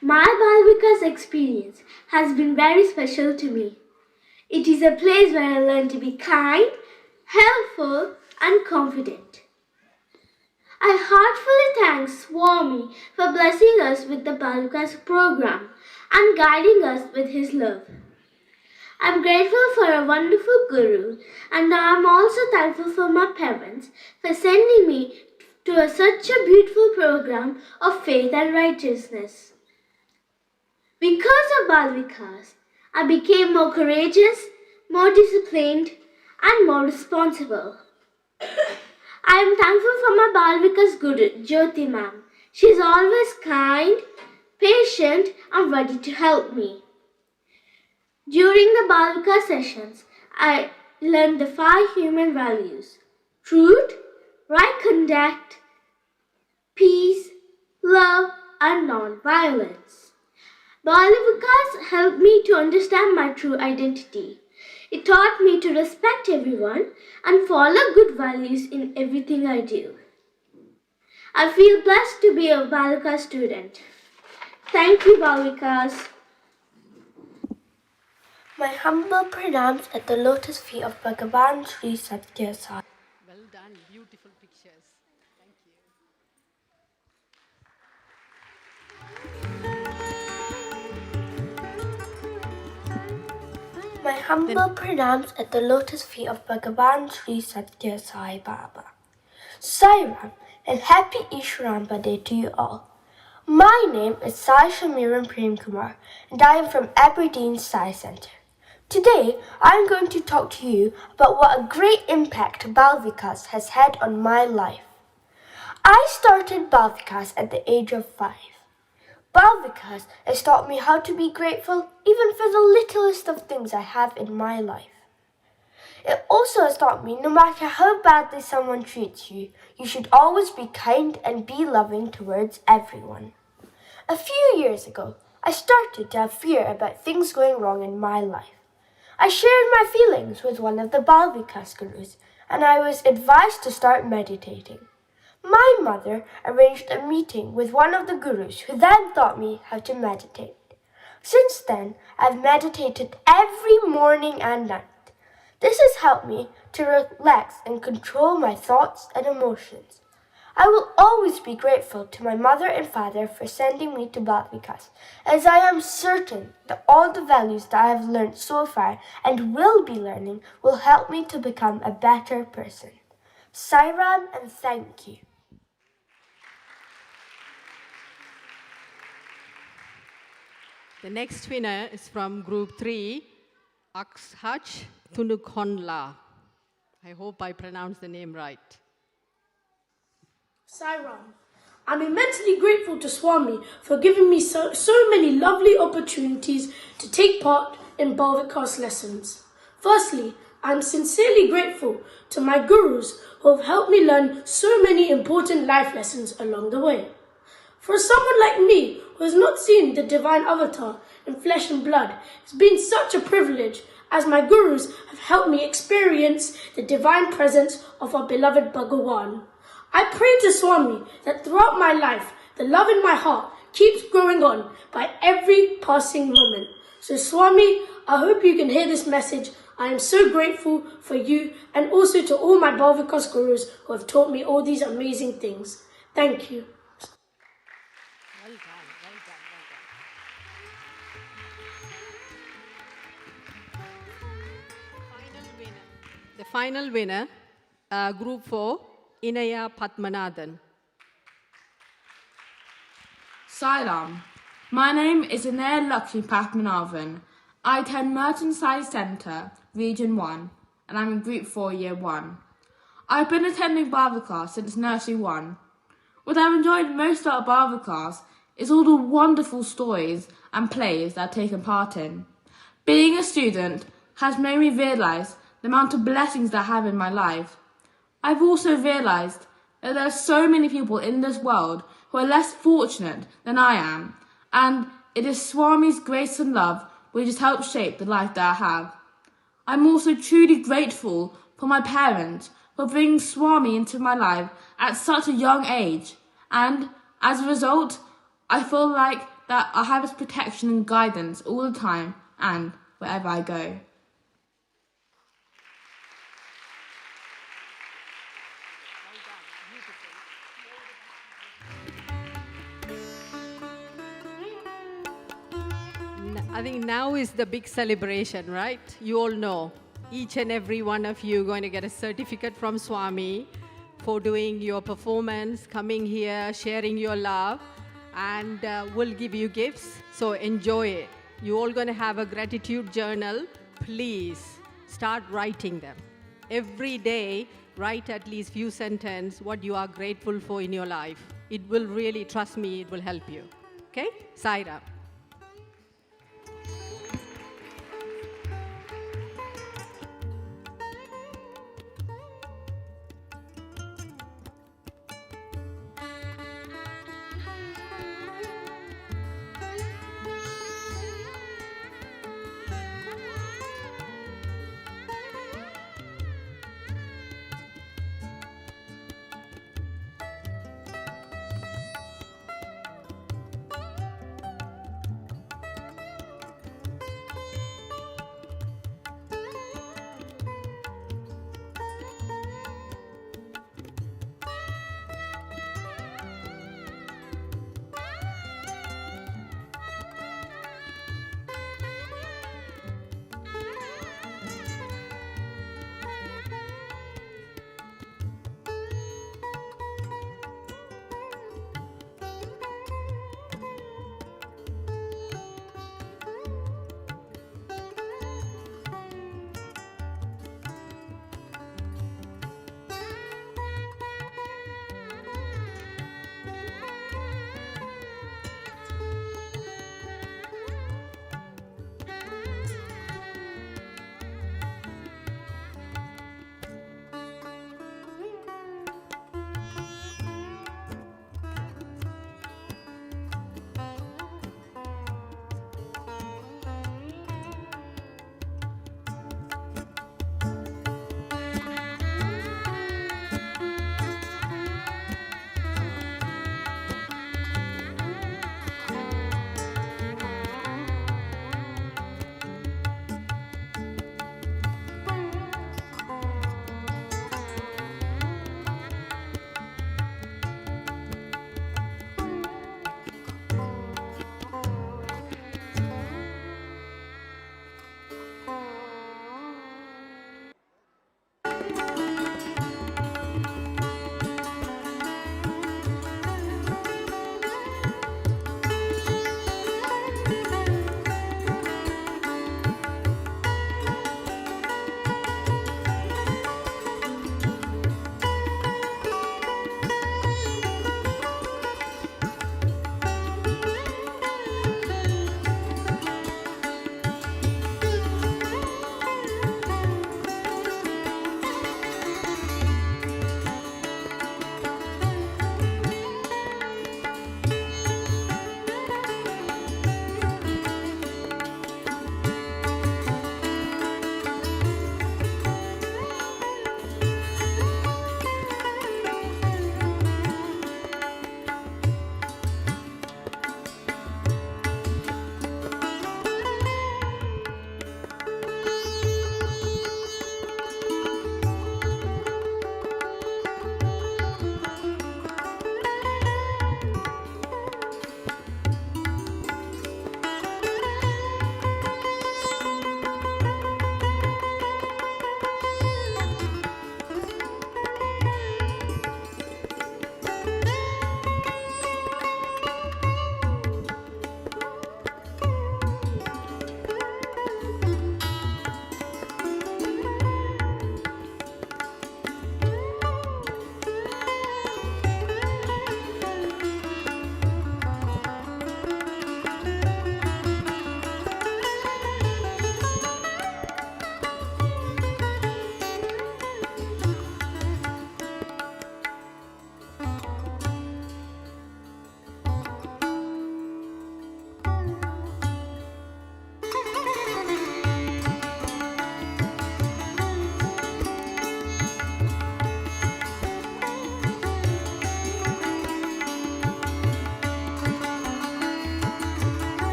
My Balvikas experience has been very special to me. It is a place where I learn to be kind, helpful and confident. I heartfully thank Swami for blessing us with the Balvikas program and guiding us with his love. I am grateful for a wonderful guru and I am also thankful for my parents for sending me to such a beautiful program of faith and righteousness. Because of Balvikas, I became more courageous, more disciplined and more responsible. I am thankful for my Balvikas guru, Jyothi ma'am. She is always kind, patient and ready to help me. During the Balvikas sessions, I learned the 5 human values: truth, right conduct, peace, love and non-violence. Balvikas helped me to understand my true identity. It taught me to respect everyone and follow good values in everything I do. I feel blessed to be a Balvikas student. Thank you, Balvikas. My humble pranams at the lotus feet of Bhagavan Sri Sathya Sai. Well done, beautiful pictures. Thank you. My humble pranams at the lotus feet of Bhagavan Sri Sathya Sai Baba. Sai Ram and happy Easwaramma Day to you all. My name is Sai Samiran Prem Kumar and I am from Aberdeen Sai Centre. Today, I am going to talk to you about what a great impact Balvikas has had on my life. I started Balvikas at the age of 5. Balvikas has taught me how to be grateful even for the littlest of things I have in my life. It also has taught me no matter how badly someone treats you, you should always be kind and be loving towards everyone. A few years ago, I started to have fear about things going wrong in my life. I shared my feelings with one of the Balvikas gurus and I was advised to start meditating. My mother arranged a meeting with one of the gurus who then taught me how to meditate. Since then, I've meditated every morning and night. This has helped me to relax and control my thoughts and emotions. I will always be grateful to my mother and father for sending me to Balvikas, as I am certain that all the values that I have learned so far and will be learning will help me to become a better person. Sairam, and thank you. The next winner is from Group 3, Akshach Tunukhonla. I hope I pronounced the name right. Sairam, I'm immensely grateful to Swami for giving me so many lovely opportunities to take part in Balvikas lessons. Firstly, I'm sincerely grateful to my gurus who have helped me learn so many important life lessons along the way. For someone like me who has not seen the divine avatar in flesh and blood, it's been such a privilege as my gurus have helped me experience the divine presence of our beloved Bhagawan. I pray to Swami that throughout my life, the love in my heart keeps growing on by every passing moment. So Swami, I hope you can hear this message. I am so grateful for you and also to all my Balvikas gurus who have taught me all these amazing things. Thank you. Well done, well done, well done. The final winner, Group 4, Inaya Padmanathan. Sairam. My name is Inaya Lakshmi Padmanathan. I attend Merton Science Centre, Region 1, and I'm in Group 4, Year 1. I've been attending Balvikas since Nursery 1. What I've enjoyed most about Balvikas is all the wonderful stories and plays that I've taken part in. Being a student has made me realise the amount of blessings that I have in my life. I've also realised that there are so many people in this world who are less fortunate than I am, and it is Swami's grace and love which has helped shape the life that I have. I'm also truly grateful for my parents for bringing Swami into my life at such a young age, and as a result, I feel like that I have his protection and guidance all the time and wherever I go. I think now is the big celebration, right? You all know. Each and every one of you are going to get a certificate from Swami for doing your performance, coming here, sharing your love, and we'll give you gifts. So enjoy it. You're all going to have a gratitude journal. Please start writing them. Every day, write at least few sentences what you are grateful for in your life. It will really, trust me, it will help you. Okay? Saira.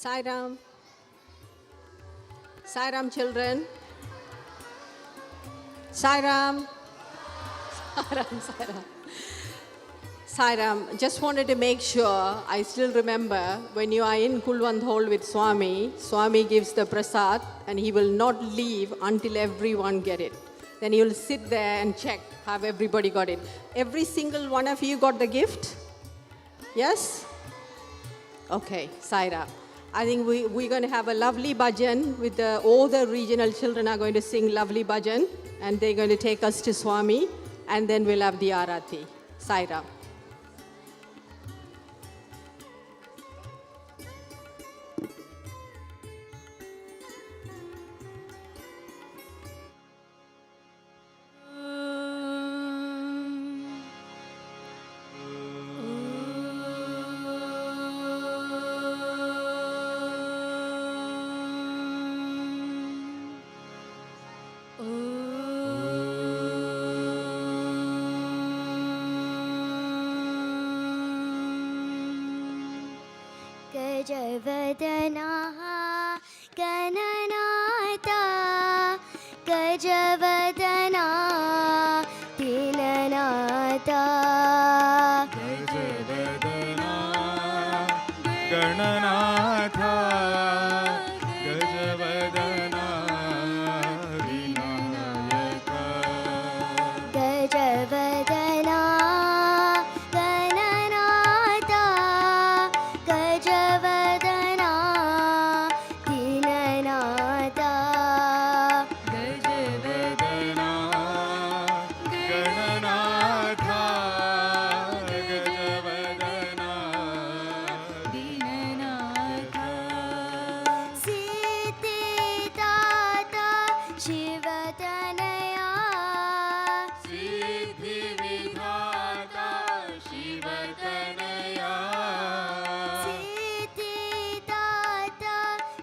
Sairam. Sairam, children. Sairam. Sairam, Sairam. Sairam, just wanted to make sure, I still remember when you are in Kulwant Hall with Swami, Swami gives the prasad and he will not leave until everyone get it. Then he will sit there and check, have everybody got it. Every single one of you got the gift? Yes? Okay, Sairam. I think we're going to have a lovely bhajan with all the regional children are going to sing lovely bhajan and they're going to take us to Swami and then we'll have the arati. Sairam. गजवदना गणनाता गजवदना दीननाता गजवदना Gananatha गजवदना Vinayaka गजवदना गणनाता गजवदना दीननाता गजवदना Gananatha गजवदना दीननाथा सिद्धिदाता शिवतनया सिद्धिविधाता शिवतनया सिद्धिदाता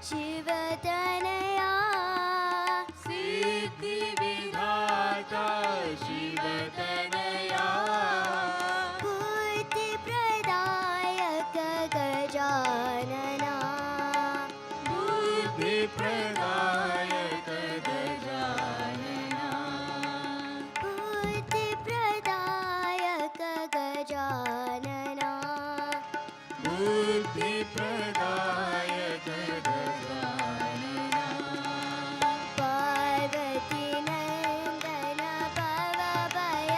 शिवतनया सिद्धिविधाता शिवतनया बुद्धिप्रदायक Gajanana बुद्धिप्रदायक Gajanana बुद्धिप्रदायक Gajanana बुद्धिप्रदायक Gajanana Parvati नन्दन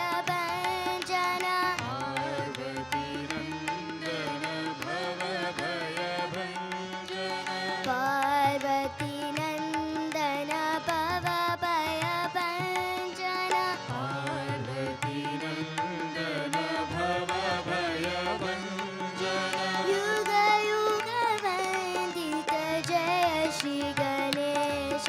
भवभयभञ्जन पार्वती नन्दन भवभयभञ्जन पार्वती नन्दन भवभयभञ्जन पार्वती नन्दन भवभयभञ्जन युग युग वन्दित जय श्री गणेश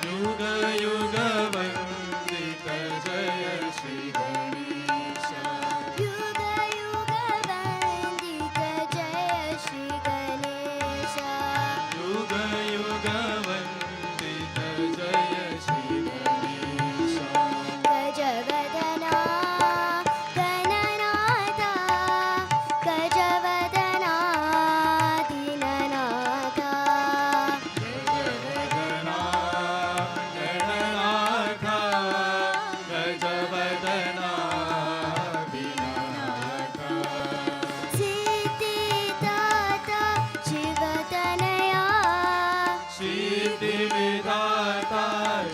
युग युग वन्दित जय श्री गणेश युग युग वन्दित जय श्री गणेश युग युग वन्दित जय श्री गणेश गजवदना गणनाथा गजवदना दीननाथा गजवदना गणनाथा गजवदना दीननाथा सिद्धिदाता शिवतनया सिद्धिविधाता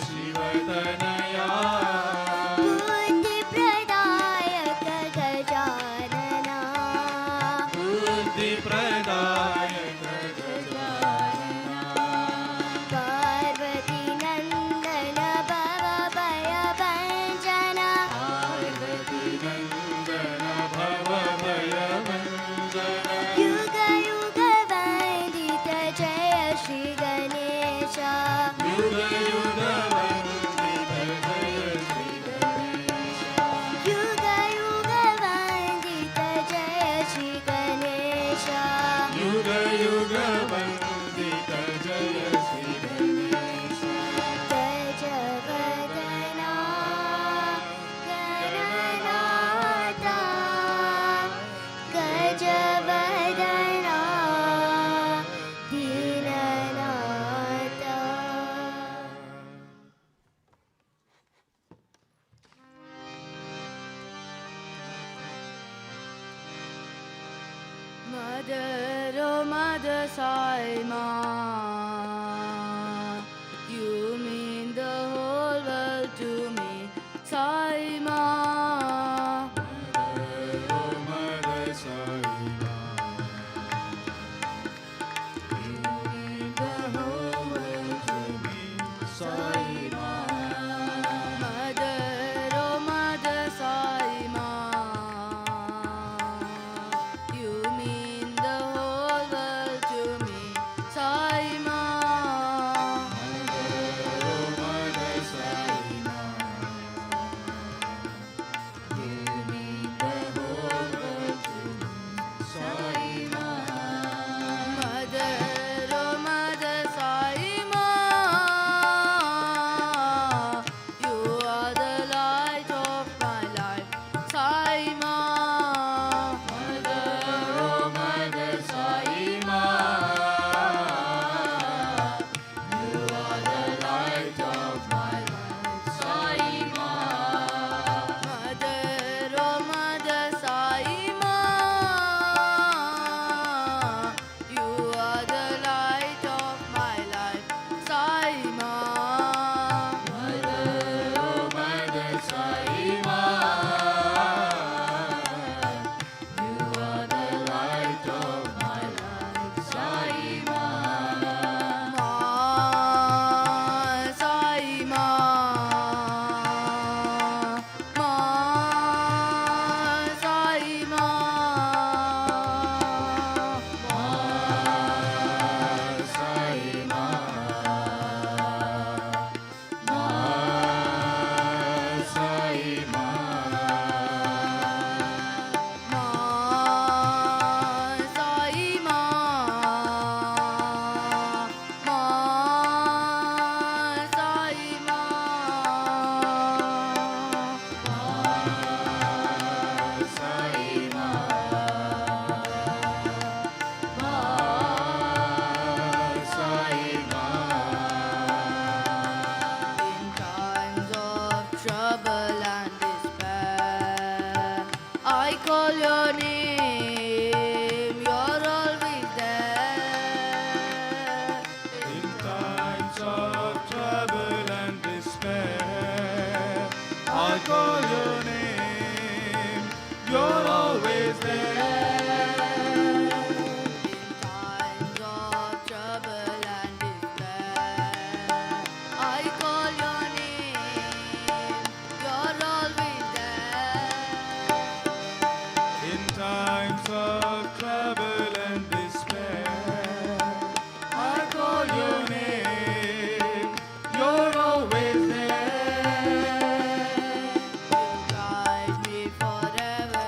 शिवतनया बुद्धिप्रदायक गजानना बुद्धिप्रदायक गजानना पार्वती नन्दन भवभयभञ्जन पार्वती नन्दन भवभयभञ्जन युग युग वन्दित जय श्री गणेश युग युग वन्दित जय श्री गणेश युग युग वन्दित जय श्री गणेश युग युग वन्दित जय Shri Ganesh गजवदना Gananatha गजवदना oh Mother Sai Ma, you mean the whole world to me, Sai Ma. Oh Mother Sai Ma, you mean the whole world to me, Sai Ma. Mother, oh Mother Sai Ma, you mean the whole world to me, Sai Ma. Oh Mother Sai Ma, you mean the whole world to me, Sai Ma. Mother, oh Mother Sai Ma, you are the light of my life, Sai Ma. Mother, oh Mother Sai Ma, you are the light of my life, Sai Ma. Mother, oh Mother Sai Ma, you are the light of my life, Sai Ma. Mother, oh Mother Sai Ma, you are the light of my life, Sai Ma. Ma, Sai Ma, Ma, Sai Ma, Sai Ma, Sai Ma. Ma, Sai Ma, Ma, Sai Ma. In times of trouble and despair, I call your name, you're always there. In times of trouble and despair, I call your name, you're always there. Times of trouble and despair, I call your name, you're always there. In times of trouble and despair, I call your name, you're always there. Guide me forever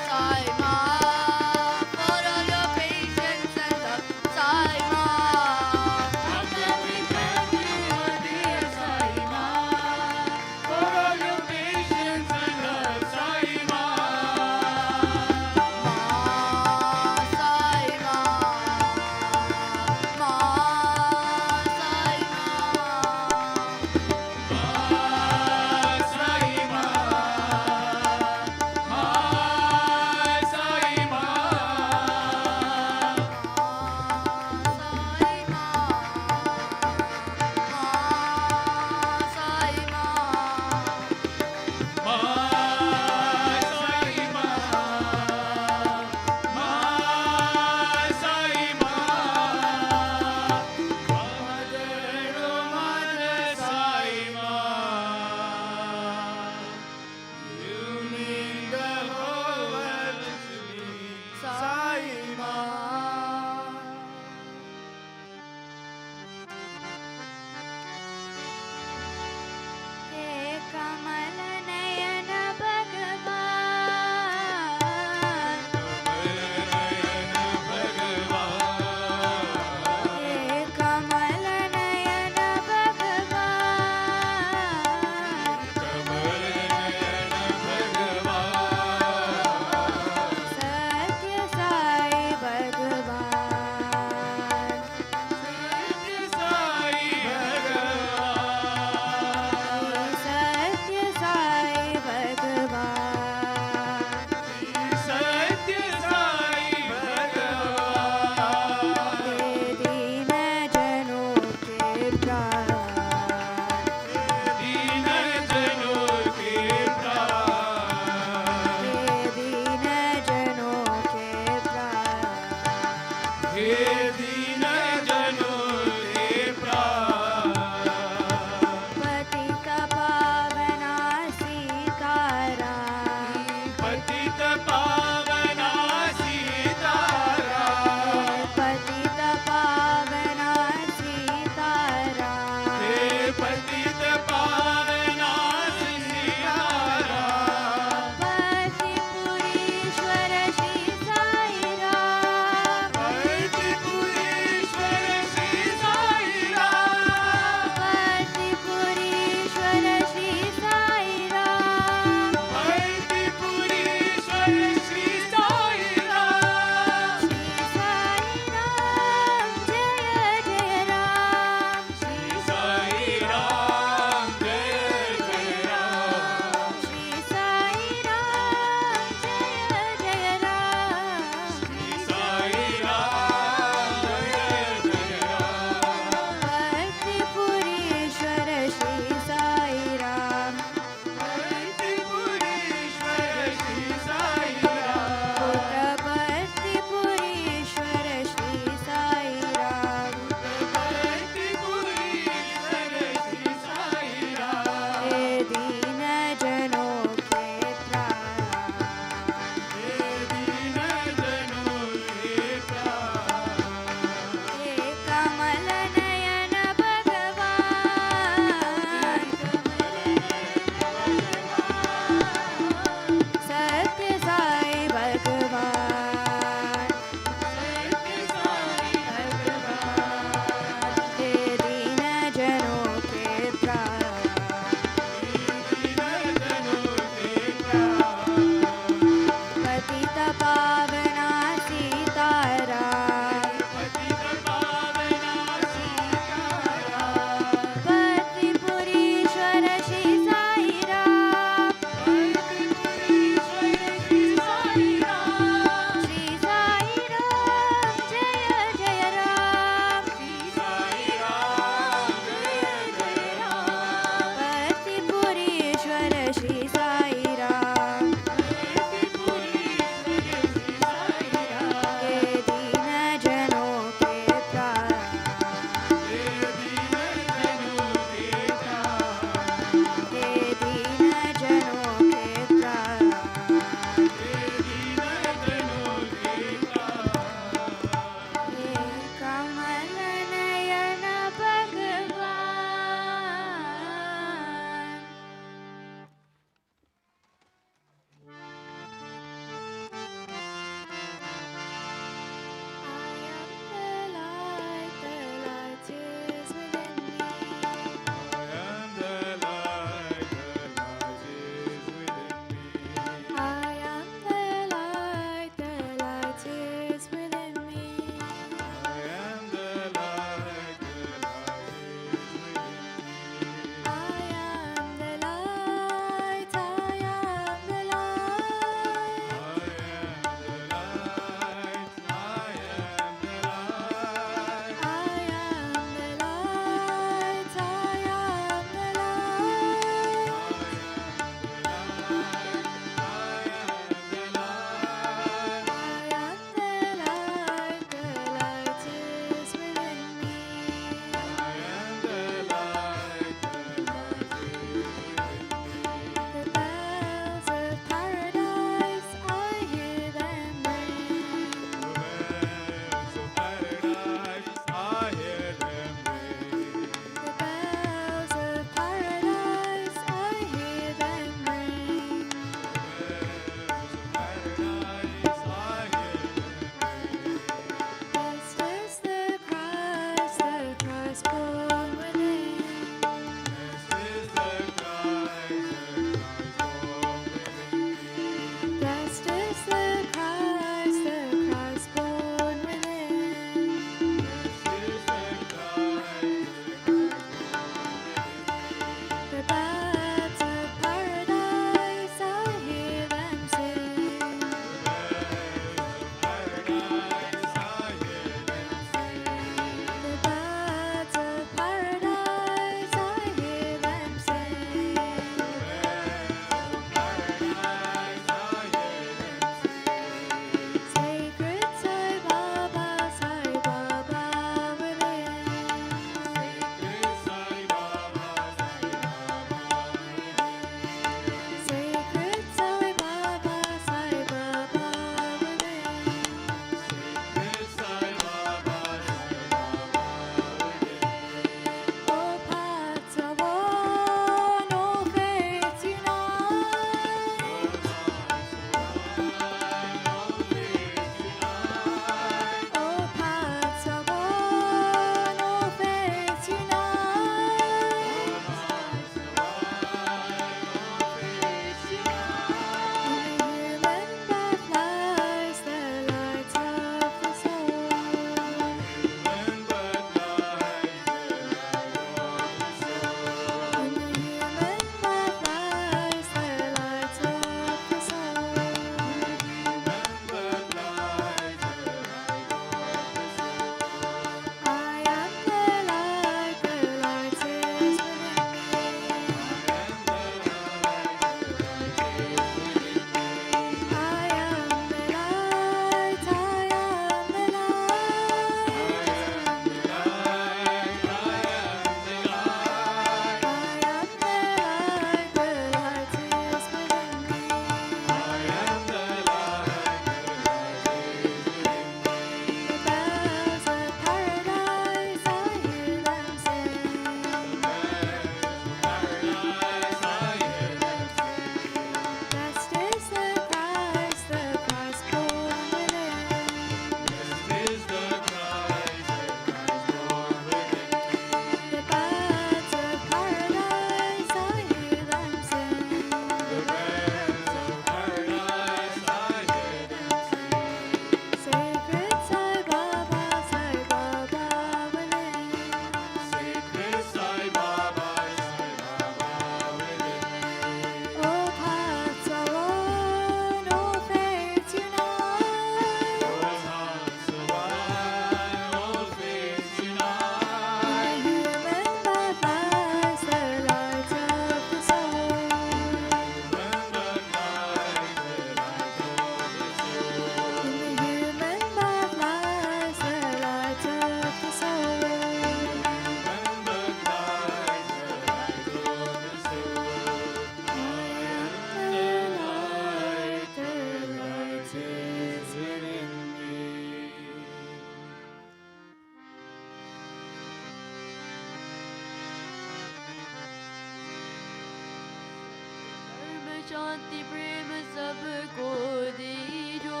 शांति प्रेम सबको दीजो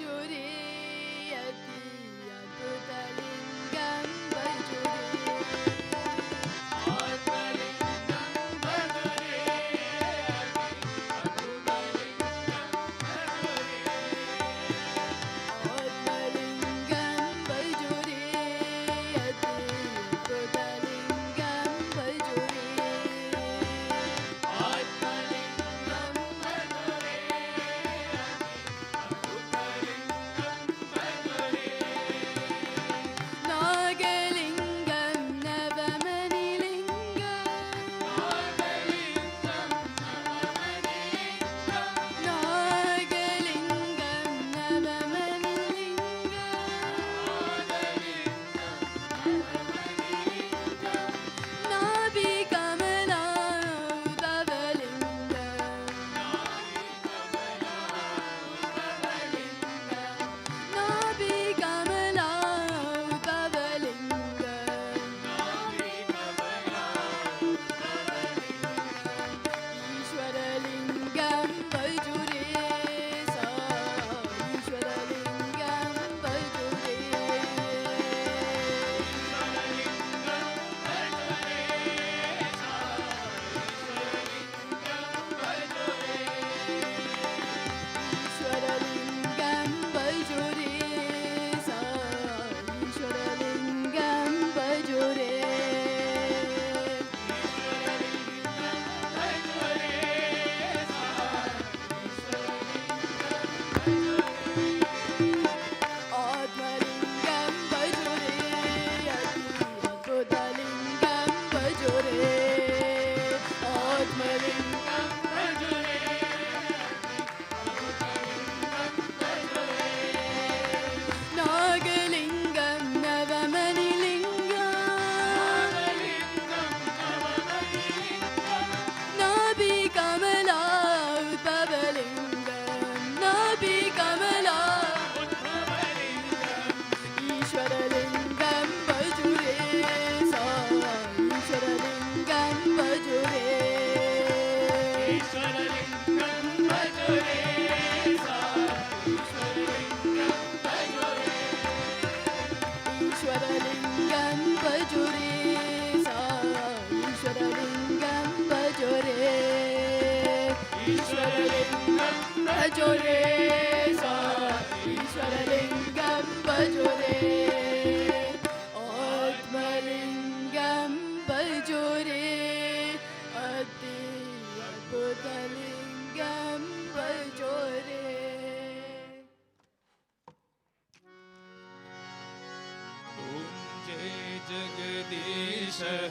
bhajore, ati adbhutalingam bhajore.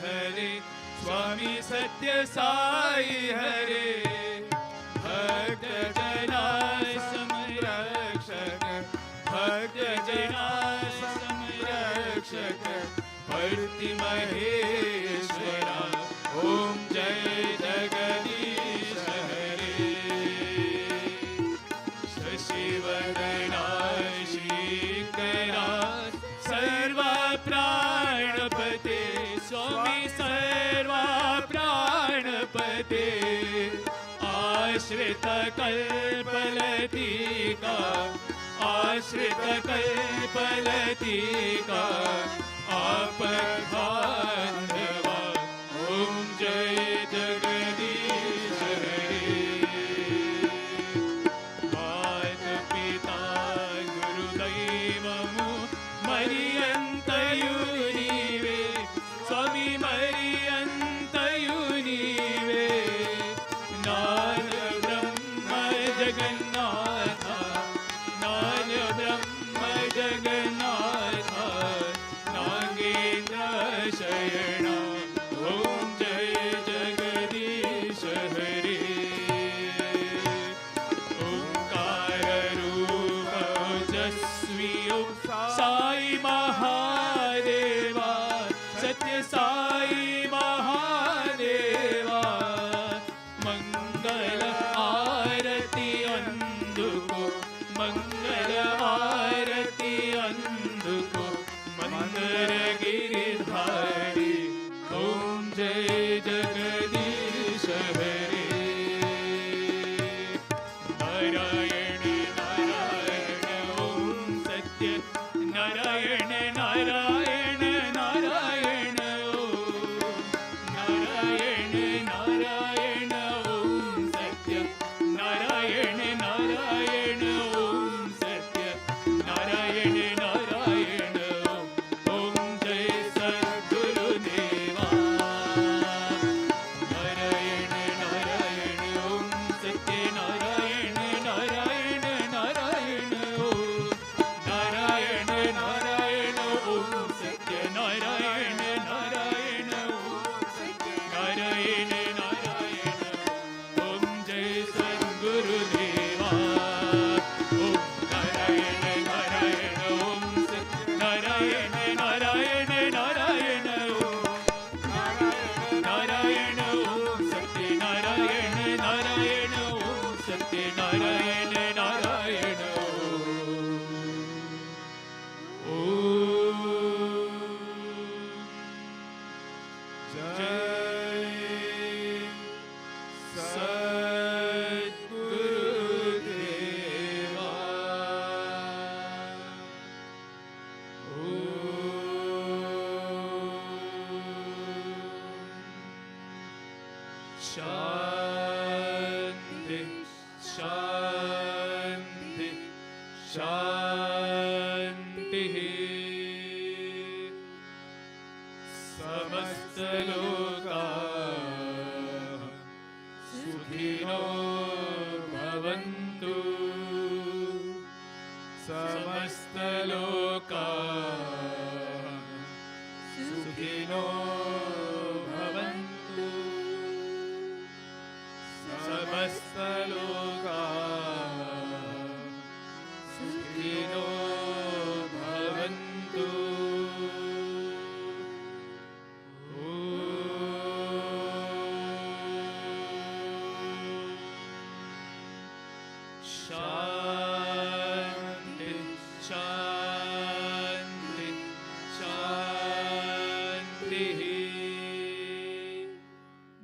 हरे स्वामी सत्य साई हरे भक्त जना संरक्षक भक्त जना संरक्षक भक्ति महेश्वरा ओम जय जगदीश हरे शशिवदना श्रीकरा सर्वा प्राणपते स्वामी सर्वा प्राणपते आश्रित कल्पलतिका आश्रित कल्पलतिका आपद्बान्धवा ओम जय जगदीश हरे मात पिता गुरुदैवमु मरियन्तयु नीवे स्वामी मरियन्तयु नीवे नान ब्रह्म जगन्नाथ नान ब्रह्म जगन्नाथ नागेन्द्र शयना ओम जय जगदीश हरे ओंकार रूप ओजस्वी साई महादेवा सत्य साई महादेवा मंगल आरती अंधुको मंगल आरती अंधुको मंदर गिरिधारी ओम जय जगदीश हरे नारायण नारायण ओम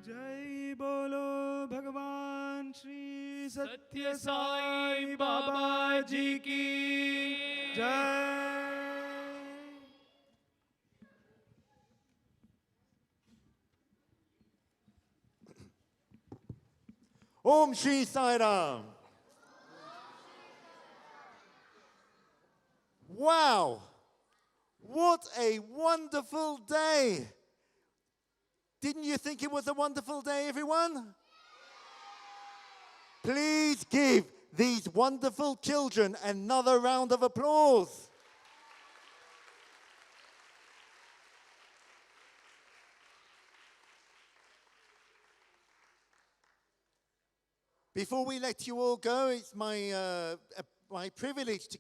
जय बोलो भगवान श्री सत्य साई बाबा जी की जय। Om Shri Sai Ram. Wow, what a wonderful day. Didn't you think it was a wonderful day, everyone? Please give these wonderful children another round of applause. Before we let you all go, it's my privilege to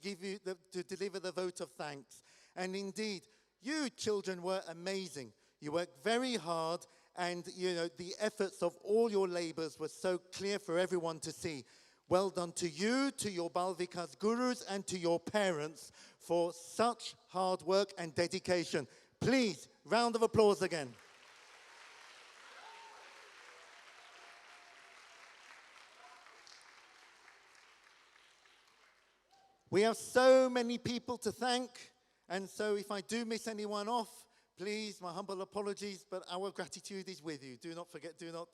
to deliver the vote of thanks. And indeed, you children were amazing. You worked very hard, and the efforts of all your labors were so clear for everyone to see. Well done to you, to your Balvikas gurus, and to your parents for such hard work and dedication. Please, round of applause again. We have so many people to thank, and so if I do miss anyone off, please, my humble apologies, but our gratitude is with you. Do not forget, do not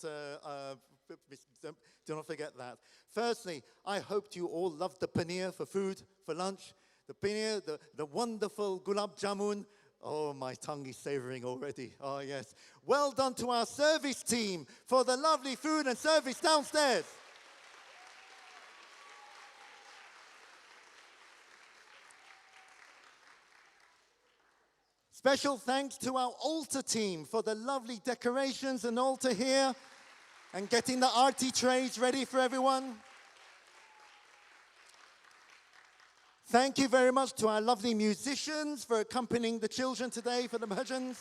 forget that. Firstly, I hope you all loved the paneer for food, for lunch. The paneer, the wonderful gulab jamun. Oh, my tongue is savoring already. Oh, yes. Well done to our service team for the lovely food and service downstairs. Special thanks to our altar team for the lovely decorations and altar here and getting the arati trays ready for everyone. Thank you very much to our lovely musicians for accompanying the children today for the bhajans.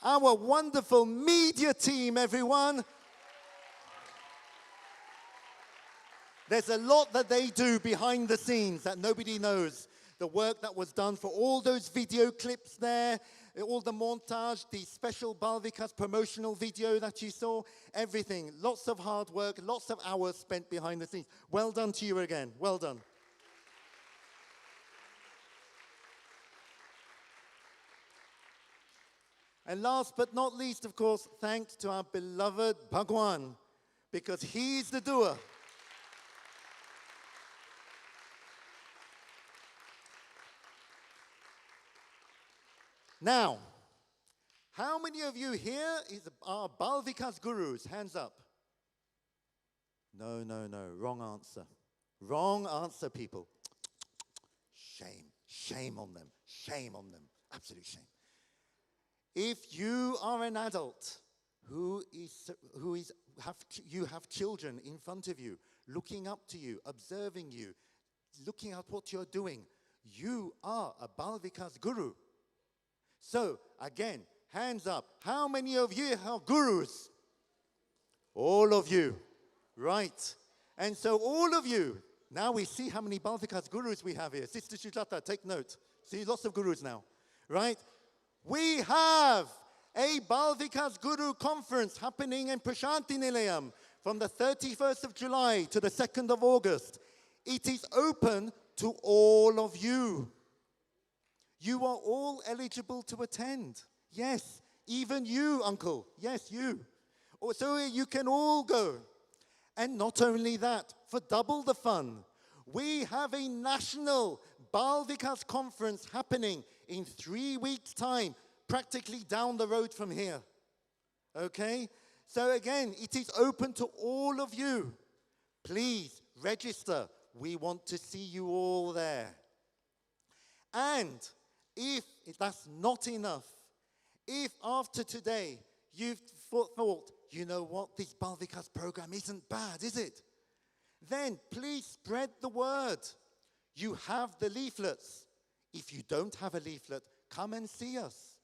Our wonderful media team, everyone. There's a lot that they do behind the scenes that nobody knows. The work that was done for all those video clips there, all the montage, the special Balvikas promotional video that you saw, everything. Lots of hard work, lots of hours spent behind the scenes. Well done to you again. Well done. And last but not least, of course, thanks to our beloved Bhagwan, because he's the doer. Now, how many of you here are Balvikas gurus? Hands up. No, wrong answer. Wrong answer, people. Shame on them. Shame on them. Absolute shame. If you are an adult you have children in front of you, looking up to you, observing you, looking at what you're doing, you are a Balvikas guru. So, again, hands up. How many of you are gurus? All of you. Right. And so all of you, now we see how many Balvikas gurus we have here. Sister Sujata, take note. See, lots of gurus now. Right? We have a Balvikas Guru conference happening in Prashanti Nilayam from the 31st of July to the 2nd of August. It is open to all of you. You are all eligible to attend. Yes, even you, uncle. Yes, you. So you can all go. And not only that, for double the fun, we have a national Balvikas conference happening in 3 weeks' time, practically down the road from here. Okay? So again, it is open to all of you. Please register. We want to see you all there. And if that's not enough, if after today you've thought, you know what, this Balvikas program isn't bad, is it? Then please spread the word. You have the leaflets. If you don't have a leaflet, come and see us.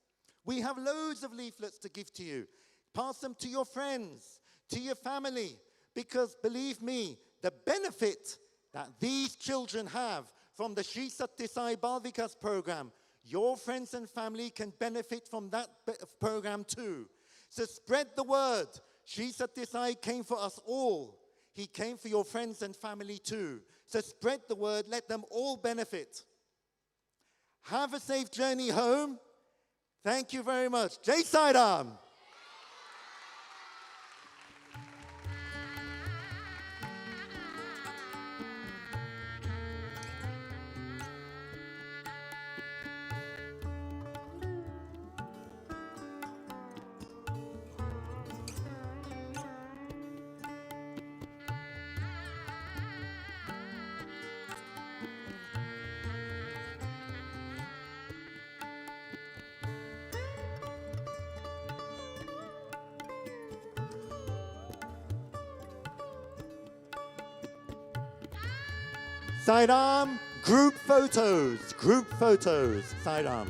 We have loads of leaflets to give to you. Pass them to your friends, to your family, because believe me, the benefit that these children have from the Sri Sathya Sai Balvikas program, your friends and family can benefit from that program too. So spread the word. Sri Sathya Sai came for us all. He came for your friends and family too. So spread the word. Let them all benefit. Have a safe journey home. Thank you very much. Jai Sai Ram. Sai Ram, group photos, Sai Ram.